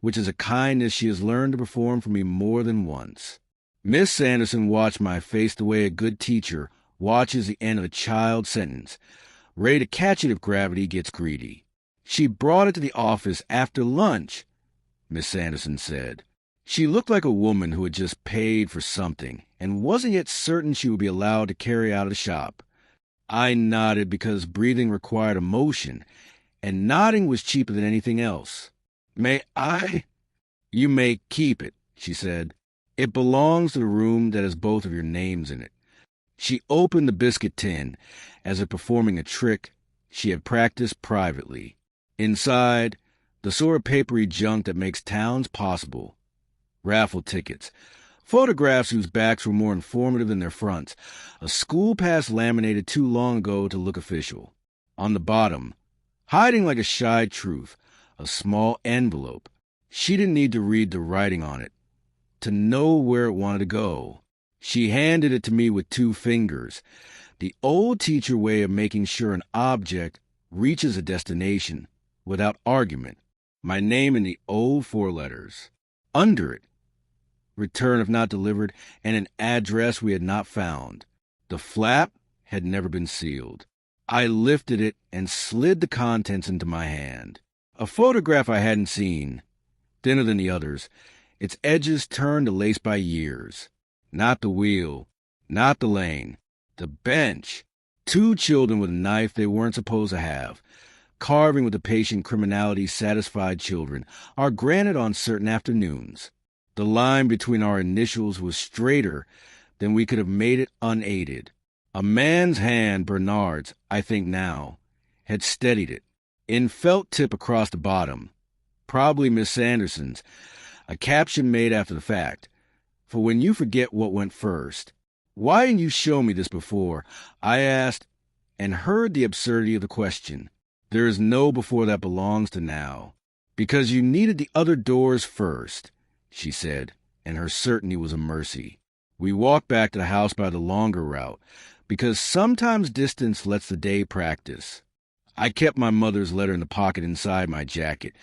which is a kindness she has learned to perform for me more than once. Miss Sanderson watched my face the way a good teacher watches the end of a child's sentence, ready to catch it if gravity gets greedy. She brought it to the office after lunch, Miss Sanderson said. She looked like a woman who had just paid for something and wasn't yet certain she would be allowed to carry out of the shop. I nodded because breathing required emotion, and nodding was cheaper than anything else. May I? You may keep it, she said. It belongs to the room that has both of your names in it. She opened the biscuit tin, as if performing a trick she had practiced privately. Inside, the sort of papery junk that makes towns possible. Raffle tickets, photographs whose backs were more informative than their fronts, a school pass laminated too long ago to look official. On the bottom, hiding like a shy truth, a small envelope. She didn't need to read the writing on it to know where it wanted to go. She handed it to me with 2 fingers, the old teacher way of making sure an object reaches a destination without argument. My name in the old 4 letters. Under it, return if not delivered, and an address we had not found. The flap had never been sealed. I lifted it and slid the contents into my hand. A photograph I hadn't seen, thinner than the others, its edges turned to lace by years. Not the wheel, not the lane, the bench. 2 children with a knife they weren't supposed to have, carving with the patient criminality satisfied children, are granted on certain afternoons. The line between our initials was straighter than we could have made it unaided. A man's hand, Bernard's, I think now, had steadied it. In felt tip across the bottom, probably Miss Sanderson's, a caption made after the fact. For when you forget what went first, why didn't you show me this before? I asked, and heard the absurdity of the question. There is no before that belongs to now. Because you needed the other doors first, she said, and her certainty was a mercy. We walked back to the house by the longer route, because sometimes distance lets the day practice. I kept my mother's letter in the pocket inside my jacket,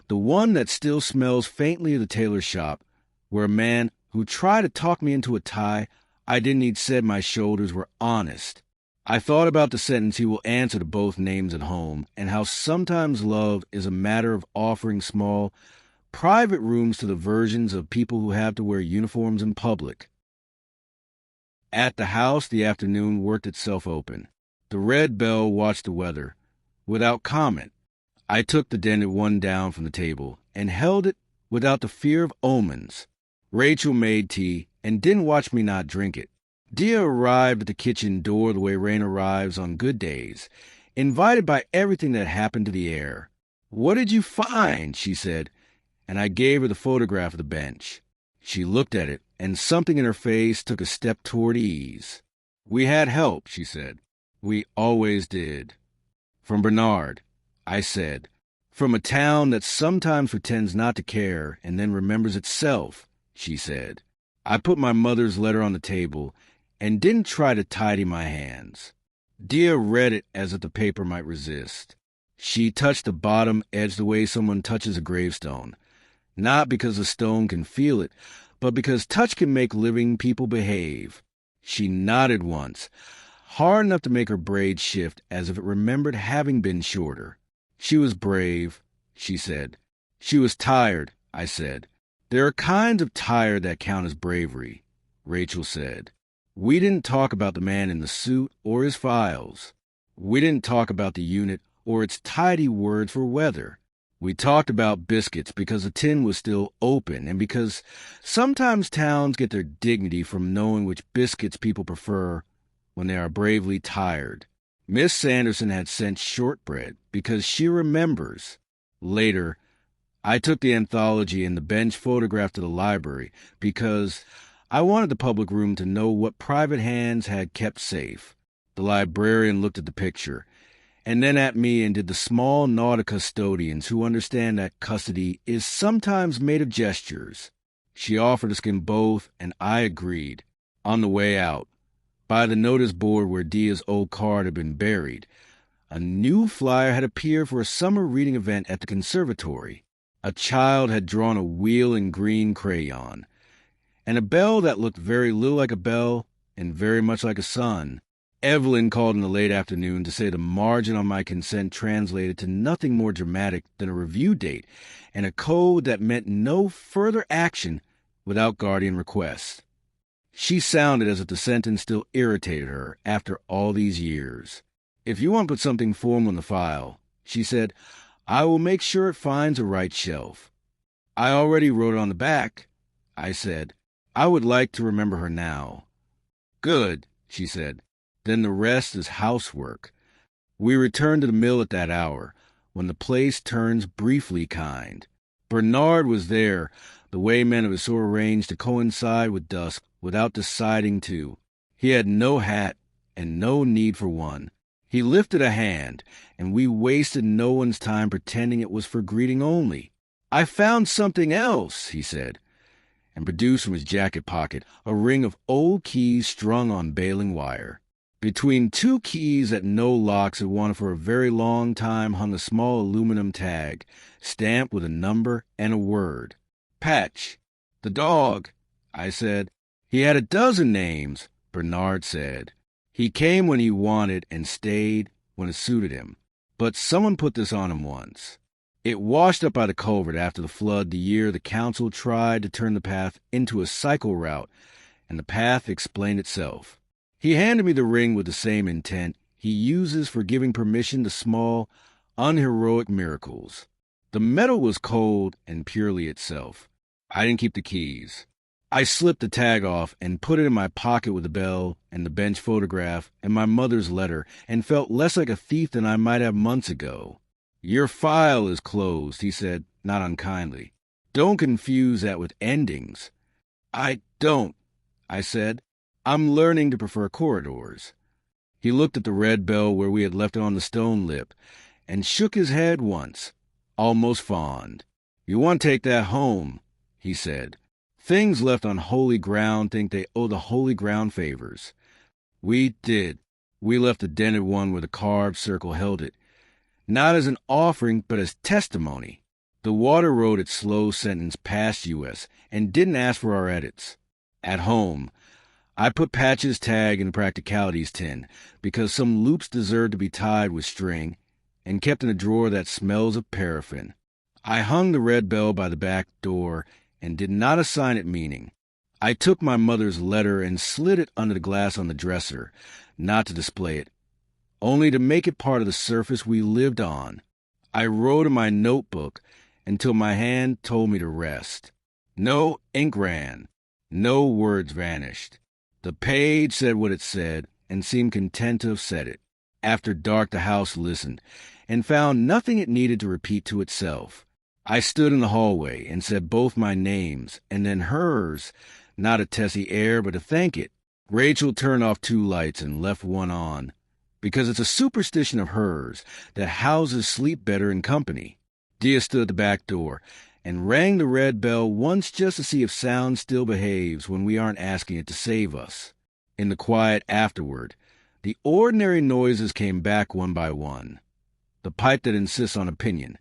the one that still smells faintly of the tailor's shop, where a man who tried to talk me into a tie I didn't need said my shoulders were honest. I thought about the sentence he will answer to both names at home, and how sometimes love is a matter of offering small, private rooms to the versions of people who have to wear uniforms in public. At the house, the afternoon worked itself open. The red bell watched the weather. Without comment, I took the dented one down from the table and held it without the fear of omens. Rachel made tea and didn't watch me not drink it. Diya arrived at the kitchen door the way rain arrives on good days, invited by everything that happened to the air. "What did you find?" she said, and I gave her the photograph of the bench. She looked at it, and something in her face took a step toward ease. "We had help," she said. "We always did." "From Bernard," I said. "From a town that sometimes pretends not to care and then remembers itself," she said. I put my mother's letter on the table and didn't try to tidy my hands. Diya read it as if the paper might resist. She touched the bottom edge the way someone touches a gravestone, not because the stone can feel it, but because touch can make living people behave. She nodded once, hard enough to make her braids shift as if it remembered having been shorter. She was brave, she said. She was tired, I said. There are kinds of tired that count as bravery, Rachel said. We didn't talk about the man in the suit or his files. We didn't talk about the unit or its tidy word for weather. We talked about biscuits because the tin was still open and because sometimes towns get their dignity from knowing which biscuits people prefer when they are bravely tired. Miss Sanderson had sent shortbread because she remembers. Later, I took the anthology and the bench photograph to the library because I wanted the public room to know what private hands had kept safe. The librarian looked at the picture and then at me and did the small nod of custodians who understand that custody is sometimes made of gestures. She offered to skim both, and I agreed. On the way out, by the notice board where Diya's old card had been buried, a new flyer had appeared for a summer reading event at the conservatory. A child had drawn a wheel in green crayon, and a bell that looked very little like a bell and very much like a sun. Evelyn called in the late afternoon to say the margin on my consent translated to nothing more dramatic than a review date and a code that meant no further action without guardian request. She sounded as if the sentence still irritated her after all these years. "If you want to put something formal in the file," she said, "I will make sure it finds a right shelf." "I already wrote it on the back," I said. "I would like to remember her now." "Good," she said. "Then the rest is housework." We returned to the mill at that hour, when the place turns briefly kind. Bernard was there, the way men of his sort arranged to coincide with dusk without deciding to. He had no hat and no need for one. He lifted a hand, and we wasted no one's time pretending it was for greeting only. "I found something else," he said, and produced from his jacket pocket a ring of old keys strung on baling wire. Between two keys that no locks had wanted for a very long time hung a small aluminum tag, stamped with a number and a word. "Patch, the dog," I said. "He had a dozen names," Bernard said. "He came when he wanted and stayed when it suited him. But someone put this on him once. It washed up by the culvert after the flood the year the council tried to turn the path into a cycle route, and the path explained itself. He handed me the ring with the same intent he uses for giving permission to small, unheroic miracles. The metal was cold and purely itself. I didn't keep the keys. I slipped the tag off and put it in my pocket with the bell and the bench photograph and my mother's letter, and felt less like a thief than I might have months ago. "Your file is closed," he said, not unkindly. "Don't confuse that with endings." "I don't," I said. "I'm learning to prefer corridors." He looked at the red bell where we had left it on the stone lip and shook his head once, almost fond. "You want to take that home," he said. "Things left on holy ground think they owe the holy ground favors." We did. We left the dented one where the carved circle held it, not as an offering but as testimony. The water wrote its slow sentence past U.S. and didn't ask for our edits. At home, I put Patch's tag in the practicalities tin because some loops deserved to be tied with string and kept in a drawer that smells of paraffin. I hung the red bell by the back door and did not assign it meaning. I took my mother's letter and slid it under the glass on the dresser, not to display it, only to make it part of the surface we lived on. I wrote in my notebook until my hand told me to rest. No ink ran. No words vanished. The page said what it said and seemed content to have said it. After dark, the house listened and found nothing it needed to repeat to itself. I stood in the hallway and said both my names and then hers, not a testy air, but to thank it. Rachel turned off 2 lights and left one on, because it's a superstition of hers that houses sleep better in company. Diya stood at the back door and rang the red bell once just to see if sound still behaves when we aren't asking it to save us. In the quiet afterward, the ordinary noises came back one by one. The pipe that insists on opinion,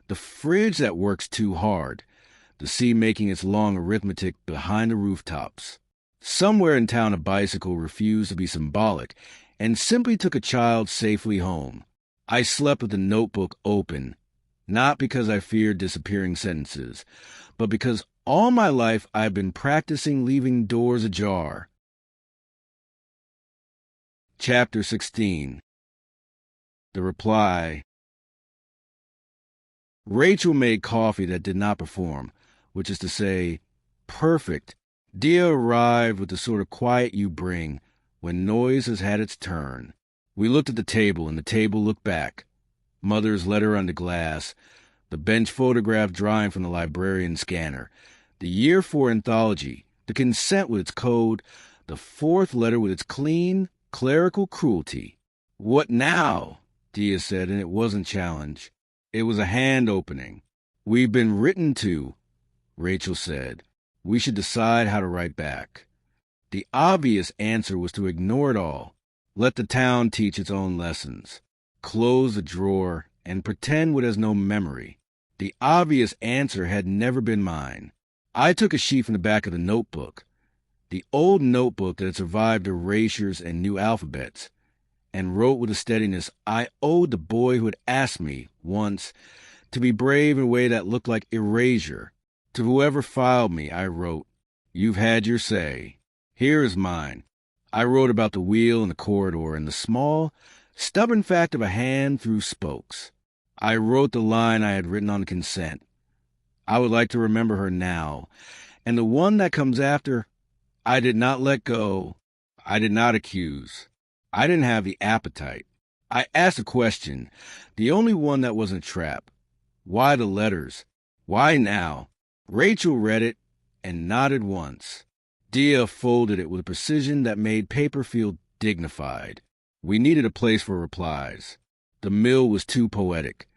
the fridge that works too hard, the sea making its long arithmetic behind the rooftops. Somewhere in town a bicycle refused to be symbolic and simply took a child safely home. I slept with the notebook open, not because I feared disappearing sentences, but because all my life I've been practicing leaving doors ajar. Chapter 16. The reply. Rachel made coffee that did not perform, which is to say, perfect. Diya arrived with the sort of quiet you bring when noise has had its turn. We looked at the table, and the table looked back. Mother's letter under glass, the bench photograph drawing from the librarian's scanner, the year 4 anthology, the consent with its code, the 4th letter with its clean, clerical cruelty. What now? Diya said, and it wasn't challenge. It was a hand opening. We've been written to, Rachel said. We should decide how to write back. The obvious answer was to ignore it all. Let the town teach its own lessons. Close the drawer and pretend what has no memory. The obvious answer had never been mine. I took a sheet from the back of the notebook, the old notebook that had survived erasures and new alphabets, and wrote with a steadiness I owed the boy who had asked me, once, to be brave in a way that looked like erasure. To whoever filed me, I wrote, "You've had your say. Here is mine." I wrote about the wheel in the corridor and the small, stubborn fact of a hand through spokes. I wrote the line I had written on consent. I would like to remember her now. And the one that comes after, I did not let go. I did not accuse. I didn't have the appetite. I asked a question, the only one that wasn't a trap. Why the letters? Why now? Rachel read it and nodded once. Diya folded it with a precision that made paper feel dignified. We needed a place for replies. The mill was too poetic.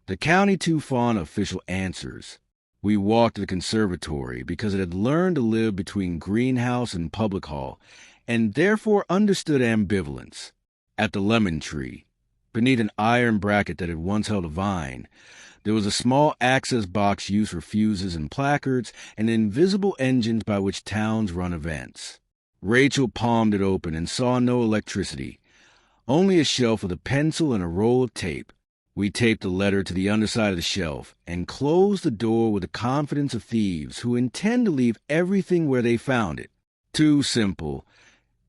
The county too fond of official answers. We walked to the conservatory because it had learned to live between greenhouse and public hall, and therefore understood ambivalence. At the lemon tree, beneath an iron bracket that had once held a vine, there was a small access box used for fuses and placards and invisible engines by which towns run events. Rachel palmed it open and saw no electricity, only a shelf with a pencil and a roll of tape. We taped the letter to the underside of the shelf and closed the door with the confidence of thieves who intend to leave everything where they found it. Too simple,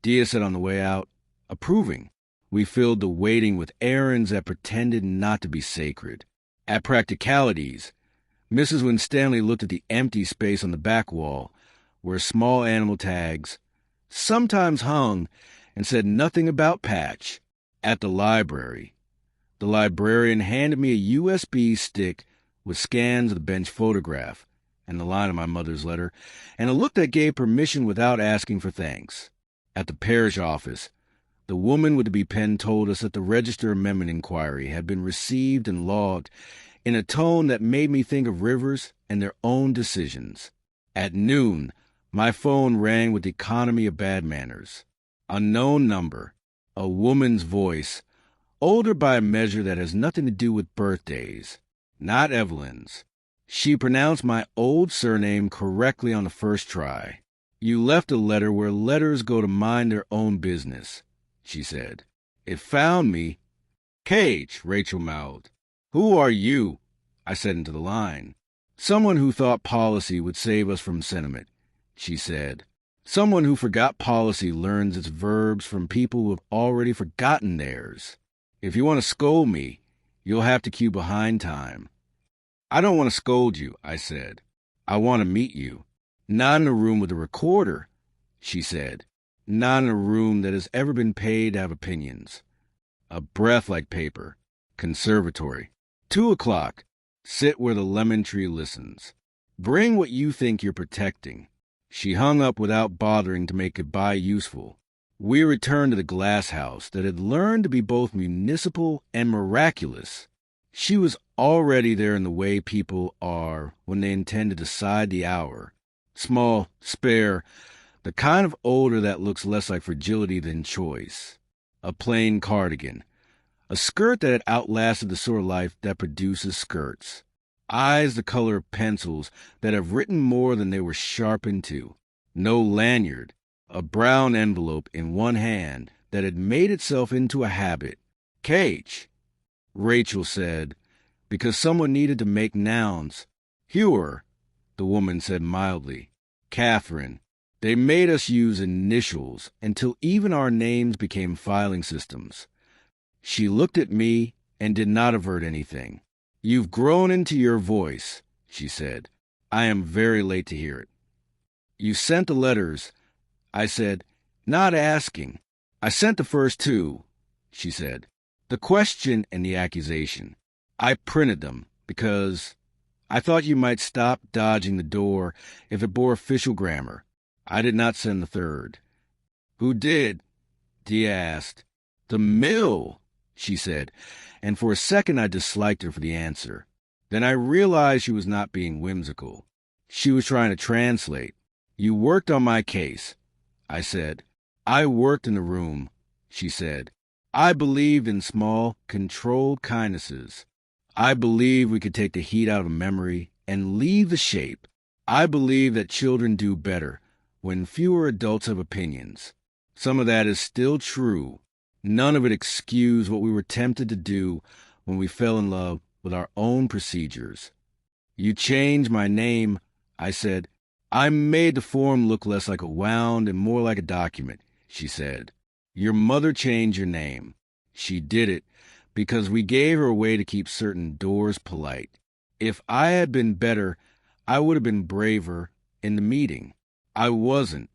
Diya said on the way out, approving. We filled the waiting with errands that pretended not to be sacred. At practicalities, Mrs. Winstanley looked at the empty space on the back wall, where small animal tags sometimes hung, and said nothing about Patch. At the library, the librarian handed me a USB stick with scans of the bench photograph and the line of my mother's letter, and a look that gave permission without asking for thanks. At the parish office, the woman with the B pen told us that the Register Amendment inquiry had been received and logged in a tone that made me think of rivers and their own decisions. At noon, my phone rang with the economy of bad manners. Unknown number, a woman's voice, older by a measure that has nothing to do with birthdays, not Evelyn's. She pronounced my old surname correctly on the first try. You left a letter where letters go to mind their own business, she said. It found me. Cage, Rachel mouthed. Who are you? I said into the line. Someone who thought policy would save us from sentiment. she said. Someone who forgot policy learns its verbs from people who have already forgotten theirs. If you want to scold me, you'll have to cue behind time. I don't want to scold you, I said. I want to meet you. Not in a room with a recorder, she said. Not in a room that has ever been paid to have opinions. A breath like paper. Conservatory. 2:00. Sit where the lemon tree listens. Bring what you think you're protecting. She hung up without bothering to make goodbye useful. We returned to the glass house that had learned to be both municipal and miraculous. She was already there in the way people are when they intend to decide the hour. Small, spare, the kind of odor that looks less like fragility than choice. A plain cardigan. A skirt that had outlasted the sort of life that produces skirts. Eyes the color of pencils that have written more than they were sharpened to. No lanyard. A brown envelope in one hand that had made itself into a habit. Cage, Rachel said, because someone needed to make nouns. Hewer, the woman said mildly. Catherine. They made us use initials until even our names became filing systems. She looked at me and did not avert anything. You've grown into your voice, she said. I am very late to hear it. You sent the letters, I said, not asking. I sent the first 2, she said. The question and the accusation. I printed them because I thought you might stop dodging the door if it bore official grammar. I did not send the third. Who did? Diya asked. The mill, she said, and for a second I disliked her for the answer. Then I realized she was not being whimsical. She was trying to translate. You worked on my case, I said. I worked in the room, she said. I believed in small, controlled kindnesses. I believed we could take the heat out of memory and leave the shape. I believe that children do better when fewer adults have opinions. Some of that is still true. None of it excused what we were tempted to do when we fell in love with our own procedures. You changed my name, I said. I made the form look less like a wound and more like a document, she said. Your mother changed your name. She did it because we gave her a way to keep certain doors polite. If I had been better, I would have been braver in the meeting. I wasn't.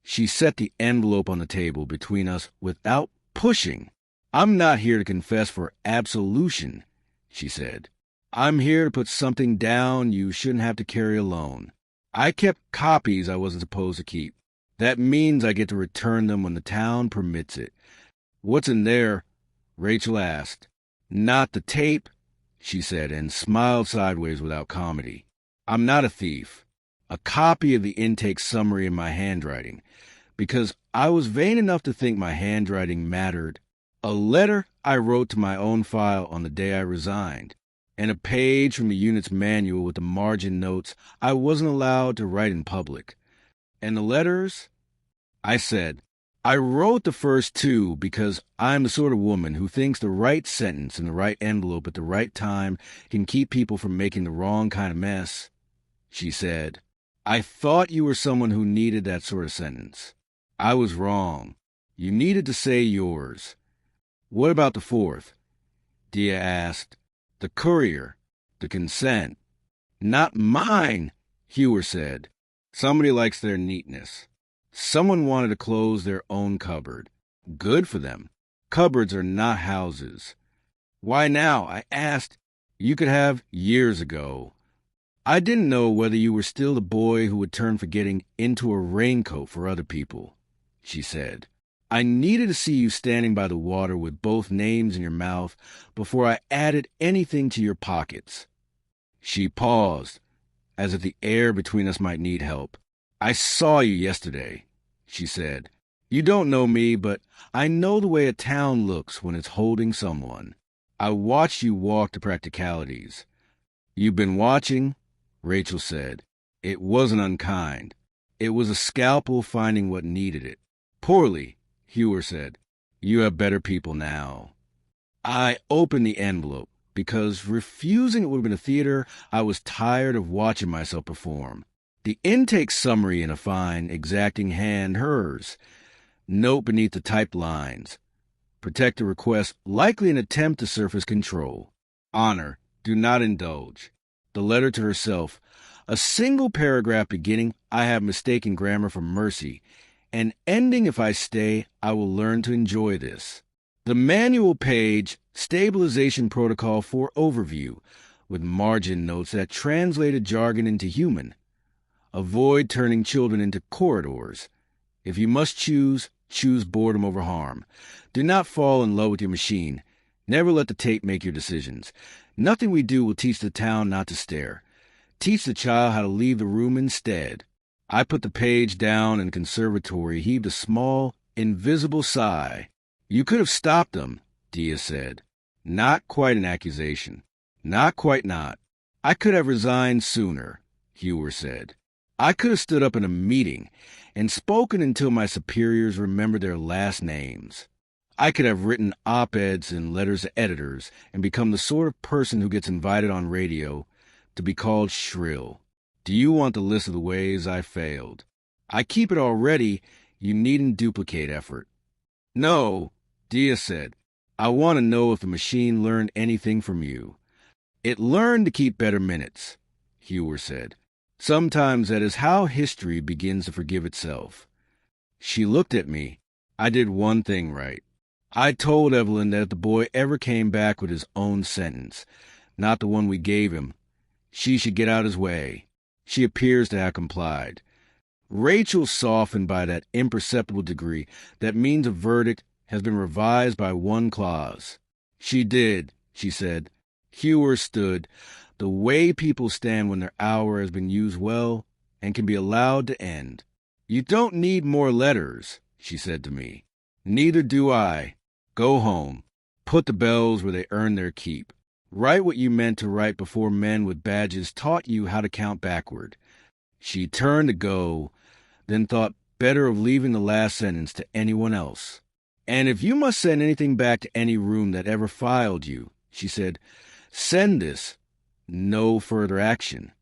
She set the envelope on the table between us without pushing. I'm not here to confess for absolution, she said. I'm here to put something down you shouldn't have to carry alone. I kept copies I wasn't supposed to keep. That means I get to return them when the town permits it. What's in there? Rachel asked. Not the tape, she said, and smiled sideways without comedy. I'm not a thief. A copy of the intake summary in my handwriting, because I was vain enough to think my handwriting mattered. A letter I wrote to my own file on the day I resigned, and a page from the unit's manual with the margin notes I wasn't allowed to write in public. And the letters? I said, I wrote the first 2 because I'm the sort of woman who thinks the right sentence in the right envelope at the right time can keep people from making the wrong kind of mess. She said, I thought you were someone who needed that sort of sentence. I was wrong. You needed to say yours. What about the 4th? Diya asked. The courier. The consent. Not mine, Hewer said. Somebody likes their neatness. Someone wanted to close their own cupboard. Good for them. Cupboards are not houses. Why now? I asked. You could have years ago. I didn't know whether you were still the boy who would turn forgetting into a raincoat for other people, she said. I needed to see you standing by the water with both names in your mouth before I added anything to your pockets. She paused, as if the air between us might need help. I saw you yesterday, she said. You don't know me, but I know the way a town looks when it's holding someone. I watched you walk to practicalities. You've been watching? Rachel said. It wasn't unkind. It was a scalpel finding what needed it. Poorly, Hewer said. You have better people now. I opened the envelope because refusing it would have been a theater I was tired of watching myself perform. The intake summary in a fine, exacting hand, hers. Note beneath the typed lines. Protect a request, likely an attempt to surface control. Honor, do not indulge. The letter to herself. A single paragraph beginning, I have mistaken grammar for mercy, and ending, if I stay, I will learn to enjoy this. The manual page, stabilization protocol for overview, with margin notes that translated jargon into human. Avoid turning children into corridors. If you must choose, choose boredom over harm. Do not fall in love with your machine. Never let the tape make your decisions. Nothing we do will teach the town not to stare. Teach the child how to leave the room instead. I put the page down, and the conservatory heaved a small, invisible sigh. You could have stopped them, Diya said. Not quite an accusation. Not quite not. I could have resigned sooner, Hewer said. I could have stood up in a meeting and spoken until my superiors remembered their last names. I could have written op-eds and letters to editors and become the sort of person who gets invited on radio to be called shrill. Do you want the list of the ways I failed? I keep it already. You needn't duplicate effort. No, Diya said. I want to know if the machine learned anything from you. It learned to keep better minutes, Hewer said. Sometimes that is how history begins to forgive itself. She looked at me. I did one thing right. I told Evelyn that if the boy ever came back with his own sentence, not the one we gave him, she should get out his way. She appears to have complied. Rachel softened by that imperceptible degree that means a verdict has been revised by one clause. She did, she said. Hewer stood, the way people stand when their hour has been used well and can be allowed to end. You don't need more letters, she said to me. Neither do I. Go home. Put the bells where they earn their keep. Write what you meant to write before men with badges taught you how to count backward. She turned to go, then thought better of leaving the last sentence to anyone else. And if you must send anything back to any room that ever filed you, she said, send this. No further action.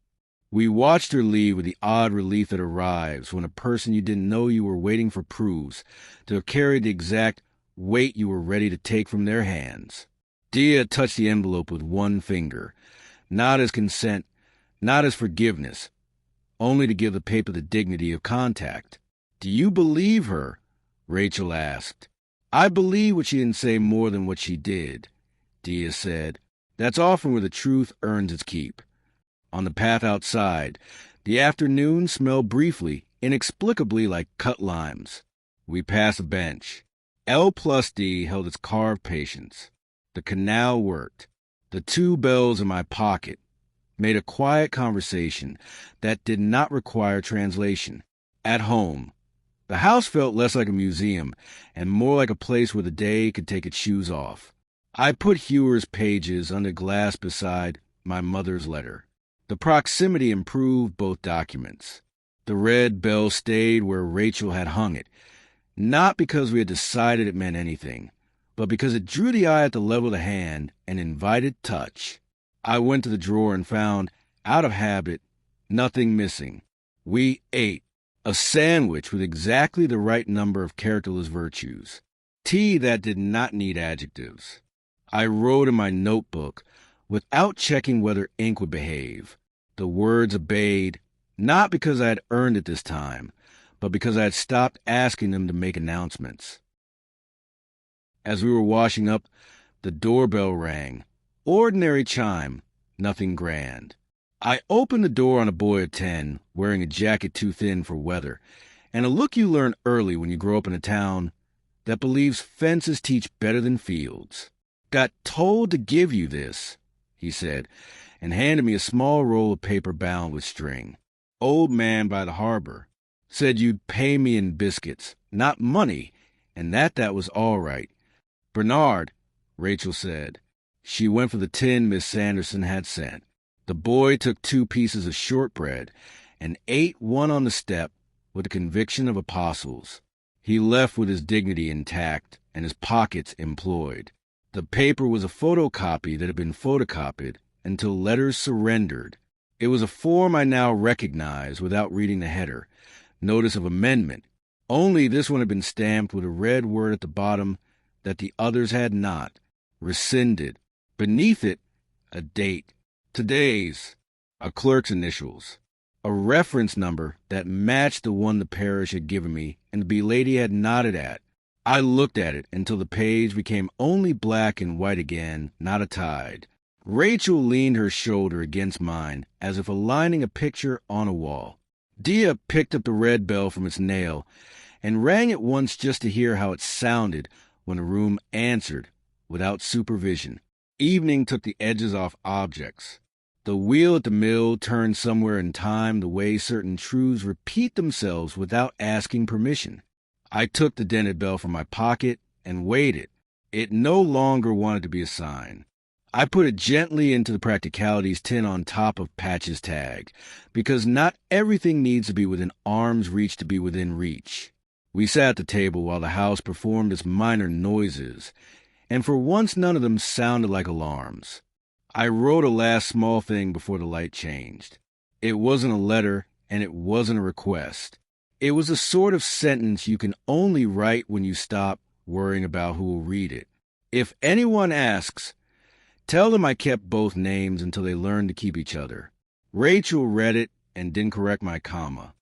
We watched her leave with the odd relief that arrives when a person you didn't know you were waiting for proves to have carried the exact weight you were ready to take from their hands. Diya touched the envelope with one finger, not as consent, not as forgiveness, only to give the paper the dignity of contact. Do you believe her? Rachel asked. I believe what she didn't say more than what she did, Diya said. That's often where the truth earns its keep. On the path outside, the afternoon smelled briefly, inexplicably like cut limes. We passed a bench. L+D held its carved patience. The canal worked. The two bells in my pocket made a quiet conversation that did not require translation. At home, the house felt less like a museum and more like a place where the day could take its shoes off. I put Hewer's pages under glass beside my mother's letter. The proximity improved both documents. The red bell stayed where Rachel had hung it, not because we had decided it meant anything, but because it drew the eye at the level of the hand and invited touch. I went to the drawer and found, out of habit, nothing missing. We ate a sandwich with exactly the right number of characterless virtues. Tea that did not need adjectives. I wrote in my notebook without checking whether ink would behave. The words obeyed, not because I had earned it this time, but because I had stopped asking them to make announcements. As we were washing up, the doorbell rang. Ordinary chime, nothing grand. I opened the door on a boy of 10, wearing a jacket too thin for weather, and a look you learn early when you grow up in a town that believes fences teach better than fields. Got told to give you this, he said, and handed me a small roll of paper bound with string. Old man by the harbor. Said you'd pay me in biscuits, not money, and that was all right. Bernard, Rachel said. She went for the tin Miss Sanderson had sent. The boy took 2 pieces of shortbread and ate one on the step with the conviction of apostles. He left with his dignity intact and his pockets employed. The paper was a photocopy that had been photocopied until letters surrendered, It was a form I now recognized without reading the header. Notice of amendment. Only this one had been stamped with a red word at the bottom that the others had not. Rescinded. Beneath it, a date. Today's. A clerk's initials. A reference number that matched the one the parish had given me and the belady had nodded at. I looked at it until the page became only black and white again, not a tide. Rachel leaned her shoulder against mine, as if aligning a picture on a wall. Diya picked up the red bell from its nail and rang it once just to hear how it sounded when the room answered, without supervision. Evening took the edges off objects. The wheel at the mill turned somewhere in time the way certain truths repeat themselves without asking permission. I took the dented bell from my pocket and weighed it. It no longer wanted to be a sign. I put it gently into the practicalities tin on top of Patch's tag, because not everything needs to be within arm's reach to be within reach. We sat at the table while the house performed its minor noises, and for once none of them sounded like alarms. I wrote a last small thing before the light changed. It wasn't a letter, and it wasn't a request. It was the sort of sentence you can only write when you stop worrying about who will read it. If anyone asks, tell them I kept both names until they learned to keep each other. Rachel read it and didn't correct my comma.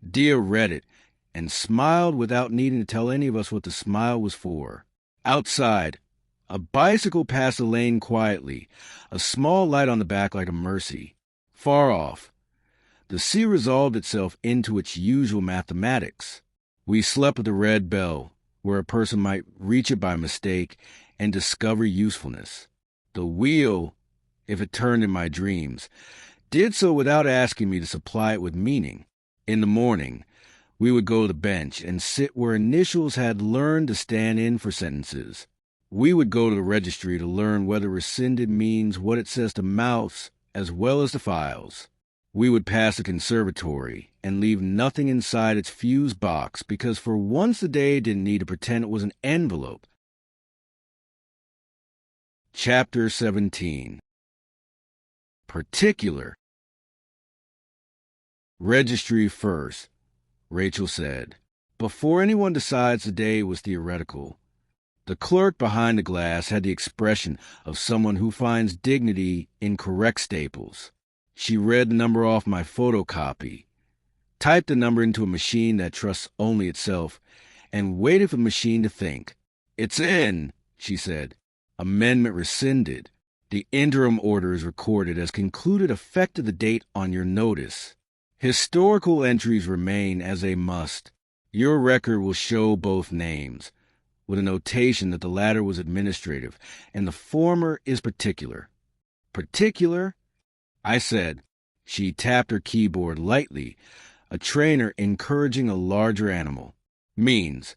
Diya read it and smiled without needing to tell any of us what the smile was for. Outside, a bicycle passed the lane quietly, a small light on the back like a mercy. Far off, the sea resolved itself into its usual mathematics. We slept with the red bell, where a person might reach it by mistake and discover usefulness. The wheel, if it turned in my dreams, did so without asking me to supply it with meaning. In the morning, we would go to the bench and sit where initials had learned to stand in for sentences. We would go to the registry to learn whether rescinded means what it says to mouths as well as to files. We would pass the conservatory and leave nothing inside its fuse box because for once a day didn't need to pretend it was an envelope. Chapter 17. Particular. Registry first, Rachel said. Before anyone decides the day was theoretical, the clerk behind the glass had the expression of someone who finds dignity in correct staples. She read the number off my photocopy, typed the number into a machine that trusts only itself, and waited for the machine to think. It's in, she said. Amendment rescinded. The interim order is recorded as concluded effective the date on your notice. Historical entries remain as they must. Your record will show both names, with a notation that the latter was administrative and the former is particular. Particular? I said. She tapped her keyboard lightly, a trainer encouraging a larger animal. Means,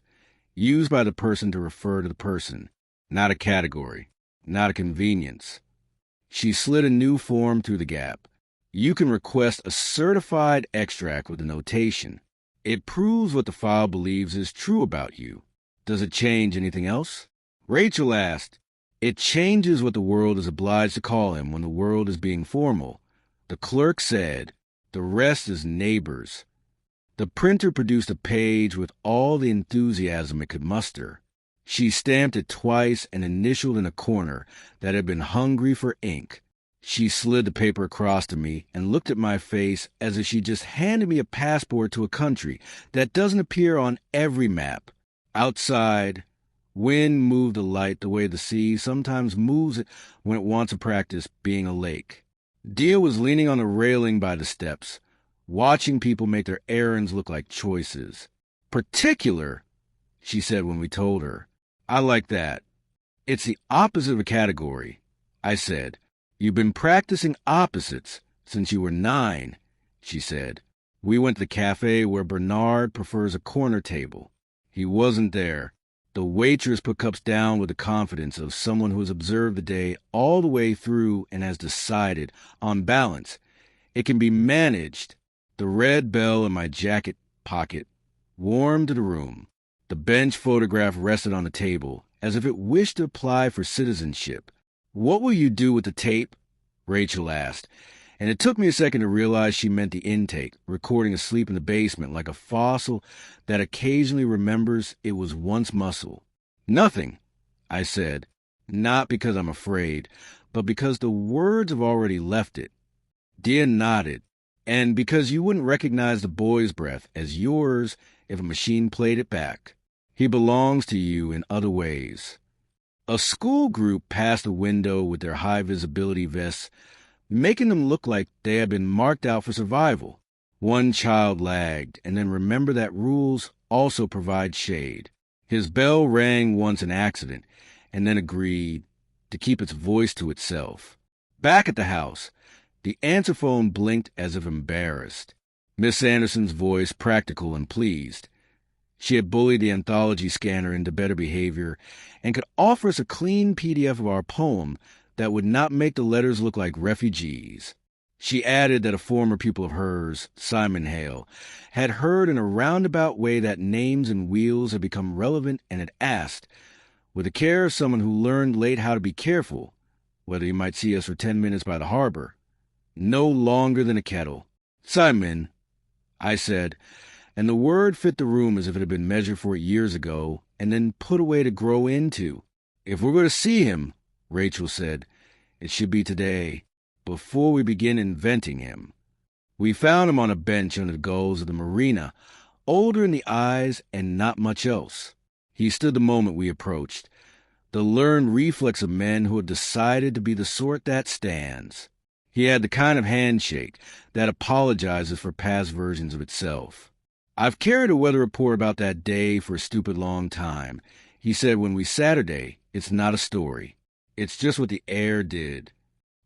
used by the person to refer to the person. Not a category, not a convenience. She slid a new form through the gap. You can request a certified extract with a notation. It proves what the file believes is true about you. Does it change anything else? Rachel asked. It changes what the world is obliged to call him when the world is being formal. The clerk said, the rest is neighbors. The printer produced a page with all the enthusiasm it could muster. She stamped it twice and initialed in a corner that had been hungry for ink. She slid the paper across to me and looked at my face as if she just handed me a passport to a country that doesn't appear on every map. Outside, wind moved the light the way the sea sometimes moves it when it wants to practice being a lake. Diya was leaning on the railing by the steps, watching people make their errands look like choices. Particular, she said when we told her. I like that. It's the opposite of a category, I said. You've been practicing opposites since you were 9, she said. We went to the cafe where Bernard prefers a corner table. He wasn't there. The waitress put cups down with the confidence of someone who has observed the day all the way through and has decided, on balance, it can be managed. The red bell in my jacket pocket warmed the room. The bench photograph rested on the table, as if it wished to apply for citizenship. What will you do with the tape? Rachel asked, And it took me a second to realize she meant the intake, recording asleep in the basement like a fossil that occasionally remembers it was once muscle. Nothing, I said, not because I'm afraid, but because the words have already left it. Diya nodded, and because you wouldn't recognize the boy's breath as yours if a machine played it back. He belongs to you in other ways. A school group passed the window with their high-visibility vests, making them look like they had been marked out for survival. One child lagged, and then remembered that rules also provide shade. His bell rang once an accident, and then agreed to keep its voice to itself. Back at the house, the answer phone blinked as if embarrassed. Miss Anderson's voice practical and pleased. She had bullied the anthology scanner into better behavior and could offer us a clean PDF of our poem that would not make the letters look like refugees. She added that a former pupil of hers, Simon Hale, had heard in a roundabout way that names and wheels had become relevant and had asked, with the care of someone who learned late how to be careful, whether he might see us for 10 minutes by the harbor. No longer than a kettle. Simon, I said, and the word fit the room as if it had been measured for it years ago and then put away to grow into. If we're going to see him, Rachel said, it should be today, before we begin inventing him. We found him on a bench under the gulls of the marina, older in the eyes and not much else. He stood the moment we approached, the learned reflex of men who had decided to be the sort that stands. He had the kind of handshake that apologizes for past versions of itself. I've carried a weather report about that day for a stupid long time. He said when we Saturday, it's not a story. It's just what the air did.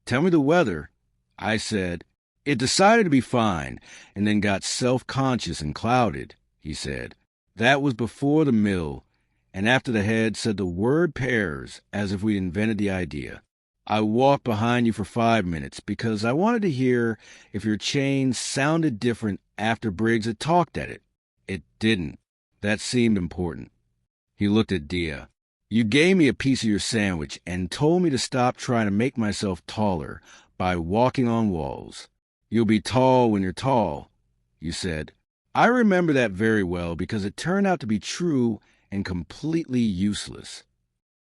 Tell me the weather, I said. It decided to be fine, and then got self-conscious and clouded, he said. That was before the mill, and after the head said the word pears as if we'd invented the idea. I walked behind you for 5 minutes because I wanted to hear if your chain sounded different after Briggs had talked at it. It didn't. That seemed important. He looked at Diya. You gave me a piece of your sandwich and told me to stop trying to make myself taller by walking on walls. You'll be tall when you're tall, you said. I remember that very well because it turned out to be true and completely useless.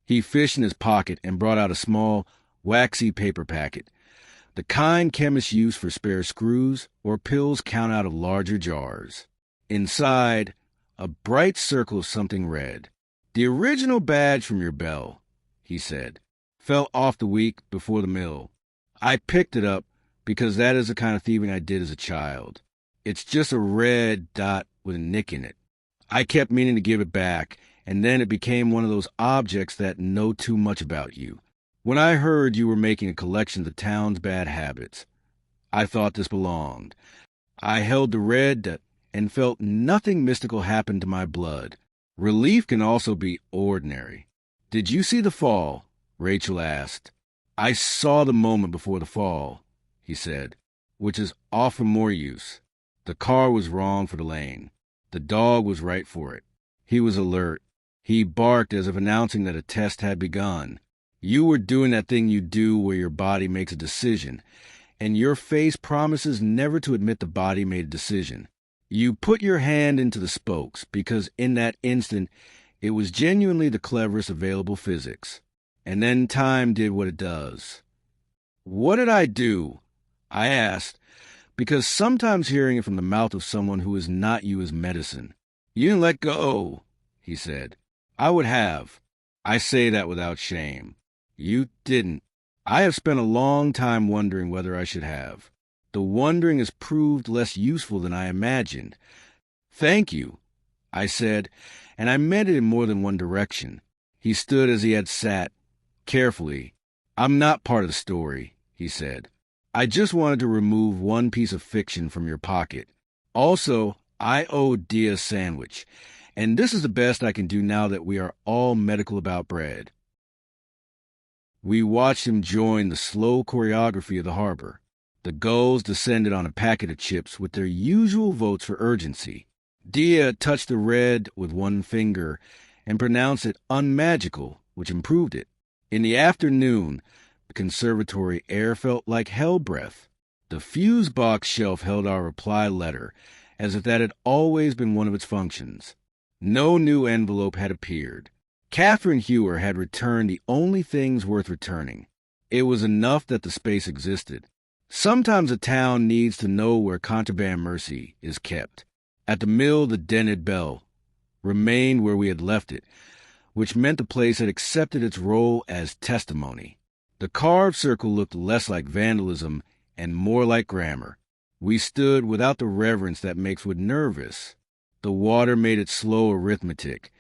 He fished in his pocket and brought out a small, waxy paper packet, the kind chemists use for spare screws or pills count out of larger jars. Inside, a bright circle of something red. The original badge from your bell, he said, fell off the week before the mill. I picked it up because that is the kind of thieving I did as a child. It's just a red dot with a nick in it. I kept meaning to give it back, and then it became one of those objects that know too much about you. When I heard you were making a collection of the town's bad habits, I thought this belonged. I held the red and felt nothing mystical happen to my blood. Relief can also be ordinary. Did you see the fall? Rachel asked. I saw the moment before the fall, he said, which is often more use. The car was wrong for the lane. The dog was right for it. He was alert. He barked as if announcing that a test had begun. You were doing that thing you do where your body makes a decision, and your face promises never to admit the body made a decision. You put your hand into the spokes because in that instant it was genuinely the cleverest available physics. And then time did what it does. What did I do? I asked, because sometimes hearing it from the mouth of someone who is not you is medicine. You didn't let go, he said. I would have. I say that without shame. You didn't. I have spent a long time wondering whether I should have. The wondering has proved less useful than I imagined. Thank you, I said, and I meant it in more than one direction. He stood as he had sat, carefully. I'm not part of the story, he said. I just wanted to remove one piece of fiction from your pocket. Also, I owe Diya a sandwich, and this is the best I can do now that we are all medical about bread. We watched him join the slow choreography of the harbor. The gulls descended on a packet of chips with their usual votes for urgency. Diya touched the red with one finger and pronounced it unmagical, which improved it. In the afternoon, the conservatory air felt like hell breath. The fuse box shelf held our reply letter, as if that had always been one of its functions. No new envelope had appeared. Catherine Hewer had returned the only things worth returning. It was enough that the space existed. Sometimes a town needs to know where contraband mercy is kept. At the mill, the dented bell remained where we had left it, which meant the place had accepted its role as testimony. The carved circle looked less like vandalism and more like grammar. We stood without the reverence that makes Wood nervous. The water made it slow arithmetic,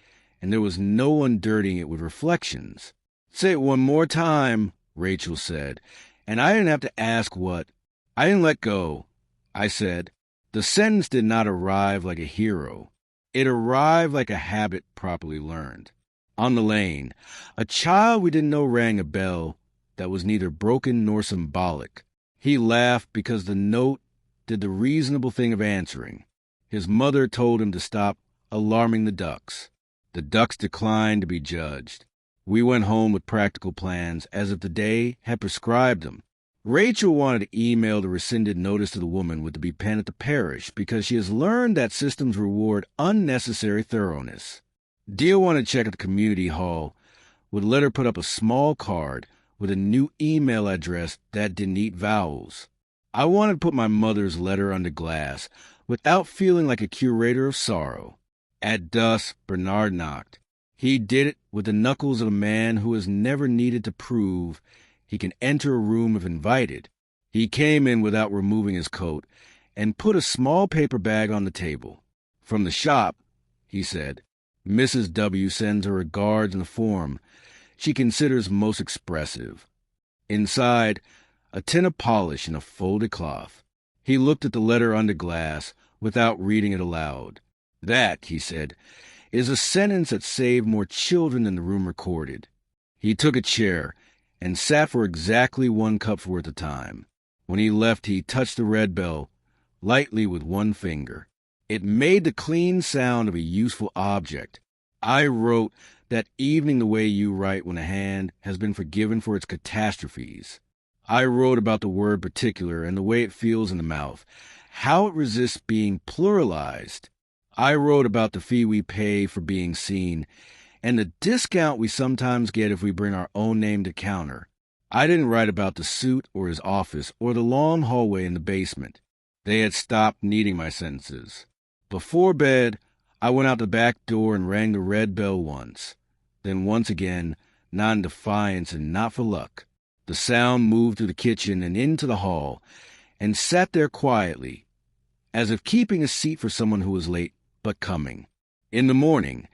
and there was no one dirtying it with reflections. "Say it one more time," Rachel said, and I didn't have to ask what. I didn't let go. I said, the sentence did not arrive like a hero. It arrived like a habit properly learned. On the lane, a child we didn't know rang a bell that was neither broken nor symbolic. He laughed because the note did the reasonable thing of answering. His mother told him to stop alarming the ducks. The ducks declined to be judged. We went home with practical plans, as if the day had prescribed them. Rachel wanted to email the rescinded notice to the woman with the be penned at the parish because she has learned that systems reward unnecessary thoroughness. Diya wanted to check at the community hall, would let her put up a small card with a new email address that didn't eat vowels. I wanted to put my mother's letter under glass without feeling like a curator of sorrow. At dusk, Bernard knocked. He did it with the knuckles of a man who has never needed to prove he can enter a room if invited. He came in without removing his coat and put a small paper bag on the table. "From the shop," he said. "Mrs. W. sends her regards in the form she considers most expressive." Inside, a tin of polish and a folded cloth. He looked at the letter under glass without reading it aloud. "That," he said, "is a sentence that saved more children than the room recorded." He took a chair and sat for exactly 1 cup's worth of time. When he left, he touched the red bell lightly with one finger. It made the clean sound of a useful object. I wrote that evening the way you write when a hand has been forgiven for its catastrophes. I wrote about the word particular and the way it feels in the mouth, how it resists being pluralized. I wrote about the fee we pay for being seen and the discount we sometimes get if we bring our own name to counter. I didn't write about the suit or his office or the long hallway in the basement. They had stopped needing my sentences. Before bed, I went out the back door and rang the red bell once. Then once again, not in defiance and not for luck. The sound moved through the kitchen and into the hall, and sat there quietly, as if keeping a seat for someone who was late but coming. In the morning,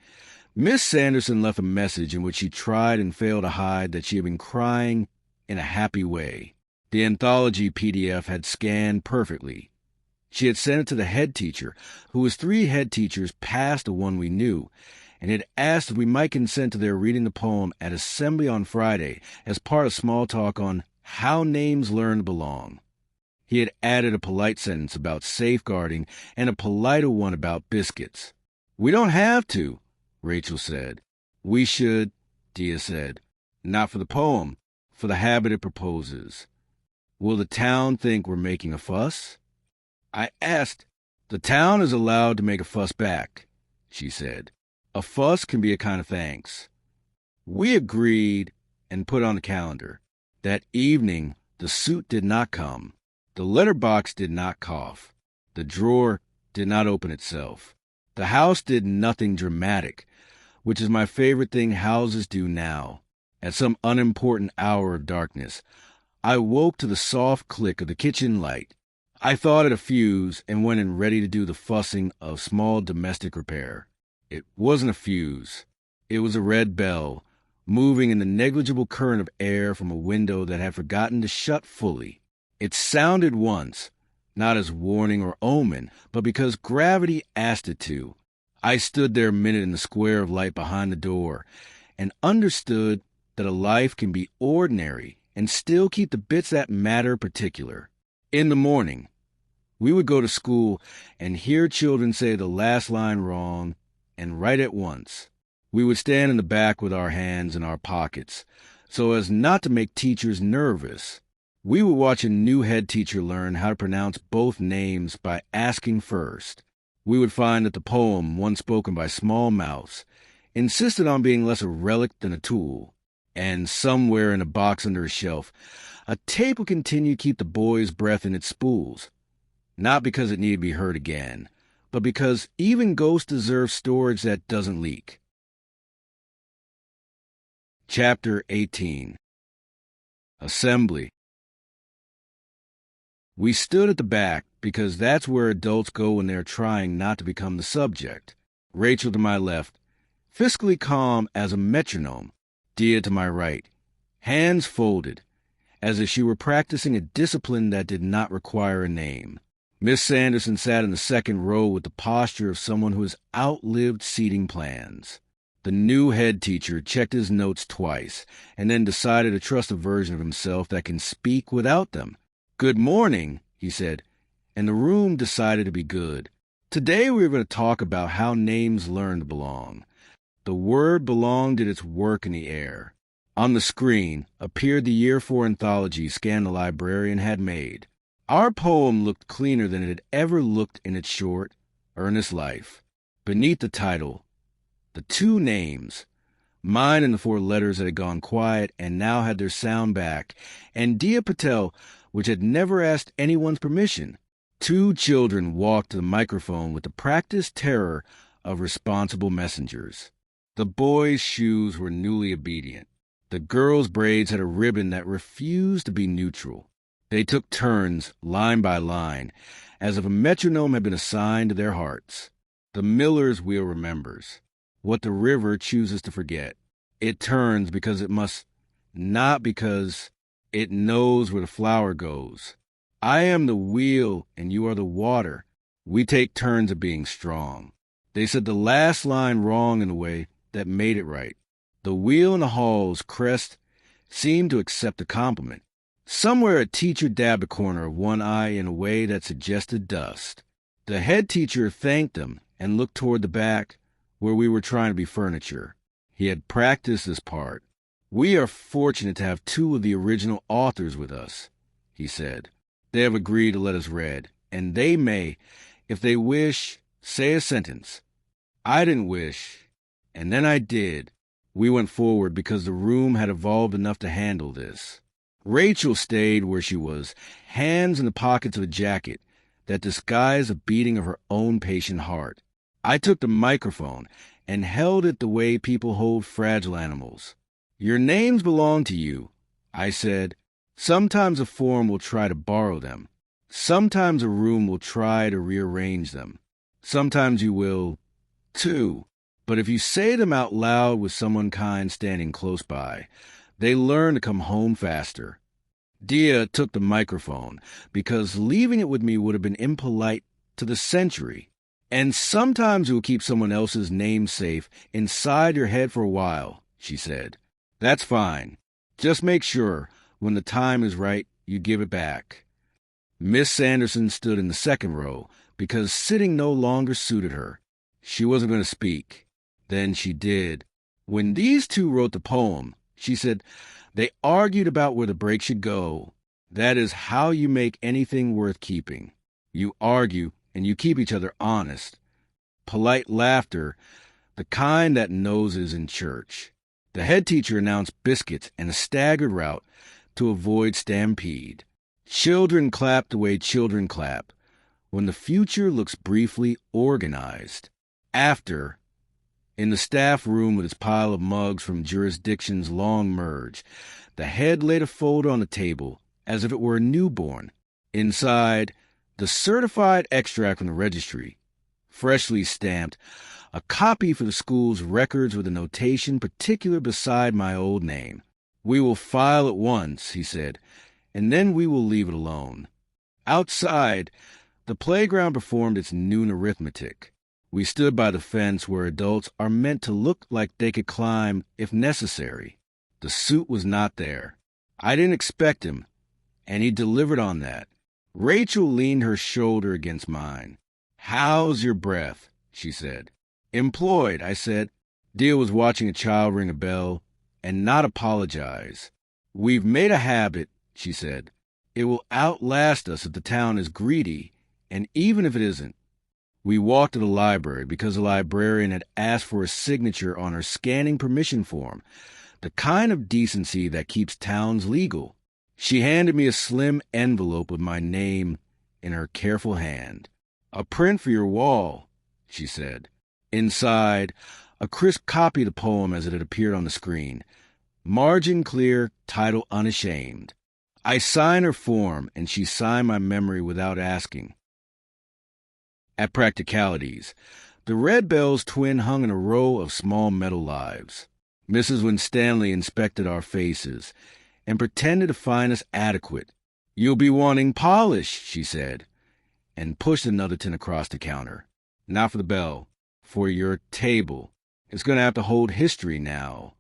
Miss Sanderson left a message in which she tried and failed to hide that she had been crying in a happy way. The anthology PDF had scanned perfectly. She had sent it to the head teacher, who was 3 head teachers past the one we knew, and had asked if we might consent to their reading the poem at assembly on Friday as part of small talk on how names learn to belong. He had added a polite sentence about safeguarding and a politer one about biscuits. "We don't have to," Rachel said. "We should," Diya said. "Not for the poem, for the habit it proposes. Will the town think we're making a fuss?" I asked. "The town is allowed to make a fuss back," she said. "A fuss can be a kind of thanks." We agreed and put on the calendar. That evening, the suit did not come. The letterbox did not cough. The drawer did not open itself. The house did nothing dramatic, which is my favorite thing houses do now. At some unimportant hour of darkness, I woke to the soft click of the kitchen light. I thought it a fuse and went in ready to do the fussing of small domestic repair. It wasn't a fuse. It was a red bell, moving in the negligible current of air from a window that had forgotten to shut fully. It sounded once, not as warning or omen, but because gravity asked it to. I stood there a minute in the square of light behind the door and understood that a life can be ordinary and still keep the bits that matter particular. In the morning, we would go to school and hear children say the last line wrong and write at once. We would stand in the back with our hands in our pockets so as not to make teachers nervous. We would watch a new head teacher learn how to pronounce both names by asking first. We would find that the poem, one spoken by small mouths, insisted on being less a relic than a tool. And somewhere in a box under a shelf, a tape would continue to keep the boy's breath in its spools. Not because it needed to be heard again, but because even ghosts deserve storage that doesn't leak. Chapter 18. Assembly. We stood at the back because that's where adults go when they're trying not to become the subject. Rachel to my left, fiscally calm as a metronome. Diya to my right, hands folded, as if she were practicing a discipline that did not require a name. Miss Sanderson sat in the second row with the posture of someone who has outlived seating plans. The new head teacher checked his notes twice and then decided to trust a version of himself that can speak without them. "Good morning," he said, and the room decided to be good. Today we were going to talk about how names learn to belong. The word belong did its work in the air. On the screen appeared the Year 4 anthology Scan the Librarian had made. Our poem looked cleaner than it had ever looked in its short, earnest life. Beneath the title, the two names, mine and the 4 letters that had gone quiet and now had their sound back, and Diya Patel, which had never asked anyone's permission. 2 children walked to the microphone with the practiced terror of responsible messengers. The boys' shoes were newly obedient. The girls' braids had a ribbon that refused to be neutral. They took turns, line by line, as if a metronome had been assigned to their hearts. The miller's wheel remembers what the river chooses to forget. It turns because it must, not because it knows where the flower goes. I am the wheel and you are the water. We take turns at being strong. They said the last line wrong in a way that made it right. The wheel in the hall's crest seemed to accept the compliment. Somewhere a teacher dabbed a corner of one eye in a way that suggested dust. The head teacher thanked them and looked toward the back, where we were trying to be furniture. He had practiced this part. "We are fortunate to have 2 of the original authors with us," he said. "They have agreed to let us read, and they may, if they wish, say a sentence. I didn't wish, and then I did." We went forward because the room had evolved enough to handle this. Rachel stayed where she was, hands in the pockets of a jacket that disguised the beating of her own patient heart. I took the microphone and held it the way people hold fragile animals. "Your names belong to you," I said. "Sometimes a form will try to borrow them. Sometimes a room will try to rearrange them. Sometimes you will, too. But if you say them out loud with someone kind standing close by, they learn to come home faster." Diya took the microphone because leaving it with me would have been impolite to the century. "And sometimes you will keep someone else's name safe inside your head for a while," she said. "That's fine. Just make sure, when the time is right, you give it back." Miss Sanderson stood in the second row because sitting no longer suited her. She wasn't going to speak. Then she did. "When these 2 wrote the poem," she said, "they argued about where the break should go. That is how you make anything worth keeping. You argue and you keep each other honest. Polite laughter, the kind that noses in church." The head teacher announced biscuits and a staggered route to avoid stampede. Children clapped the way children clap when the future looks briefly organized. After, in the staff room with its pile of mugs from jurisdictions long merged, the head laid a folder on the table as if it were a newborn. Inside, the certified extract from the registry, freshly stamped, a copy for the school's records with a notation particular beside my old name. "We will file at once," he said, "and then we will leave it alone." Outside, the playground performed its noon arithmetic. We stood by the fence where adults are meant to look like they could climb if necessary. The suit was not there. I didn't expect him, and he delivered on that. Rachel leaned her shoulder against mine. "How's your breath?" she said. "Employed," I said. Diya was watching a child ring a bell and not apologize. "We've made a habit," she said, It will outlast us if the town is greedy, and even if it isn't. We walked to the library because the librarian had asked for a signature on her scanning permission form, the kind of decency that keeps towns legal. She handed me a slim envelope with my name in her careful hand. "A print for your wall," she said. Inside, a crisp copy of the poem as it had appeared on the screen. Margin clear, title unashamed. I signed her form, and she signed my memory without asking. At Practicalities, the Red Bell's twin hung in a row of small metal lives. Mrs. Winstanley inspected our faces and pretended to find us adequate. "You'll be wanting polish," she said, and pushed another tin across the counter. "Not for the bell, for your table. It's going to have to hold history now."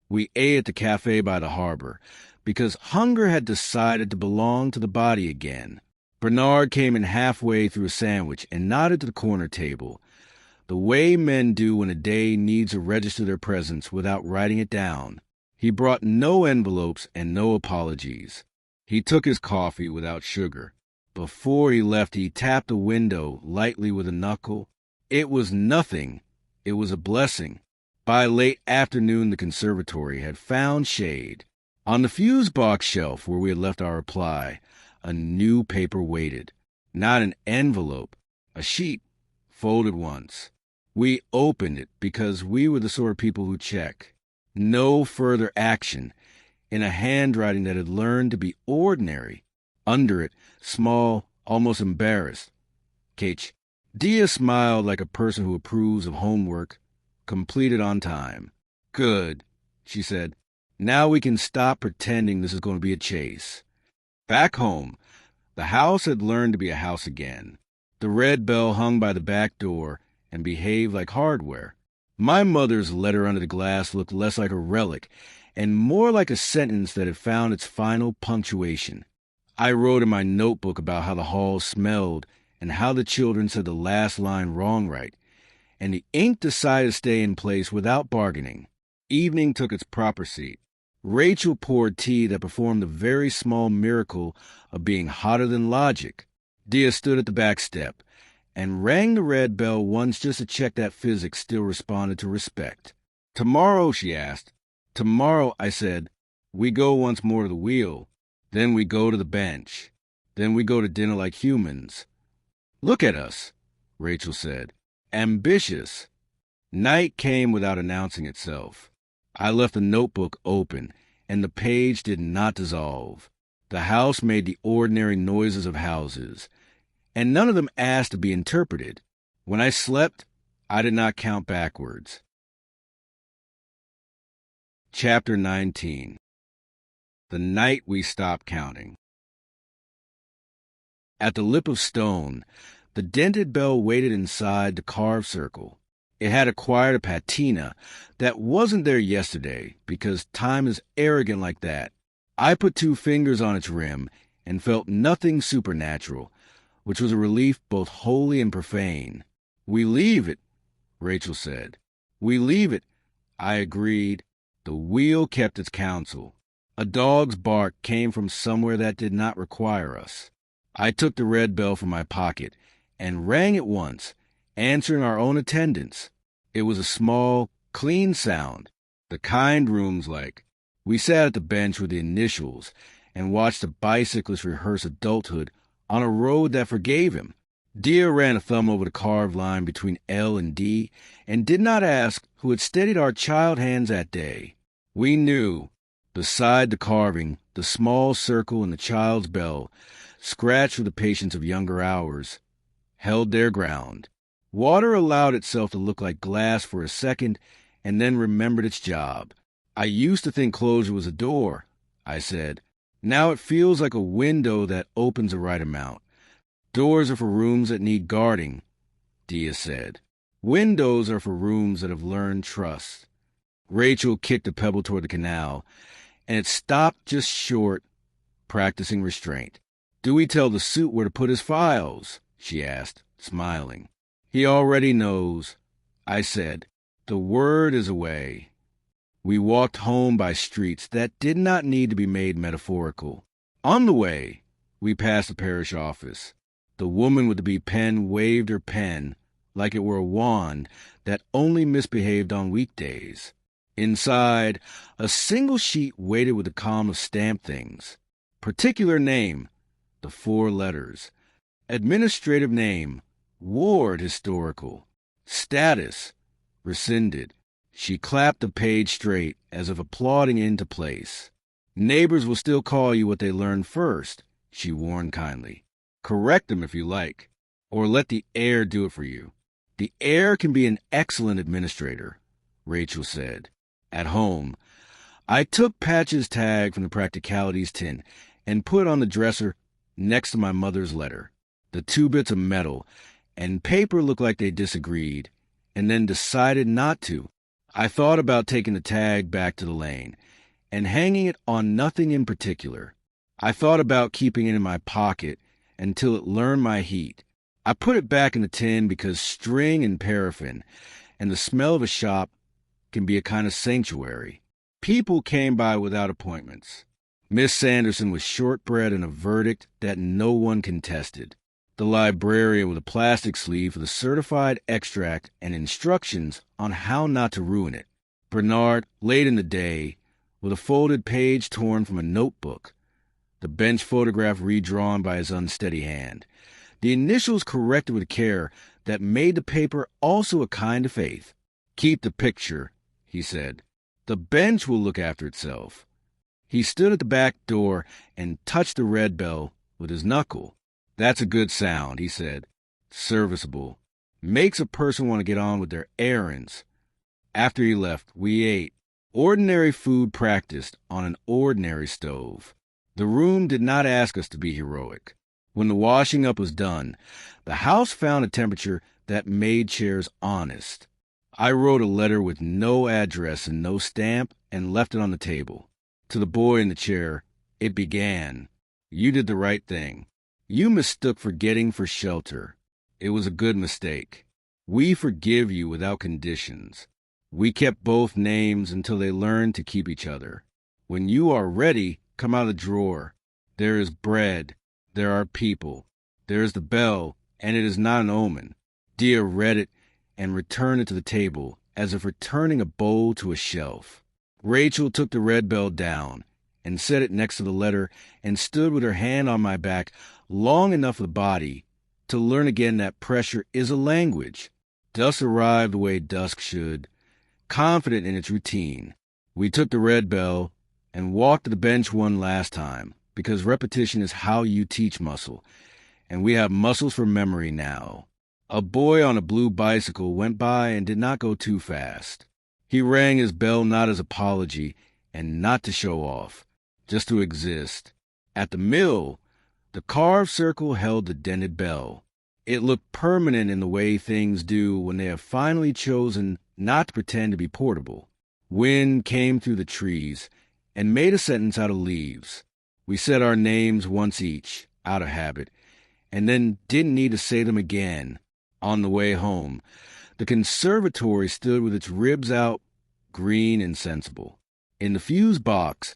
We ate at the cafe by the harbor, because hunger had decided to belong to the body again. Bernard came in halfway through a sandwich and nodded to the corner table, the way men do when a day needs to register their presence without writing it down. He brought no envelopes and no apologies. He took his coffee without sugar. Before he left, he tapped the window lightly with a knuckle. It was nothing. It was a blessing. By late afternoon, the conservatory had found shade. On the fuse box shelf where we had left our reply, a new paper waited. Not an envelope, a sheet, folded once. We opened it because we were the sort of people who check. No further action, in a handwriting that had learned to be ordinary. Under it, small, almost embarrassed. Kate. Diya smiled like a person who approves of homework, completed on time. "Good," she said. "Now we can stop pretending this is going to be a chase." Back home, the house had learned to be a house again. The Red Bell hung by the back door and behaved like hardware. My mother's letter under the glass looked less like a relic and more like a sentence that had found its final punctuation. I wrote in my notebook about how the hall smelled and how the children said the last line wrong right, and the ink decided to stay in place without bargaining. Evening took its proper seat. Rachel poured tea that performed the very small miracle of being hotter than logic. Diya stood at the back step and rang the Red Bell once just to check that physics still responded to respect. "Tomorrow," she asked. "Tomorrow," I said, "we go once more to the wheel. Then we go to the bench. Then we go to dinner like humans." "Look at us," Rachel said. "Ambitious." Night came without announcing itself. I left the notebook open, and the page did not dissolve. The house made the ordinary noises of houses, and none of them asked to be interpreted. When I slept, I did not count backwards. Chapter 19. The Night We Stopped Counting. At the lip of stone, the dented bell waited inside the carved circle. It had acquired a patina that wasn't there yesterday because time is arrogant like that. I put 2 fingers on its rim and felt nothing supernatural, which was a relief both holy and profane. "We leave it," Rachel said. "We leave it," I agreed. The wheel kept its counsel. A dog's bark came from somewhere that did not require us. I took the Red Bell from my pocket and rang it once, answering our own attendance. It was a small, clean sound, the kind rooms like. We sat at the bench with the initials and watched a bicyclist rehearse adulthood on a road that forgave him. Diya ran a thumb over the carved line between L and D and did not ask who had steadied our child hands that day. We knew, beside the carving, the small circle and the child's bell, scratched with the patience of younger hours, held their ground. Water allowed itself to look like glass for a second and then remembered its job. "I used to think closure was a door," I said. "Now it feels like a window that opens the right amount." "Doors are for rooms that need guarding," Diya said. "Windows are for rooms that have learned trust." Rachel kicked a pebble toward the canal, and it stopped just short, practicing restraint. "Do we tell the suit where to put his files?" she asked, smiling. "He already knows," I said. "The word is away." We walked home by streets that did not need to be made metaphorical. On the way, we passed the parish office. The woman with the bee pen waved her pen like it were a wand that only misbehaved on weekdays. Inside, a single sheet waited with a column of stamped things. Particular name, the 4 letters. Administrative name, ward historical. Status, rescinded. She clapped the page straight as if applauding into place. Neighbors will still call you what they learned first, she warned kindly. Correct them if you like, or let the air do it for you. The air can be an excellent administrator, Rachel said. At home, I took Patch's tag from the practicalities tin and put it on the dresser next to my mother's letter. The 2 bits of metal and paper looked like they disagreed, and then decided not to. I thought about taking the tag back to the lane and hanging it on nothing in particular. I thought about keeping it in my pocket until it learned my heat. I put it back in the tin because string and paraffin and the smell of a shop can be a kind of sanctuary. People came by without appointments. Miss Sanderson with shortbread and a verdict that no one contested. The librarian with a plastic sleeve for the certified extract and instructions on how not to ruin it. Bernard, late in the day, with a folded page torn from a notebook. The bench photograph redrawn by his unsteady hand. The initials corrected with care that made the paper also a kind of faith. Keep the picture, he said. The bench will look after itself. He stood at the back door and touched the red bell with his knuckle. That's a good sound, he said. Serviceable. Makes a person want to get on with their errands. After he left, we ate. Ordinary food practiced on an ordinary stove. The room did not ask us to be heroic. When the washing up was done, the house found a temperature that made chairs honest. I wrote a letter with no address and no stamp and left it on the table. To the boy in the chair, it began. You did the right thing. You mistook forgetting for shelter. It was a good mistake. We forgive you without conditions. We kept both names until they learned to keep each other. When you are ready, come out of the drawer. There is bread. There are people. There is the bell, and it is not an omen. Diya read it and returned it to the table, as if returning a bowl to a shelf. Rachel took the red bell down and set it next to the letter and stood with her hand on my back long enough for the body to learn again that pressure is a language. Dusk arrived the way dusk should, confident in its routine. We took the red bell and walked to the bench one last time, because repetition is how you teach muscle, and we have muscles for memory now. A boy on a blue bicycle went by and did not go too fast. He rang his bell not as apology and not to show off, just to exist. At the mill, the carved circle held the dented bell. It looked permanent in the way things do when they have finally chosen not to pretend to be portable. Wind came through the trees and made a sentence out of leaves. We said our names once each, out of habit, and then didn't need to say them again. On the way home, the conservatory stood with its ribs out, green and sensible. In the fuse box,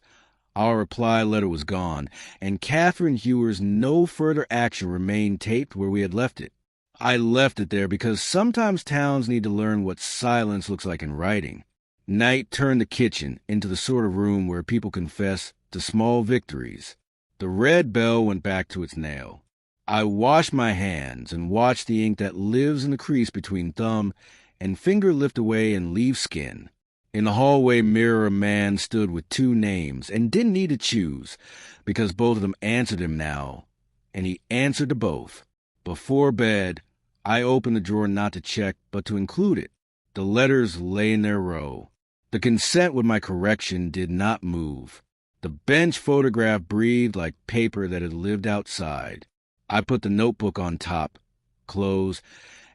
our reply letter was gone, and Catherine Hewer's no further action remained taped where we had left it. I left it there because sometimes towns need to learn what silence looks like in writing. Night turned the kitchen into the sort of room where people confess to small victories. The red bell went back to its nail. I washed my hands and watched the ink that lives in the crease between thumb and finger lift away and leave skin. In the hallway mirror, a man stood with 2 names and didn't need to choose because both of them answered him now, and he answered to both. Before bed, I opened the drawer not to check but to include it. The letters lay in their row. The consent with my correction did not move. The bench photograph breathed like paper that had lived outside. I put the notebook on top, close,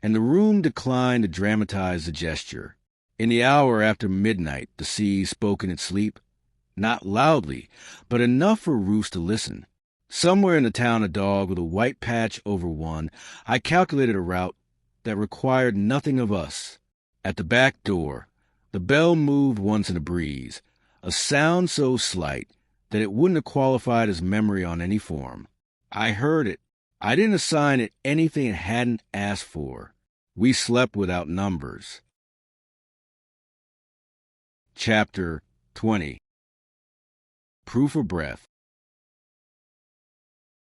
and the room declined to dramatize the gesture. In the hour after midnight, the sea spoke in its sleep, not loudly, but enough for Roos to listen. Somewhere in the town, a dog with a white patch over one, I calculated a route that required nothing of us. At the back door, the bell moved once in a breeze, a sound so slight that it wouldn't have qualified as memory on any form. I heard it. I didn't assign it anything it hadn't asked for. We slept without numbers. Chapter 20. Proof of Breath.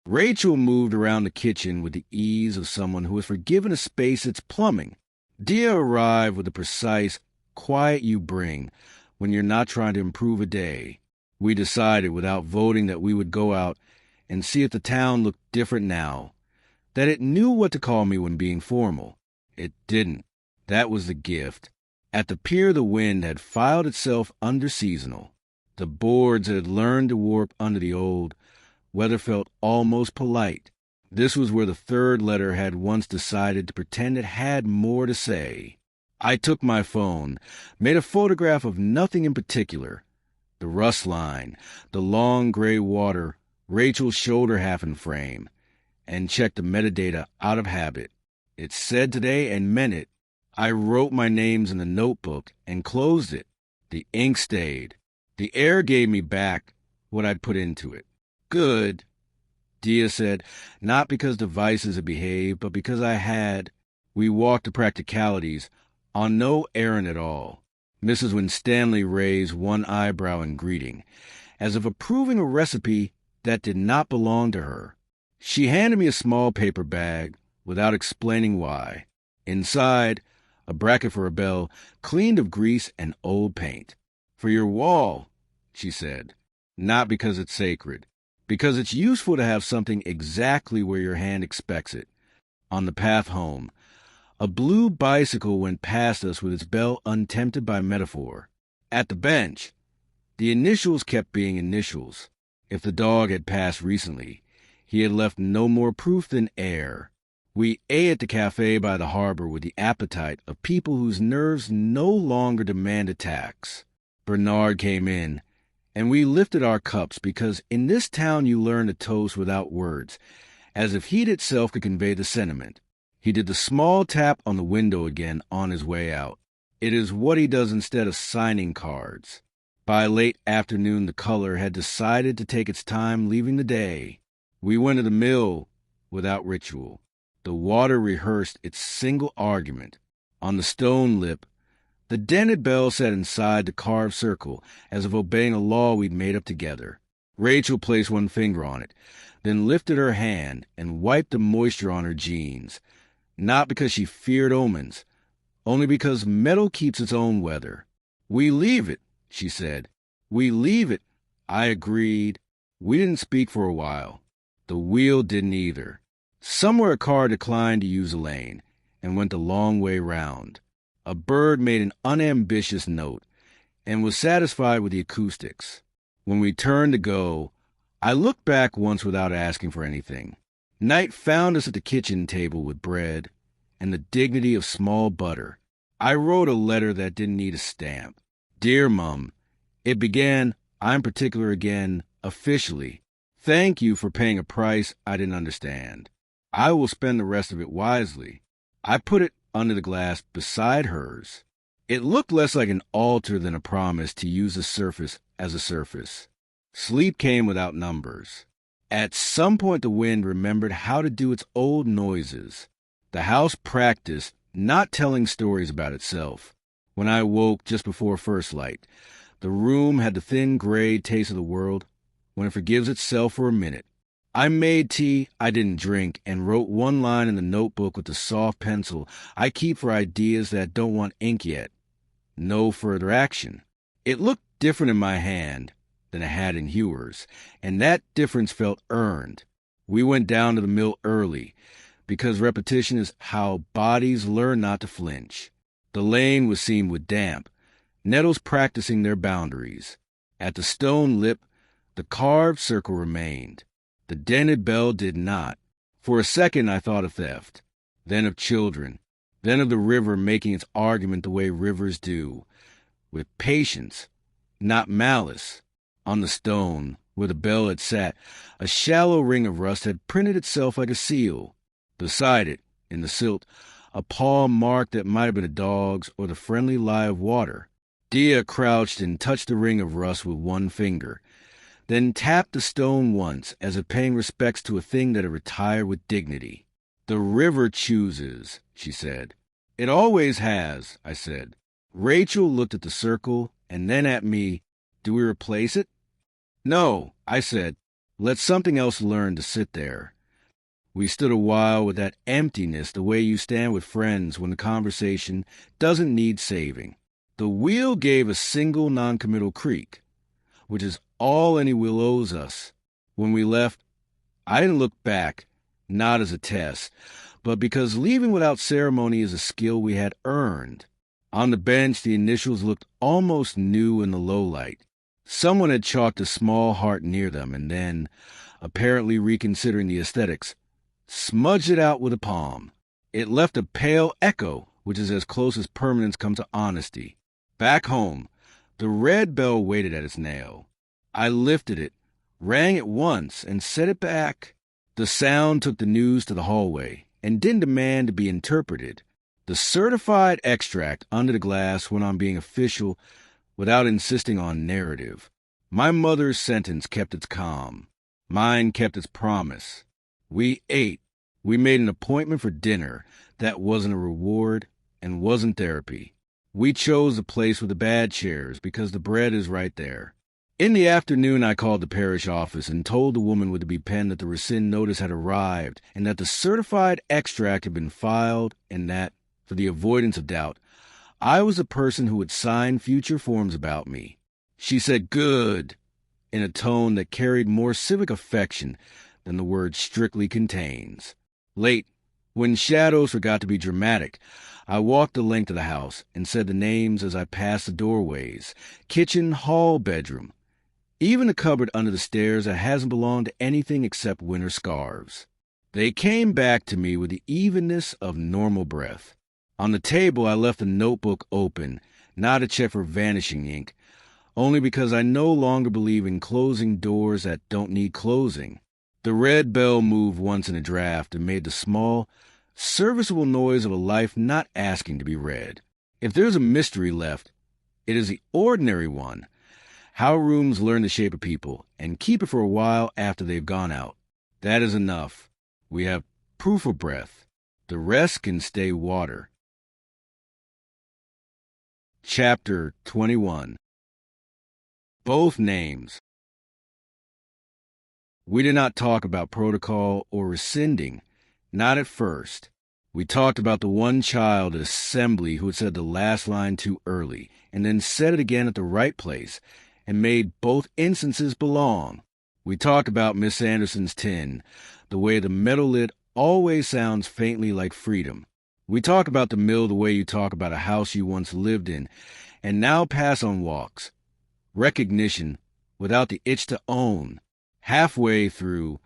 Rachel moved around the kitchen with the ease of someone who has forgiven a space its plumbing. Diya arrived with the precise quiet you bring when you're not trying to improve a day. We decided without voting that we would go out and see if the town looked different now, that it knew what to call me when being formal. It didn't. That was the gift. At the pier, the wind had filed itself under seasonal. The boards that had learned to warp under the old weather felt almost polite. This was where the third letter had once decided to pretend it had more to say. I took my phone, made a photograph of nothing in particular. The rust line, the long gray water, Rachel's shoulder half in frame, and checked the metadata out of habit. It said today and meant it. I wrote my names in the notebook and closed it. The ink stayed. The air gave me back what I'd put into it. Good, Diya said, not because devices had behaved, but because I had. We walked to practicalities, on no errand at all. Mrs. Winstanley raised one eyebrow in greeting, as if approving a recipe that did not belong to her. She handed me a small paper bag, without explaining why. Inside, a bracket for a bell, cleaned of grease and old paint. For your wall, she said, not because it's sacred. Because it's useful to have something exactly where your hand expects it. On the path home, a blue bicycle went past us with its bell untempted by metaphor. At the bench, the initials kept being initials. If the dog had passed recently, he had left no more proof than air. We ate at the cafe by the harbor with the appetite of people whose nerves no longer demand attacks. Bernard came in, and we lifted our cups because in this town you learn to toast without words, as if heat itself could convey the sentiment. He did the small tap on the window again on his way out. It is what he does instead of signing cards. By late afternoon, the color had decided to take its time leaving the day. We went to the mill without ritual. The water rehearsed its single argument. On the stone lip, the dented bell sat inside the carved circle, as if obeying a law we'd made up together. Rachel placed one finger on it, then lifted her hand and wiped the moisture on her jeans, not because she feared omens, only because metal keeps its own weather. We leave it, she said. We leave it, I agreed. We didn't speak for a while. The wheel didn't either. Somewhere a car declined to use a lane and went the long way round. A bird made an unambitious note and was satisfied with the acoustics. When we turned to go, I looked back once without asking for anything. Night found us at the kitchen table with bread and the dignity of small butter. I wrote a letter that didn't need a stamp. Dear Mum, it began, I'm particular again, officially. Thank you for paying a price I didn't understand. I will spend the rest of it wisely. I put it under the glass beside hers. It looked less like an altar than a promise to use the surface as a surface. Sleep came without numbers. At some point the wind remembered how to do its old noises. The house practiced not telling stories about itself. When I woke just before first light, the room had the thin gray taste of the world when it forgives itself for a minute. I made tea I didn't drink and wrote one line in the notebook with the soft pencil I keep for ideas that don't want ink yet. No further action. It looked different in my hand than it had in Hewer's, and that difference felt earned. We went down to the mill early, because repetition is how bodies learn not to flinch. The lane was seamed with damp, nettles practicing their boundaries. At the stone lip, the carved circle remained. The dented bell did not. For a second I thought of theft, then of children, then of the river making its argument the way rivers do, with patience, not malice. On the stone, where the bell had sat, a shallow ring of rust had printed itself like a seal. Beside it, in the silt, a paw mark that might have been a dog's or the friendly lie of water. Diya crouched and touched the ring of rust with one finger, then tapped the stone once, as if paying respects to a thing that had retired with dignity. "The river chooses," she said. "It always has," I said. Rachel looked at the circle and then at me. "Do we replace it?" "No," I said. "Let something else learn to sit there." We stood a while with that emptiness, the way you stand with friends when the conversation doesn't need saving. The wheel gave a single noncommittal creak, which is all any wheel owes us. When we left, I didn't look back, not as a test, but because leaving without ceremony is a skill we had earned. On the bench, the initials looked almost new in the low light. Someone had chalked a small heart near them and then, apparently reconsidering the aesthetics, smudged it out with a palm. It left a pale echo, which is as close as permanence comes to honesty. Back home, the red bell waited at its nail. I lifted it, rang it once, and set it back. The sound took the news to the hallway and didn't demand to be interpreted. The certified extract under the glass went on being official without insisting on narrative. My mother's sentence kept its calm. Mine kept its promise. We ate. We made an appointment for dinner. That wasn't a reward and wasn't therapy. We chose the place with the bad chairs because the bread is right there. In the afternoon, I called the parish office and told the woman with the B pen that the rescind notice had arrived and that the certified extract had been filed and that, for the avoidance of doubt, I was the person who would sign future forms about me. She said, "Good," in a tone that carried more civic affection than the word strictly contains. Late, when shadows forgot to be dramatic, I walked the length of the house and said the names as I passed the doorways: kitchen, hall, bedroom. Even the cupboard under the stairs that hasn't belonged to anything except winter scarves. They came back to me with the evenness of normal breath. On the table, I left the notebook open, not to check for vanishing ink, only because I no longer believe in closing doors that don't need closing. The red bell moved once in a draft and made the small, serviceable noise of a life not asking to be read. If there's a mystery left, it is the ordinary one: how rooms learn the shape of people and keep it for a while after they've gone out. That is enough. We have proof of breath. The rest can stay water. Chapter 21. Both names. We did not talk about protocol or rescinding, not at first. We talked about the one child at assembly who had said the last line too early, and then said it again at the right place, and made both instances belong. We talked about Miss Anderson's tin, the way the metal lid always sounds faintly like freedom. We talk about the mill the way you talk about a house you once lived in and now pass on walks. Recognition without the itch to own. Halfway through,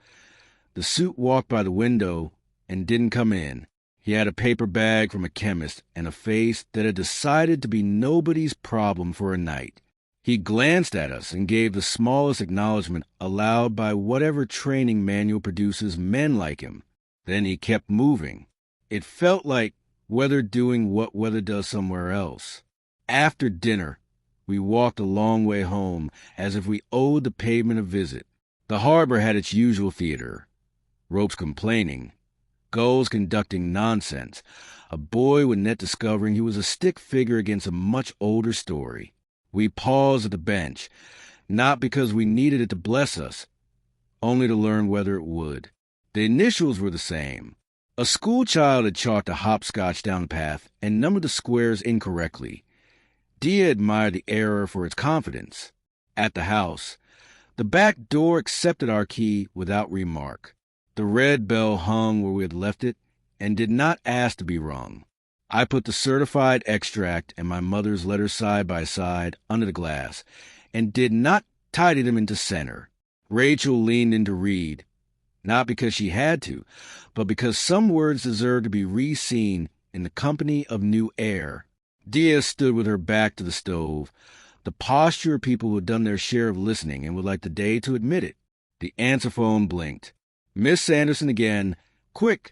the suit walked by the window and didn't come in. He had a paper bag from a chemist and a face that had decided to be nobody's problem for a night. He glanced at us and gave the smallest acknowledgement allowed by whatever training manual produces men like him. Then he kept moving. It felt like weather doing what weather does somewhere else. After dinner, we walked a long way home as if we owed the pavement a visit. The harbor had its usual theater: ropes complaining, gulls conducting nonsense, a boy with net discovering he was a stick figure against a much older story. We paused at the bench, not because we needed it to bless us, only to learn whether it would. The initials were the same. A schoolchild had chalked a hopscotch down the path and numbered the squares incorrectly. Diya admired the error for its confidence. At the house, the back door accepted our key without remark. The red bell hung where we had left it and did not ask to be rung. I put the certified extract and my mother's letter side by side under the glass and did not tidy them into center. Rachel leaned in to read, not because she had to, but because some words deserved to be re-seen in the company of new air. Diya stood with her back to the stove, the posture of people who had done their share of listening and would like the day to admit it. The answer phone blinked. Miss Anderson again. Quick,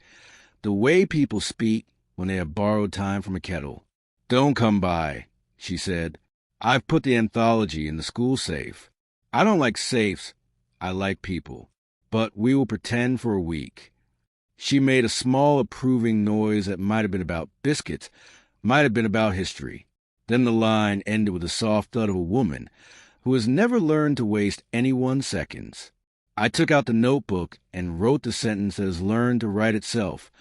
the way people speak when they have borrowed time from a kettle. Don't come by, she said. I've put the anthology in the school safe. I don't like safes, I like people. But we will pretend for a week. She made a small approving noise that might have been about biscuits, might have been about history. Then the line ended with a soft thud of a woman who has never learned to waste any 1 second. I took out the notebook and wrote the sentence that has learned to write itself.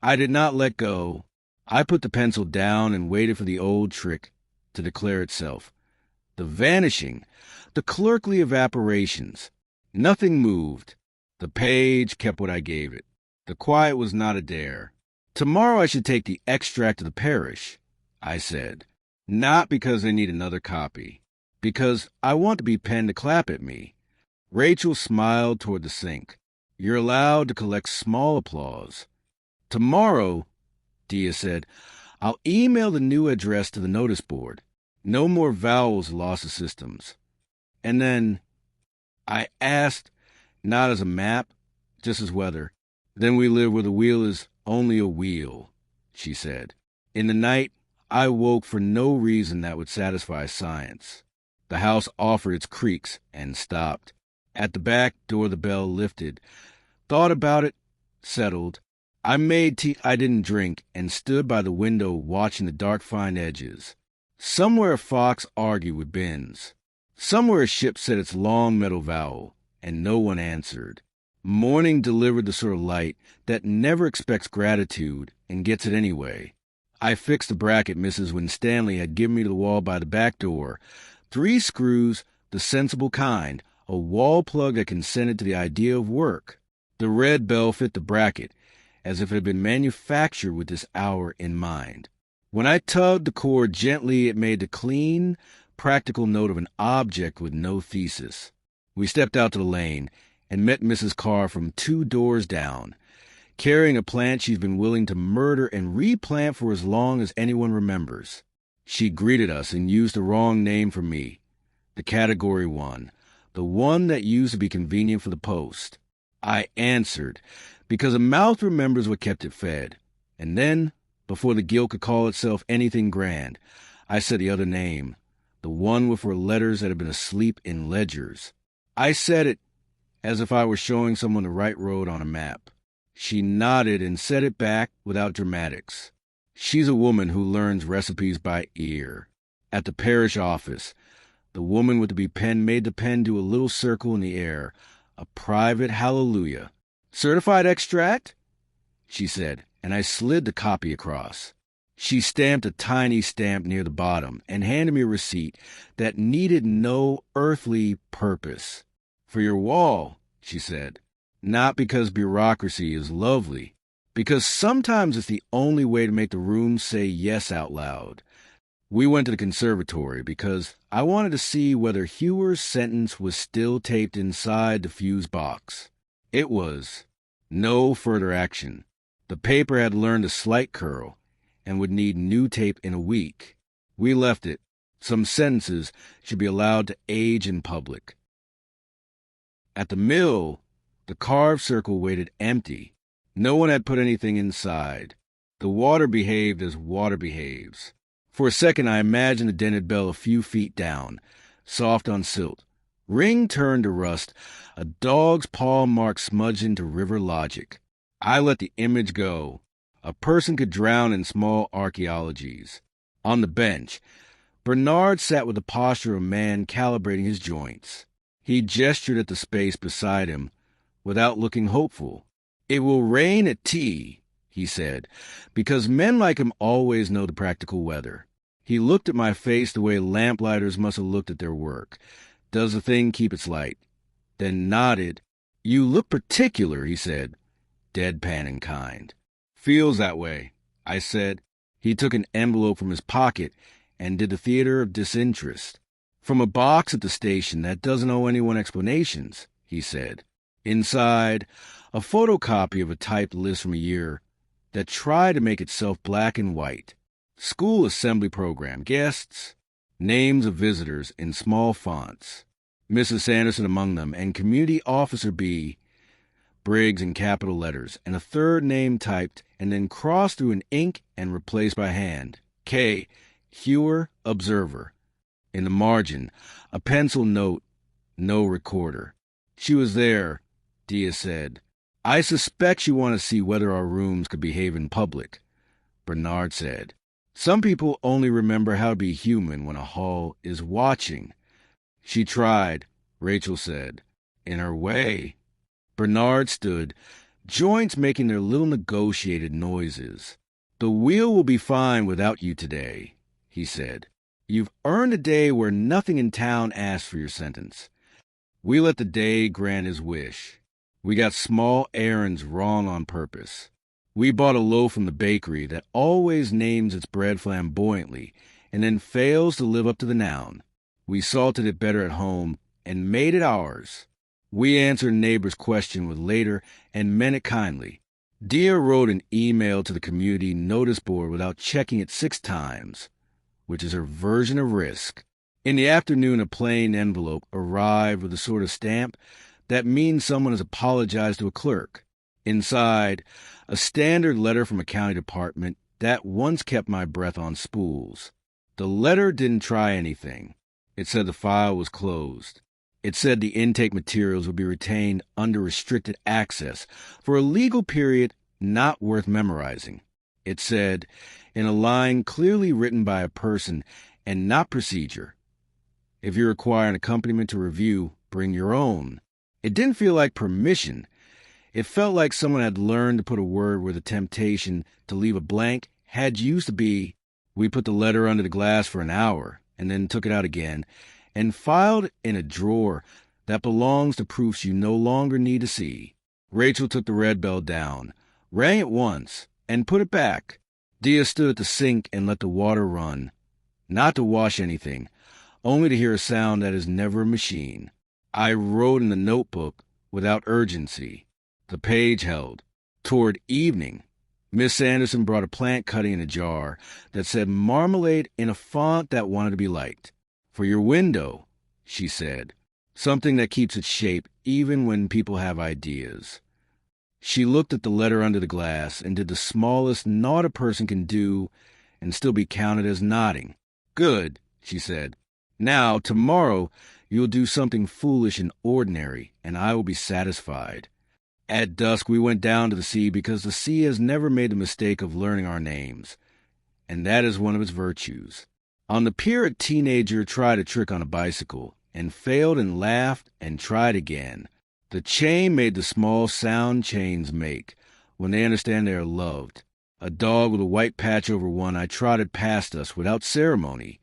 I did not let go. I put the pencil down and waited for the old trick to declare itself. The vanishing, the clerkly evaporations. Nothing moved. The page kept what I gave it. The quiet was not a dare. Tomorrow I should take the extract to the parish, I said. Not because they need another copy. Because I want to be penned to clap at me. Rachel smiled toward the sink. You're allowed to collect small applause. Tomorrow, Diya said, I'll email the new address to the notice board. No more vowels lost to systems. And then I asked, not as a map, just as weather. Then we live where the wheel is only a wheel, she said. In the night, I woke for no reason that would satisfy science. The house offered its creaks and stopped. At the back door, the bell lifted. Thought about it, settled. I made tea I didn't drink and stood by the window watching the dark fine edges. Somewhere a fox argued with Ben's. Somewhere a ship said its long metal vowel, and no one answered. Morning delivered the sort of light that never expects gratitude and gets it anyway. I fixed the bracket Mrs. Winstanley had given me to the wall by the back door. 3 screws, the sensible kind, a wall plug that consented to the idea of work. The red bell fit the bracket, as if it had been manufactured with this hour in mind. When I tugged the cord gently, it made the clean, practical note of an object with no thesis. We stepped out to the lane and met Mrs. Carr from 2 doors down, carrying a plant she's been willing to murder and replant for as long as anyone remembers. She greeted us and used the wrong name for me, the Category 1, the one that used to be convenient for the post. I answered, because a mouth remembers what kept it fed. And then, before the guilt could call itself anything grand, I said the other name, the one with her letters that had been asleep in ledgers. I said it as if I were showing someone the right road on a map. She nodded and said it back without dramatics. She's a woman who learns recipes by ear. At the parish office, the woman with the bee pen made the pen do a little circle in the air, a private hallelujah. Certified extract? She said, and I slid the copy across. She stamped a tiny stamp near the bottom and handed me a receipt that needed no earthly purpose. For your wall, she said, not because bureaucracy is lovely, because sometimes it's the only way to make the room say yes out loud. We went to the conservatory because I wanted to see whether Hewer's sentence was still taped inside the fuse box. It was. No further action. The paper had learned a slight curl and would need new tape in a week. We left it. Some sentences should be allowed to age in public. At the mill, the carved circle waited empty. No one had put anything inside. The water behaved as water behaves. For a second I imagined the dented bell a few feet down, soft on silt. Ring turned to rust, a dog's paw mark smudged into river logic. I let the image go. A person could drown in small archaeologies. On the bench, Bernard sat with the posture of a man calibrating his joints. He gestured at the space beside him without looking hopeful. It will rain at tea, he said, because men like him always know the practical weather. He looked at my face the way lamplighters must have looked at their work. Does the thing keep its light? Then nodded. You look particular, he said, deadpan and kind. Feels that way, I said. He took an envelope from his pocket and did the theater of disinterest. From a box at the station that doesn't owe anyone explanations, he said. Inside, a photocopy of a typed list from a year that tried to make itself black and white. School assembly program, guests, names of visitors in small fonts, Mrs. Sanderson among them, and Community Officer B, Briggs in capital letters, and a third name typed and then crossed through in ink and replaced by hand. K, Hewer, Observer. In the margin, a pencil note, no recorder. She was there, Diya said. I suspect you want to see whether our rooms could behave in public, Bernard said. Some people only remember how to be human when a hall is watching. She tried, Rachel said. In her way. Bernard stood, joints making their little negotiated noises. The wheel will be fine without you today, he said. You've earned a day where nothing in town asks for your sentence. We let the day grant his wish. We got small errands wrong on purpose. We bought a loaf from the bakery that always names its bread flamboyantly and then fails to live up to the noun. We salted it better at home and made it ours. We answered a neighbor's question with later and meant it kindly. Diya wrote an email to the community notice board without checking it 6 times, which is her version of risk. In the afternoon, a plain envelope arrived with a sort of stamp that means someone has apologized to a clerk. Inside, a standard letter from a county department that once kept my breath on spools. The letter didn't try anything. It said the file was closed. It said the intake materials would be retained under restricted access for a legal period not worth memorizing. It said, in a line clearly written by a person and not procedure, if you require an accompaniment to review, bring your own. It didn't feel like permission. It felt like someone had learned to put a word where the temptation to leave a blank had used to be. We put the letter under the glass for an hour and then took it out again and filed in a drawer that belongs to proofs you no longer need to see. Rachel took the red bell down, rang it once, and put it back. Diya stood at the sink and let the water run, not to wash anything, only to hear a sound that is never a machine. I wrote in the notebook without urgency. The page held. Toward evening, Miss Anderson brought a plant cutting in a jar that said marmalade in a font that wanted to be liked. For your window, she said. Something that keeps its shape even when people have ideas. She looked at the letter under the glass and did the smallest naught a person can do and still be counted as nodding. Good, she said. Now, tomorrow, you'll do something foolish and ordinary, and I will be satisfied. At dusk, we went down to the sea because the sea has never made the mistake of learning our names, and that is one of its virtues. On the pier, a teenager tried a trick on a bicycle and failed and laughed and tried again. The chain made the small sound chains make when they understand they are loved. A dog with a white patch over one eye trotted past us without ceremony,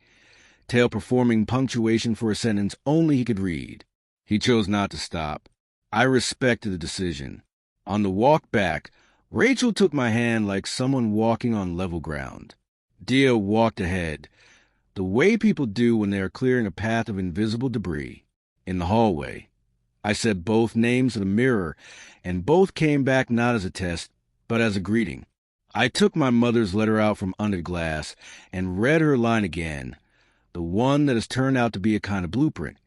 tail performing punctuation for a sentence only he could read. He chose not to stop. I respected the decision. On the walk back, Rachel took my hand like someone walking on level ground. Diya walked ahead, the way people do when they are clearing a path of invisible debris. In the hallway, I said both names to the mirror, and both came back not as a test, but as a greeting. I took my mother's letter out from under the glass and read her line again, the one that has turned out to be a kind of blueprint.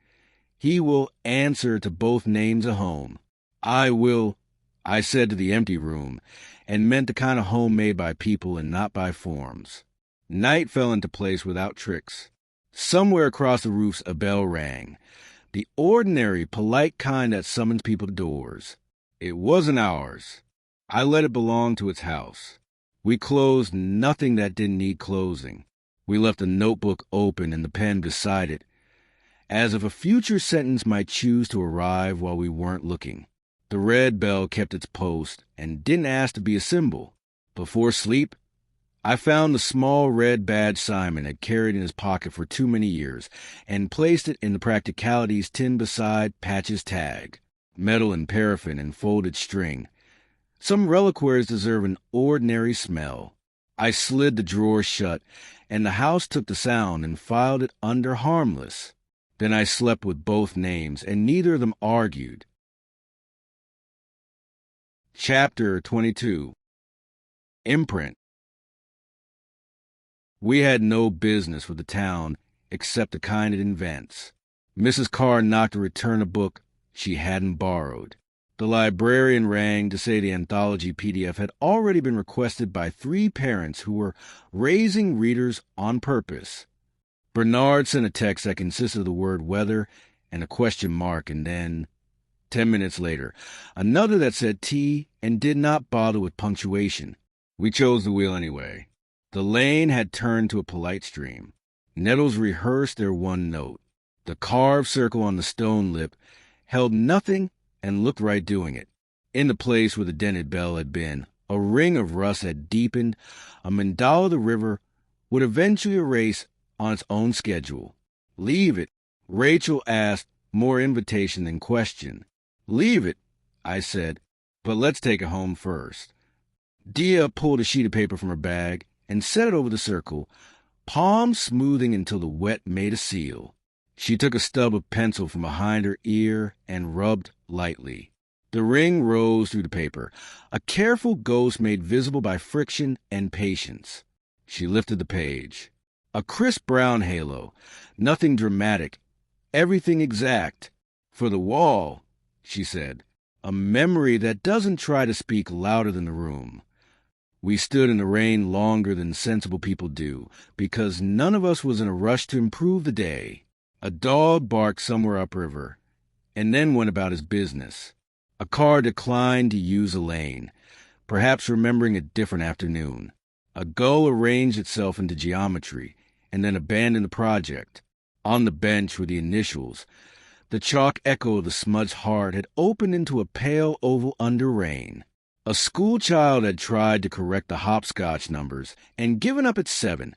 He will answer to both names at home. I will, I said to the empty room, and meant the kind of home made by people and not by forms. Night fell into place without tricks. Somewhere across the roofs a bell rang, the ordinary, polite kind that summons people to doors. It wasn't ours. I let it belong to its house. We closed nothing that didn't need closing. We left the notebook open and the pen beside it, as if a future sentence might choose to arrive while we weren't looking. The red bell kept its post and didn't ask to be a symbol. Before sleep, I found the small red badge Simon had carried in his pocket for too many years and placed it in the practicalities tin beside Patch's tag, metal and paraffin and folded string. Some reliquaries deserve an ordinary smell. I slid the drawer shut, and the house took the sound and filed it under harmless. Then I slept with both names, and neither of them argued. Chapter 22. Imprint. We had no business with the town except the kind it invents. Mrs. Carr knocked to return a book she hadn't borrowed. The librarian rang to say the anthology PDF had already been requested by 3 parents who were raising readers on purpose. Bernard sent a text that consisted of the word weather and a question mark and then 10 minutes later, another that said tea and did not bother with punctuation. We chose the wheel anyway. The lane had turned to a polite stream. Nettles rehearsed their one note. The carved circle on the stone lip held nothing and looked right doing it. In the place where the dented bell had been, a ring of rust had deepened. A mandala of the river would eventually erase on its own schedule. "Leave it," Rachel asked, more invitation than question. "Leave it," I said, "but let's take it home first." Diya pulled a sheet of paper from her bag and set it over the circle, palms smoothing until the wet made a seal. She took a stub of pencil from behind her ear and rubbed lightly. The ring rose through the paper, a careful ghost made visible by friction and patience. She lifted the page. A crisp brown halo, nothing dramatic, everything exact. "For the wall," she said, "a memory that doesn't try to speak louder than the room." We stood in the rain longer than sensible people do, because none of us was in a rush to improve the day. A dog barked somewhere upriver, and then went about his business. A car declined to use a lane, perhaps remembering a different afternoon. A gull arranged itself into geometry, and then abandoned the project. On the bench were the initials. The chalk echo of the smudged heart had opened into a pale oval under rain. A schoolchild had tried to correct the hopscotch numbers and given up at 7,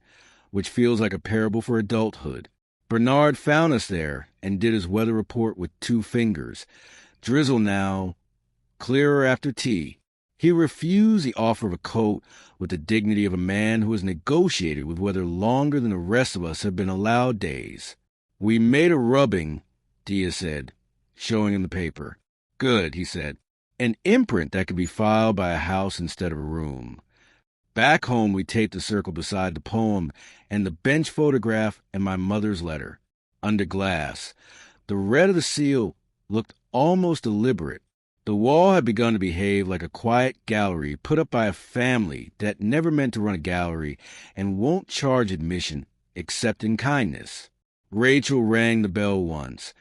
which feels like a parable for adulthood. Bernard found us there and did his weather report with 2 fingers. Drizzle now, clearer after tea. He refused the offer of a coat with the dignity of a man who has negotiated with weather longer than the rest of us have been allowed days. "We made a rubbing," Diya said, showing him the paper. "Good," he said. "An imprint that could be filed by a house instead of a room." Back home, we taped the circle beside the poem and the bench photograph and my mother's letter. Under glass, the red of the seal looked almost deliberate. The wall had begun to behave like a quiet gallery put up by a family that never meant to run a gallery and won't charge admission except in kindness. Rachel rang the bell once,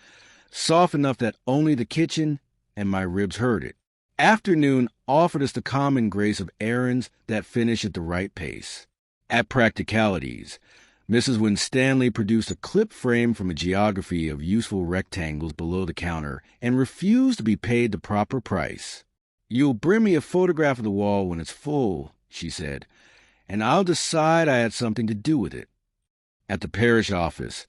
soft enough that only the kitchen and my ribs heard it. Afternoon offered us the common grace of errands that finish at the right pace. At practicalities, Mrs. Winstanley produced a clip frame from a geography of useful rectangles below the counter and refused to be paid the proper price. "You'll bring me a photograph of the wall when it's full," she said, "and I'll decide I had something to do with it." At the parish office,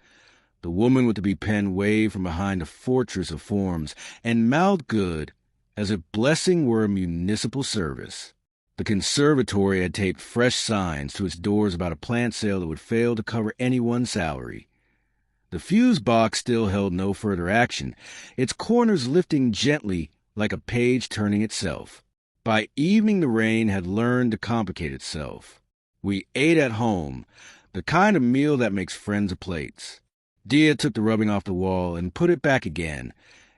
the woman with the bee pen waved from behind a fortress of forms and mouthed good as if blessing were a municipal service. The conservatory had taped fresh signs to its doors about a plant sale that would fail to cover anyone's salary. The fuse box still held no further action, its corners lifting gently like a page turning itself. By evening the rain had learned to complicate itself. We ate at home, the kind of meal that makes friends of plates. Diya took the rubbing off the wall and put it back again,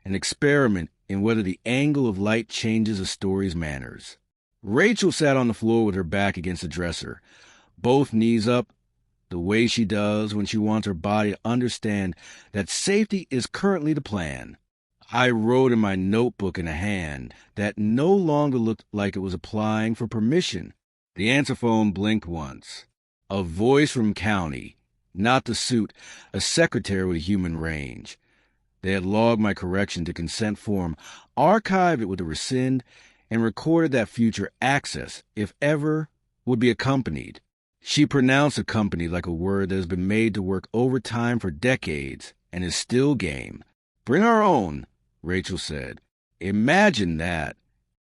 an experiment in whether the angle of light changes a story's manners. Rachel sat on the floor with her back against the dresser, both knees up, the way she does when she wants her body to understand that safety is currently the plan. I wrote in my notebook in a hand that no longer looked like it was applying for permission. The answer phone blinked once. A voice from county, not the suit, a secretary with human range. They had logged my correction to consent form, archived it with a rescind, and recorded that future access, if ever, would be accompanied. She pronounced accompanied like a word that has been made to work overtime for decades and is still game. "Bring our own," Rachel said. "Imagine that."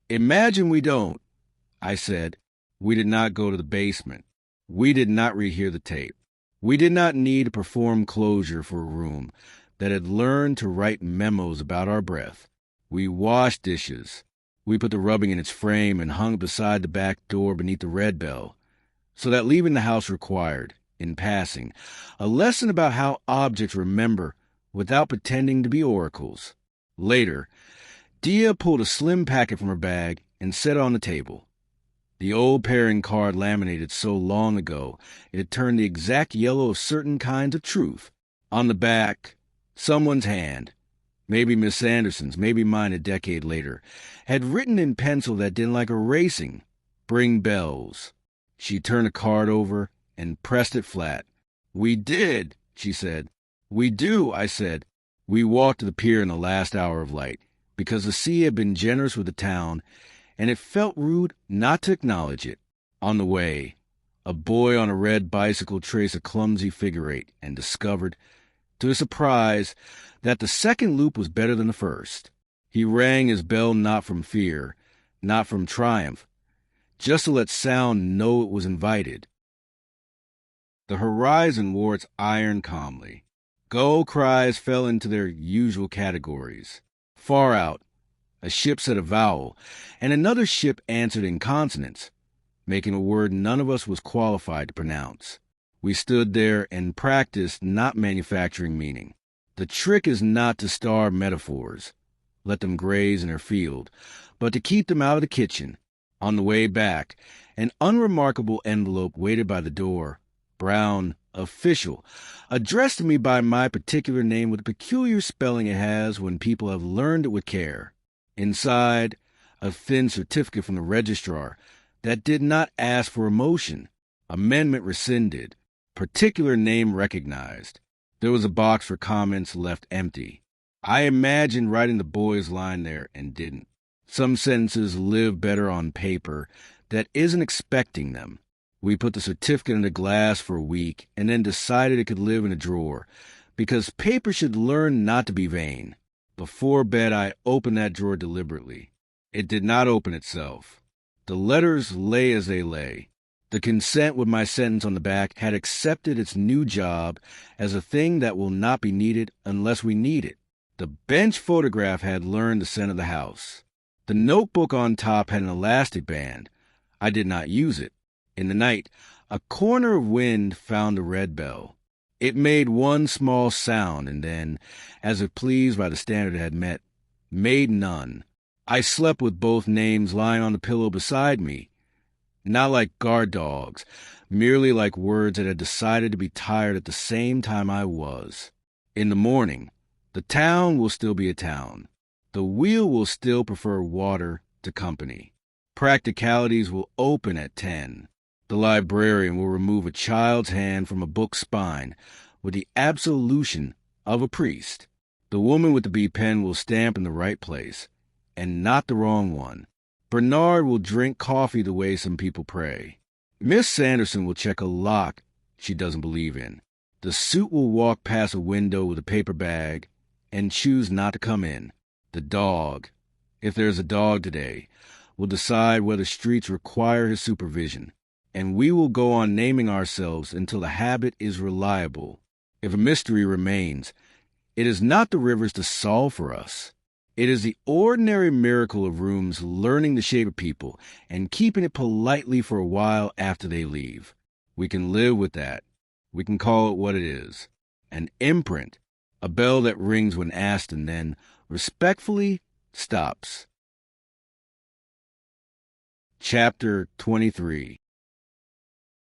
"Imagine we don't," I said. We did not go to the basement. We did not rehear the tape. We did not need to perform closure for a room that had learned to write memos about our breath. We washed dishes. We put the rubbing in its frame and hung it beside the back door beneath the red bell, so that leaving the house required, in passing, a lesson about how objects remember without pretending to be oracles. Later, Diya pulled a slim packet from her bag and set it on the table. The old pairing card laminated so long ago it had turned the exact yellow of certain kinds of truth. On the back, someone's hand, Maybe Miss Anderson's, maybe mine a decade later, had written in pencil that didn't like erasing. Bring bells. She turned a card over and pressed it flat. We did, she said. We do, I said. We walked to the pier in the last hour of light, because the sea had been generous with the town, and it felt rude not to acknowledge it. On the way, a boy on a red bicycle traced a clumsy figure eight and discovered, to his surprise, that the second loop was better than the first. He rang his bell not from fear, not from triumph, just to let sound know it was invited. The horizon wore its iron calmly. Go cries fell into their usual categories. Far out, a ship said a vowel, and another ship answered in consonants, making a word none of us was qualified to pronounce. We stood there and practiced not manufacturing meaning. The trick is not to starve metaphors, let them graze in her field, but to keep them out of the kitchen. On the way back, an unremarkable envelope waited by the door, brown, official, addressed to me by my particular name with the peculiar spelling it has when people have learned it with care. Inside, a thin certificate from the registrar that did not ask for a motion. Amendment rescinded. Particular name recognized. There was a box for comments left empty. I imagined writing the boy's line there and didn't. Some sentences live better on paper that isn't expecting them. We put the certificate in a glass for a week and then decided it could live in a drawer, because paper should learn not to be vain. Before bed, I opened that drawer deliberately. It did not open itself. The letters lay as they lay. The consent with my sentence on the back had accepted its new job as a thing that will not be needed unless we need it. The bench photograph had learned the scent of the house. The notebook on top had an elastic band. I did not use it. In the night, a corner of wind found the red bell. It made one small sound and then, as if pleased by the standard it had met, made none. I slept with both names lying on the pillow beside me, not like guard dogs, merely like words that had decided to be tired at the same time I was. In the morning, the town will still be a town. The wheel will still prefer water to company. Practicalities will open at 10. The librarian will remove a child's hand from a book's spine with the absolution of a priest. The woman with the B pen will stamp in the right place, and not the wrong one. Bernard will drink coffee the way some people pray. Miss Sanderson will check a lock she doesn't believe in. The suit will walk past a window with a paper bag and choose not to come in. The dog, if there's a dog today, will decide whether streets require his supervision, and we will go on naming ourselves until the habit is reliable. If a mystery remains, it is not the rivers to solve for us. It is the ordinary miracle of rooms learning the shape of people and keeping it politely for a while after they leave. We can live with that. We can call it what it is. An imprint, a bell that rings when asked and then, respectfully, stops. Chapter 23.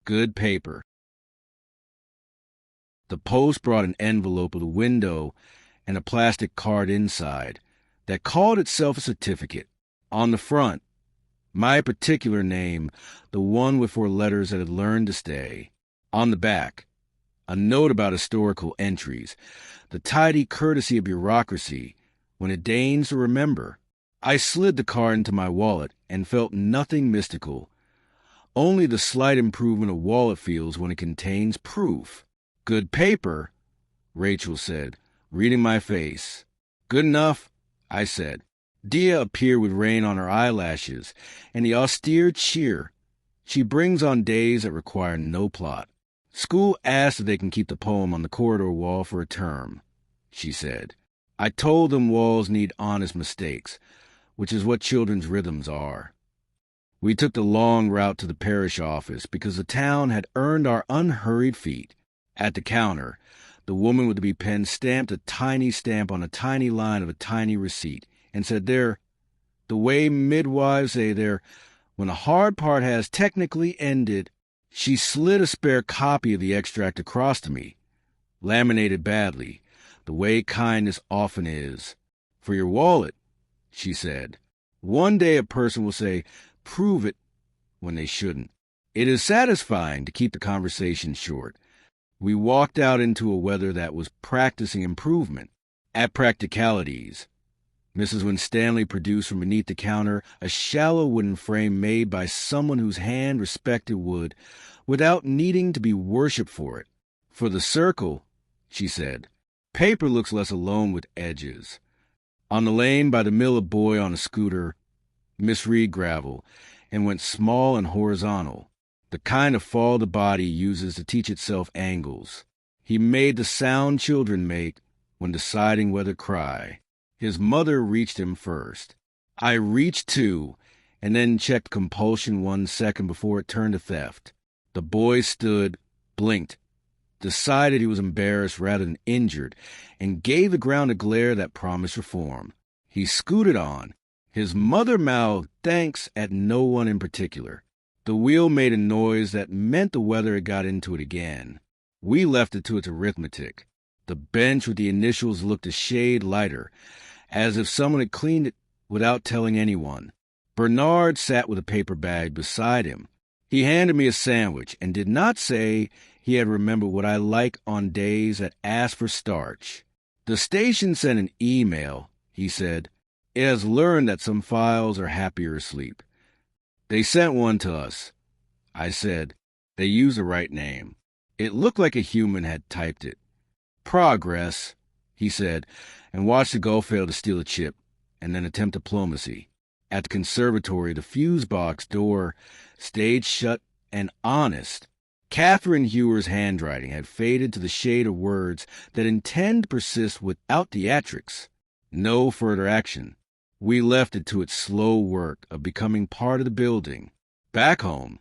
Good paper. The post brought an envelope with a window and a plastic card inside that called itself a certificate. On the front, my particular name, the one with 4 letters that had learned to stay. On the back, a note about historical entries, the tidy courtesy of bureaucracy when it deigns to remember. I slid the card into my wallet and felt nothing mystical, only the slight improvement a wallet feels when it contains proof. Good paper, Rachel said, reading my face. Good enough, I said. Diya appeared with rain on her eyelashes and the austere cheer she brings on days that require no plot. School asked if they can keep the poem on the corridor wall for a term, she said. I told them walls need honest mistakes, which is what children's rhythms are. We took the long route to the parish office because the town had earned our unhurried feet. At the counter, the woman with the B pen stamped a tiny stamp on a tiny line of a tiny receipt and said there, the way midwives say there, when a hard part has technically ended. She slid a spare copy of the extract across to me, laminated badly, the way kindness often is. For your wallet, she said. One day a person will say, prove it, when they shouldn't. It is satisfying to keep the conversation short. We walked out into a weather that was practicing improvement. At practicalities, Mrs. Winstanley produced from beneath the counter a shallow wooden frame made by someone whose hand respected wood without needing to be worshipped for it. For the circle, she said, paper looks less alone with edges. On the lane by the mill, a boy on a scooter misread gravel and went small and horizontal, the kind of fall the body uses to teach itself angles. He made the sound children make when deciding whether to cry. His mother reached him first. I reached too, and then checked compulsion 1 second before it turned to theft. The boy stood, blinked, decided he was embarrassed rather than injured, and gave the ground a glare that promised reform. He scooted on. His mother mouthed thanks at no one in particular. The wheel made a noise that meant the weather had got into it again. We left it to its arithmetic. The bench with the initials looked a shade lighter, as if someone had cleaned it without telling anyone. Bernard sat with a paper bag beside him. He handed me a sandwich and did not say he had remembered what I like on days that asked for starch. The station sent an email, he said. It has learned that some files are happier asleep. They sent one to us. I said. They used the right name. It looked like a human had typed it. Progress, he said, and watched the Gulf fail to steal a chip, and then attempt diplomacy. At the conservatory, the fuse box door stayed shut and honest. Catherine Hewer's handwriting had faded to the shade of words that intend to persist without theatrics. No further action. We left it to its slow work of becoming part of the building. Back home,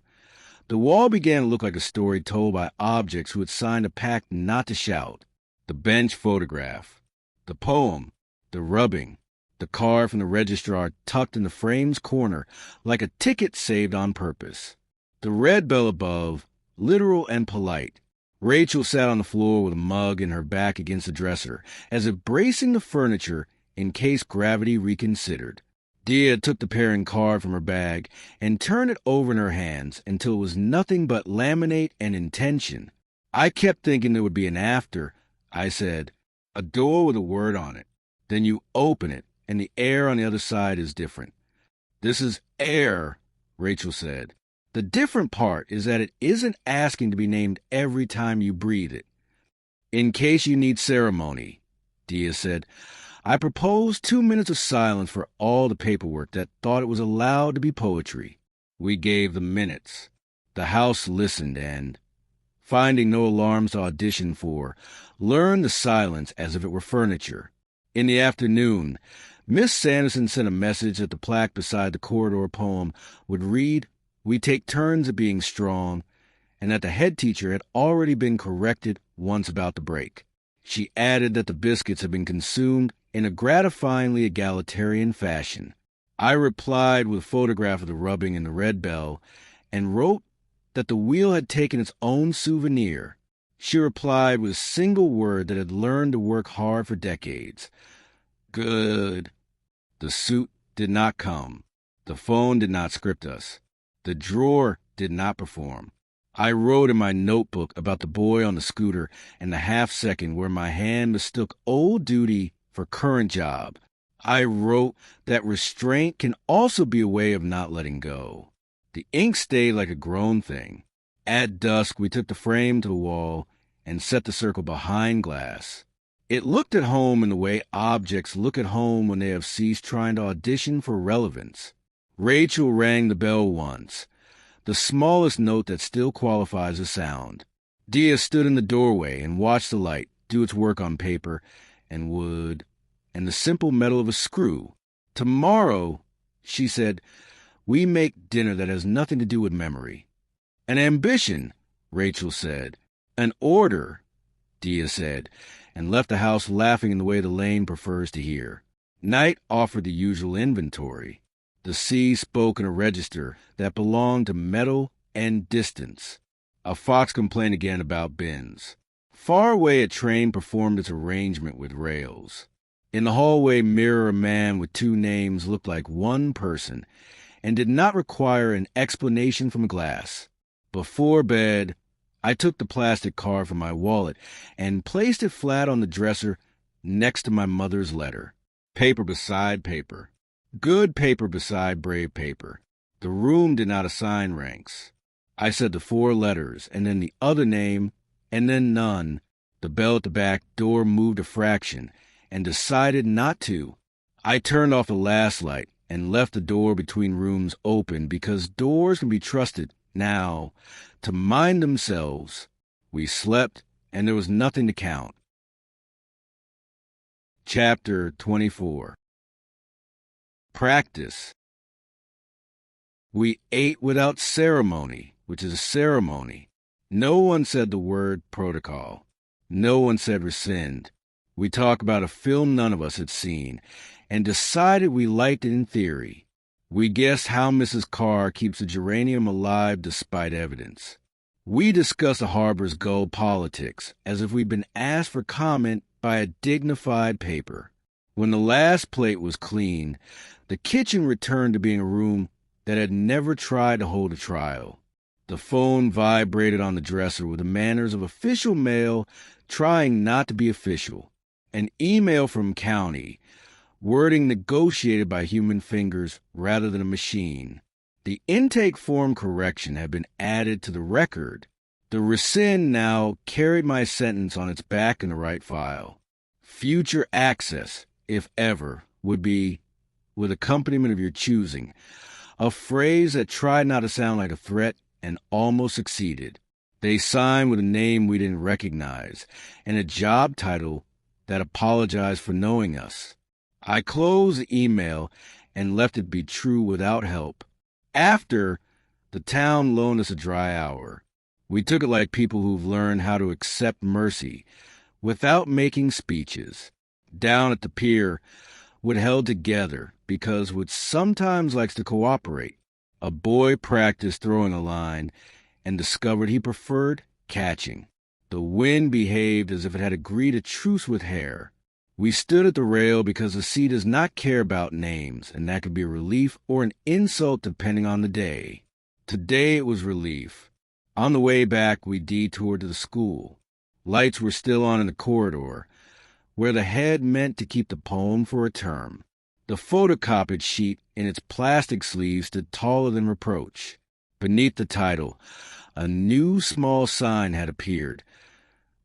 the wall began to look like a story told by objects who had signed a pact not to shout. The bench photograph, the poem, the rubbing, the card from the registrar tucked in the frame's corner like a ticket saved on purpose. The red bell above, literal and polite. Rachel sat on the floor with a mug and her back against the dresser, as if bracing the furniture in case gravity reconsidered. Diya took the pairing card from her bag and turned it over in her hands until it was nothing but laminate and intention. I kept thinking there would be an after. I said, a door with a word on it. Then you open it, and the air on the other side is different. This is air, Rachel said. The different part is that it isn't asking to be named every time you breathe it. In case you need ceremony, Diya said, I propose 2 minutes of silence for all the paperwork that thought it was allowed to be poetry. We gave them minutes. The house listened and, finding no alarms to audition for, learned the silence as if it were furniture. In the afternoon, Miss Sanderson sent a message that the plaque beside the corridor poem would read, We take turns at being strong, and that the head teacher had already been corrected once about the break. She added that the biscuits had been consumed in a gratifyingly egalitarian fashion. I replied with a photograph of the rubbing and the red bell, and wrote that the wheel had taken its own souvenir. She replied with a single word that had learned to work hard for decades. Good. The suit did not come. The phone did not script us. The drawer did not perform. I wrote in my notebook about the boy on the scooter and the half-second where my hand mistook old duty for current job. I wrote that restraint can also be a way of not letting go. The ink stayed like a grown thing. At dusk, we took the frame to the wall and set the circle behind glass. It looked at home in the way objects look at home when they have ceased trying to audition for relevance. Rachel rang the bell once, the smallest note that still qualifies a sound. Diya stood in the doorway and watched the light do its work on paper and wood and the simple metal of a screw. Tomorrow, she said, we make dinner that has nothing to do with memory. An ambition, Rachel said. An order, Diya said, and left the house laughing in the way the lane prefers to hear. Night offered the usual inventory. The sea spoke in a register that belonged to metal and distance. A fox complained again about bins. Far away, a train performed its arrangement with rails. In the hallway mirror, a man with two names looked like one person and did not require an explanation from glass. Before bed, I took the plastic card from my wallet and placed it flat on the dresser next to my mother's letter. Paper beside paper. Good paper beside brave paper. The room did not assign ranks. I said the 4 letters, and then the other name, and then none. The bell at the back door moved a fraction, and decided not to. I turned off the last light and left the door between rooms open because doors can be trusted now to mind themselves. We slept, and there was nothing to count. Chapter 24. Practice. We ate without ceremony, which is a ceremony. No one said the word protocol. No one said rescind. We talked about a film none of us had seen, and decided we liked it in theory. We guessed how Mrs. Carr keeps the geranium alive despite evidence. We discussed the harbor's gull politics, as if we'd been asked for comment by a dignified paper. When the last plate was clean, the kitchen returned to being a room that had never tried to hold a trial. The phone vibrated on the dresser with the manners of official mail trying not to be official. An email from county, wording negotiated by human fingers rather than a machine. The intake form correction had been added to the record. The rescind now carried my sentence on its back in the right file. Future access, if ever, would be, with accompaniment of your choosing, a phrase that tried not to sound like a threat and almost succeeded. They signed with a name we didn't recognize and a job title that apologized for knowing us. I closed the email and left it be true without help. After, the town loaned us a dry hour. We took it like people who've learned how to accept mercy without making speeches. Down at the pier, we'd held together because Wood sometimes likes to cooperate. A boy practiced throwing a line and discovered he preferred catching. The wind behaved as if it had agreed a truce with hair. We stood at the rail because the sea does not care about names, and that could be a relief or an insult depending on the day. Today it was relief. On the way back, we detoured to the school. Lights were still on in the corridor, where the head meant to keep the poem for a term. The photocopied sheet in its plastic sleeve stood taller than reproach. Beneath the title, a new small sign had appeared,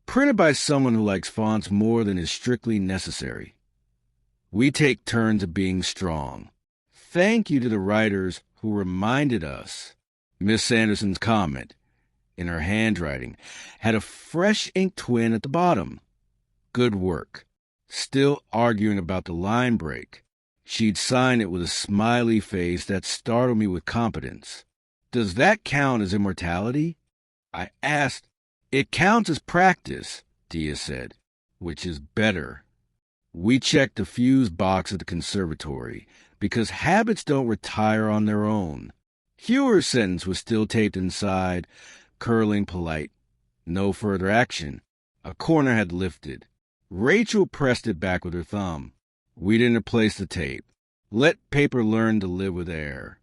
printed by someone who likes fonts more than is strictly necessary. We take turns at being strong. Thank you to the writers who reminded us. Miss Sanderson's comment, in her handwriting, had a fresh ink twin at the bottom. Good work. Still arguing about the line break. She'd signed it with a smiley face that startled me with competence. Does that count as immortality? I asked. It counts as practice, Diya said, which is better. We checked the fuse box at the conservatory because habits don't retire on their own. Hewer's sentence was still taped inside, curling polite. No further action. A corner had lifted. Rachel pressed it back with her thumb. We didn't replace the tape. Let paper learn to live with air.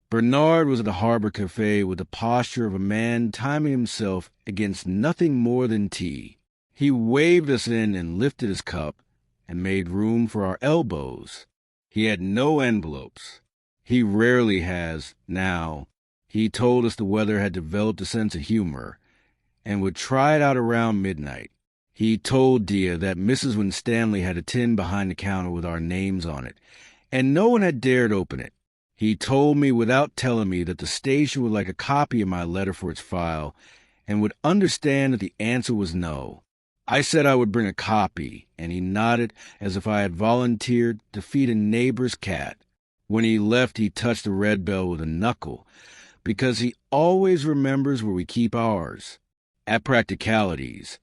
Bernard was at the Harbor Cafe with the posture of a man timing himself against nothing more than tea. He waved us in and lifted his cup and made room for our elbows. He had no envelopes. He rarely has now. He told us the weather had developed a sense of humor and would try it out around midnight. He told Diya that Mrs. Winstanley had a tin behind the counter with our names on it, and no one had dared open it. He told me without telling me that the station would like a copy of my letter for its file and would understand that the answer was no. I said I would bring a copy, and he nodded as if I had volunteered to feed a neighbor's cat. When he left, he touched the red bell with a knuckle, because he always remembers where we keep ours. At Practicalities.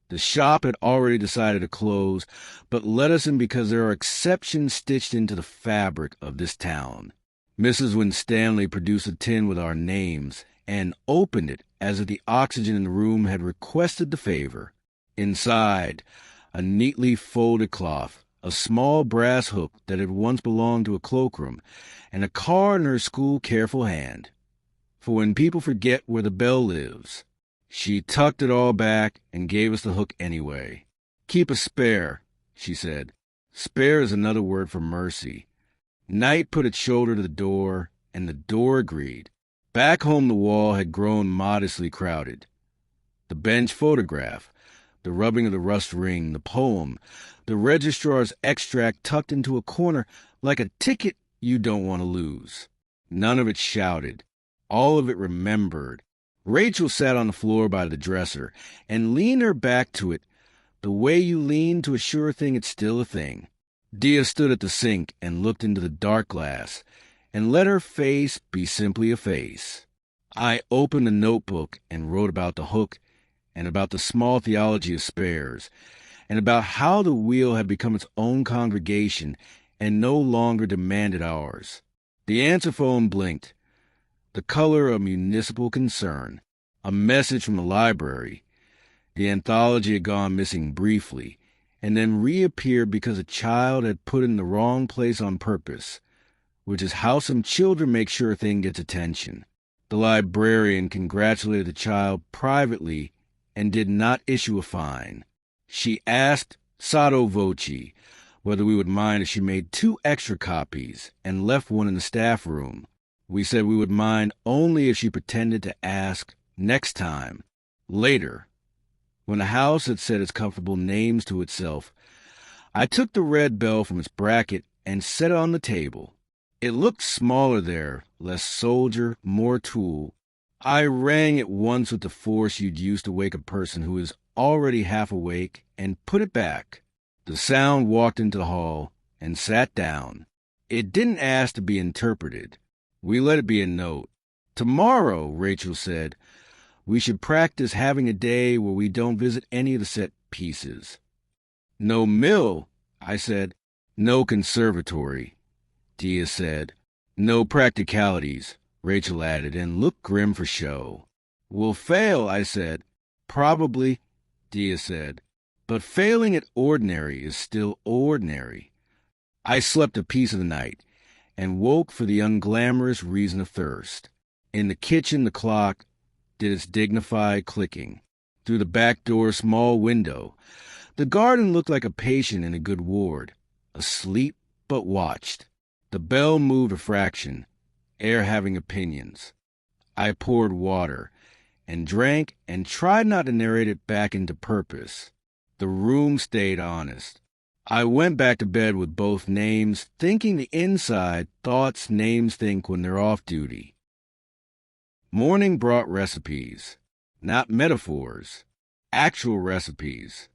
The shop had already decided to close, but let us in because there are exceptions stitched into the fabric of this town. Mrs. Winstanley produced a tin with our names and opened it as if the oxygen in the room had requested the favor. Inside, a neatly folded cloth, a small brass hook that had once belonged to a cloakroom, and a card in her school careful hand. For when people forget where the bell lives. She tucked it all back and gave us the hook anyway. Keep a spare, she said. Spare is another word for mercy. Night put its shoulder to the door, and the door agreed. Back home the wall had grown modestly crowded. The bench photograph, the rubbing of the rust ring, the poem, the registrar's extract tucked into a corner like a ticket you don't want to lose. None of it shouted. All of it remembered. Rachel sat on the floor by the dresser and leaned her back to it, the way you lean to a sure thing it's still a thing. Diya stood at the sink and looked into the dark glass and let her face be simply a face. I opened a notebook and wrote about the hook and about the small theology of spares and about how the wheel had become its own congregation and no longer demanded ours. The answer phone blinked. The color of municipal concern, a message from the library. The anthology had gone missing briefly, and then reappeared because a child had put it in the wrong place on purpose, which is how some children make sure a thing gets attention. The librarian congratulated the child privately and did not issue a fine. She asked sotto voce whether we would mind if she made 2 extra copies and left one in the staff room. We said we would mind only if she pretended to ask next time, later. When the house had said its comfortable names to itself, I took the red bell from its bracket and set it on the table. It looked smaller there, less soldier, more tool. I rang it once with the force you'd use to wake a person who is already half awake and put it back. The sound walked into the hall and sat down. It didn't ask to be interpreted. We let it be a note. Tomorrow, Rachel said, we should practice having a day where we don't visit any of the set pieces. No mill, I said. No conservatory, Diya said. No practicalities, Rachel added, and looked grim for show. We'll fail, I said. Probably, Diya said. But failing at ordinary is still ordinary. I slept a piece of the night and woke for the unglamorous reason of thirst. In the kitchen, the clock did its dignified clicking. Through the back door's small window, the garden looked like a patient in a good ward, asleep but watched. The bell moved a fraction, air having opinions. I poured water and drank and tried not to narrate it back into purpose. The room stayed honest. I went back to bed with both names, thinking the inside thoughts names think when they're off duty. Morning brought recipes, not metaphors, actual recipes.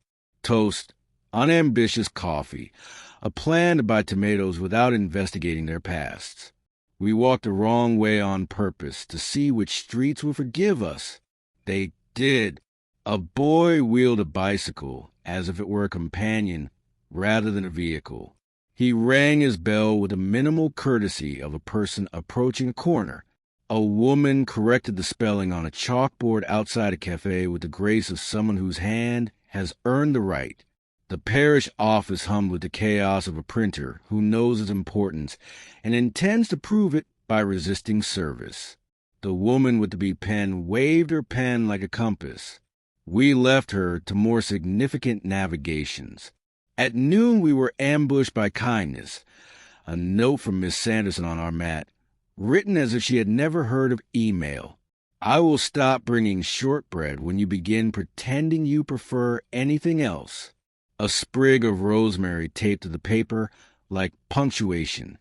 Toast, unambitious coffee, a plan to buy tomatoes without investigating their pasts. We walked the wrong way on purpose to see which streets would forgive us. They did. A boy wheeled a bicycle as if it were a companion rather than a vehicle. He rang his bell with the minimal courtesy of a person approaching a corner. A woman corrected the spelling on a chalkboard outside a cafe with the grace of someone whose hand has earned the right. The parish office hummed with the chaos of a printer who knows its importance and intends to prove it by resisting service. The woman with the B pen waved her pen like a compass. We left her to more significant navigations. At noon we were ambushed by kindness. A note from Miss Sanderson on our mat, written as if she had never heard of email. I will stop bringing shortbread when you begin pretending you prefer anything else. A sprig of rosemary taped to the paper like punctuation.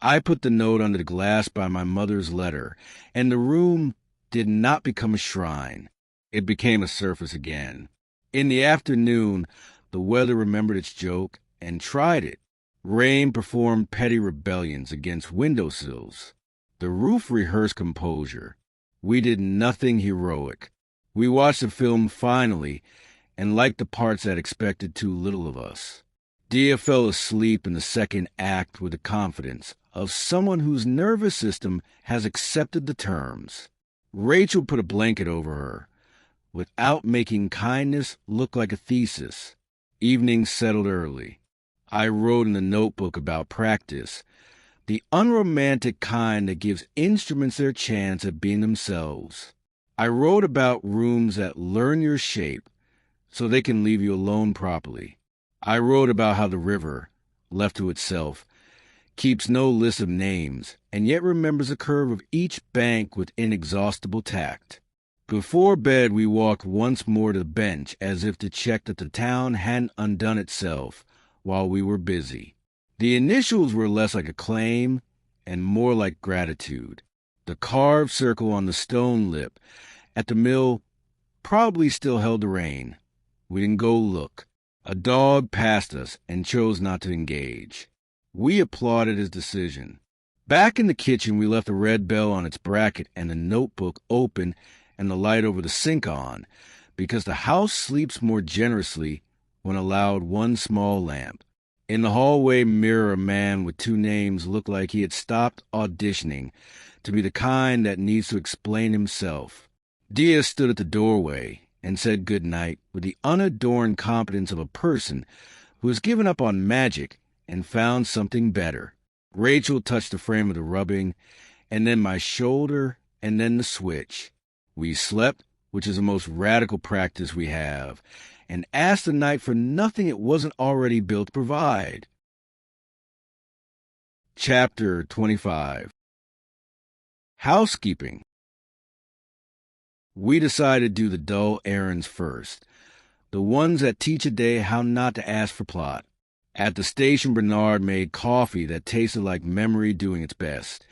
I put the note under the glass by my mother's letter, and the room did not become a shrine. It became a surface again. In the afternoon, the weather remembered its joke and tried it. Rain performed petty rebellions against windowsills. The roof rehearsed composure. We did nothing heroic. We watched the film finally and liked the parts that expected too little of us. Diya fell asleep in the second act with the confidence of someone whose nervous system has accepted the terms. Rachel put a blanket over her, without making kindness look like a thesis. Evening settled early. I wrote in the notebook about practice, the unromantic kind that gives instruments their chance at being themselves. I wrote about rooms that learn your shape so they can leave you alone properly. I wrote about how the river, left to itself, keeps no list of names, and yet remembers the curve of each bank with inexhaustible tact. Before bed, we walked once more to the bench, as if to check that the town hadn't undone itself while we were busy. The initials were less like a claim and more like gratitude. The carved circle on the stone lip at the mill probably still held the rein. We didn't go look. A dog passed us and chose not to engage. We applauded his decision. Back in the kitchen, we left the red bell on its bracket and the notebook open and the light over the sink on, because the house sleeps more generously when allowed one small lamp. In the hallway mirror, a man with two names looked like he had stopped auditioning to be the kind that needs to explain himself. Diya stood at the doorway and said good night with the unadorned confidence of a person who has given up on magic and found something better. Rachel touched the frame of the rubbing, and then my shoulder, and then the switch. We slept, which is the most radical practice we have, and asked the night for nothing it wasn't already built to provide. Chapter 25. Housekeeping. We decided to do the dull errands first, the ones that teach a day how not to ask for plot. At the station, Bernard made coffee that tasted like memory doing its best,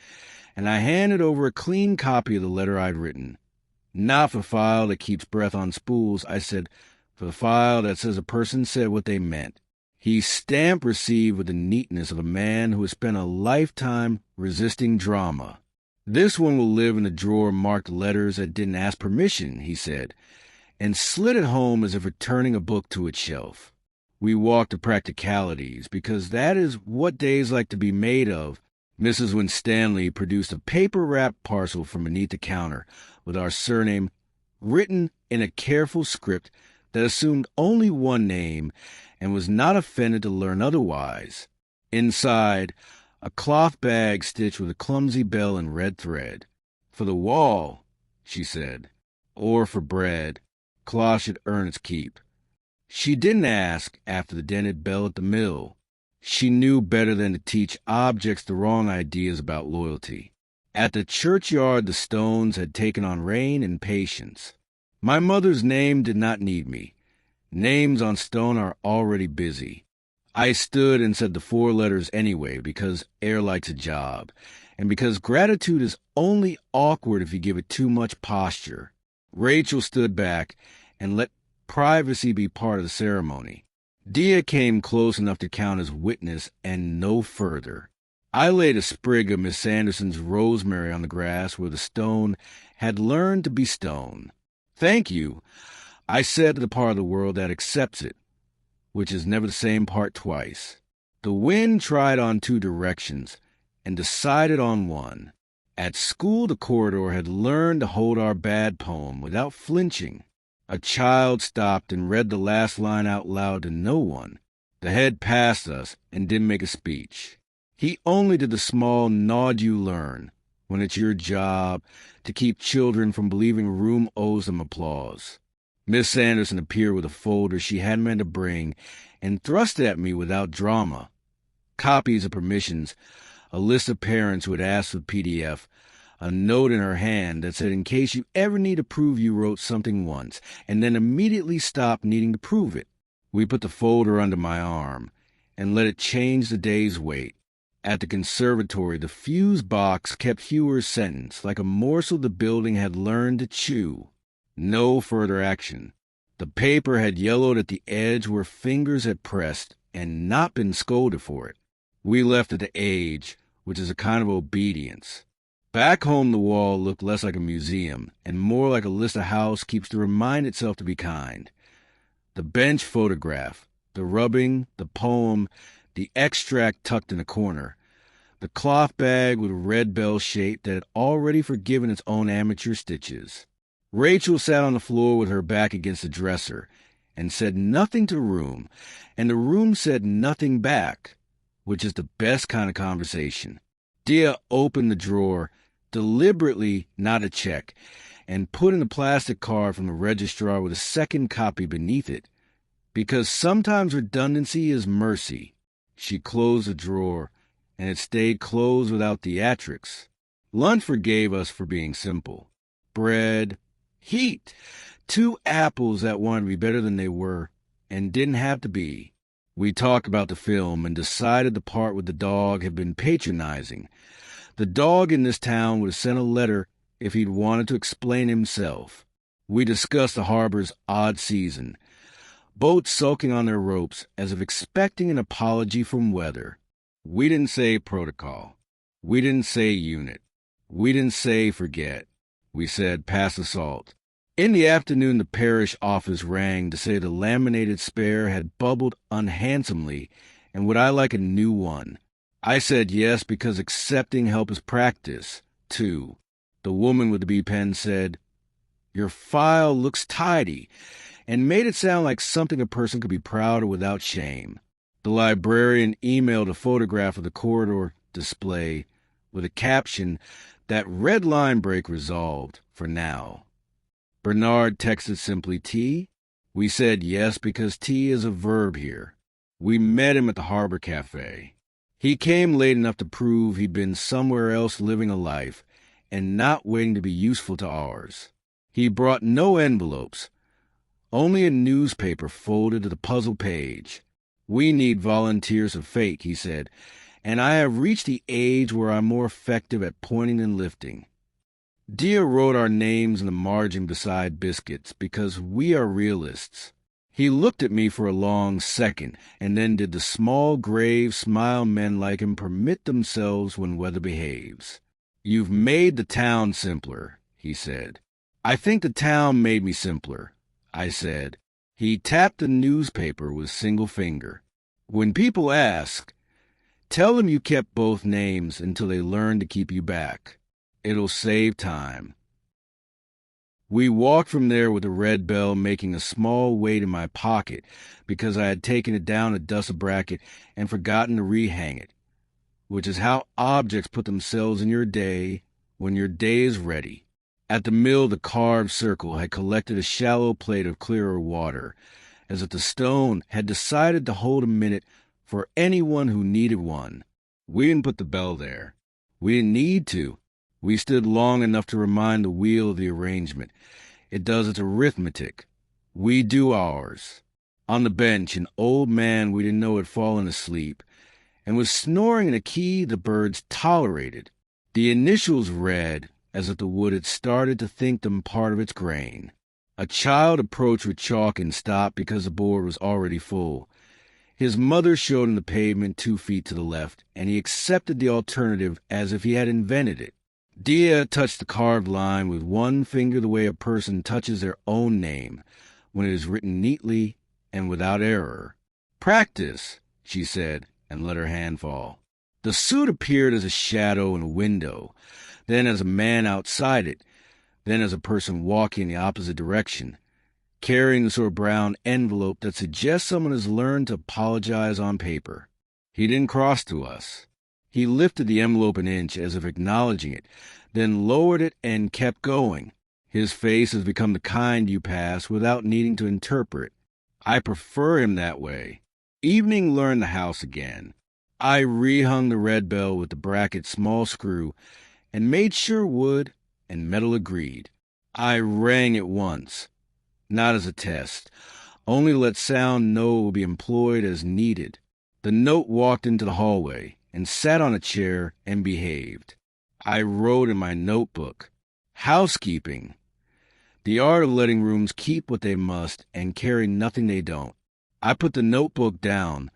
and I handed over a clean copy of the letter I'd written. Not for the file that keeps breath on spools, I said, for the file that says a person said what they meant. He stamped receive with the neatness of a man who has spent a lifetime resisting drama. This one will live in the drawer marked letters that didn't ask permission, he said, and slid it home as if returning a book to its shelf. We walked to practicalities, because that is what days like to be made of. Mrs. Winstanley produced a paper-wrapped parcel from beneath the counter with our surname written in a careful script that assumed only one name and was not offended to learn otherwise. Inside, a cloth bag stitched with a clumsy bell in red thread. For the wall, she said, or for bread, cloth should earn its keep. She didn't ask after the dented bell at the mill. She knew better than to teach objects the wrong ideas about loyalty. At the churchyard, the stones had taken on rain and patience. My mother's name did not need me. Names on stone are already busy. I stood and said the four letters anyway, because air likes a job, and because gratitude is only awkward if you give it too much posture. Rachel stood back and let privacy be part of the ceremony. Diya came close enough to count as witness and no further. I laid a sprig of Miss Sanderson's rosemary on the grass where the stone had learned to be stone. Thank you, I said to the part of the world that accepts it, which is never the same part twice. The wind tried on two directions and decided on one. At school, the corridor had learned to hold our bad poem without flinching. A child stopped and read the last line out loud to no one. The head passed us and didn't make a speech. He only did the small nod you learn when it's your job to keep children from believing room owes them applause. Miss Sanderson appeared with a folder she hadn't meant to bring and thrust it at me without drama. Copies of permissions, a list of parents who had asked for the PDF, a note in her hand that said in case you ever need to prove you wrote something once, and then immediately stop needing to prove it. We put the folder under my arm and let it change the day's weight. At the conservatory, the fuse box kept Hewer's sentence, like a morsel the building had learned to chew. No further action. The paper had yellowed at the edge where fingers had pressed and not been scolded for it. We left at the age, which is a kind of obedience. Back home, the wall looked less like a museum and more like a list of housekeepers to remind itself to be kind. The bench photograph, the rubbing, the poem, the extract tucked in a corner, the cloth bag with a red bell shape that had already forgiven its own amateur stitches. Rachel sat on the floor with her back against the dresser and said nothing to the room, and the room said nothing back, which is the best kind of conversation. Diya opened the drawer, deliberately not a check, and put in a plastic card from the registrar with a second copy beneath it. Because sometimes redundancy is mercy. She closed the drawer, and it stayed closed without theatrics. Lunch forgave us for being simple. Bread, heat, 2 apples that wanted to be better than they were, and didn't have to be. We talked about the film and decided the part with the dog had been patronizing. The dog in this town would have sent a letter if he'd wanted to explain himself. We discussed the harbor's odd season. Boats sulking on their ropes as if expecting an apology from weather. We didn't say protocol. We didn't say unit. We didn't say forget. We said pass the salt. In the afternoon, the parish office rang to say the laminated spare had bubbled unhandsomely and would I like a new one. I said yes because accepting help is practice, too. The woman with the B-pen said, "Your file looks tidy," and made it sound like something a person could be proud of without shame. The librarian emailed a photograph of the corridor display with a caption that red line break resolved for now. Bernard texted simply tea. We said yes because tea is a verb here. We met him at the Harbor Cafe. He came late enough to prove he'd been somewhere else living a life and not waiting to be useful to ours. He brought no envelopes, only a newspaper folded to the puzzle page. We need volunteers of fate, he said, and I have reached the age where I'm more effective at pointing than lifting. Diya wrote our names in the margin beside biscuits because we are realists. He looked at me for a long second and then did the small, grave smile men like him permit themselves when weather behaves. "You've made the town simpler," he said. "I think the town made me simpler," I said. He tapped the newspaper with a single finger. "When people ask, tell them you kept both names until they learn to keep you back. It'll save time." We walked from there with the red bell making a small weight in my pocket because I had taken it down to dust a bracket and forgotten to rehang it, which is how objects put themselves in your day when your day is ready. At the mill, the carved circle had collected a shallow plate of clearer water, as if the stone had decided to hold a minute for anyone who needed one. We didn't put the bell there. We didn't need to. We stood long enough to remind the wheel of the arrangement. It does its arithmetic. We do ours. On the bench, an old man we didn't know had fallen asleep and was snoring in a key the birds tolerated. The initials read as if the wood had started to think them part of its grain. A child approached with chalk and stopped because the board was already full. His mother showed him the pavement 2 feet to the left, and he accepted the alternative as if he had invented it. Diya touched the carved line with one finger the way a person touches their own name when it is written neatly and without error. "Practice," she said, and let her hand fall. The suit appeared as a shadow in a window, then as a man outside it, then as a person walking in the opposite direction, carrying the sort of brown envelope that suggests someone has learned to apologize on paper. He didn't cross to us. He lifted the envelope an inch as if acknowledging it, then lowered it and kept going. His face has become the kind you pass without needing to interpret. I prefer him that way. Evening learned the house again. I rehung the red bell with the bracket small screw and made sure wood and metal agreed. I rang it once, not as a test, only to let sound know it will be employed as needed. The note walked into the hallway and sat on a chair and behaved. I wrote in my notebook, "Housekeeping. The art of letting rooms keep what they must and carry nothing they don't." I put the notebook down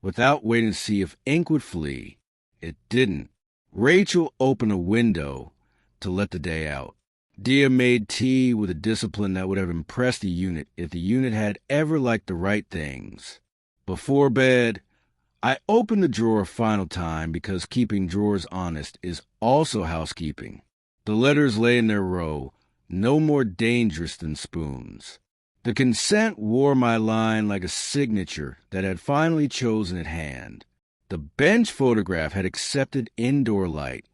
without waiting to see if ink would flee. It didn't. Rachel opened a window to let the day out. Diya made tea with a discipline that would have impressed the unit if the unit had ever liked the right things. Before bed, I opened the drawer a final time because keeping drawers honest is also housekeeping. The letters lay in their row, no more dangerous than spoons. The consent wore my line like a signature that had finally chosen at hand. The bench photograph had accepted indoor light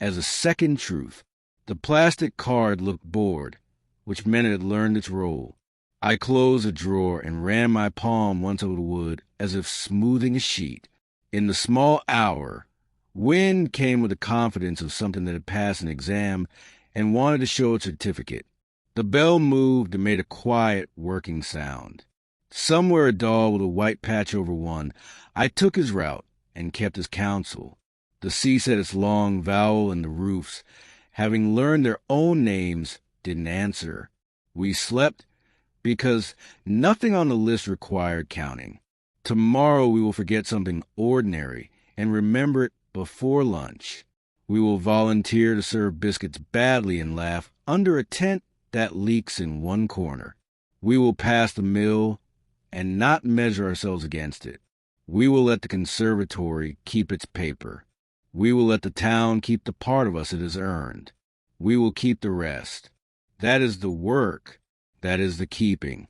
as a second truth. The plastic card looked bored, which meant it had learned its role. I closed a drawer and ran my palm once over the wood as if smoothing a sheet. In the small hour, wind came with the confidence of something that had passed an exam and wanted to show its certificate. The bell moved and made a quiet, working sound. Somewhere a doll with a white patch over one. I took his route and kept his counsel. The sea set its long vowel, and the roofs, having learned their own names, didn't answer. We slept because nothing on the list required counting. Tomorrow we will forget something ordinary and remember it before lunch. We will volunteer to serve biscuits badly and laugh under a tent that leaks in one corner. We will pass the mill and not measure ourselves against it. We will let the conservatory keep its paper. We will let the town keep the part of us it has earned. We will keep the rest. That is the work. That is the keeping.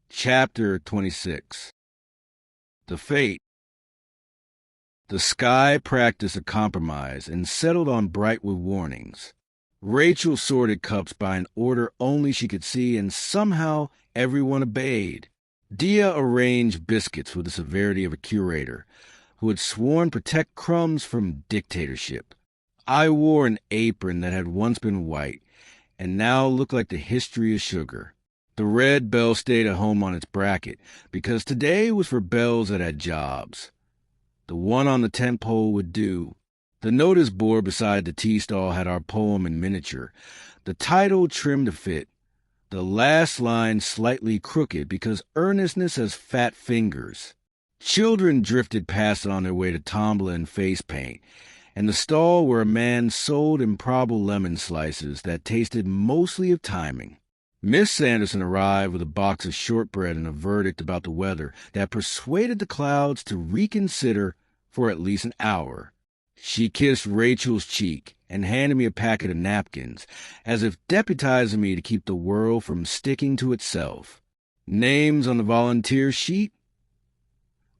Chapter 26. The Fate. The sky practiced a compromise and settled on Brightwood warnings. Rachel sorted cups by an order only she could see, and somehow everyone obeyed. Diya arranged biscuits with the severity of a curator who had sworn to protect crumbs from dictatorship. I wore an apron that had once been white and now looked like the history of sugar. The red bell stayed at home on its bracket because today was for bells that had jobs. The one on the tent pole would do. The notice board beside the tea stall had our poem in miniature, the title trimmed to fit, the last line slightly crooked because earnestness has fat fingers. Children drifted past it on their way to Tombola and face paint, and the stall where a man sold improbable lemon slices that tasted mostly of timing. Miss Sanderson arrived with a box of shortbread and a verdict about the weather that persuaded the clouds to reconsider for at least an hour. She kissed Rachel's cheek and handed me a packet of napkins, as if deputizing me to keep the world from sticking to itself. Names on the volunteer sheet?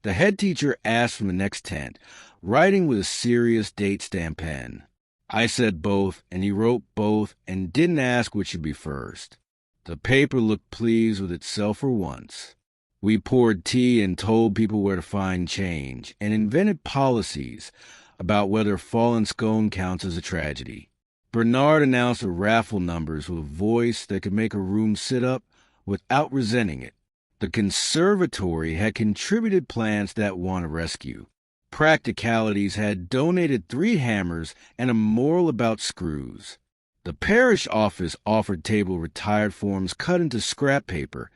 The head teacher asked from the next tent, writing with a serious date stamp pen. I said both, and he wrote both and didn't ask which should be first. The paper looked pleased with itself for once. We poured tea and told people where to find change, and invented policies about whether a fallen scone counts as a tragedy. Bernard announced the raffle numbers with a voice that could make a room sit up without resenting it. The conservatory had contributed plants that want a rescue. Practicalities had donated 3 hammers and a moral about screws. The parish office offered table retired forms cut into scrap paper,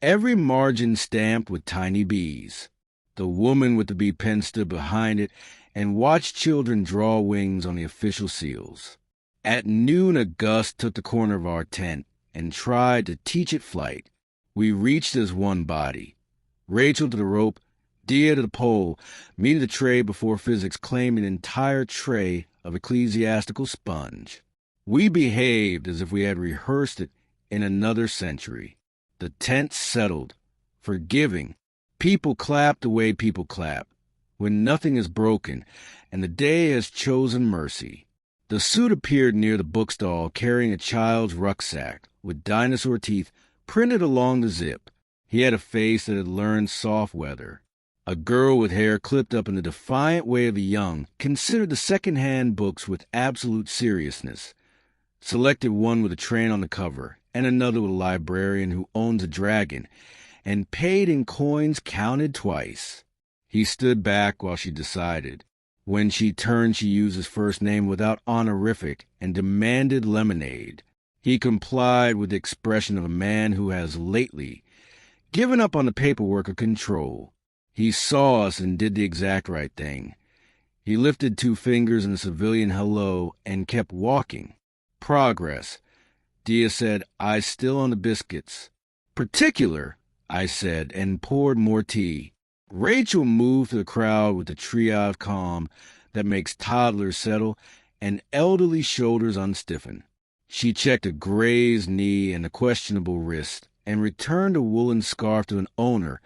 every margin stamped with tiny bees. The woman with the bee pen stood behind it and watched children draw wings on the official seals. At noon, a gust took the corner of our tent and tried to teach it flight. We reached as one body. Rachel to the rope, Diya to the pole, me to the tray before physics claimed an entire tray of ecclesiastical sponge. We behaved as if we had rehearsed it in another century. The tent settled, forgiving. People clapped the way people clap, when nothing is broken, and the day has chosen mercy. The suit appeared near the bookstall carrying a child's rucksack with dinosaur teeth printed along the zip. He had a face that had learned soft weather. A girl with hair clipped up in the defiant way of the young considered the second-hand books with absolute seriousness, selected one with a train on the cover, and another with a librarian who owns a dragon, and paid in coins counted twice. He stood back while she decided. When she turned, she used his first name without honorific and demanded lemonade. He complied with the expression of a man who has lately given up on the paperwork of control. He saw us and did the exact right thing. He lifted 2 fingers in a civilian hello and kept walking. Progress. Diya said, "Eyes still on the biscuits." "Particular," I said, and poured more tea. Rachel moved through the crowd with the triage calm that makes toddlers settle and elderly shoulders unstiffen. She checked a grazed knee and a questionable wrist and returned a woolen scarf to an owner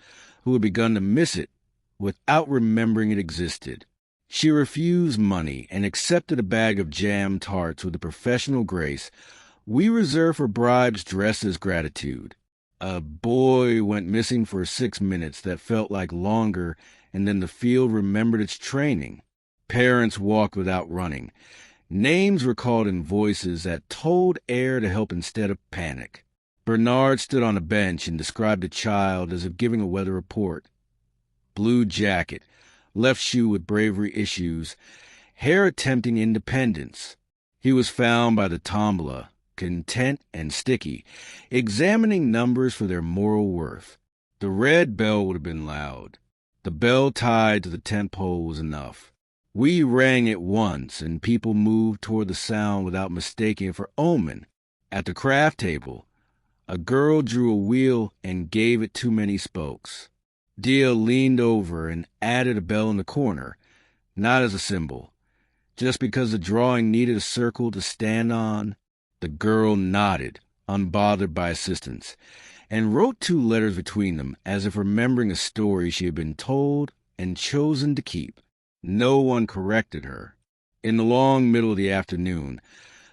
who had begun to miss it without remembering it existed. She refused money and accepted a bag of jam tarts with a professional grace we reserve for bribes dressed as gratitude. A boy went missing for 6 minutes that felt like longer, and then the field remembered its training. Parents walked without running. Names were called in voices that told air to help instead of panic. Bernard stood on a bench and described a child as if giving a weather report. Blue jacket, left shoe with bravery issues, hair attempting independence. He was found by the tombola, content and sticky, examining numbers for their moral worth. The red bell would have been loud. The bell tied to the tent pole was enough. We rang it once, and people moved toward the sound without mistaking it for omen. At the craft table, a girl drew a wheel and gave it too many spokes. Diya leaned over and added a bell in the corner, not as a symbol, just because the drawing needed a circle to stand on. The girl nodded, unbothered by assistance, and wrote 2 letters between them, as if remembering a story she had been told and chosen to keep. No one corrected her. In the long middle of the afternoon,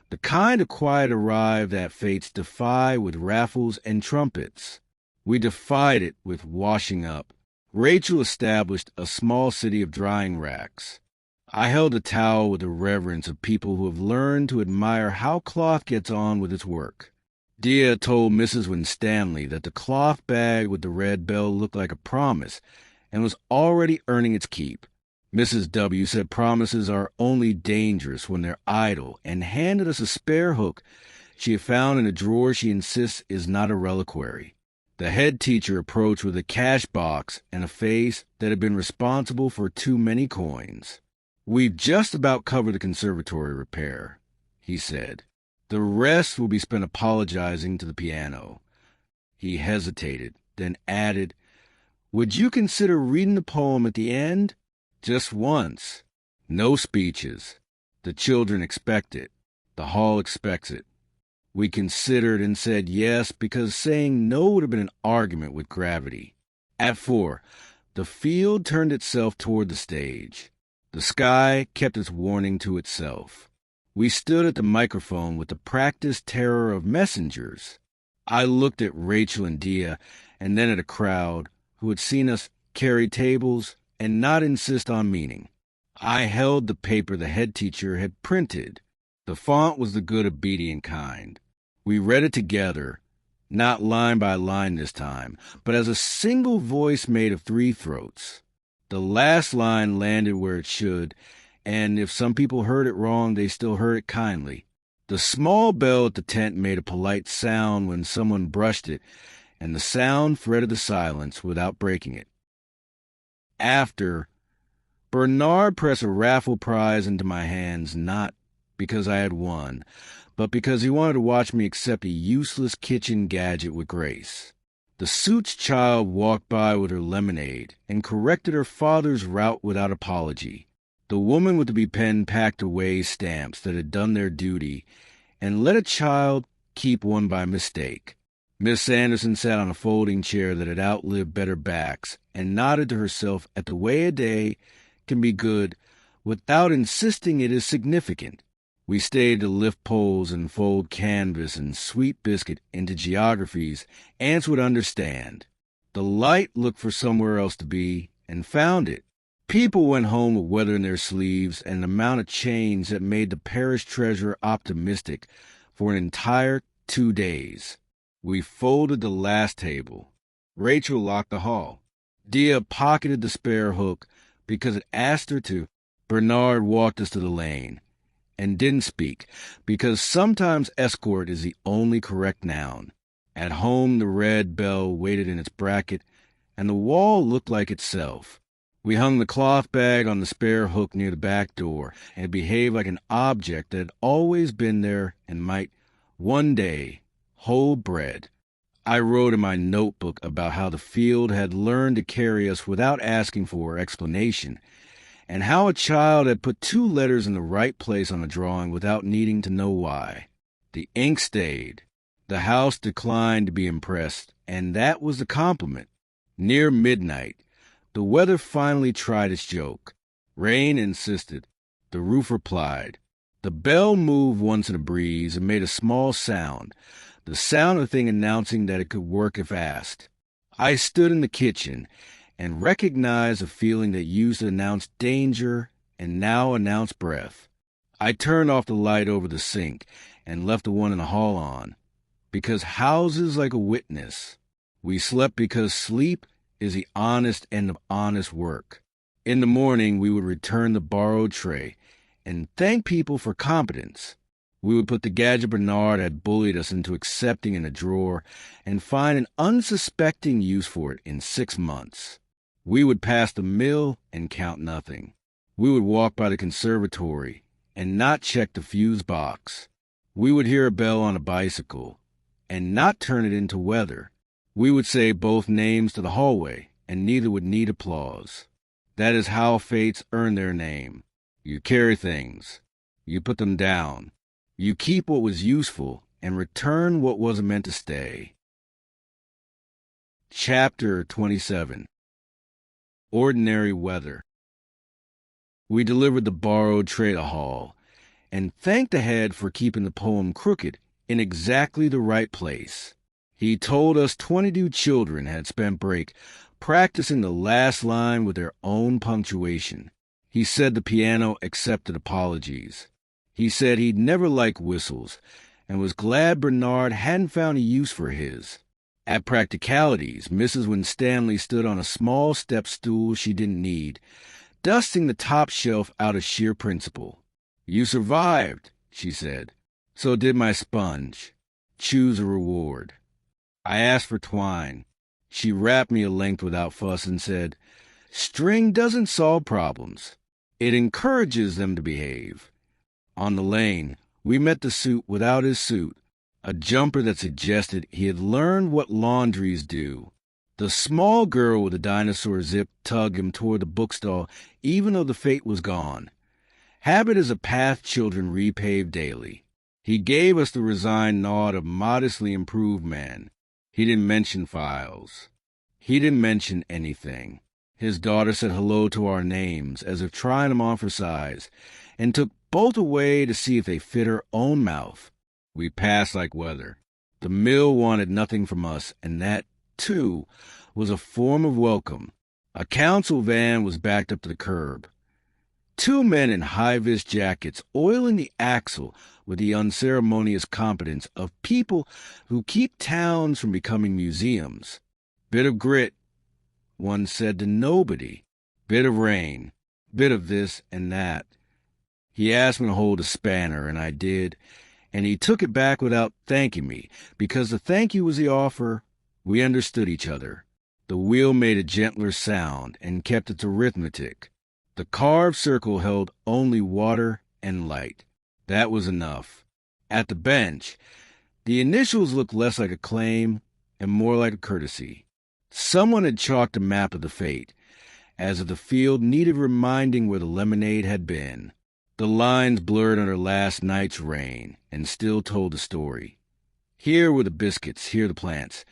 the kind of quiet arrived that fates defy with raffles and trumpets. We defied it with washing up. Rachel established a small city of drying racks. I held a towel with the reverence of people who have learned to admire how cloth gets on with its work. Diya told Mrs. Winstanley that the cloth bag with the red bell looked like a promise and was already earning its keep. Mrs. W. said promises are only dangerous when they're idle, and handed us a spare hook she had found in a drawer she insists is not a reliquary. The head teacher approached with a cash box and a face that had been responsible for too many coins. "We've just about covered the conservatory repair," he said. "The rest will be spent apologizing to the piano." He hesitated, then added, "Would you consider reading the poem at the end? Just once. No speeches. The children expect it. The hall expects it." We considered and said yes, because saying no would have been an argument with gravity. At 4, the field turned itself toward the stage. The sky kept its warning to itself. We stood at the microphone with the practiced terror of messengers. I looked at Rachel and Diya, and then at a crowd who had seen us carry tables and not insist on meaning. I held the paper the head teacher had printed. The font was the good obedient kind. We read it together, not line by line this time, but as a single voice made of 3 throats. The last line landed where it should, and if some people heard it wrong, they still heard it kindly. The small bell at the tent made a polite sound when someone brushed it, and the sound threaded the silence without breaking it. After, Bernard pressed a raffle prize into my hands, not because I had won, but because he wanted to watch me accept a useless kitchen gadget with grace. The Suits child walked by with her lemonade and corrected her father's route without apology. The woman with the be pen packed away stamps that had done their duty and let a child keep one by mistake. Miss Anderson sat on a folding chair that had outlived better backs and nodded to herself at the way a day can be good without insisting it is significant. We stayed to lift poles and fold canvas and sweet biscuit into geographies ants would understand. The light looked for somewhere else to be and found it. People went home with weather in their sleeves and an amount of change that made the parish treasurer optimistic for an entire 2 days. We folded the last table. Rachel locked the hall. Diya pocketed the spare hook because it asked her to. Bernard walked us to the lane and didn't speak, because sometimes escort is the only correct noun. At home, the red bell waited in its bracket, and the wall looked like itself. We hung the cloth bag on the spare hook near the back door, and it behaved like an object that had always been there and might, one day, hold bread. I wrote in my notebook about how the field had learned to carry us without asking for explanation, and how a child had put 2 letters in the right place on a drawing without needing to know why. The ink stayed. The house declined to be impressed, and that was the compliment. Near midnight, the weather finally tried its joke. Rain insisted. The roof replied. The bell moved once in a breeze and made a small sound, the sound of a thing announcing that it could work if asked. I stood in the kitchen and recognized a feeling that used to announce danger and now announced breath. I turned off the light over the sink and left the one in the hall on, because houses like a witness. We slept because sleep is the honest end of honest work. In the morning, we would return the borrowed tray and thank people for competence. We would put the gadget Bernard had bullied us into accepting in a drawer and find an unsuspecting use for it in 6 months. We would pass the mill and count nothing. We would walk by the conservatory and not check the fuse box. We would hear a bell on a bicycle and not turn it into weather. We would say both names to the hallway, and neither would need applause. That is how fates earn their name. You carry things. You put them down. You keep what was useful and return what wasn't meant to stay. Chapter 27. Ordinary Weather. We delivered the borrowed tray to Hall, and thanked the head for keeping the poem crooked in exactly the right place. He told us 22 children had spent break practicing the last line with their own punctuation. He said the piano accepted apologies. He said he'd never liked whistles and was glad Bernard hadn't found a use for his. At practicalities, Mrs. Winstanley stood on a small step stool she didn't need, dusting the top shelf out of sheer principle. "You survived," she said. "So did my sponge. Choose a reward." I asked for twine. She wrapped me a length without fuss and said, "String doesn't solve problems. It encourages them to behave." On the lane, we met the suit without his suit, a jumper that suggested he had learned what laundries do. The small girl with the dinosaur zip tugged him toward the bookstall even though the fate was gone. Habit is a path children repave daily. He gave us the resigned nod of modestly improved man. He didn't mention files. He didn't mention anything. His daughter said hello to our names, as if trying them on for size, and took both away to see if they fit her own mouth. We passed like weather. The mill wanted nothing from us, and that, too, was a form of welcome. A council van was backed up to the curb. 2 men in high-vis jackets oiling the axle with the unceremonious competence of people who keep towns from becoming museums. Bit of grit, one said to nobody. Bit of rain, bit of this and that. He asked me to hold a spanner, and I did, and he took it back without thanking me, because the thank you was the offer. We understood each other. The wheel made a gentler sound and kept its arithmetic. The carved circle held only water and light. That was enough. At the bench, the initials looked less like a claim and more like a courtesy. Someone had chalked a map of the fate, as if the field needed reminding where the lemonade had been. The lines blurred under last night's rain and still told the story. Here were the biscuits, here the plants.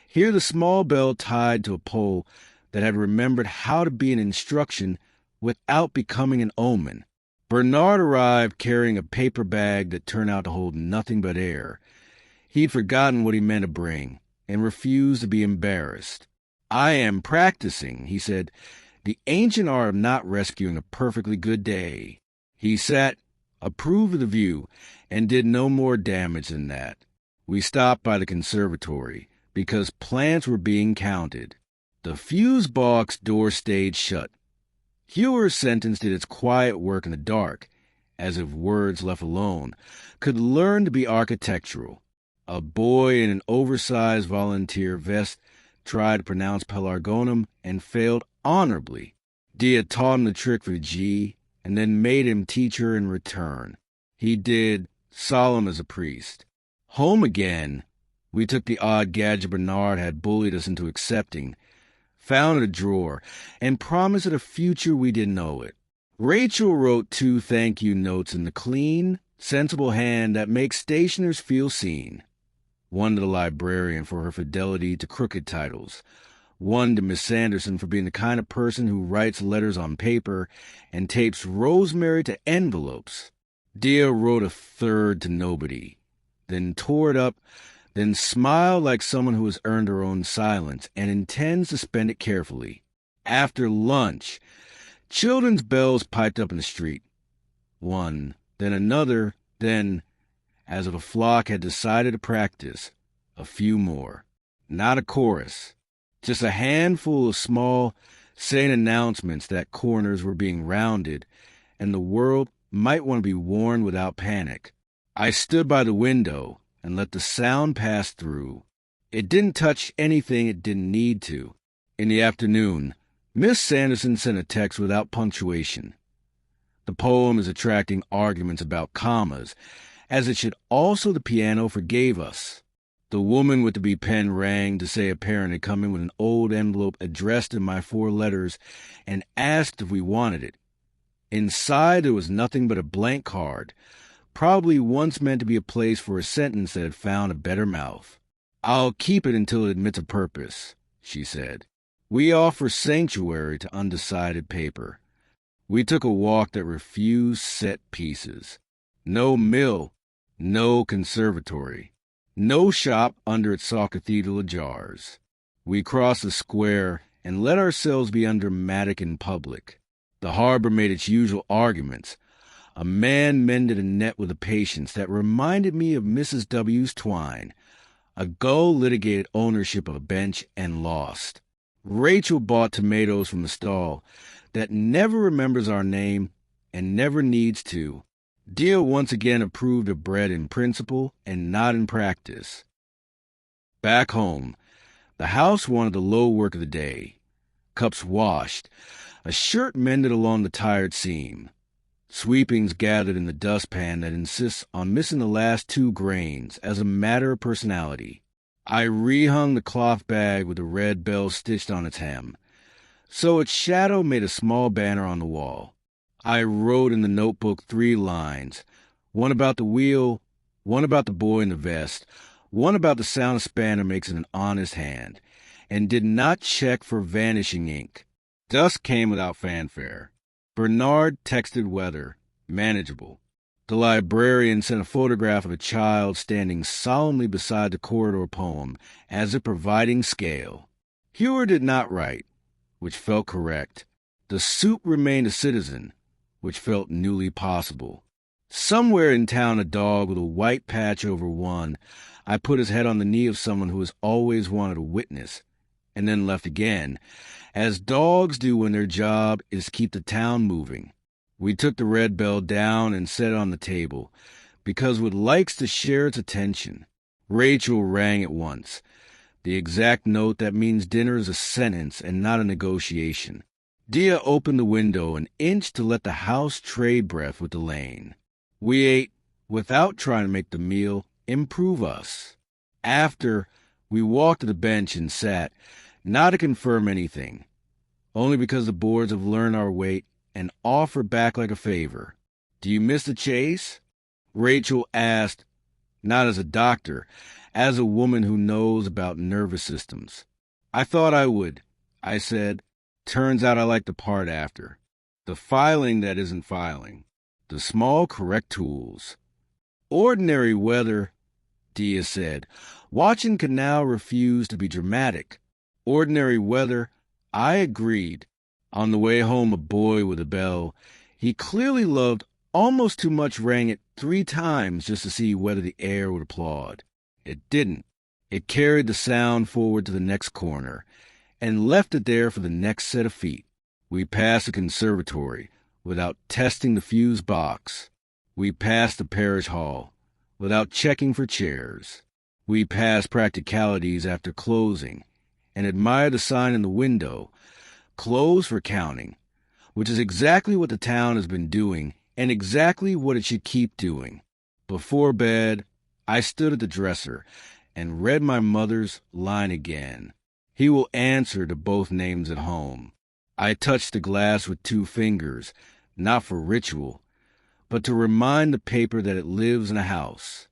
Here the small bell tied to a pole that had remembered how to be an instruction without becoming an omen. Bernard arrived carrying a paper bag that turned out to hold nothing but air. He'd forgotten what he meant to bring and refused to be embarrassed. "I am practicing," he said, "the ancient art of not rescuing a perfectly good day." He sat, approved of the view, and did no more damage than that. We stopped by the conservatory because plants were being counted. The fuse box door stayed shut. Hewer's sentence did its quiet work in the dark, as if words left alone could learn to be architectural. A boy in an oversized volunteer vest tried to pronounce pelargonum and failed honorably. Diya taught him the trick for G and then made him teach her in return. He did, solemn as a priest. Home again, we took the odd gadget Bernard had bullied us into accepting, found a drawer, and promised it a future we didn't know it. Rachel wrote 2 thank you notes in the clean, sensible hand that makes stationers feel seen. One to the librarian for her fidelity to crooked titles. One to Miss Sanderson for being the kind of person who writes letters on paper and tapes rosemary to envelopes. Diya wrote a third to nobody, then tore it up, then smiled like someone who has earned her own silence and intends to spend it carefully. After lunch, children's bells piped up in the street. One, then another, then, as if a flock had decided to practice, a few more. Not a chorus, just a handful of small, sane announcements that corners were being rounded and the world might want to be warned without panic. I stood by the window and let the sound pass through. It didn't touch anything it didn't need to. In the afternoon, Miss Sanderson sent a text without punctuation. The poem is attracting arguments about commas, as it should also. The piano forgave us. The woman with the B pen rang to say a parent had come in with an old envelope addressed in my 4 letters and asked if we wanted it. Inside there was nothing but a blank card, probably once meant to be a place for a sentence that had found a better mouth. "I'll keep it until it admits a purpose," she said. "We offer sanctuary to undecided paper." We took a walk that refused set pieces. No mill, no conservatory, no shop under its saw cathedral of jars. We crossed the square and let ourselves be undramatic in public. The harbor made its usual arguments. A man mended a net with a patience that reminded me of Mrs. W.'s twine. A gull litigated ownership of a bench and lost. Rachel bought tomatoes from the stall that never remembers our name and never needs to. Diya once again approved of bread in principle and not in practice. Back home, the house wanted the low work of the day. Cups washed, a shirt mended along the tired seam, sweepings gathered in the dustpan that insists on missing the last 2 grains as a matter of personality. I rehung the cloth bag with the red bell stitched on its hem, so its shadow made a small banner on the wall. I wrote in the notebook 3 lines, one about the wheel, one about the boy in the vest, one about the sound a spanner makes in an honest hand, and did not check for vanishing ink. Dusk came without fanfare. Bernard texted weather, manageable. The librarian sent a photograph of a child standing solemnly beside the corridor poem, as if providing scale. Hewer did not write, which felt correct. The soup remained a citizen, which felt newly possible. Somewhere in town, a dog with a white patch over one, I put his head on the knee of someone who has always wanted a witness, and then left again, as dogs do when their job is to keep the town moving. We took the red bell down and set it on the table, because Wood likes to share its attention. Rachel rang at once. The exact note that means dinner is a sentence and not a negotiation. Diya opened the window an inch to let the house trade breath with the lane. We ate without trying to make the meal improve us. After, we walked to the bench and sat, not to confirm anything, only because the boards have learned our weight and offer back like a favor. "Do you miss the chase?" Rachel asked, not as a doctor, as a woman who knows about nervous systems. "I thought I would," I said. "Turns out I like the part after. The filing that isn't filing. The small correct tools." "Ordinary weather," Diya said. Watching Canal refused to be dramatic. "Ordinary weather," I agreed. On the way home, a boy with a bell he clearly loved almost too much rang it 3 times just to see whether the air would applaud. It didn't. It carried the sound forward to the next corner and left it there for the next set of feet. We passed the conservatory without testing the fuse box. We passed the parish hall without checking for chairs. We passed practicalities after closing and admired the sign in the window, "Closed for counting," which is exactly what the town has been doing and exactly what it should keep doing. Before bed, I stood at the dresser and read my mother's line again. "He will answer to both names at home." I touched the glass with 2 fingers, not for ritual, but to remind the paper that it lives in a house.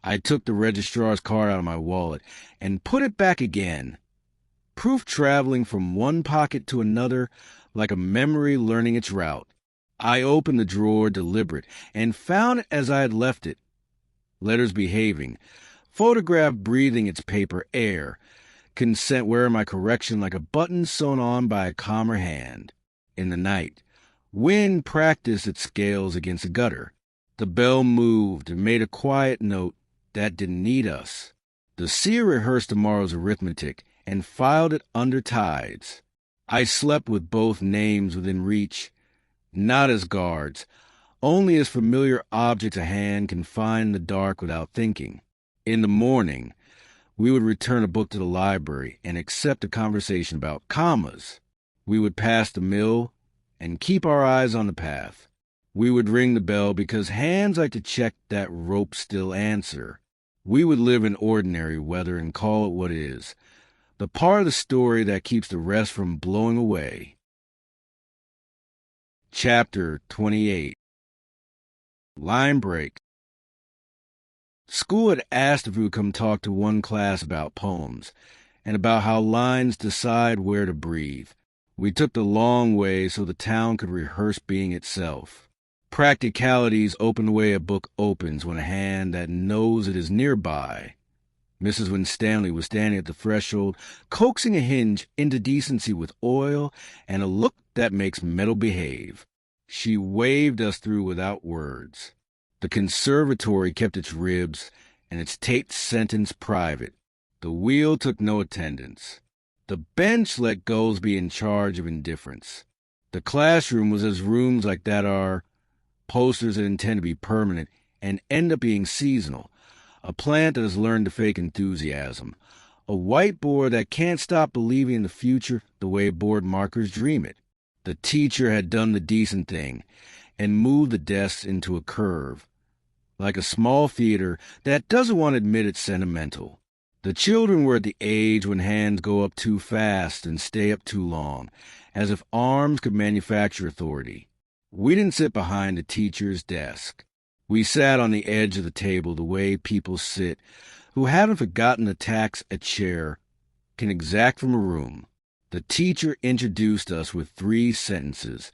I took the registrar's card out of my wallet and put it back again. Proof traveling from one pocket to another like a memory learning its route. I opened the drawer deliberate and found it as I had left it. Letters behaving, photograph breathing its paper air, consent wearing my correction like a button sewn on by a calmer hand. In the night, wind practiced its scales against the gutter. The bell moved and made a quiet note that didn't need us. The seer rehearsed tomorrow's arithmetic and filed it under tides. I slept with both names within reach, not as guards, only as familiar objects a hand can find in the dark without thinking. In the morning, we would return a book to the library and accept a conversation about commas. We would pass the mill and keep our eyes on the path. We would ring the bell because hands like to check that rope still answer. We would live in ordinary weather and call it what it is, the part of the story that keeps the rest from blowing away. Chapter 28. Line break. School had asked if we would come talk to one class about poems, and about how lines decide where to breathe. We took the long way so the town could rehearse being itself. Practicalities open the way a book opens when a hand that knows it is nearby. Mrs. Winstanley was standing at the threshold, coaxing a hinge into decency with oil and a look that makes metal behave. She waved us through without words. The conservatory kept its ribs and its taped sentence private. The wheel took no attendance. The bench let goals be in charge of indifference. The classroom was as rooms like that are, posters that intend to be permanent and end up being seasonal. A plant that has learned to fake enthusiasm. A whiteboard that can't stop believing in the future the way board markers dream it. The teacher had done the decent thing and moved the desks into a curve, like a small theater that doesn't want to admit it's sentimental. The children were at the age when hands go up too fast and stay up too long, as if arms could manufacture authority. We didn't sit behind the teacher's desk. We sat on the edge of the table the way people sit who haven't forgotten the tax a chair can exact from a room. The teacher introduced us with 3 sentences,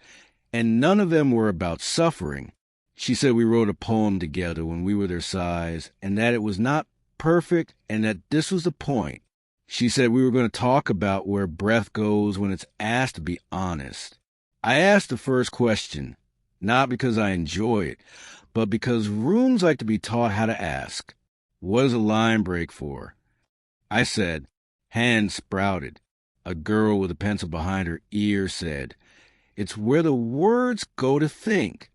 and none of them were about suffering. She said we wrote a poem together when we were their size, and that it was not perfect, and that this was the point. She said we were going to talk about where breath goes when it's asked to be honest. I asked the first question, not because I enjoy it, but because rooms like to be taught how to ask. What is a line break for? I said. Hands sprouted. A girl with a pencil behind her ear said, it's where the words go to think.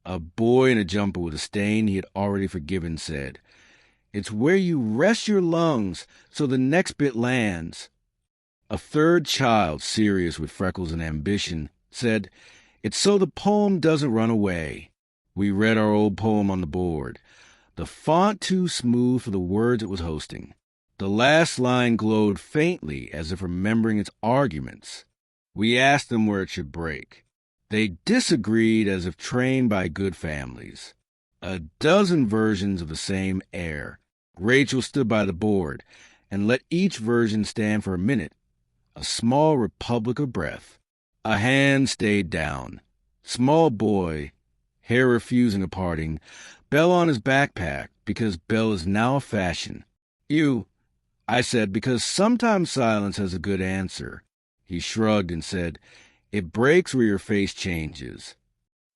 A boy in a jumper with a stain he had already forgiven said, it's where you rest your lungs so the next bit lands. A third child, serious with freckles and ambition, said, it's so the poem doesn't run away. We read our old poem on the board, the font too smooth for the words it was hosting. The last line glowed faintly as if remembering its arguments. We asked them where it should break. They disagreed as if trained by good families. A dozen versions of the same air. Rachel stood by the board and let each version stand for a minute, a small republic of breath. A hand stayed down. Small boy, hair refusing a parting, bell on his backpack because bell is now a fashion. You, I said, because sometimes silence has a good answer. He shrugged and said, it breaks where your face changes.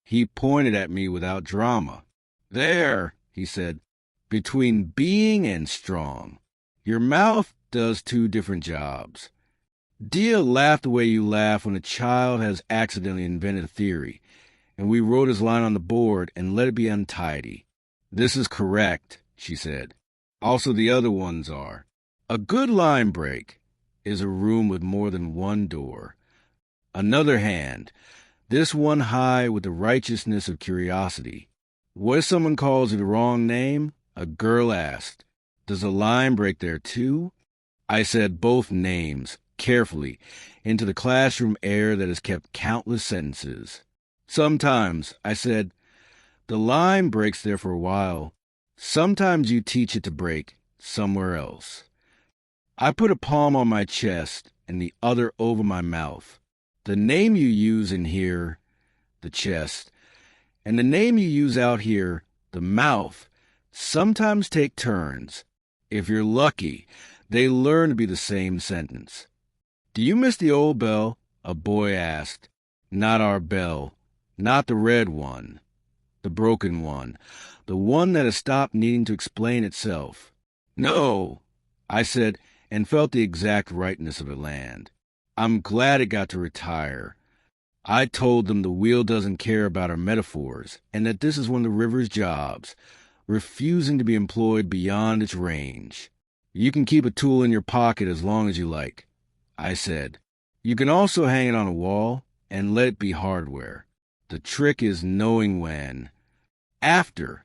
He pointed at me without drama. There, he said, between being and strong. Your mouth does 2 different jobs. Diya laughed the way you laugh when a child has accidentally invented a theory, and we wrote his line on the board and let it be untidy. This is correct, she said. Also the other ones are. A good line break is a room with more than one door. Another hand, this one high with the righteousness of curiosity. What if someone calls you the wrong name? A girl asked. Does a line break there too? I said both names, carefully, into the classroom air that has kept countless sentences. Sometimes, I said, The line breaks there for a while. Sometimes you teach it to break somewhere else. I put a palm on my chest and the other over my mouth. The name you use in here, the chest, and the name you use out here, the mouth, sometimes take turns. If you're lucky, they learn to be the same sentence. Do you miss the old bell? A boy asked. Not our bell. Not the red one. The broken one. The one that has stopped needing to explain itself. No, I said, and felt the exact rightness of it land. I'm glad it got to retire. I told them the wheel doesn't care about our metaphors, and that this is one of the river's jobs, refusing to be employed beyond its range. You can keep a tool in your pocket as long as you like, I said. You can also hang it on a wall and let it be hardware. The trick is knowing when. After.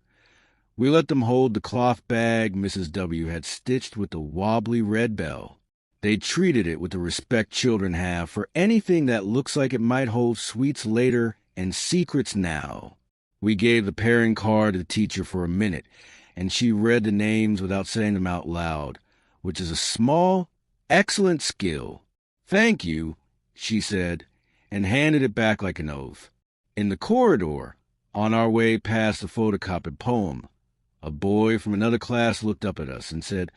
We let them hold the cloth bag Mrs. W. had stitched with the wobbly red bell. They treated it with the respect children have for anything that looks like it might hold sweets later and secrets now. We gave the pairing card to the teacher for a minute, and she read the names without saying them out loud, which is a small, excellent skill. Thank you, she said, and handed it back like an oath. In the corridor, on our way past the photocopied poem, a boy from another class looked up at us and said,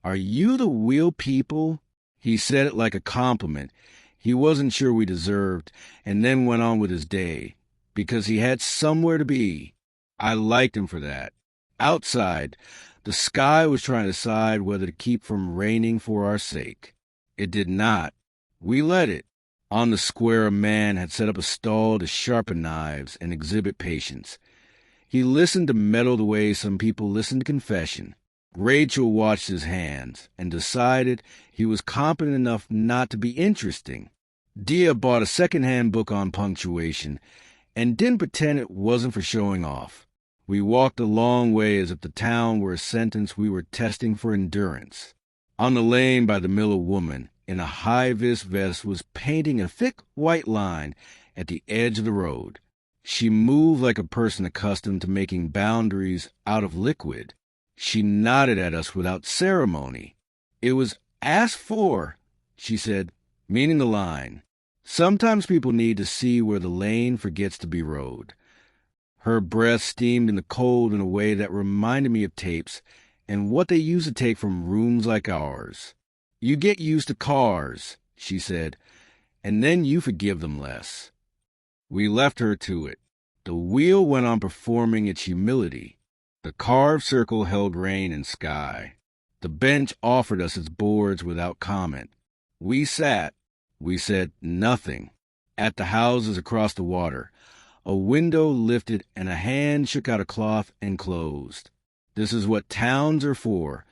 Are you the wheel people? He said it like a compliment he wasn't sure we deserved, and then went on with his day, because he had somewhere to be. I liked him for that. Outside, the sky was trying to decide whether to keep from raining for our sake. It did not. We let it. On the square, a man had set up a stall to sharpen knives and exhibit patience. He listened to metal the way some people listen to confession. Rachel watched his hands and decided he was competent enough not to be interesting. Diya bought a second-hand book on punctuation and didn't pretend it wasn't for showing off. We walked a long way as if the town were a sentence we were testing for endurance. On the lane by the mill, a woman in a high-vis vest was painting a thick white line at the edge of the road. She moved like a person accustomed to making boundaries out of liquid. She nodded at us without ceremony. It was asked for, she said, meaning the line. Sometimes people need to see where the lane forgets to be rode. Her breath steamed in the cold in a way that reminded me of tapes and what they used to take from rooms like ours. You get used to cars, she said, and then you forgive them less. We left her to it. The wheel went on performing its humility. The carved circle held rain and sky. The bench offered us its boards without comment. We sat. We said nothing. At the houses across the water, a window lifted and a hand shook out a cloth and closed. This is what towns are for,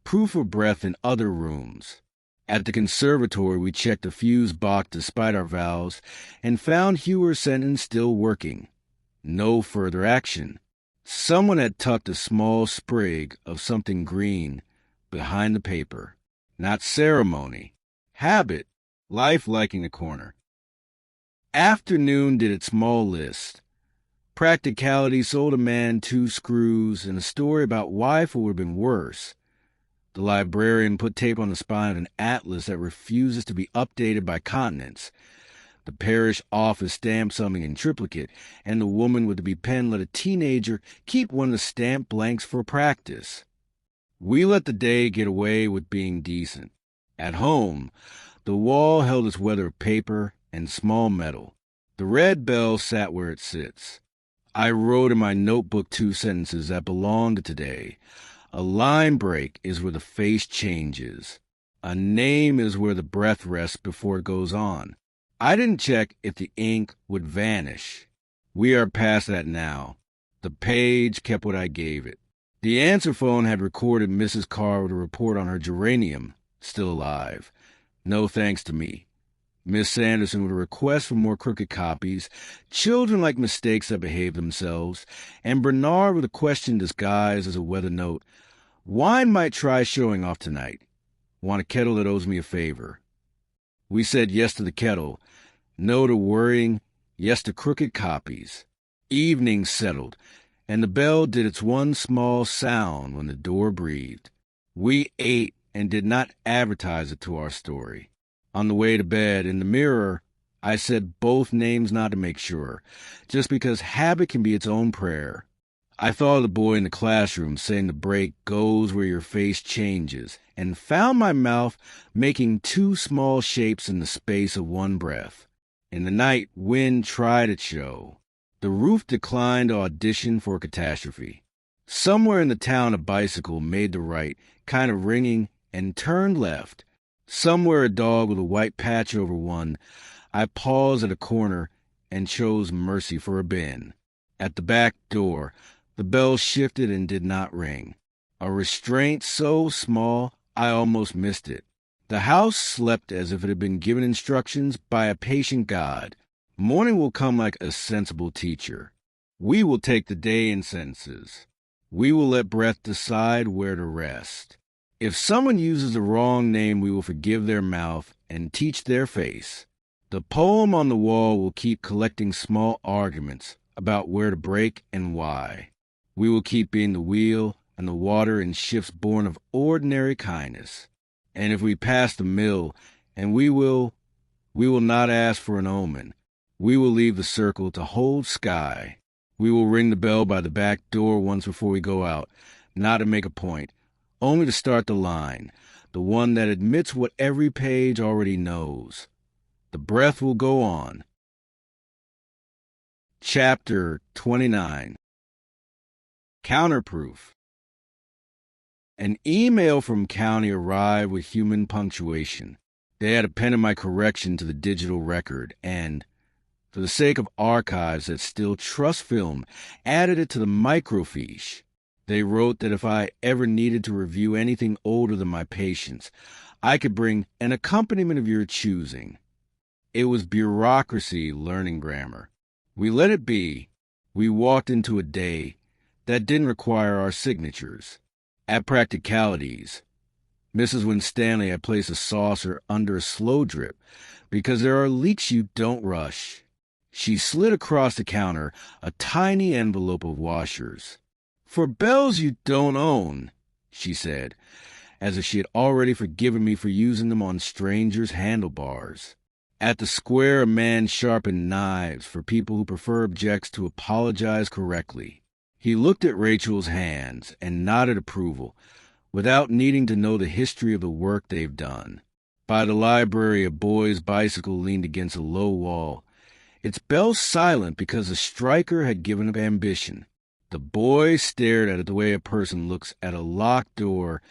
proof of breath in other rooms. At the conservatory, we checked the fuse box despite our vows and found Hewer's sentence still working. No further action. Someone had tucked a small sprig of something green behind the paper. Not ceremony. Habit. Life liking a corner. Afternoon did its small list. Practicality sold a man 2 screws and a story about wife who would have been worse. The librarian put tape on the spine of an atlas that refuses to be updated by continents. The parish office stamped something in triplicate, and the woman with the be pen let a teenager keep one of the stamped blanks for practice. We let the day get away with being decent. At home, the wall held its weather of paper and small metal. The red bell sat where it sits. I wrote in my notebook 2 sentences that belonged to today. A line break is where the face changes. A name is where the breath rests before it goes on. I didn't check if the ink would vanish. We are past that now. The page kept what I gave it. The answer phone had recorded Mrs. Carr with a report on her geranium, still alive. No thanks to me. Miss Sanderson with a request for more crooked copies, children like mistakes that behave themselves, and Bernard with a question disguised as a weather note. Wine might try showing off tonight. Want a kettle that owes me a favor. We said yes to the kettle, no to worrying, yes to crooked copies. Evening settled, and the bell did its one small sound when the door breathed. We ate and did not advertise it to our story. On the way to bed, in the mirror, I said both names not to make sure, just because habit can be its own prayer. I thought of the boy in the classroom saying the break goes where your face changes, and found my mouth making two small shapes in the space of one breath. In the night, wind tried its show. The roof declined to audition for a catastrophe. Somewhere in the town, a bicycle made the right, kind of ringing, and turned left. Somewhere a dog with a white patch over one. I paused at a corner and chose mercy for a bin. At the back door, the bell shifted and did not ring. A restraint so small I almost missed it. The house slept as if it had been given instructions by a patient God. Morning will come like a sensible teacher. We will take the day in sentences. We will let breath decide where to rest. If someone uses the wrong name, we will forgive their mouth and teach their face. The poem on the wall will keep collecting small arguments about where to break and why. We will keep being the wheel and the water in shifts born of ordinary kindness. And if we pass the mill, and we will not ask for an omen. We will leave the circle to hold sky. We will ring the bell by the back door once before we go out, not to make a point, only to start the line, the one that admits what every page already knows. The breath will go on. Chapter 29. Counterproof. An email from County arrived with human punctuation. They had appended my correction to the digital record and, for the sake of archives that still trust film, added it to the microfiche. They wrote that if I ever needed to review anything older than my patients, I could bring an accompaniment of your choosing. It was bureaucracy learning grammar. We let it be. We walked into a day that didn't require our signatures. At practicalities, Mrs. Winstanley had placed a saucer under a slow drip because there are leaks you don't rush. She slid across the counter a tiny envelope of washers. "For bells you don't own," she said, as if she had already forgiven me for using them on strangers' handlebars. At the square, a man sharpened knives for people who prefer objects to apologize correctly. He looked at Rachel's hands and nodded approval, without needing to know the history of the work they've done. By the library, a boy's bicycle leaned against a low wall, its bell silent because the striker had given up ambition. The boy stared at it the way a person looks at a locked door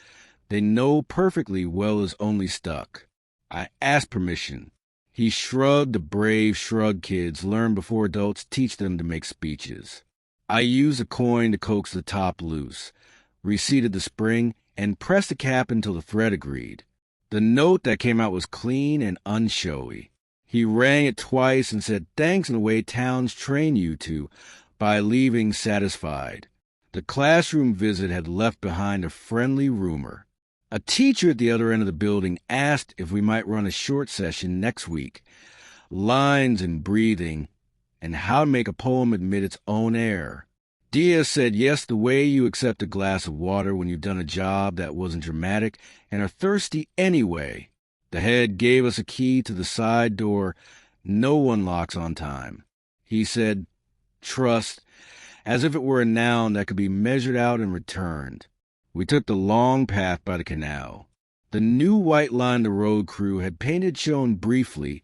they know perfectly well is only stuck. I asked permission. He shrugged the brave shrug kids learn before adults teach them to make speeches. I used a coin to coax the top loose, reseated the spring, and pressed the cap until the thread agreed. The note that came out was clean and unshowy. He rang it twice and said thanks in the way towns train you to, by leaving satisfied. The classroom visit had left behind a friendly rumor. A teacher at the other end of the building asked if we might run a short session next week. Lines and breathing, and how to make a poem admit its own air. Diya said yes the way you accept a glass of water when you've done a job that wasn't dramatic and are thirsty anyway. The head gave us a key to the side door no one locks on time. He said, trust, as if it were a noun that could be measured out and returned. We took the long path by the canal. The new white line the road crew had painted shone briefly,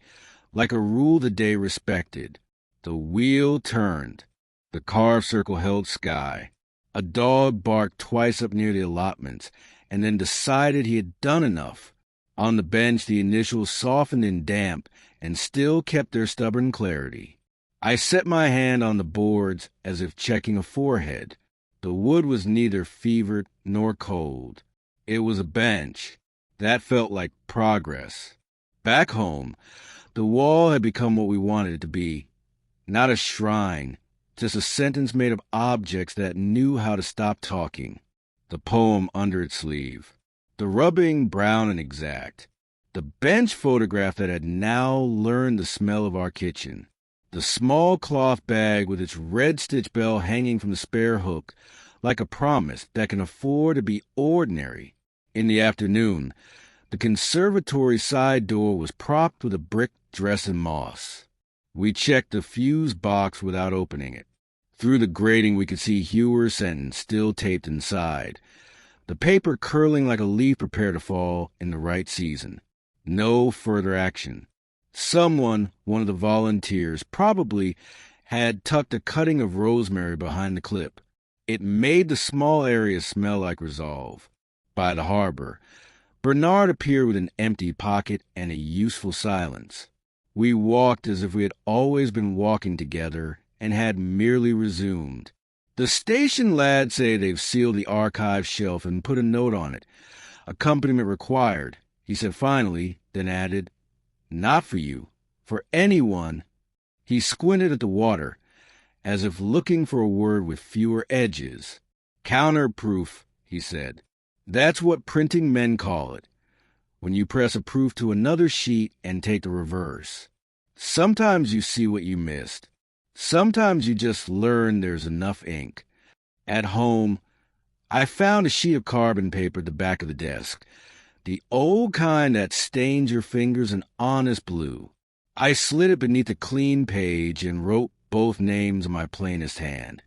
like a rule the day respected. The wheel turned. The carved circle held sky. A dog barked twice up near the allotments, and then decided he had done enough. On the bench, the initials softened in damp and still kept their stubborn clarity. I set my hand on the boards as if checking a forehead. The wood was neither fevered nor cold. It was a bench. That felt like progress. Back home, the wall had become what we wanted it to be. Not a shrine, just a sentence made of objects that knew how to stop talking. The poem under its sleeve. The rubbing brown and exact. The bench photograph that had now learned the smell of our kitchen. The small cloth bag with its red stitch bell hanging from the spare hook, like a promise that can afford to be ordinary. In the afternoon, the conservatory side door was propped with a brick dress and moss. We checked the fuse box without opening it. Through the grating we could see Hewer's sentence still taped inside, the paper curling like a leaf prepared to fall in the right season. No further action. Someone, one of the volunteers, probably had tucked a cutting of rosemary behind the clip. It made the small area smell like resolve. By the harbor, Bernard appeared with an empty pocket and a useful silence. We walked as if we had always been walking together and had merely resumed. The station lads say they've sealed the archive shelf and put a note on it. Accompaniment required, he said finally, then added, "Not for you, for anyone." He squinted at the water, as if looking for a word with fewer edges. "Counterproof," he said. "That's what printing men call it, when you press a proof to another sheet and take the reverse. Sometimes you see what you missed. Sometimes you just learn there's enough ink." At home, I found a sheet of carbon paper at the back of the desk, the old kind that stains your fingers an honest blue. I slid it beneath a clean page and wrote both names in my plainest hand,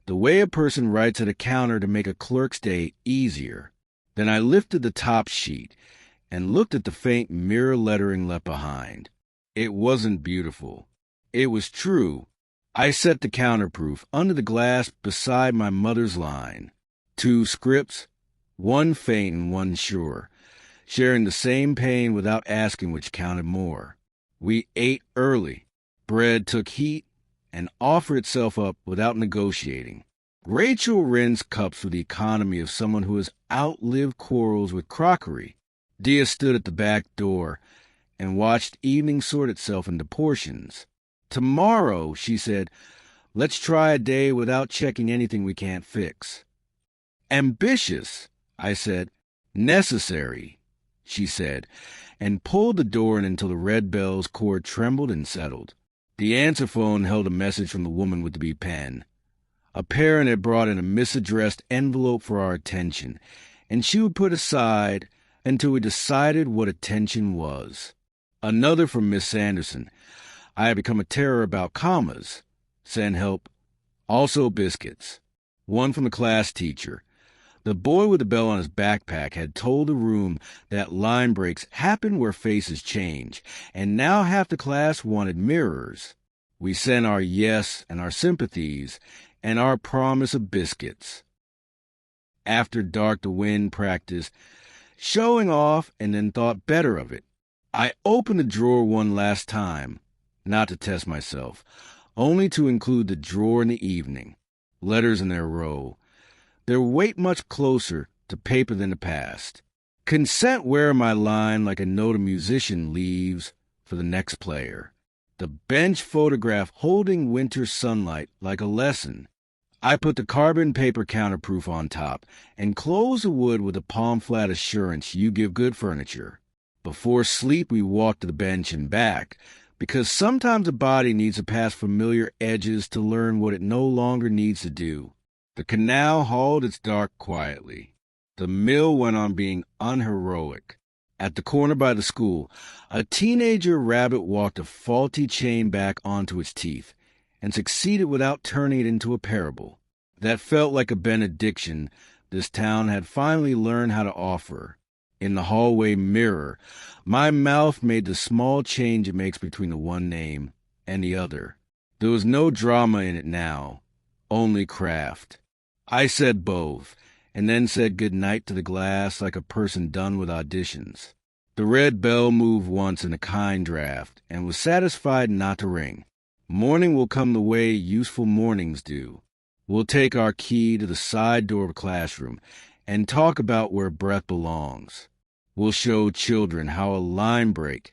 the way a person writes at a counter to make a clerk's day easier. Then I lifted the top sheet and looked at the faint mirror lettering left behind. It wasn't beautiful. It was true. I set the counterproof under the glass beside my mother's line. 2 scripts, one faint and one sure, sharing the same pain without asking which counted more. We ate early. Bread took heat and offered itself up without negotiating. Rachel rinsed cups with the economy of someone who has outlived quarrels with crockery. Diya stood at the back door and watched evening sort itself into portions. "Tomorrow," she said, "let's try a day without checking anything we can't fix." "Ambitious," I said. "Necessary," she said, and pulled the door in until the red bell's cord trembled and settled. The answer phone held a message from the woman with the B pen. A parent had brought in a misaddressed envelope for our attention, and she would put aside until we decided what attention was. Another from Miss Sanderson. I had become a terror about commas. Send help. Also biscuits. One from the class teacher. The boy with the bell on his backpack had told the room that line breaks happen where faces change, and now half the class wanted mirrors. We sent our yes and our sympathies and our promise of biscuits. After dark, the wind practiced showing off and then thought better of it. I opened the drawer one last time, not to test myself, only to include the drawer in the evening. Letters in their row. Their weight much closer to paper than the past. Consent wear my line like a note a musician leaves for the next player. The bench photograph holding winter sunlight like a lesson. I put the carbon paper counterproof on top and closed the wood with a palm flat assurance you give good furniture. Before sleep we walked to the bench and back, because sometimes a body needs to pass familiar edges to learn what it no longer needs to do. The canal hauled its dark quietly. The mill went on being unheroic. At the corner by the school, a teenager rabbit walked a faulty chain back onto its teeth, and succeeded without turning it into a parable. That felt like a benediction this town had finally learned how to offer. In the hallway mirror, my mouth made the small change it makes between the one name and the other. There was no drama in it now, only craft. I said both, and then said good night to the glass like a person done with auditions. The red bell moved once in a kind draft, and was satisfied not to ring. Morning will come the way useful mornings do. We'll take our key to the side door of a classroom and talk about where breath belongs. We'll show children how a line break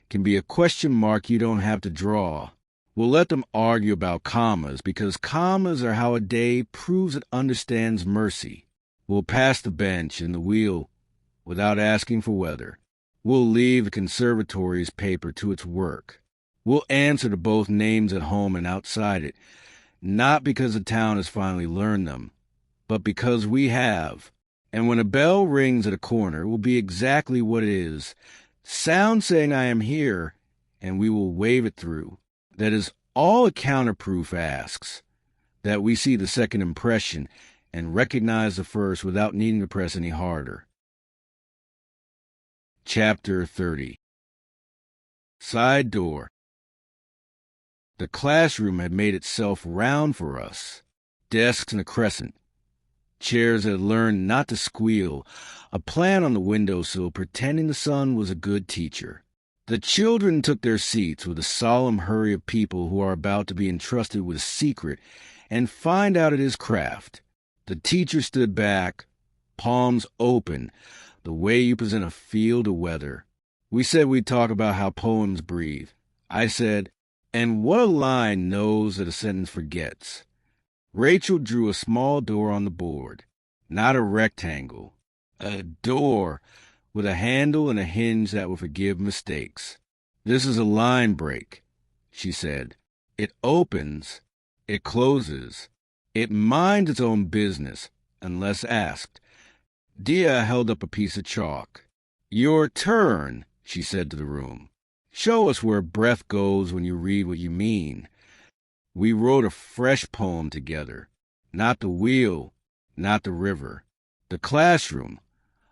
can be a question mark you don't have to draw. We'll let them argue about commas, because commas are how a day proves it understands mercy. We'll pass the bench and the wheel without asking for weather. We'll leave the conservatory's paper to its work. We'll answer to both names at home and outside it, not because the town has finally learned them, but because we have. And when a bell rings at a corner, it will be exactly what it is. Sound saying I am here, and we will wave it through. That is all a counterproof asks, that we see the second impression and recognize the first without needing to press any harder. Chapter 30. Side door. The classroom had made itself round for us. Desks in a crescent. Chairs that had learned not to squeal. A plant on the windowsill pretending the sun was a good teacher. The children took their seats with the solemn hurry of people who are about to be entrusted with a secret and find out it is craft. The teacher stood back, palms open, the way you present a field of weather. We said we'd talk about how poems breathe. I said, and what a line knows that a sentence forgets. Rachel drew a small door on the board, not a rectangle, a door with a handle and a hinge that will forgive mistakes. This is a line break, she said. It opens, it closes, it minds its own business, unless asked. Diya held up a piece of chalk. Your turn, she said to the room. Show us where breath goes when you read what you mean. We wrote a fresh poem together. Not the wheel, not the river. The classroom.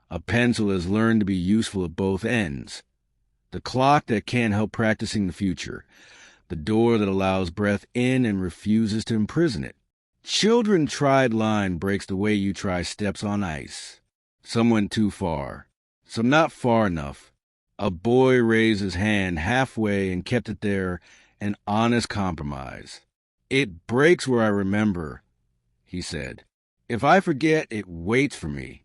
A pencil has learned to be useful at both ends. The clock that can't help practicing the future. The door that allows breath in and refuses to imprison it. Children tried line breaks the way you try steps on ice. Some went too far. Some not far enough. A boy raised his hand halfway and kept it there, an honest compromise. It breaks where I remember, he said. If I forget, it waits for me.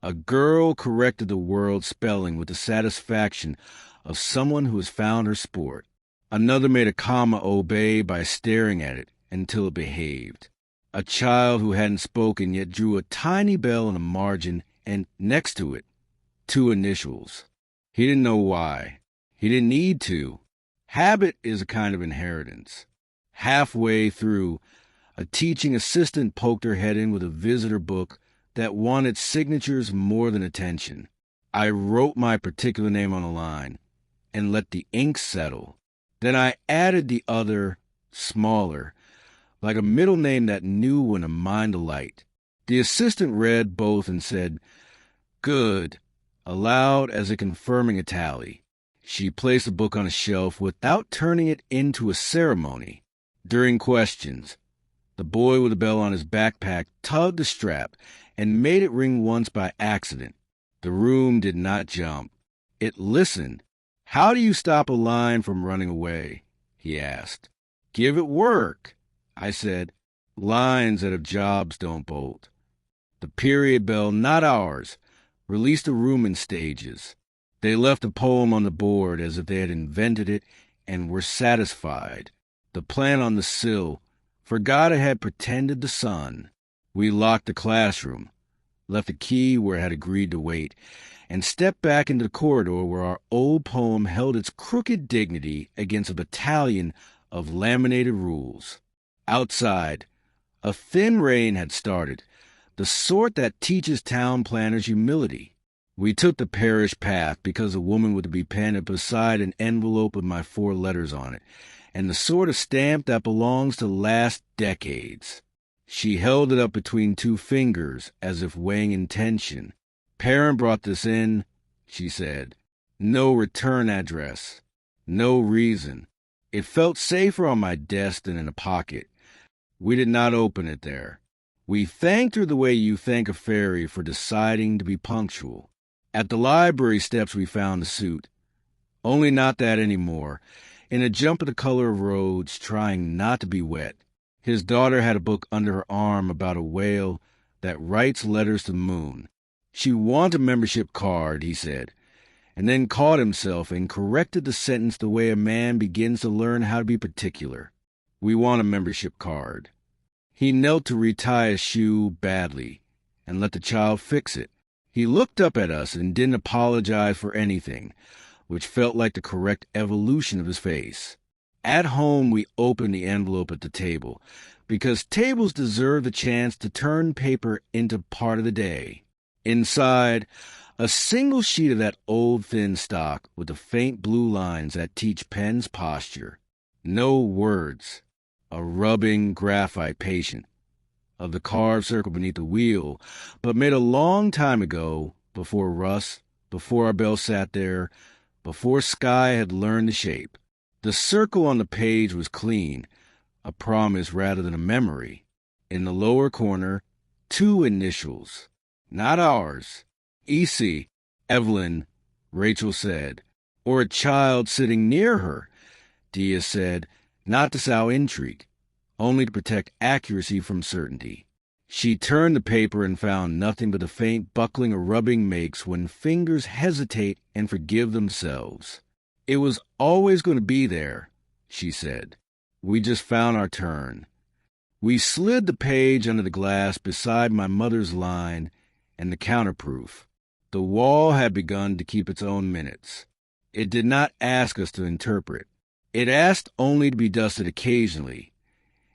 A girl corrected the word spelling with the satisfaction of someone who has found her sport. Another made a comma obey by staring at it until it behaved. A child who hadn't spoken yet drew a tiny bell in a margin and, next to it, 2 initials. He didn't know why. He didn't need to. Habit is a kind of inheritance. Halfway through, a teaching assistant poked her head in with a visitor book that wanted signatures more than attention. I wrote my particular name on a line and let the ink settle. Then I added the other, smaller, like a middle name that knew when to mind a light. The assistant read both and said, Good, aloud as if confirming a tally. She placed the book on a shelf without turning it into a ceremony. During questions, the boy with the bell on his backpack tugged the strap and made it ring once by accident. The room did not jump. It listened. How do you stop a line from running away? He asked. Give it work, I said. Lines that have jobs don't bolt. The period bell, not ours, released the room in stages. They left a poem on the board as if they had invented it and were satisfied. The plant on the sill forgot it had pretended the sun. We locked the classroom, left the key where it had agreed to wait, and stepped back into the corridor where our old poem held its crooked dignity against a battalion of laminated rules. Outside, a thin rain had started, the sort that teaches town planners humility. We took the parish path because a woman would be penned beside an envelope with my 4 letters on it, and the sort of stamp that belongs to last decades. She held it up between 2 fingers as if weighing intention. Parent brought this in, she said. No return address. No reason. It felt safer on my desk than in a pocket. We did not open it there. We thanked her the way you thank a fairy for deciding to be punctual. At the library steps we found the suit. Only not that anymore. In a jump of the color of roads, trying not to be wet. His daughter had a book under her arm about a whale that writes letters to the moon. She wanted a membership card, he said, and then caught himself and corrected the sentence the way a man begins to learn how to be particular. We want a membership card. He knelt to retie a shoe badly and let the child fix it. He looked up at us and didn't apologize for anything, which felt like the correct evolution of his face. At home, we opened the envelope at the table, because tables deserve the chance to turn paper into part of the day. Inside, a single sheet of that old thin stock with the faint blue lines that teach pen's posture. No words. A rubbing graphite patient of the carved circle beneath the wheel, but made a long time ago, before Russ, before our Belle sat there, before Sky had learned the shape. The circle on the page was clean, a promise rather than a memory. In the lower corner, 2 initials. Not ours. E.C., Evelyn, Rachel said. Or a child sitting near her, Diya said, not to sow intrigue, only to protect accuracy from certainty. She turned the paper and found nothing but the faint buckling a rubbing makes when fingers hesitate and forgive themselves. It was always going to be there, she said. We just found our turn. We slid the page under the glass beside my mother's line and the counterproof. The wall had begun to keep its own minutes. It did not ask us to interpret. It asked only to be dusted occasionally,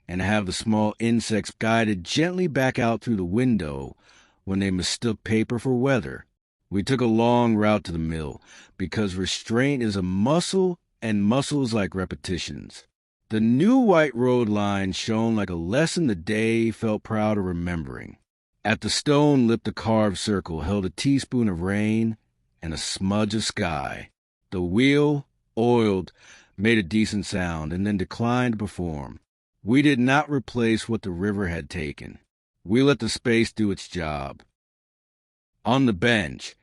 and have the small insects guided gently back out through the window when they mistook paper for weather. We took a long route to the mill, because restraint is a muscle, and muscles like repetitions. The new white road line shone like a lesson the day felt proud of remembering. At the stone lip the carved circle held a teaspoon of rain and a smudge of sky. The wheel, oiled, made a decent sound, and then declined to perform. We did not replace what the river had taken. We let the space do its job. On the bench,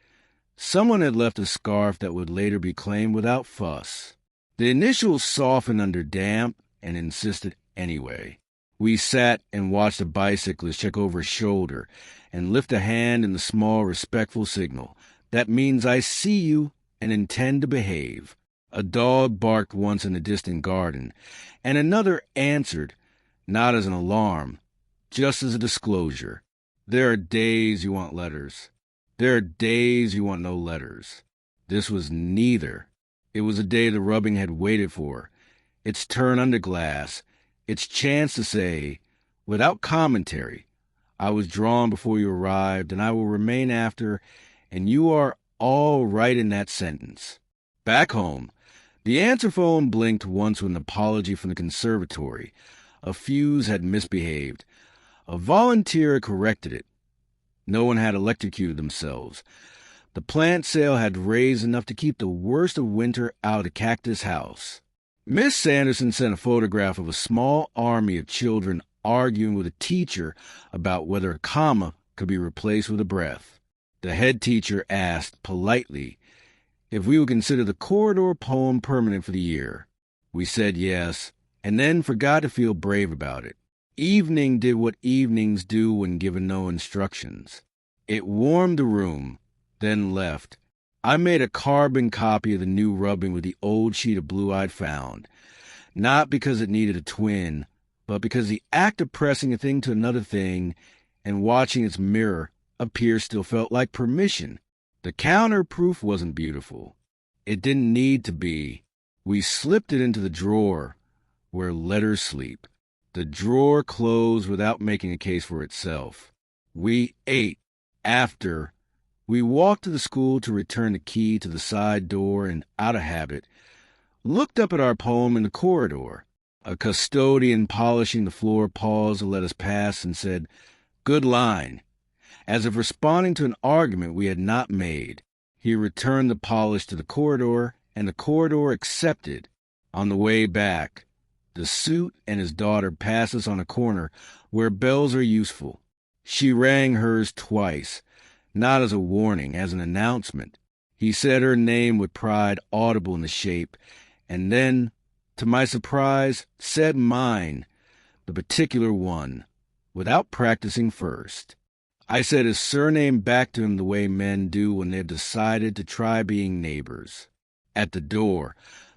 someone had left a scarf that would later be claimed without fuss. The initials softened under damp and insisted anyway. We sat and watched a bicyclist check over his shoulder and lift a hand in the small, respectful signal. That means I see you and intend to behave. A dog barked once in the distant garden, and another answered, not as an alarm, just as a disclosure. There are days you want letters. There are days you want no letters. This was neither. It was a day the rubbing had waited for, its turn under glass, its chance to say, without commentary, I was drawn before you arrived, and I will remain after, and you are all right in that sentence. Back home, the answer phone blinked once with an apology from the conservatory. A fuse had misbehaved. A volunteer had corrected it. No one had electrocuted themselves. The plant sale had raised enough to keep the worst of winter out of the cactus house. Miss Sanderson sent a photograph of a small army of children arguing with a teacher about whether a comma could be replaced with a breath. The head teacher asked, politely, if we would consider the corridor poem permanent for the year. We said yes, and then forgot to feel brave about it. Evening did what evenings do when given no instructions. It warmed the room, then left. I made a carbon copy of the new rubbing with the old sheet of blue I'd found, not because it needed a twin, but because the act of pressing a thing to another thing and watching its mirror appear still felt like permission. The counterproof wasn't beautiful. It didn't need to be. We slipped it into the drawer where letters sleep. The drawer closed without making a case for itself. We ate. After, we walked to the school to return the key to the side door and, out of habit, looked up at our poem in the corridor. A custodian polishing the floor paused to let us pass and said, "Good line," as if responding to an argument we had not made. He returned the polish to the corridor, and the corridor accepted. On the way back, the suit and his daughter passed us on a corner where bells are useful. She rang hers twice, not as a warning, as an announcement. He said her name with pride audible in the shape, and then, to my surprise, said mine, the particular one, without practicing first. I said his surname back to him the way men do when they've decided to try being neighbors. At the door,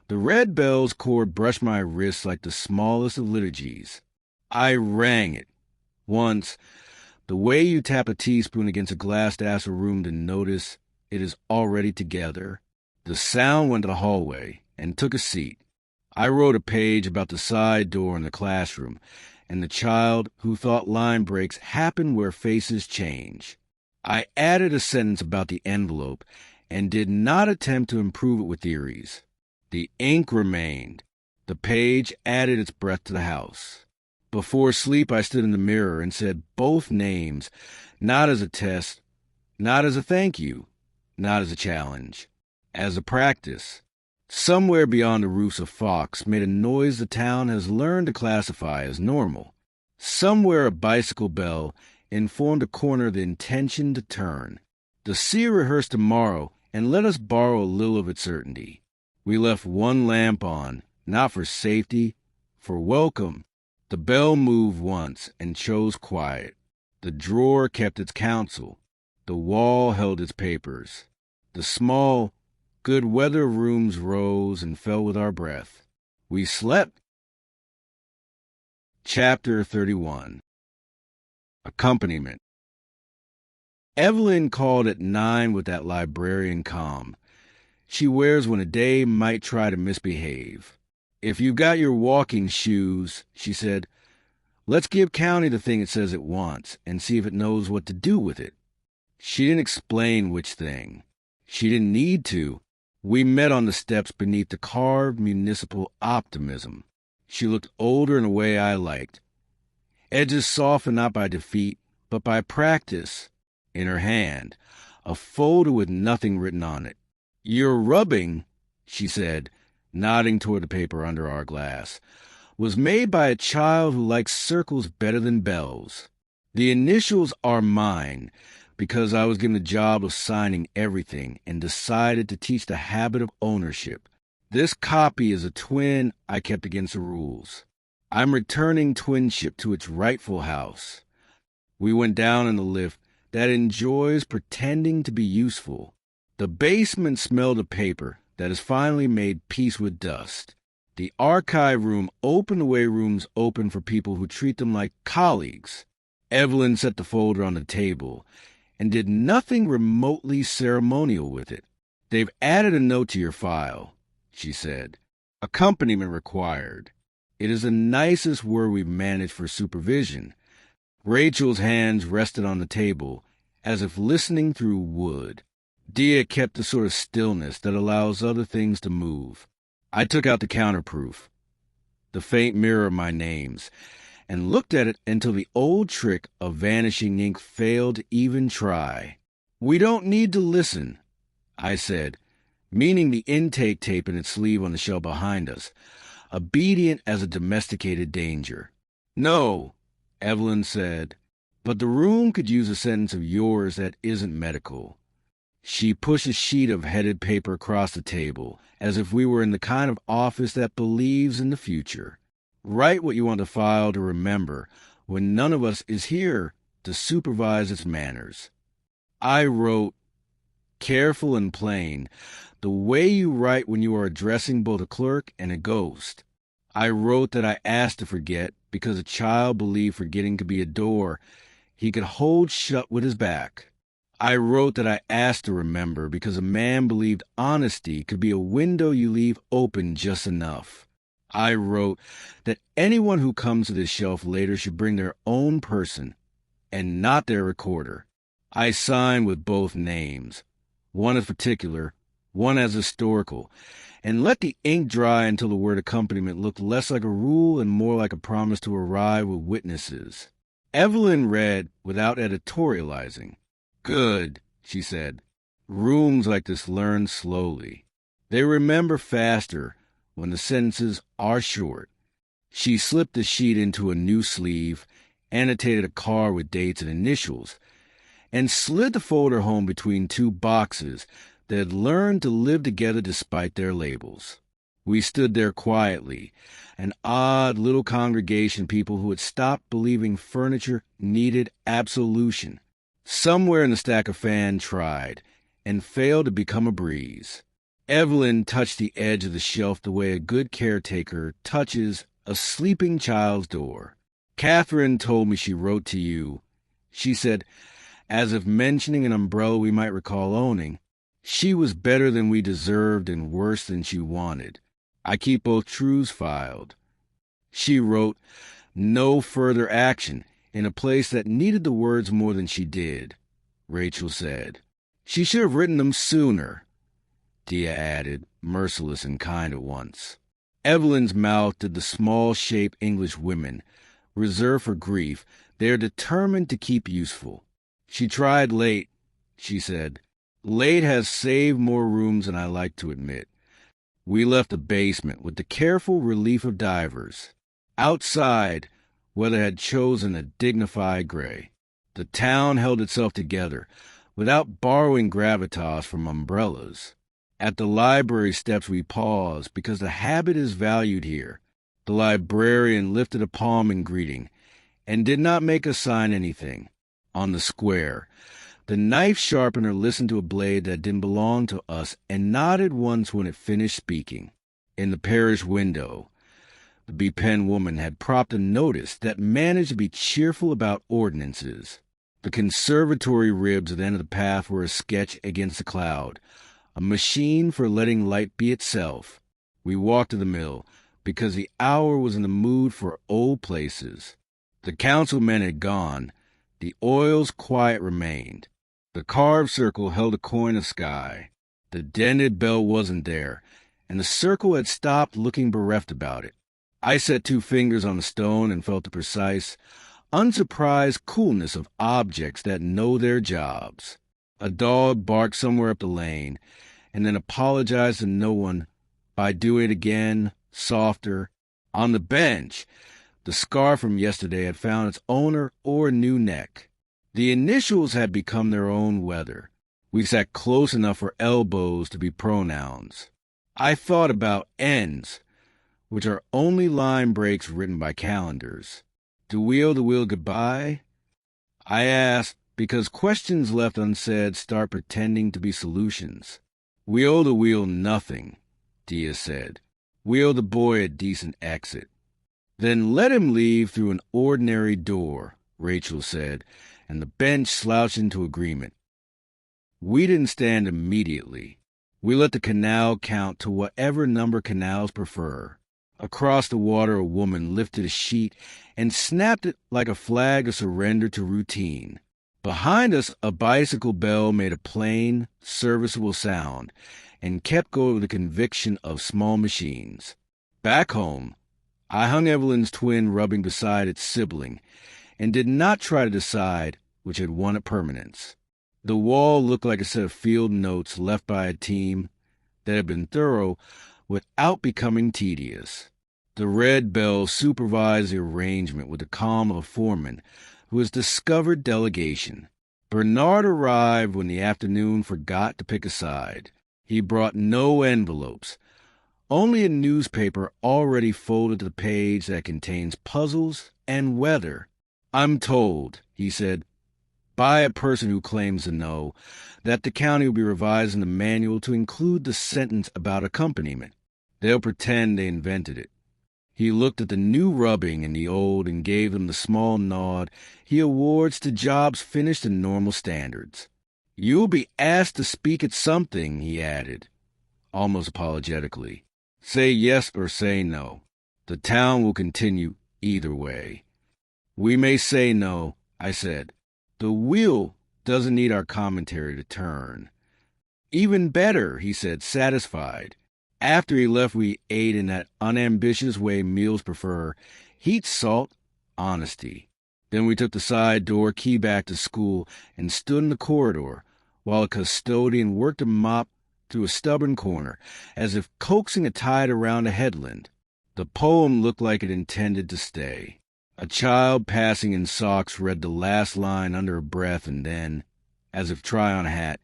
the red bell's cord brushed my wrist like the smallest of liturgies. I rang it. Once, the way you tap a teaspoon against a glassed ass room to notice it is already together. The sound went to the hallway and took a seat. I wrote a page about the side door in the classroom and the child who thought line breaks happen where faces change. I added a sentence about the envelope and did not attempt to improve it with theories. The ink remained. The page added its breath to the house. Before sleep, I stood in the mirror and said both names, not as a test, not as a thank you, not as a challenge, as a practice. Somewhere beyond the roofs of Fox made a noise the town has learned to classify as normal. Somewhere a bicycle bell informed a corner the intention to turn. The see rehearse tomorrow and let us borrow a little of its certainty. We left one lamp on, not for safety, for welcome. The bell moved once and chose quiet. The drawer kept its counsel. The wall held its papers. The small, good weather rooms rose and fell with our breath. We slept. Chapter 31. Accompaniment. Evelyn called at 9 with that librarian calm she wears when a day might try to misbehave. If you've got your walking shoes, she said, let's give County the thing it says it wants and see if it knows what to do with it. She didn't explain which thing. She didn't need to. We met on the steps beneath the carved municipal optimism. She looked older in a way I liked. Edges softened not by defeat, but by practice. In her hand, a folder with nothing written on it. Your rubbing, she said, nodding toward the paper under our glass, was made by a child who likes circles better than bells. The initials are mine because I was given the job of signing everything and decided to teach the habit of ownership. This copy is a twin I kept against the rules. I'm returning twinship to its rightful house. We went down in the lift that enjoys pretending to be useful. The basement smelled of paper that has finally made peace with dust. The archive room opened the way rooms open for people who treat them like colleagues. Evelyn set the folder on the table and did nothing remotely ceremonial with it. They've added a note to your file, she said. Accompaniment required. It is the nicest word we've managed for supervision. Rachel's hands rested on the table as if listening through wood. Diya kept the sort of stillness that allows other things to move. I took out the counterproof, the faint mirror of my names, and looked at it until the old trick of vanishing ink failed to even try. We don't need to listen, I said, meaning the intake tape in its sleeve on the shelf behind us, obedient as a domesticated danger. No, Evelyn said, but the room could use a sentence of yours that isn't medical. She pushed a sheet of headed paper across the table, as if we were in the kind of office that believes in the future. Write what you want the file to remember when none of us is here to supervise its manners. I wrote, careful and plain, the way you write when you are addressing both a clerk and a ghost. I wrote that I asked to forget because a child believed forgetting could be a door he could hold shut with his back. I wrote that I asked to remember because a man believed honesty could be a window you leave open just enough. I wrote that anyone who comes to this shelf later should bring their own person and not their recorder. I signed with both names, one as particular, one as historical, and let the ink dry until the word accompaniment looked less like a rule and more like a promise to arrive with witnesses. Evelyn read without editorializing. Good, she said. Rooms like this learn slowly. They remember faster when the sentences are short. She slipped the sheet into a new sleeve, annotated a card with dates and initials, and slid the folder home between two boxes that had learned to live together despite their labels. We stood there quietly, an odd little congregation of people who had stopped believing furniture needed absolution. Somewhere in the stack a fan tried, and failed to become a breeze. Evelyn touched the edge of the shelf the way a good caretaker touches a sleeping child's door. Catherine told me she wrote to you. She said, as if mentioning an umbrella we might recall owning, she was better than we deserved and worse than she wanted. I keep both truths filed. She wrote, "No further action," in a place that needed the words more than she did, Rachel said. She should have written them sooner, Diya added, merciless and kind at once. Evelyn's mouth did the small-shaped English women, reserved for grief. They are determined to keep useful. She tried late, she said. Late has saved more rooms than I like to admit. We left the basement with the careful relief of divers. Outside, weather had chosen a dignified gray. The town held itself together, without borrowing gravitas from umbrellas. At the library steps we paused, because the habit is valued here. The librarian lifted a palm in greeting, and did not make us sign anything. On the square, the knife sharpener listened to a blade that didn't belong to us, and nodded once when it finished speaking. In the parish window, the be-pen woman had propped a notice that managed to be cheerful about ordinances. The conservatory ribs at the end of the path were a sketch against the cloud, a machine for letting light be itself. We walked to the mill, because the hour was in the mood for old places. The councilmen had gone. The oil's quiet remained. The carved circle held a coin of sky. The dented bell wasn't there, and the circle had stopped looking bereft about it. I set 2 fingers on the stone and felt the precise, unsurprised coolness of objects that know their jobs. A dog barked somewhere up the lane, and then apologized to no one by doing it again, softer. On the bench, the scar from yesterday had found its owner or a new neck. The initials had become their own weather. We sat close enough for elbows to be pronouns. I thought about ends, which are only line breaks written by calendars. To wheel the wheel goodbye? I asked, because questions left unsaid start pretending to be solutions. Wheel the wheel nothing, Diya said. Wheel the boy a decent exit. Then let him leave through an ordinary door, Rachel said, and the bench slouched into agreement. We didn't stand immediately. We let the canal count to whatever number canals prefer. Across the water, a woman lifted a sheet and snapped it like a flag of surrender to routine. Behind us, a bicycle bell made a plain, serviceable sound and kept going with the conviction of small machines. Back home, I hung Evelyn's twin rubbing beside its sibling and did not try to decide which had won at permanence. The wall looked like a set of field notes left by a team that had been thorough without becoming tedious. The red bell supervised the arrangement with the calm of a foreman who has discovered delegation. Bernard arrived when the afternoon forgot to pick a side. He brought no envelopes, only a newspaper already folded to the page that contains puzzles and weather. I'm told, he said, by a person who claims to know, that the county will be revising the manual to include the sentence about accompaniment. They'll pretend they invented it. He looked at the new rubbing and the old and gave them the small nod he awards to jobs finished to normal standards. You'll be asked to speak at something, he added, almost apologetically. Say yes or say no. The town will continue either way. We may say no, I said. The wheel doesn't need our commentary to turn. Even better, he said, satisfied. After he left, we ate in that unambitious way meals prefer: heat, salt, honesty. Then we took the side door key back to school and stood in the corridor while a custodian worked a mop through a stubborn corner, as if coaxing a tide around a headland. The poem looked like it intended to stay. A child passing in socks read the last line under a breath and then, as if try on a hat,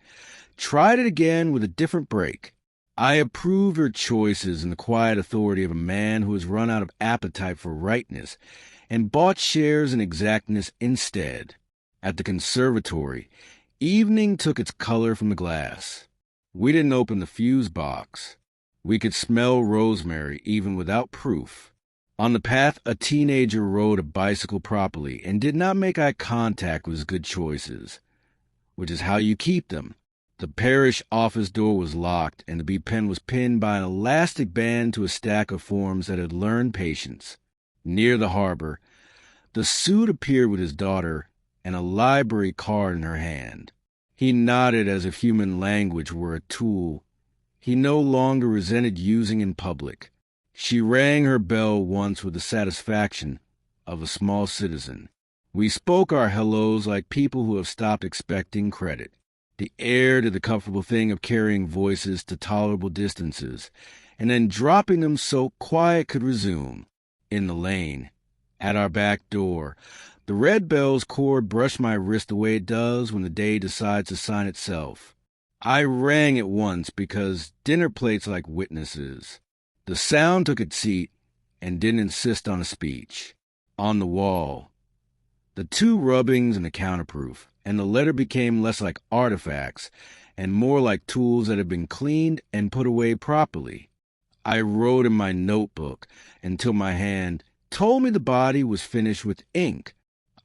tried it again with a different break. I approved her choices in the quiet authority of a man who has run out of appetite for rightness and bought shares in exactness instead. At the conservatory, evening took its color from the glass. We didn't open the fuse box. We could smell rosemary even without proof. On the path, a teenager rode a bicycle properly and did not make eye contact with his good choices, which is how you keep them. The parish office door was locked, and the B-pen was pinned by an elastic band to a stack of forms that had learned patience. Near the harbor, the suit appeared with his daughter and a library card in her hand. He nodded as if human language were a tool he no longer resented using in public. She rang her bell once with the satisfaction of a small citizen. We spoke our hellos like people who have stopped expecting credit. The heir did the comfortable thing of carrying voices to tolerable distances, and then dropping them so quiet could resume. In the lane, at our back door, the red bell's cord brushed my wrist the way it does when the day decides to sign itself. I rang at once because dinner plates like witnesses. The sound took its seat and didn't insist on a speech. On the wall, the two rubbings and the counterproof, and the letter became less like artifacts and more like tools that had been cleaned and put away properly. I wrote in my notebook until my hand told me the body was finished with ink.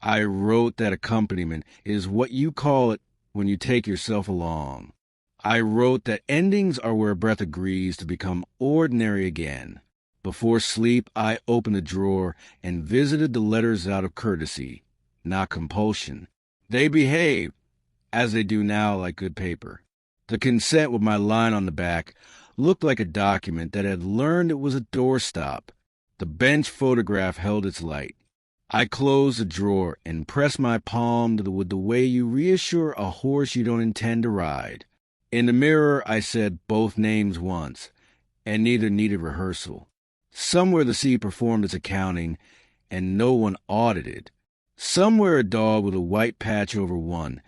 I wrote that accompaniment is what you call it when you take yourself along. I wrote that endings are where a breath agrees to become ordinary again. Before sleep, I opened a drawer and visited the letters out of courtesy, not compulsion. They behaved, as they do now, like good paper. The consent with my line on the back looked like a document that had learned it was a doorstop. The bench photograph held its light. I closed the drawer and pressed my palm with the way you reassure a horse you don't intend to ride. In the mirror, I said both names once, and neither needed rehearsal. Somewhere the sea performed its accounting, and no one audited. Somewhere a dog with a white patch over one.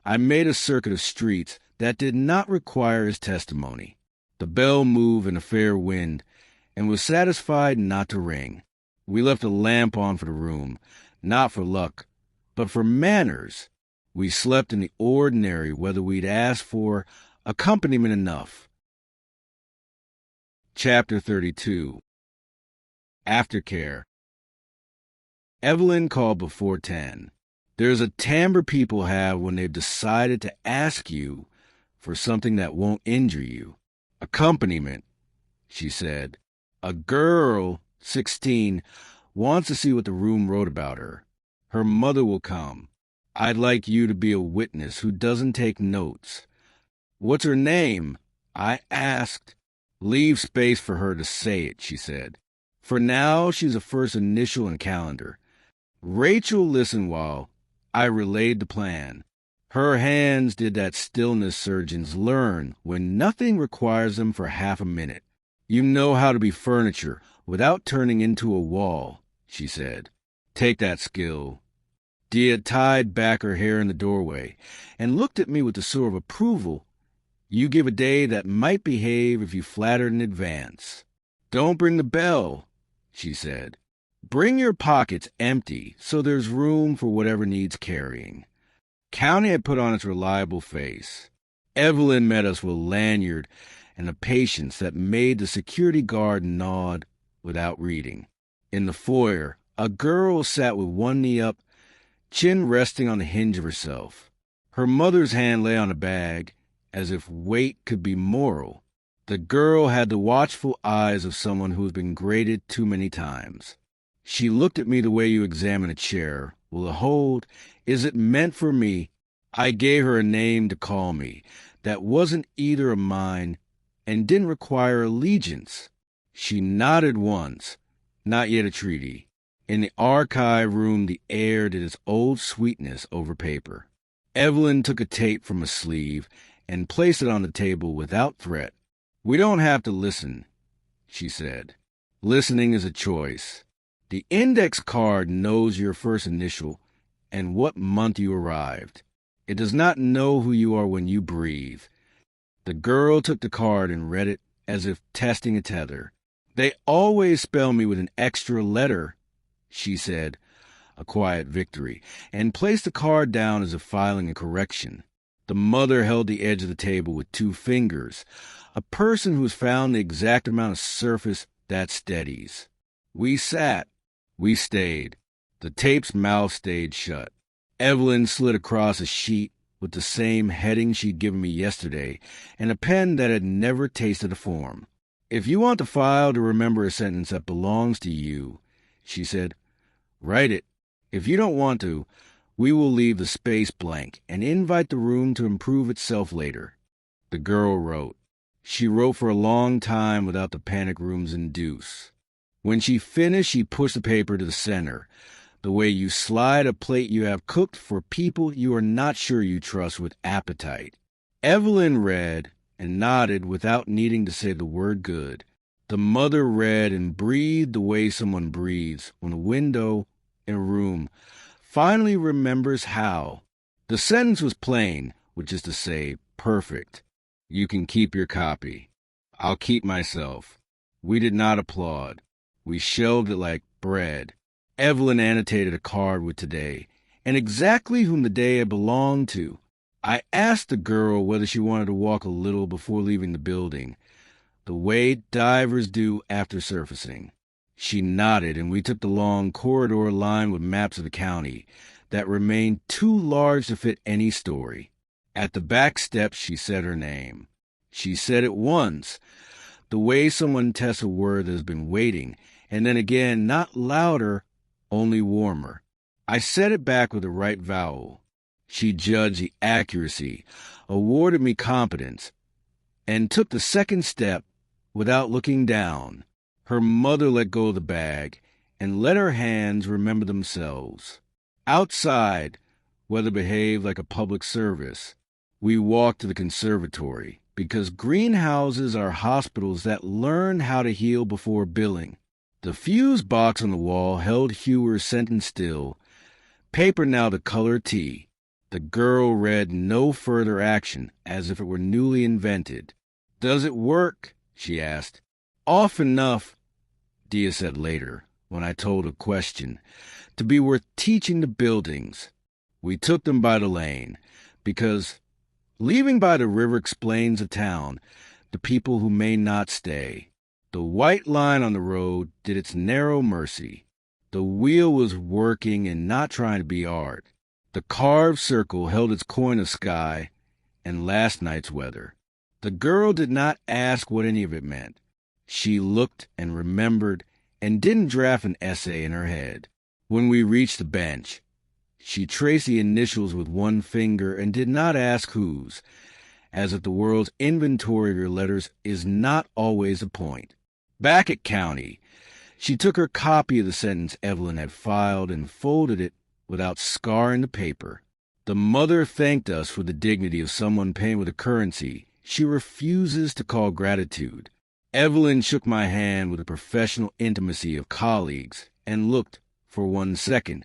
I made a circuit of streets that did not require his testimony. The bell moved in a fair wind, and was satisfied not to ring. We left a lamp on for the room, not for luck, but for manners. We slept in the ordinary, whether we'd asked for accompaniment enough. Chapter 32. Aftercare. Evelyn called before 10. There's a timbre people have when they've decided to ask you for something that won't injure you. Accompaniment, she said. A girl, 16, wants to see what the room wrote about her. Her mother will come. I'd like you to be a witness who doesn't take notes. What's her name? I asked. Leave space for her to say it, she said. For now, she's a first initial and calendar. Rachel listened while I relayed the plan. Her hands did that stillness surgeons learn when nothing requires them for half a minute. You know how to be furniture without turning into a wall, she said. Take that skill. Diya tied back her hair in the doorway and looked at me with the sort of approval you give a day that might behave if you flattered in advance. Don't bring the bell, she said. Bring your pockets empty so there's room for whatever needs carrying. County had put on its reliable face. Evelyn met us with a lanyard and a patience that made the security guard nod without reading. In the foyer, a girl sat with one knee up, chin resting on the hinge of herself. Her mother's hand lay on a bag, as if weight could be moral. The girl had the watchful eyes of someone who has been grated too many times. She looked at me the way you examine a chair. Will it hold? Is it meant for me? I gave her a name to call me that wasn't either of mine and didn't require allegiance. She nodded once. Not yet a treaty. In the archive room, the air did its old sweetness over paper. Evelyn took a tape from a sleeve and placed it on the table without threat. We don't have to listen, she said. Listening is a choice. The index card knows your first initial and what month you arrived. It does not know who you are when you breathe. The girl took the card and read it as if testing a tether. They always spell me with an extra letter, she said, a quiet victory, and placed the card down as if filing a correction. The mother held the edge of the table with 2 fingers, a person who has found the exact amount of surface that steadies. We sat. We stayed. The tape's mouth stayed shut. Evelyn slid across a sheet with the same heading she'd given me yesterday, and a pen that had never tasted a form. "If you want the file to remember a sentence that belongs to you," she said, "write it. If you don't want to, we will leave the space blank and invite the room to improve itself later." The girl wrote. She wrote for a long time without the panic rooms induce. When she finished, she pushed the paper to the center, the way you slide a plate you have cooked for people you are not sure you trust with appetite. Evelyn read and nodded without needing to say the word good. The mother read and breathed the way someone breathes when a window in a room finally remembers how. The sentence was plain, which is to say, perfect. "You can keep your copy. I'll keep myself." We did not applaud. We shelved it like bread. Evelyn annotated a card with today, and exactly whom the day had belonged to. I asked the girl whether she wanted to walk a little before leaving the building, the way divers do after surfacing. She nodded, and we took the long corridor lined with maps of the county that remained too large to fit any story. At the back steps, she said her name. She said it once, the way someone tests a word that has been waiting, and then again, not louder, only warmer. I said it back with the right vowel. She judged the accuracy, awarded me competence, and took the second step without looking down. Her mother let go of the bag and let her hands remember themselves. Outside, weather behaved like a public service. We walked to the conservatory, because greenhouses are hospitals that learn how to heal before billing. The fuse box on the wall held Hewer's sentence still, paper now the color tea. The girl read no further action, as if it were newly invented. "Does it work?" she asked. "Off enough," Diya said later, when I told a question, "to be worth teaching the buildings." We took them by the lane, because leaving by the river explains a town, the people who may not stay. The white line on the road did its narrow mercy. The wheel was working and not trying to be art. The carved circle held its coin of sky and last night's weather. The girl did not ask what any of it meant. She looked and remembered and didn't draft an essay in her head. When we reached the bench, she traced the initials with one finger and did not ask whose, as if the world's inventory of your letters is not always a point. Back at county, she took her copy of the sentence Evelyn had filed and folded it without scarring the paper. The mother thanked us for the dignity of someone paying with a currency she refuses to call gratitude. Evelyn shook my hand with the professional intimacy of colleagues and looked, for 1 second,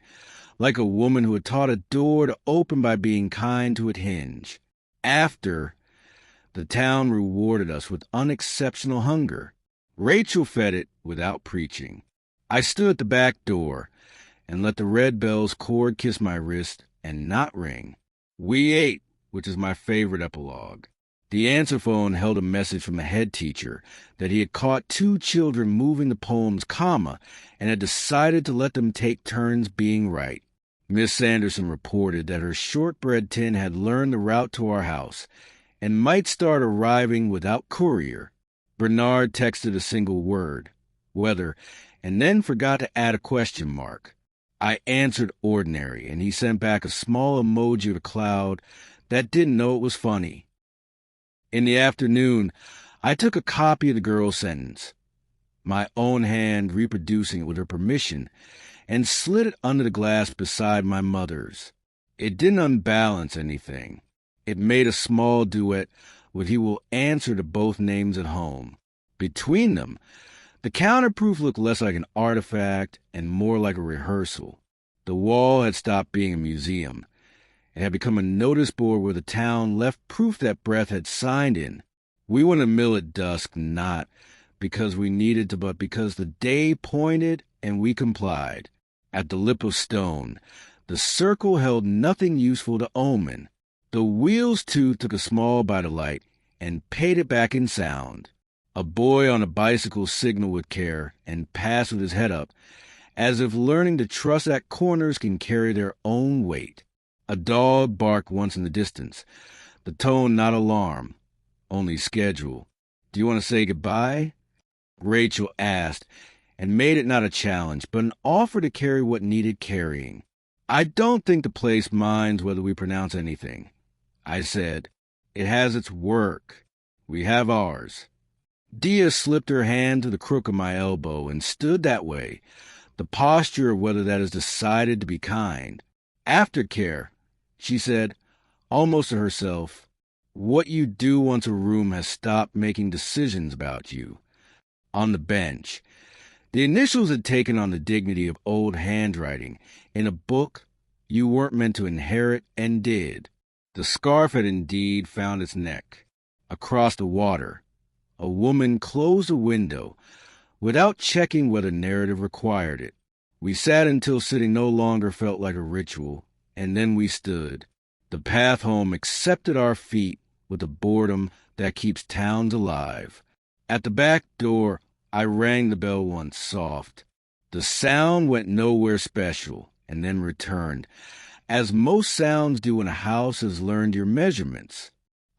like a woman who had taught a door to open by being kind to its hinge. After, the town rewarded us with unexceptional hunger. Rachel fed it without preaching. I stood at the back door and let the red bell's cord kiss my wrist and not ring. We ate, which is my favorite epilogue. The answer phone held a message from the head teacher that he had caught 2 children moving the poem's comma and had decided to let them take turns being right. Miss Sanderson reported that her shortbread tin had learned the route to our house and might start arriving without courier. Bernard texted a single word, weather, and then forgot to add a question mark. I answered ordinary, and he sent back a small emoji of a cloud that didn't know it was funny. In the afternoon, I took a copy of the girl's sentence, my own hand reproducing it with her permission, and slid it under the glass beside my mother's. It didn't unbalance anything. It made a small duet with "He will answer" to both names at home. Between them, the counterproof looked less like an artifact and more like a rehearsal. The wall had stopped being a museum. It had become a notice board where the town left proof that Breath had signed in. We went to mill at dusk, not because we needed to, but because the day pointed and we complied. At the lip of stone, the circle held nothing useful to omen. The wheels, too, took a small bite of light and paid it back in sound. A boy on a bicycle signaled with care and passed with his head up, as if learning to trust that corners can carry their own weight. A dog barked once in the distance, the tone not alarm, only schedule. "Do you want to say goodbye?" Rachel asked, and made it not a challenge, but an offer to carry what needed carrying. "I don't think the place minds whether we pronounce anything," I said. "It has its work. We have ours." Diya slipped her hand to the crook of my elbow and stood that way, the posture of whether that is decided to be kind. "Aftercare," she said, almost to herself. "What you do once a room has stopped making decisions about you." On the bench, the initials had taken on the dignity of old handwriting in a book you weren't meant to inherit and did. The scarf had indeed found its neck. Across the water, a woman closed a window without checking whether narrative required it. We sat until sitting no longer felt like a ritual, and then we stood. The path home accepted our feet with the boredom that keeps towns alive. At the back door, I rang the bell once, soft. The sound went nowhere special, and then returned, as most sounds do when a house has learned your measurements.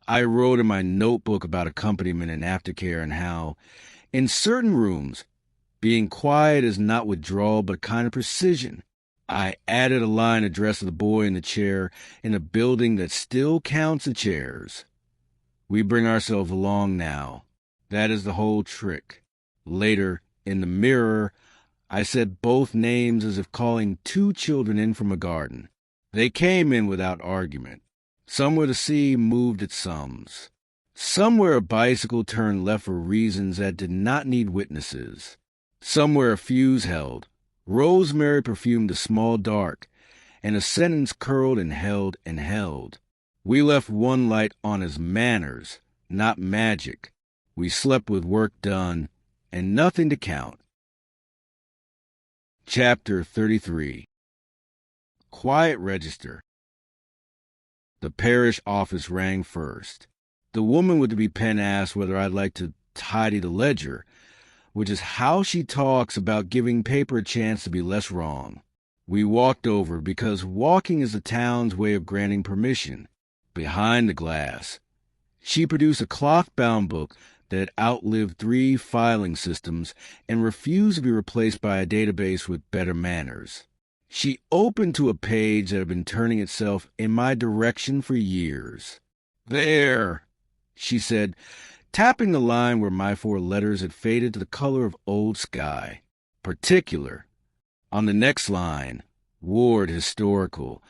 I wrote in my notebook about accompaniment and aftercare and how, in certain rooms, being quiet is not withdrawal but a kind of precision. I added a line addressed to the boy in the chair in a building that still counts the chairs. "We bring ourselves along now. That is the whole trick." Later, in the mirror, I said both names as if calling two children in from a garden. They came in without argument. Somewhere the sea moved its sums. Somewhere a bicycle turned left for reasons that did not need witnesses. Somewhere a fuse held. Rosemary perfumed the small dark, and a sentence curled and held and held. We left one light on as manners, not magic. We slept with work done, and nothing to count. Chapter 33. Quiet Register. The parish office rang first. The woman with the be pen asked whether I'd like to tidy the ledger, which is how she talks about giving paper a chance to be less wrong. We walked over because walking is the town's way of granting permission. Behind the glass, she produced a cloth-bound book that had outlived 3 filing systems and refused to be replaced by a database with better manners. She opened to a page that had been turning itself in my direction for years. "There," she said, tapping the line where my 4 letters had faded to the color of old sky. "Particular." On the next line, "Ward Historical."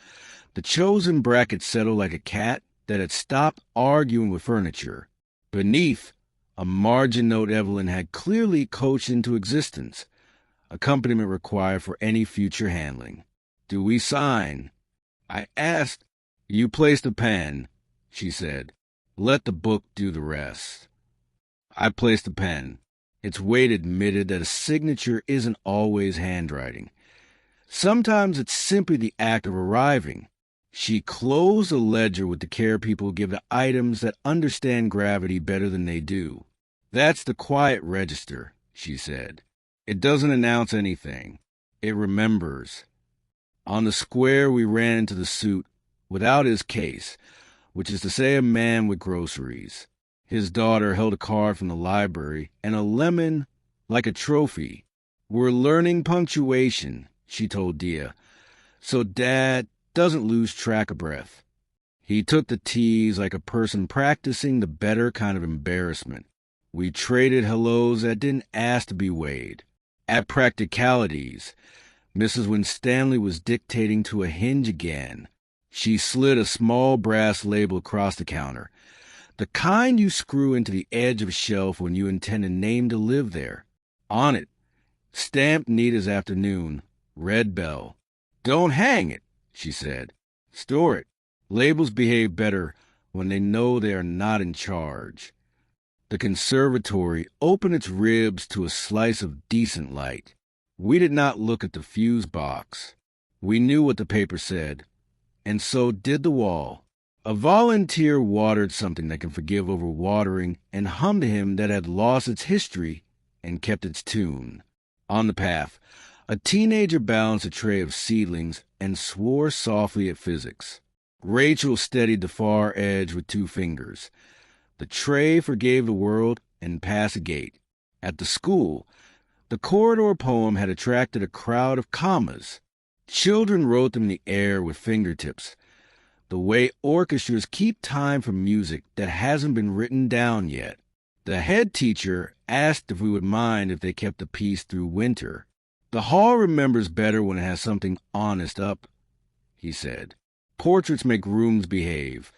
The chosen bracket settled like a cat that had stopped arguing with furniture. Beneath, a margin note Evelyn had clearly coached into existence. Accompaniment required for any future handling. "Do we sign?" I asked. "You place the pen," she said. "Let the book do the rest." I placed the pen. Its weight admitted that a signature isn't always handwriting. Sometimes it's simply the act of arriving. She closed the ledger with the care people give to items that understand gravity better than they do. "That's the quiet register," she said. "It doesn't announce anything. It remembers." On the square we ran into the suit without his case, which is to say a man with groceries. His daughter held a card from the library and a lemon like a trophy. "We're learning punctuation," she told Diya, "so Dad doesn't lose track of breath." He took the T's like a person practicing the better kind of embarrassment. We traded hellos that didn't ask to be weighed. At practicalities, Mrs. Winstanley was dictating to a hinge again. She slid a small brass label across the counter, the kind you screw into the edge of a shelf when you intend a name to live there. On it, stamped neat as afternoon, Red Bell. "Don't hang it," she said. "Store it. Labels behave better when they know they are not in charge." The conservatory opened its ribs to a slice of decent light. We did not look at the fuse box. We knew what the paper said, and so did the wall. A volunteer watered something that can forgive overwatering and hummed a hymn that had lost its history and kept its tune. On the path, a teenager balanced a tray of seedlings and swore softly at physics. Rachel steadied the far edge with 2 fingers. The tray forgave the world and passed a gate. At the school, the corridor poem had attracted a crowd of commas. Children wrote them in the air with fingertips, the way orchestras keep time for music that hasn't been written down yet. The head teacher asked if we would mind if they kept the piece through winter. The hall remembers better when it has something honest up, he said. Portraits make rooms behave.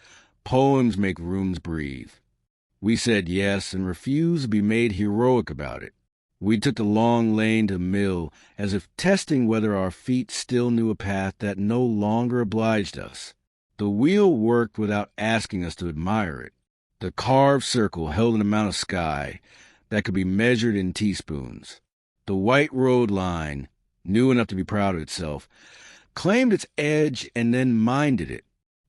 Poems make rooms breathe. We said yes and refused to be made heroic about it. We took the long lane to the mill as if testing whether our feet still knew a path that no longer obliged us. The wheel worked without asking us to admire it. The carved circle held an amount of sky that could be measured in teaspoons. The white road line, new enough to be proud of itself, claimed its edge and then minded it.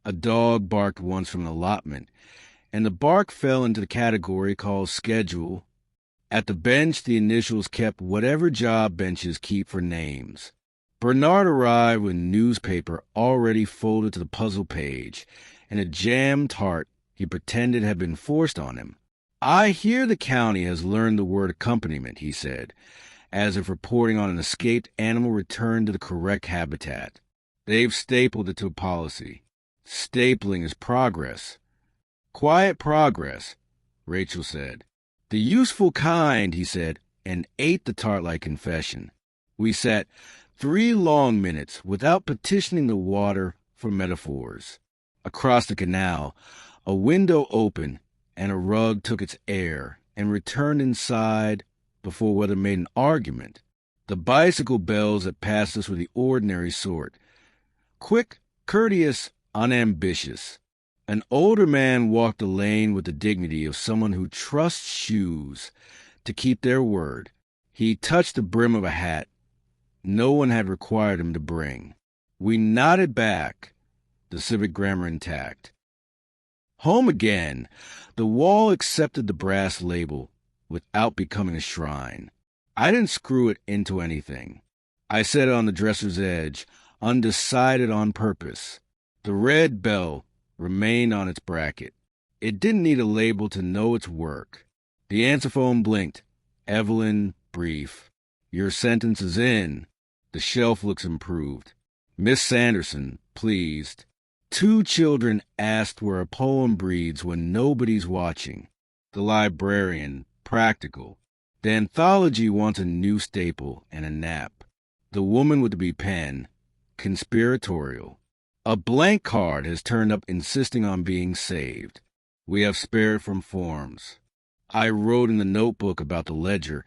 A dog barked once from an allotment, and the bark fell into the category called schedule. At the bench, the initials kept whatever job benches keep for names. Bernard arrived with newspaper already folded to the puzzle page, and a jam tart he pretended had been forced on him. I hear the county has learned the word accompaniment, he said, as if reporting on an escaped animal returned to the correct habitat. They've stapled it to a policy. Stapling is progress. Quiet progress, Rachel said. The useful kind, he said, and ate the tart like confession. We sat 3 long minutes without petitioning the water for metaphors. Across the canal, a window opened and a rug took its air and returned inside before Weather made an argument. The bicycle bells that passed us were the ordinary sort. Quick, courteous, unambitious. An older man walked the lane with the dignity of someone who trusts shoes to keep their word. He touched the brim of a hat no one had required him to bring. We nodded back, the civic grammar intact. Home again, the wall accepted the brass label without becoming a shrine. I didn't screw it into anything. I set it on the dresser's edge, undecided on purpose. The red bell remained on its bracket. It didn't need a label to know its work. The answer phone blinked. Evelyn, brief. Your sentence is in. The shelf looks improved. Miss Sanderson, pleased. 2 children asked where a poem breathes when nobody's watching. The librarian, practical. The anthology wants a new staple and a nap. The woman with the bee pen, conspiratorial. A blank card has turned up insisting on being saved. We have spared from forms. I wrote in the notebook about the ledger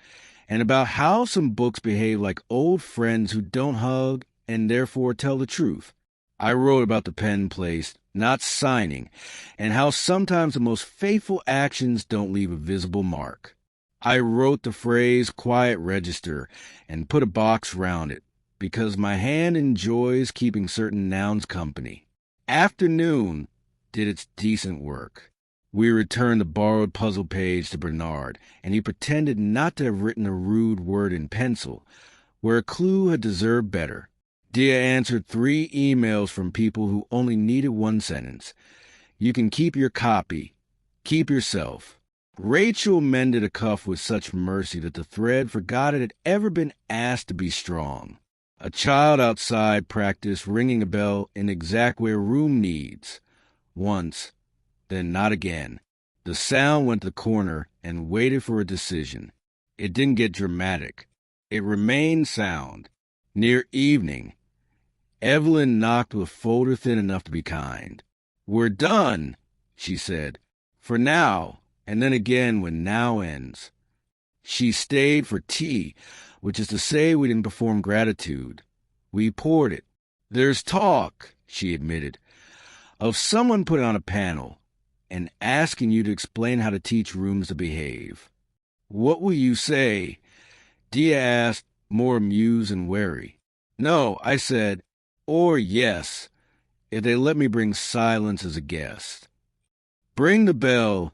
and about how some books behave like old friends who don't hug and therefore tell the truth. I wrote about the pen placed, not signing, and how sometimes the most faithful actions don't leave a visible mark. I wrote the phrase quiet register and put a box round it, because my hand enjoys keeping certain nouns company. Afternoon did its decent work. We returned the borrowed puzzle page to Bernard, and he pretended not to have written a rude word in pencil, where a clue had deserved better. Diya answered 3 emails from people who only needed 1 sentence. You can keep your copy. Keep yourself. Rachel mended a cuff with such mercy that the thread forgot it had ever been asked to be strong. A child outside practiced ringing a bell in exact way a room needs. Once, then not again. The sound went to the corner and waited for a decision. It didn't get dramatic. It remained sound. Near evening, Evelyn knocked with a folder thin enough to be kind. We're done, she said. For now, and then again when now ends. She stayed for tea, which is to say we didn't perform gratitude. We poured it. There's talk, she admitted, of someone putting on a panel and asking you to explain how to teach rooms to behave. What will you say? Diya asked, more amused and wary. No, I said, or yes, if they let me bring silence as a guest. Bring the bell,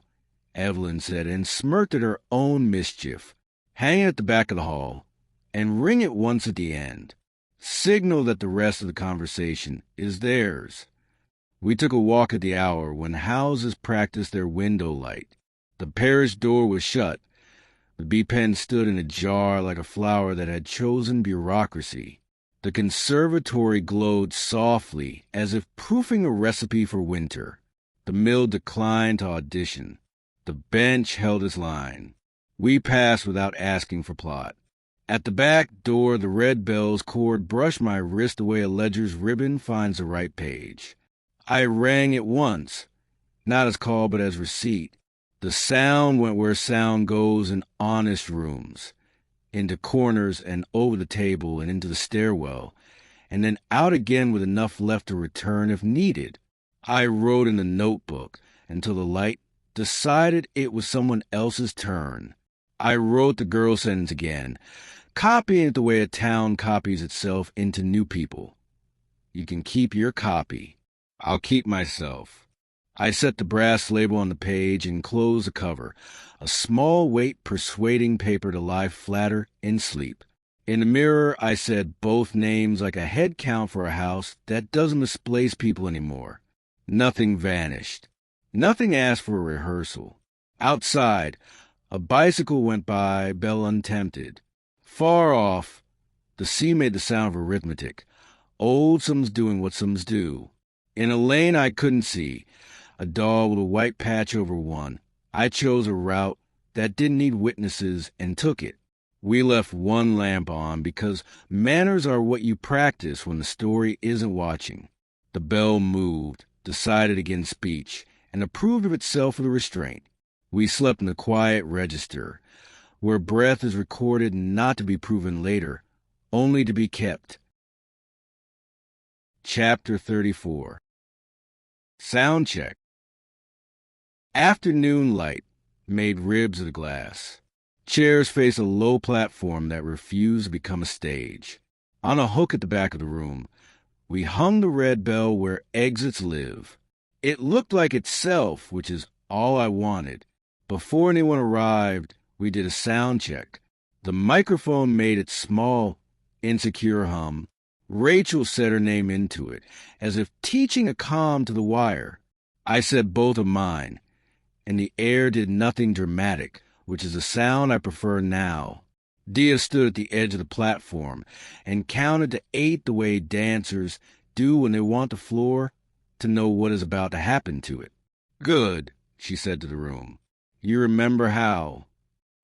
Evelyn said, and smirked at her own mischief. Hang it at the back of the hall, and ring it once at the end. Signal that the rest of the conversation is theirs. We took a walk at the hour when houses practiced their window light. The parish door was shut. The bee-pen stood in a jar like a flower that had chosen bureaucracy. The conservatory glowed softly, as if proofing a recipe for winter. The mill declined to audition. The bench held its line. We passed without asking for plot. At the back door, the red bell's cord brushed my wrist the way a ledger's ribbon finds the right page. I rang it once, not as call but as receipt. The sound went where sound goes in honest rooms, into corners and over the table and into the stairwell, and then out again with enough left to return if needed. I wrote in the notebook until the light decided it was someone else's turn. I wrote the girl sentence again, copying it the way a town copies itself into new people. You can keep your copy. I'll keep myself. I set the brass label on the page and closed the cover, a small weight persuading paper to lie flatter in sleep. In the mirror, I said both names like a head count for a house that doesn't misplace people anymore. Nothing vanished. Nothing asked for a rehearsal. Outside, a bicycle went by, bell untempted. Far off, the sea made the sound of arithmetic. Old sums doing what sums do. In a lane I couldn't see, a dog with a white patch over one. I chose a route that didn't need witnesses and took it. We left one lamp on because manners are what you practice when the story isn't watching. The bell moved, decided against speech, and approved of itself with a restraint. We slept in the quiet register, where breath is recorded not to be proven later, only to be kept. Chapter 34. Sound check. Afternoon light made ribs of the glass. Chairs faced a low platform that refused to become a stage. On a hook at the back of the room, we hung the red bell where exits live. It looked like itself, which is all I wanted. Before anyone arrived, we did a sound check. The microphone made its small, insecure hum. Rachel said her name into it, as if teaching a comm to the wire. I said both of mine, and the air did nothing dramatic, which is a sound I prefer now. Diya stood at the edge of the platform and counted to 8 the way dancers do when they want the floor to know what is about to happen to it. Good, she said to the room. You remember how?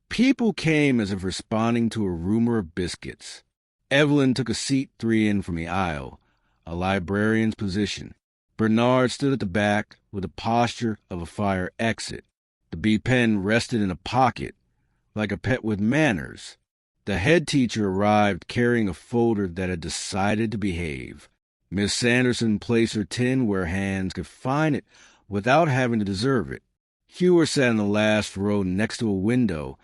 People came as if responding to a rumor of biscuits. Evelyn took a seat 3 in from the aisle, a librarian's position. Bernard stood at the back with the posture of a fire exit. The bee-pen rested in a pocket, like a pet with manners. The head teacher arrived carrying a folder that had decided to behave. Miss Sanderson placed her tin where hands could find it without having to deserve it. Hewer sat in the last row next to a window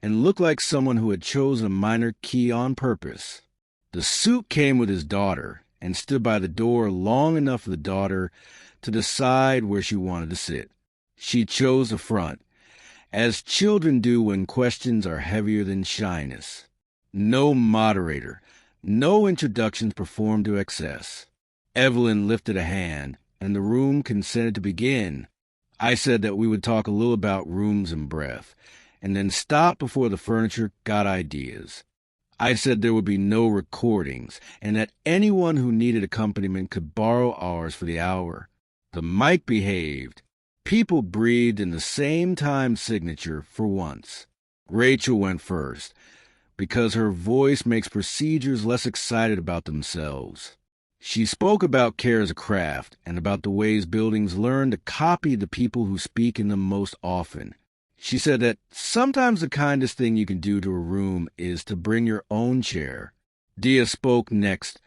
and looked like someone who had chosen a minor key on purpose. The suit came with his daughter and stood by the door long enough for the daughter to decide where she wanted to sit. She chose the front, as children do when questions are heavier than shyness. No moderator, no introductions performed to excess. Evelyn lifted a hand, and the room consented to begin. I said that we would talk a little about rooms and breath, and then stop before the furniture got ideas. I said there would be no recordings, and that anyone who needed accompaniment could borrow ours for the hour. The mic behaved. People breathed in the same time signature for once. Rachel went first, because her voice makes procedures less excited about themselves. She spoke about care as a craft and about the ways buildings learn to copy the people who speak in them most often. She said that sometimes the kindest thing you can do to a room is to bring your own chair. Diya spoke next,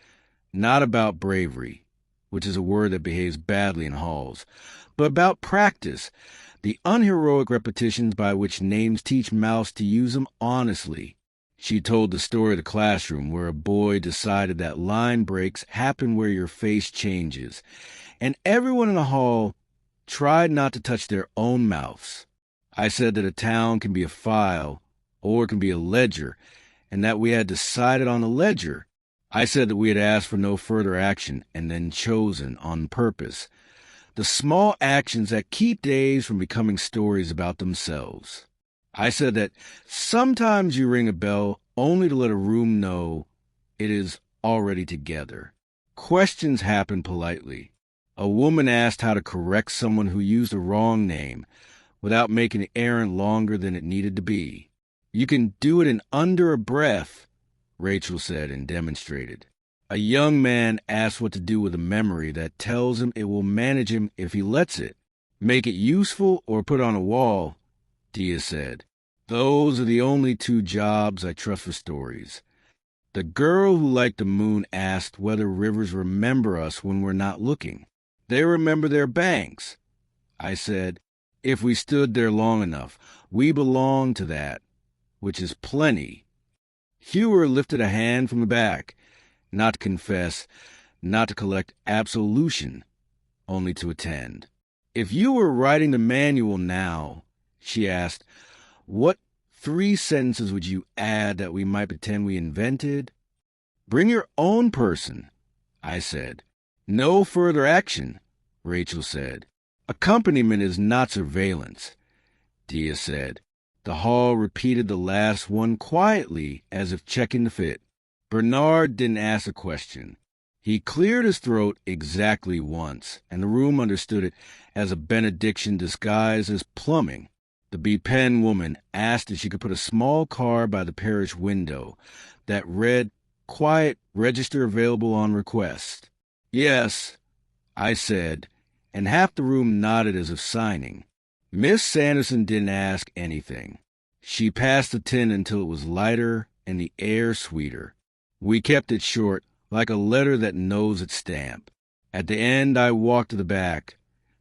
not about bravery, which is a word that behaves badly in halls, but about practice, the unheroic repetitions by which names teach mouths to use them honestly. She told the story of the classroom where a boy decided that line breaks happen where your face changes, and everyone in the hall tried not to touch their own mouths. I said that a town can be a file, or it can be a ledger, and that we had decided on a ledger. I said that we had asked for no further action and then chosen on purpose. The small actions that keep days from becoming stories about themselves. I said that sometimes you ring a bell only to let a room know it is already together. Questions happen politely. A woman asked how to correct someone who used the wrong name without making the errand longer than it needed to be. You can do it in under a breath, Rachel said and demonstrated. A young man asked what to do with a memory that tells him it will manage him if he lets it. Make it useful or put on a wall, Diya said. Those are the only two jobs I trust for stories. The girl who liked the moon asked whether rivers remember us when we're not looking. They remember their banks. I said, if we stood there long enough, we belong to that, which is plenty. Hewer lifted a hand from the back, not to confess, not to collect absolution, only to attend. If you were writing the manual now, she asked, what 3 sentences would you add that we might pretend we invented? Bring your own person, I said. No further action, Rachel said. Accompaniment is not surveillance, Diya said. The hall repeated the last one quietly, as if checking the fit. Bernard didn't ask a question. He cleared his throat exactly once, and the room understood it as a benediction disguised as plumbing. The B-Pen woman asked if she could put a small card by the parish window that read, "Quiet, register available on request." Yes, I said, and half the room nodded as if signing. Miss Sanderson didn't ask anything. She passed the tin until it was lighter and the air sweeter. We kept it short, like a letter that knows its stamp. At the end, I walked to the back,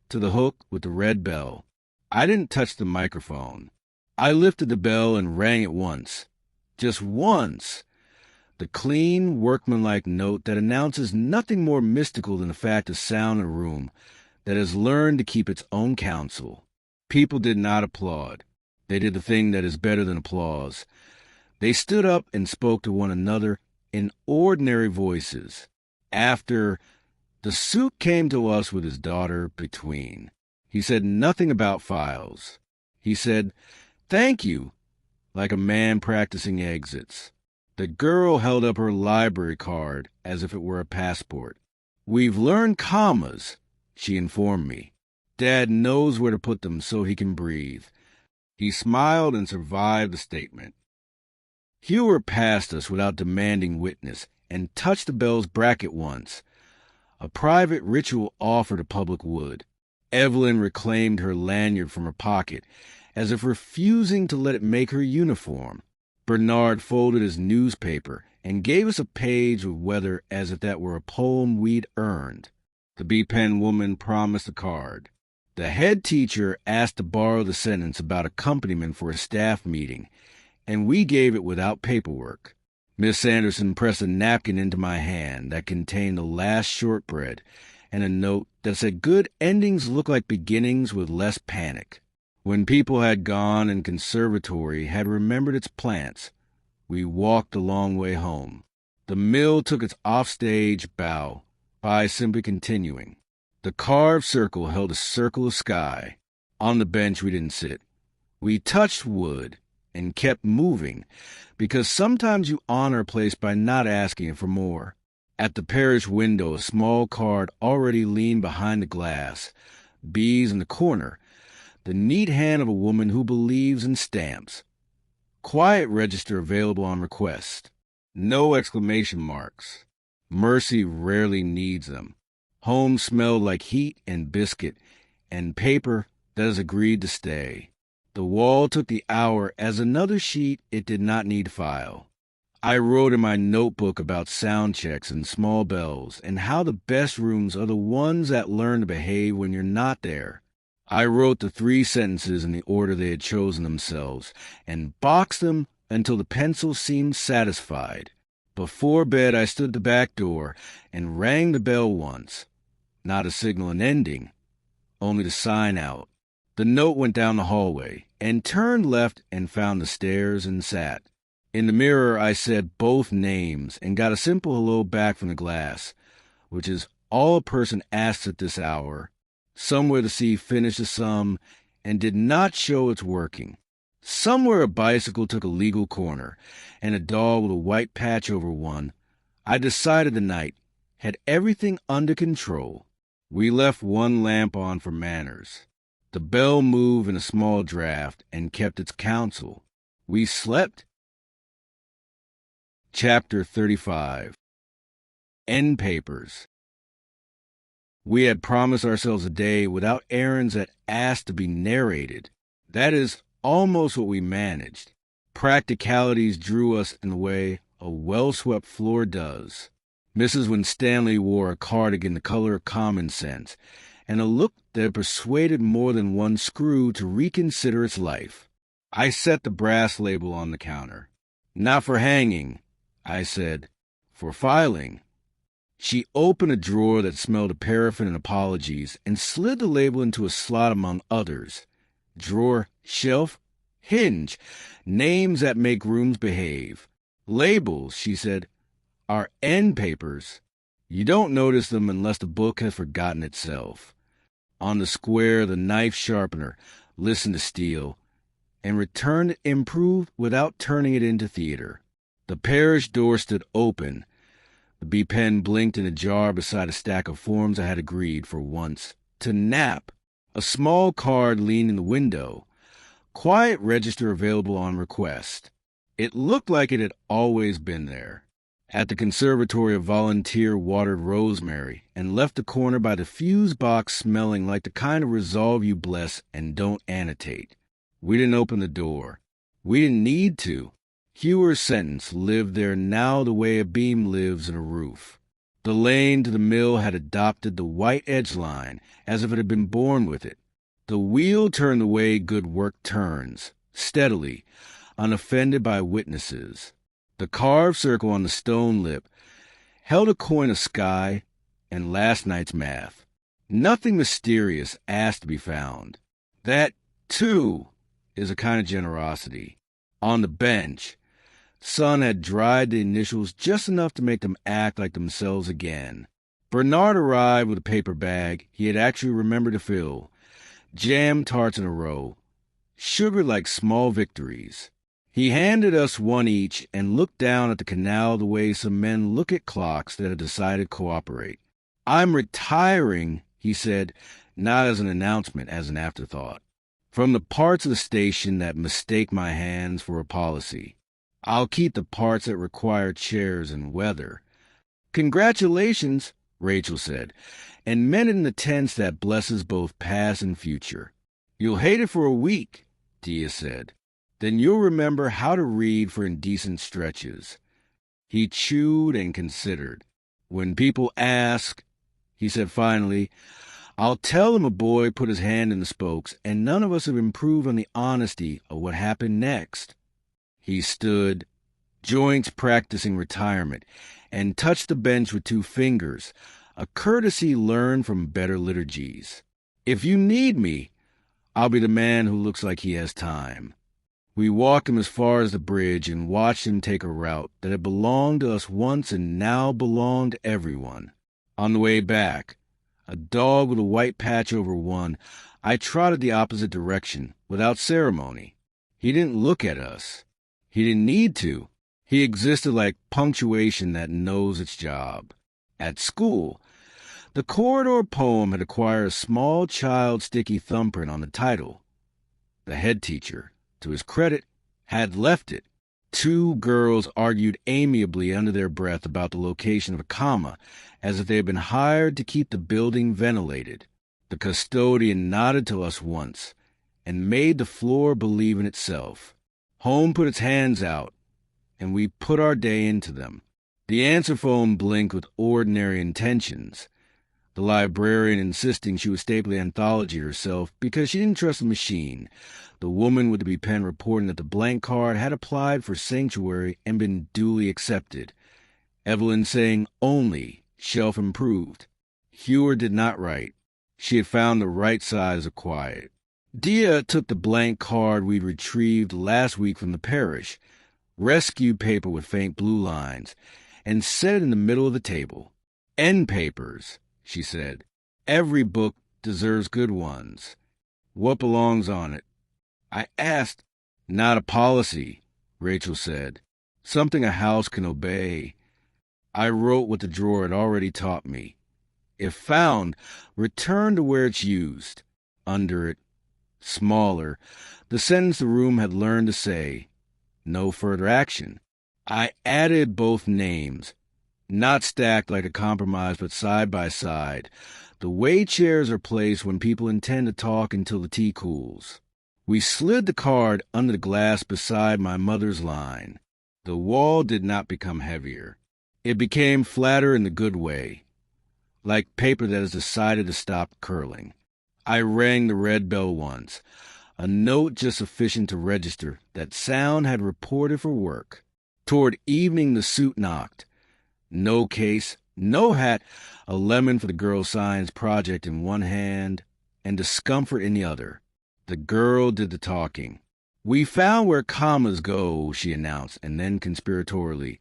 to the hook with the red bell. I didn't touch the microphone. I lifted the bell and rang it once. Just once. The clean, workmanlike note that announces nothing more mystical than the fact of sound in a room that has learned to keep its own counsel. People did not applaud. They did the thing that is better than applause. They stood up and spoke to one another in ordinary voices. After, the suit came to us with his daughter between. He said nothing about files. He said, "Thank you," like a man practicing exits. The girl held up her library card as if it were a passport. "We've learned commas," she informed me. "Dad knows where to put them so he can breathe." He smiled and survived the statement. Hewer passed us without demanding witness and touched the bell's bracket once. A private ritual offer to public would. Evelyn reclaimed her lanyard from her pocket, as if refusing to let it make her uniform. Bernard folded his newspaper and gave us a page of weather as if that were a poem we'd earned. The B-Pen woman promised a card. The head teacher asked to borrow the sentence about accompaniment for a staff meeting, and we gave it without paperwork. Miss Sanderson pressed a napkin into my hand that contained the last shortbread and a note that said good endings look like beginnings with less panic. When people had gone and conservatory had remembered its plants, we walked the long way home. The mill took its offstage bow by simply continuing. The carved circle held a circle of sky. On the bench we didn't sit. We touched wood and kept moving, because sometimes you honor a place by not asking for more. At the parish window, a small card already leaned behind the glass. Bees in the corner. The neat hand of a woman who believes in stamps. Quiet register available on request. No exclamation marks. Mercy rarely needs them. Home smelled like heat and biscuit, and paper that has agreed to stay. The wall took the hour as another sheet it did not need file. I wrote in my notebook about sound checks and small bells, and how the best rooms are the ones that learn to behave when you're not there. I wrote the 3 sentences in the order they had chosen themselves, and boxed them until the pencil seemed satisfied. Before bed I stood at the back door and rang the bell once. Not to signal an ending, only to sign out. The note went down the hallway, and turned left and found the stairs and sat. In the mirror I said both names and got a simple hello back from the glass, which is all a person asks at this hour, Somewhere the sea finished a sum and did not show its working. Somewhere a bicycle took a legal corner, and a dog with a white patch over one. I decided the night had everything under control. We left one lamp on for manners. The bell moved in a small draft and kept its counsel. We slept. Chapter 35. End Papers. We had promised ourselves a day without errands that asked to be narrated. That is almost what we managed. Practicalities drew us in the way a well-swept floor does. Mrs. Winstanley wore a cardigan the color of common sense, and a look that had persuaded more than one screw to reconsider its life. I set the brass label on the counter. "Not for hanging," I said. "For filing." She opened a drawer that smelled of paraffin and apologies and slid the label into a slot among others. Drawer, shelf, hinge, names that make rooms behave. Labels, she said, are end papers. You don't notice them unless the book has forgotten itself. On the square, the knife sharpener listened to steel and returned it improved without turning it into theater. The parish door stood open. The B-pen blinked in a jar beside a stack of forms I had agreed, for once, to nap. A small card leaned in the window. Quiet register available on request. It looked like it had always been there. At the conservatory, a volunteer watered rosemary and left the corner by the fuse box smelling like the kind of resolve you bless and don't annotate. We didn't open the door. We didn't need to. Hewer's sentence lived there now the way a beam lives in a roof. The lane to the mill had adopted the white edge line as if it had been born with it. The wheel turned the way good work turns, steadily, unoffended by witnesses. The carved circle on the stone lip held a coin of sky and last night's math. Nothing mysterious asked to be found. That, too, is a kind of generosity. On the bench, Son had dried the initials just enough to make them act like themselves again. Bernard arrived with a paper bag he had actually remembered to fill. Jam tarts in a row, sugared like small victories. He handed us one each and looked down at the canal the way some men look at clocks that have decided to cooperate. "I'm retiring," he said, not as an announcement, as an afterthought, "from the parts of the station that mistake my hands for a policy. I'll keep the parts that require chairs and weather." "Congratulations," Rachel said, and meant it in the tense that blesses both past and future. "You'll hate it for a week," Diya said. "Then you'll remember how to read for indecent stretches." He chewed and considered. "When people ask," he said finally, "I'll tell them a boy put his hand in the spokes, and none of us have improved on the honesty of what happened next." He stood, joints practicing retirement, and touched the bench with 2 fingers, a courtesy learned from better liturgies. "If you need me, I'll be the man who looks like he has time." We walked him as far as the bridge and watched him take a route that had belonged to us once and now belonged to everyone. On the way back, a dog with a white patch over one, I trotted the opposite direction without ceremony. He didn't look at us. He didn't need to. He existed like punctuation that knows its job. At school, the corridor poem had acquired a small child sticky thumbprint on the title. The head teacher, to his credit, had left it. 2 girls argued amiably under their breath about the location of a comma, as if they had been hired to keep the building ventilated. The custodian nodded to us once and made the floor believe in itself. Home put its hands out, and we put our day into them. The answer phone blinked with ordinary intentions, the librarian insisting she would staple the anthology herself because she didn't trust the machine, the woman with the B-pen reporting that the blank card had applied for sanctuary and been duly accepted, Evelyn saying only shelf improved. Hewer did not write. She had found the right size of quiet. Diya took the blank card we'd retrieved last week from the parish, rescued paper with faint blue lines, and set it in the middle of the table. "End papers," she said. "Every book deserves good ones. What belongs on it? I asked. Not a policy, Rachel said. Something a house can obey. I wrote what the drawer had already taught me. If found, return to where it's used. Under it, smaller, the sentence the room had learned to say, no further action. I added both names, not stacked like a compromise, but side by side, the way chairs are placed when people intend to talk until the tea cools. We slid the card under the glass beside my mother's line. The wall did not become heavier. It became flatter in the good way, like paper that has decided to stop curling. I rang the red bell once, a note just sufficient to register that sound had reported for work. Toward evening, the suit knocked. No case, no hat, a lemon for the girl science project in one hand, and discomfort in the other. The girl did the talking. We found where commas go, she announced, and then conspiratorially,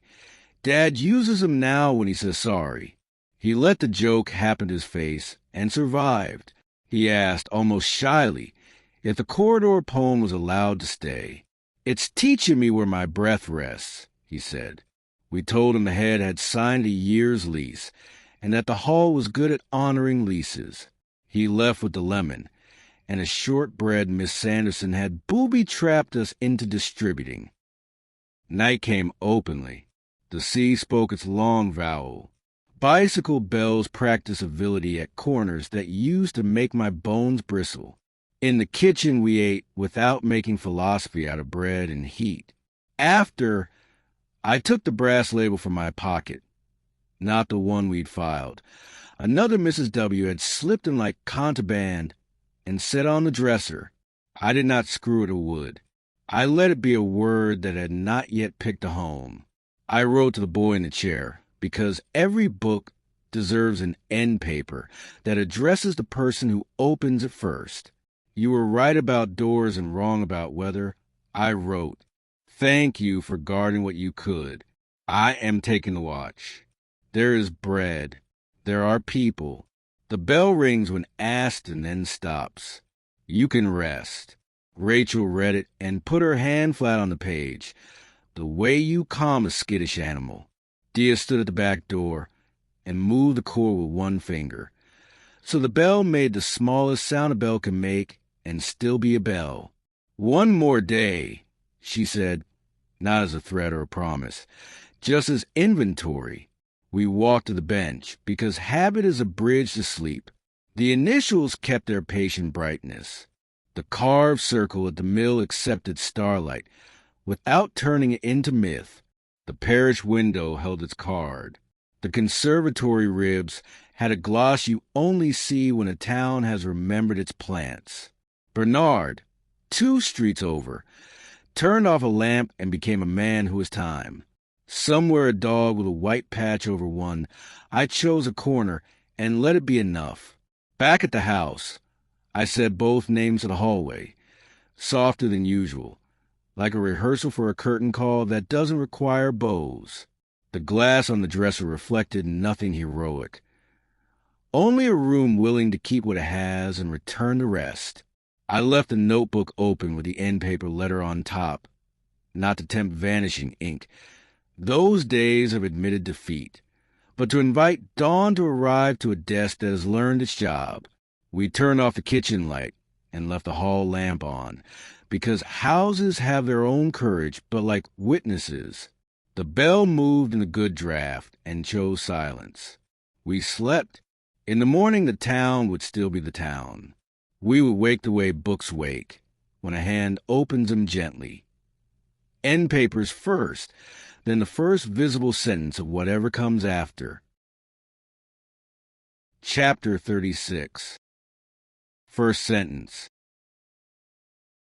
Dad uses them now when he says sorry. He let the joke happen to his face and survived. He asked, almost shyly, if the corridor poem was allowed to stay. It's teaching me where my breath rests, he said. We told him the head had signed a year's lease, and that the hall was good at honoring leases. He left with the lemon, and a shortbread Miss Sanderson had booby-trapped us into distributing. Night came openly. The sea spoke its long vowel. Bicycle bells practiced civility at corners that used to make my bones bristle. In the kitchen we ate without making philosophy out of bread and heat. After, I took the brass label from my pocket, not the one we'd filed. Another Mrs. W. had slipped in like contraband and set on the dresser. I did not screw it or wood. I let it be a word that had not yet picked a home. I wrote to the boy in the chair, because every book deserves an end paper that addresses the person who opens it first. You were right about doors and wrong about weather. I wrote, thank you for guarding what you could. I am taking the watch. There is bread. There are people. The bell rings when asked and then stops. You can rest. Rachel read it and put her hand flat on the page. The way you calm a skittish animal. Diya stood at the back door and moved the cord with one finger. So the bell made the smallest sound a bell can make and still be a bell. One more day, she said, not as a threat or a promise, just as inventory. We walked to the bench, because habit is a bridge to sleep. The initials kept their patient brightness. The carved circle at the mill accepted starlight, without turning it into myth. The parish window held its card. The conservatory ribs had a gloss you only see when a town has remembered its plants. Bernard, 2 streets over, turned off a lamp and became a man who was time. Somewhere a dog with a white patch over one, I chose a corner and let it be enough. Back at the house, I said both names to the hallway, softer than usual, like a rehearsal for a curtain call that doesn't require bows. The glass on the dresser reflected nothing heroic. Only a room willing to keep what it has and return the rest. I left the notebook open with the end paper letter on top, not to tempt vanishing ink. Those days have admitted defeat, but to invite dawn to arrive to a desk that has learned its job. We turned off the kitchen light and left the hall lamp on, because houses have their own courage, but like witnesses. The bell moved in a good draft and chose silence. We slept. In the morning, the town would still be the town. We would wake the way books wake, when a hand opens them gently. End papers first, then the first visible sentence of whatever comes after. Chapter 36. First sentence.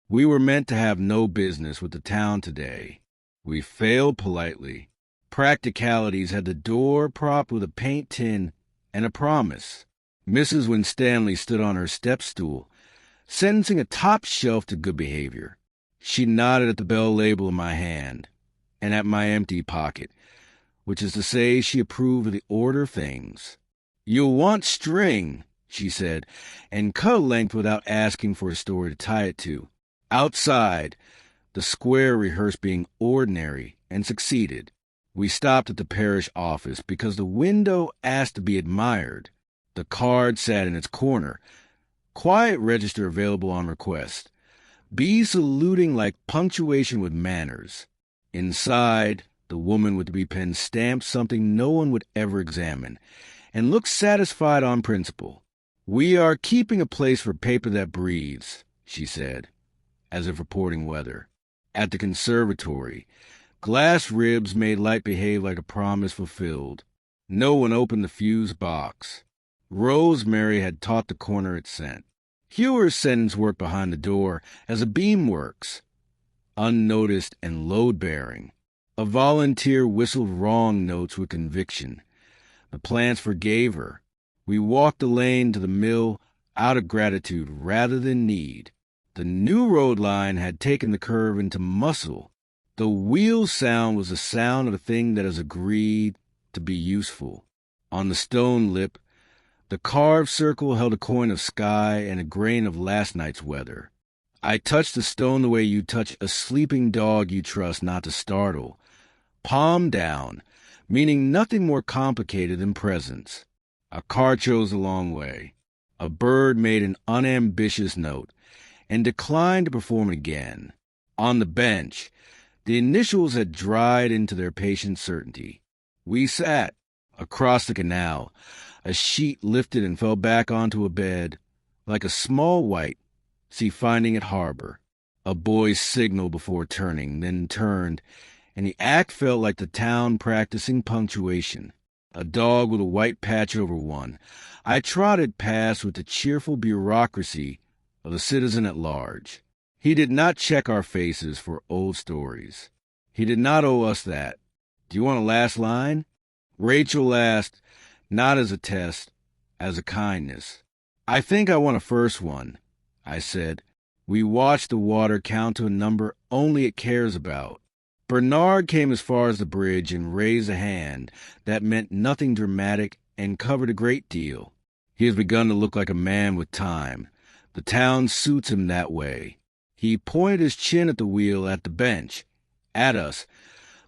We were meant to have no business with the town today. We failed politely. Practicalities had the door propped with a paint tin and a promise. Mrs. Winstanley stood on her step stool, sentencing a top shelf to good behavior. She nodded at the bell label in my hand and at my empty pocket, which is to say she approved of the order of things. You'll want string, she said, and cut a length without asking for a story to tie it to. Outside, the square rehearsed being ordinary and succeeded. We stopped at the parish office because the window asked to be admired. The card sat in its corner. Quiet register available on request. Be saluting like punctuation with manners. Inside, the woman with the B pen stamped something no one would ever examine, and looked satisfied on principle. We are keeping a place for paper that breathes, she said, as if reporting weather. At the conservatory, glass ribs made light behave like a promise fulfilled. No one opened the fuse box. Rosemary had taught the corner its scent. Hewer's sentence worked behind the door as a beam works, unnoticed and load-bearing. A volunteer whistled wrong notes with conviction. The plants forgave her. We walked the lane to the mill out of gratitude rather than need. The new road line had taken the curve into muscle. The wheel sound was the sound of a thing that has agreed to be useful. On the stone lip, the carved circle held a coin of sky and a grain of last night's weather. I touched the stone the way you touch a sleeping dog you trust not to startle. Palm down, meaning nothing more complicated than presence. A car chose the long way. A bird made an unambitious note and declined to perform it again. On the bench, the initials had dried into their patient certainty. We sat. Across the canal, a sheet lifted and fell back onto a bed, like a small white, see finding at harbor. A boy signaled before turning, then turned, and the act felt like the town practicing punctuation. A dog with a white patch over one. I trotted past with the cheerful bureaucracy of the citizen at large. He did not check our faces for old stories. He did not owe us that. Do you want a last line? Rachel asked, not as a test, as a kindness. I think I want a first one, I said. We watched the water count to a number only it cares about. Bernard came as far as the bridge and raised a hand that meant nothing dramatic and covered a great deal. He has begun to look like a man with time. The town suits him that way. He pointed his chin at the wheel at the bench, at us,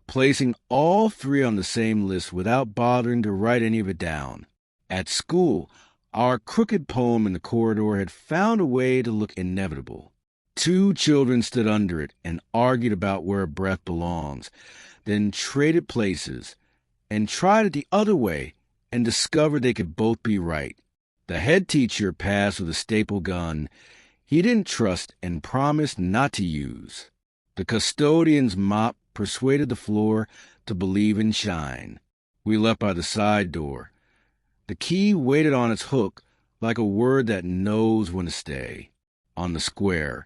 placing all three on the same list without bothering to write any of it down. At school, our crooked poem in the corridor had found a way to look inevitable. 2 children stood under it and argued about where a breath belongs, then traded places, and tried it the other way and discovered they could both be right. The head teacher passed with a staple gun he didn't trust and promised not to use. The custodian's mop persuaded the floor to believe in shine. We left by the side door. The key waited on its hook like a word that knows when to stay. On the square,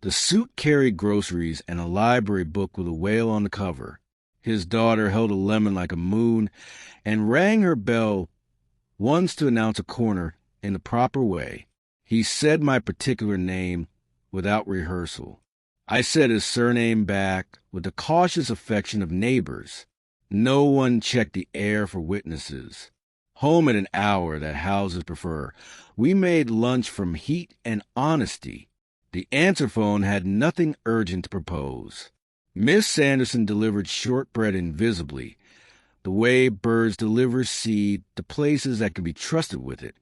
the suit carried groceries and a library book with a whale on the cover. His daughter held a lemon like a moon and rang her bell once to announce a corner in the proper way. He said my particular name without rehearsal. I said his surname back with the cautious affection of neighbors. No one checked the air for witnesses. Home at an hour that houses prefer. We made lunch from heat and honesty. The answer phone had nothing urgent to propose. Miss Sanderson delivered shortbread invisibly, the way birds deliver seed to places that can be trusted with it.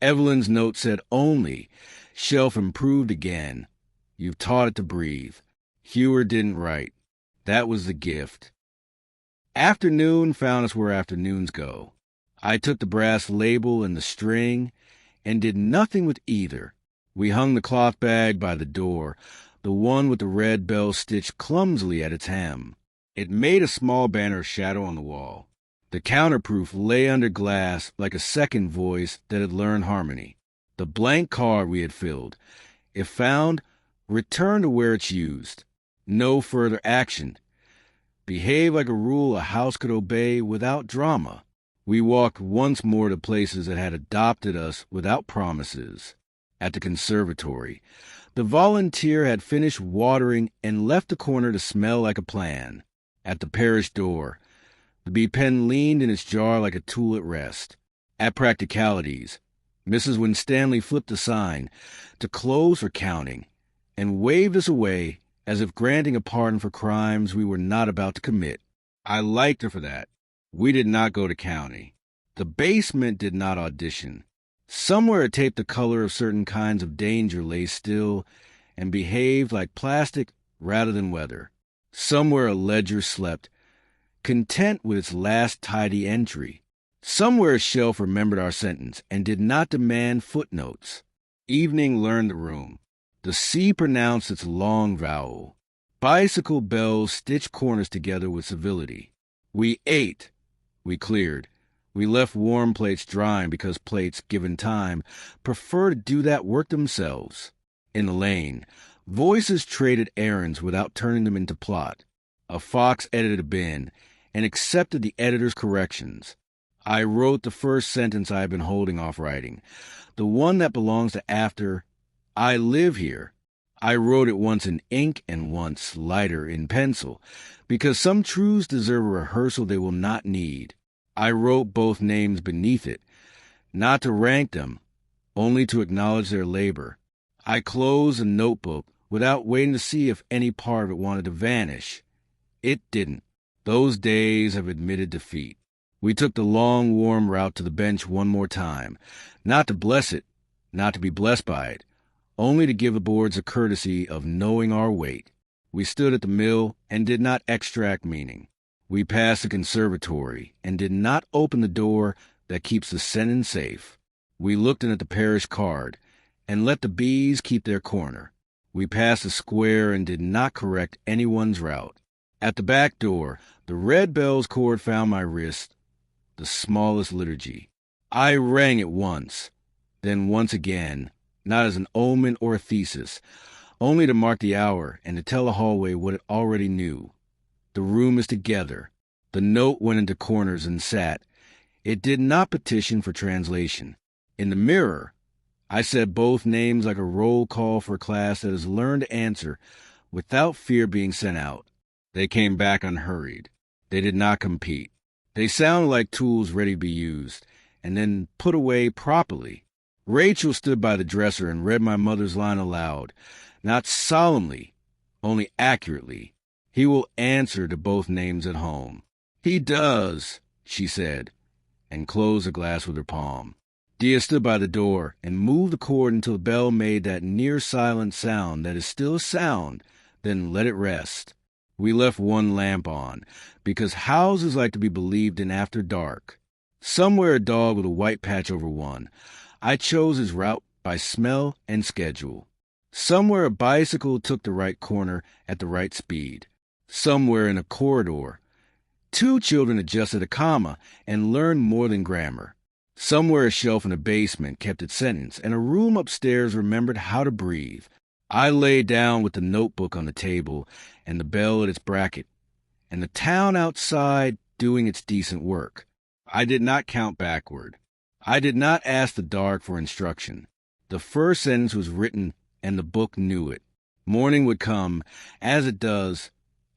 Evelyn's note said only, "Shelf improved again. You've taught it to breathe." Hewer didn't write. That was the gift. Afternoon found us where afternoons go. I took the brass label and the string and did nothing with either. We hung the cloth bag by the door, the one with the red bell stitched clumsily at its hem. It made a small banner of shadow on the wall. The counterproof lay under glass like a second voice that had learned harmony. The blank card we had filled, if found, returned to where it's used. No further action. Behave like a rule a house could obey without drama. We walked once more to places that had adopted us without promises. At the conservatory, the volunteer had finished watering and left the corner to smell like a plan. At the parish door, the bee pen leaned in its jar like a tool at rest. At practicalities, Mrs. Winstanley flipped a sign to close for counting and waved us away as if granting a pardon for crimes we were not about to commit. I liked her for that. We did not go to county. The basement did not audition. Somewhere a tape the color of certain kinds of danger lay still and behaved like plastic rather than weather. Somewhere a ledger slept, content with its last tidy entry. Somewhere a shelf remembered our sentence and did not demand footnotes. Evening learned the room. The C pronounced its long vowel. Bicycle bells stitched corners together with civility. We ate. We cleared. We left warm plates drying because plates, given time, prefer to do that work themselves. In the lane, voices traded errands without turning them into plot. A fox edited a bin and accepted the editor's corrections. I wrote the first sentence I have been holding off writing, the one that belongs to after I live here. I wrote it once in ink and once, lighter, in pencil, because some truths deserve a rehearsal they will not need. I wrote both names beneath it, not to rank them, only to acknowledge their labor. I closed the notebook without waiting to see if any part of it wanted to vanish. It didn't. Those days have admitted defeat. We took the long, warm route to the bench one more time, not to bless it, not to be blessed by it, only to give the boards the courtesy of knowing our weight. We stood at the mill and did not extract meaning. We passed the conservatory and did not open the door that keeps the sentence safe. We looked in at the parish card and let the bees keep their corner. We passed the square and did not correct anyone's route. At the back door, the red bell's cord found my wrist, the smallest liturgy. I rang it once, then once again, not as an omen or a thesis, only to mark the hour and to tell the hallway what it already knew. The room is together. The note went into corners and sat. It did not petition for translation. In the mirror, I said both names like a roll call for a class that has learned to answer without fear being sent out. They came back unhurried. They did not compete. They sounded like tools ready to be used, and then put away properly. Rachel stood by the dresser and read my mother's line aloud, not solemnly, only accurately. He will answer to both names at home. He does, she said, and closed the glass with her palm. Diya stood by the door and moved the cord until the bell made that near-silent sound that is still a sound, then let it rest. We left one lamp on, because houses like to be believed in after dark. Somewhere a dog with a white patch over one. I chose his route by smell and schedule. Somewhere a bicycle took the right corner at the right speed. Somewhere in a corridor, two children adjusted a comma and learned more than grammar. Somewhere a shelf in a basement kept its sentence, and a room upstairs remembered how to breathe. I lay down with the notebook on the table and the bell at its bracket, and the town outside doing its decent work. I did not count backward. I did not ask the dark for instruction. The first sentence was written, and the book knew it. Morning would come, as it does,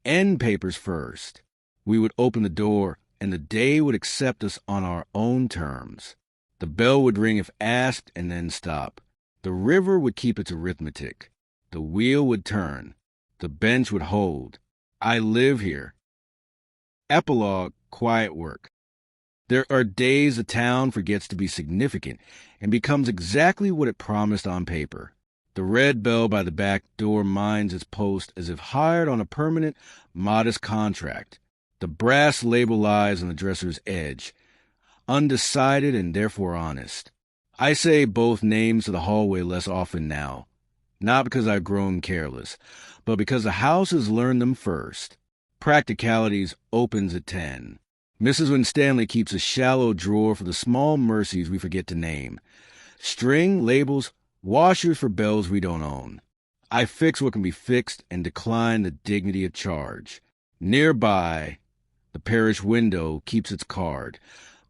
end papers first. We would open the door, and the day would accept us on our own terms. The bell would ring if asked and then stop. The river would keep its arithmetic. The wheel would turn. The bench would hold. I live here. Epilogue, quiet work. There are days the town forgets to be significant and becomes exactly what it promised on paper. The red bell by the back door minds its post as if hired on a permanent, modest contract. The brass label lies on the dresser's edge, undecided and therefore honest. I say both names to the hallway less often now, not because I've grown careless, but because the house has learned them first. Practicalities opens at 10. Mrs. Winstanley keeps a shallow drawer for the small mercies we forget to name. String, labels, washers for bells we don't own. I fix what can be fixed and decline the dignity of charge. Nearby, the parish window keeps its card.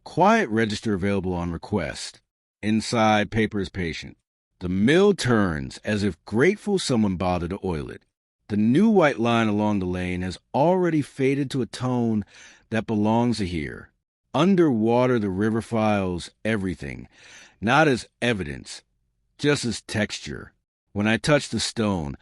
Quiet register available on request. Inside, paper is patient. The mill turns as if grateful someone bothered to oil it. The new white line along the lane has already faded to a tone that belongs to here. Underwater, the river files everything, not as evidence, just as texture. When I touch the stone,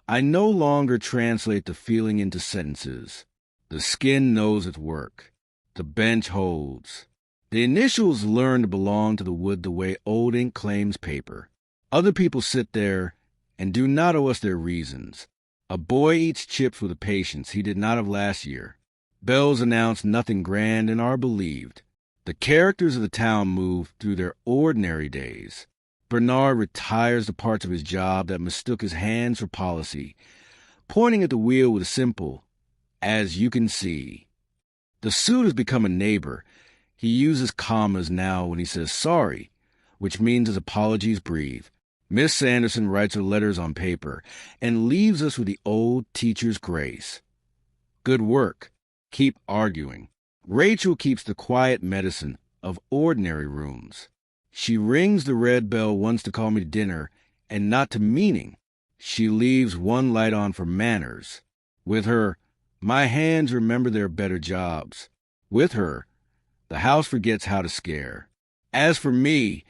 I no longer translate the feeling into sentences. The skin knows its work. The bench holds. The initials learn to belong to the wood the way old ink claims paper. Other people sit there and do not owe us their reasons. A boy eats chips with a patience he did not have last year. Bells announce nothing grand and are believed. The characters of the town move through their ordinary days. Bernard retires the parts of his job that mistook his hands for policy, pointing at the wheel with a simple, "as you can see." The suit has become a neighbor. He uses commas now when he says sorry, which means his apologies breathe. Miss Sanderson writes her letters on paper and leaves us with the old teacher's grace. Good work. Keep arguing. Rachel keeps the quiet medicine of ordinary rooms. She rings the red bell once to call me to dinner, and not to meaning. She leaves one light on for manners. With her, my hands remember their better jobs. With her, the house forgets how to scare. As for me,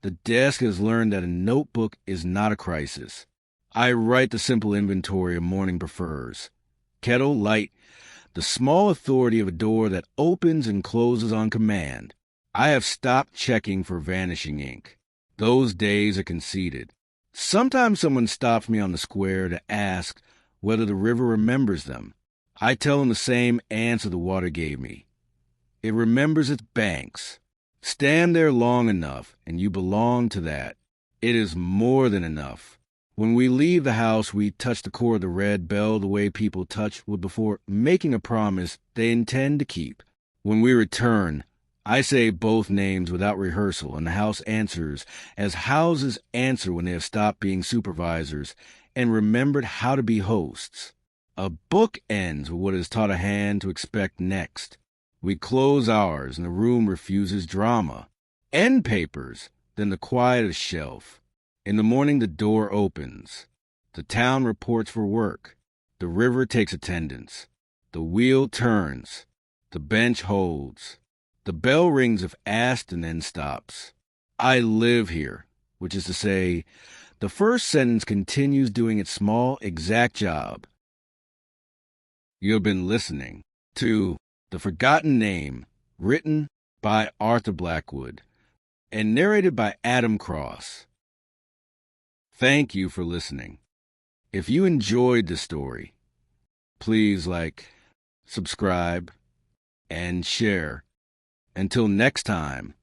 the desk has learned that a notebook is not a crisis. I write the simple inventory a morning prefers. Kettle, light, the small authority of a door that opens and closes on command. I have stopped checking for vanishing ink. Those days are conceded. Sometimes someone stops me on the square to ask whether the river remembers them. I tell them the same answer the water gave me. It remembers its banks. Stand there long enough, and you belong to that. It is more than enough. When we leave the house, we touch the core of the red bell the way people touch wood before making a promise they intend to keep. When we return, I say both names without rehearsal, and the house answers as houses answer when they have stopped being supervisors and remembered how to be hosts. A book ends with what has taught a hand to expect next. We close ours, and the room refuses drama. End papers, then the quietest shelf. In the morning, the door opens. The town reports for work. The river takes attendance. The wheel turns. The bench holds. The bell rings if asked and then stops. I live here, which is to say, the first sentence continues doing its small, exact job. You have been listening to The Forgotten Name, written by Arthur Blackwood and narrated by Adam Cross. Thank you for listening. If you enjoyed the story, please like, subscribe, and share. Until next time,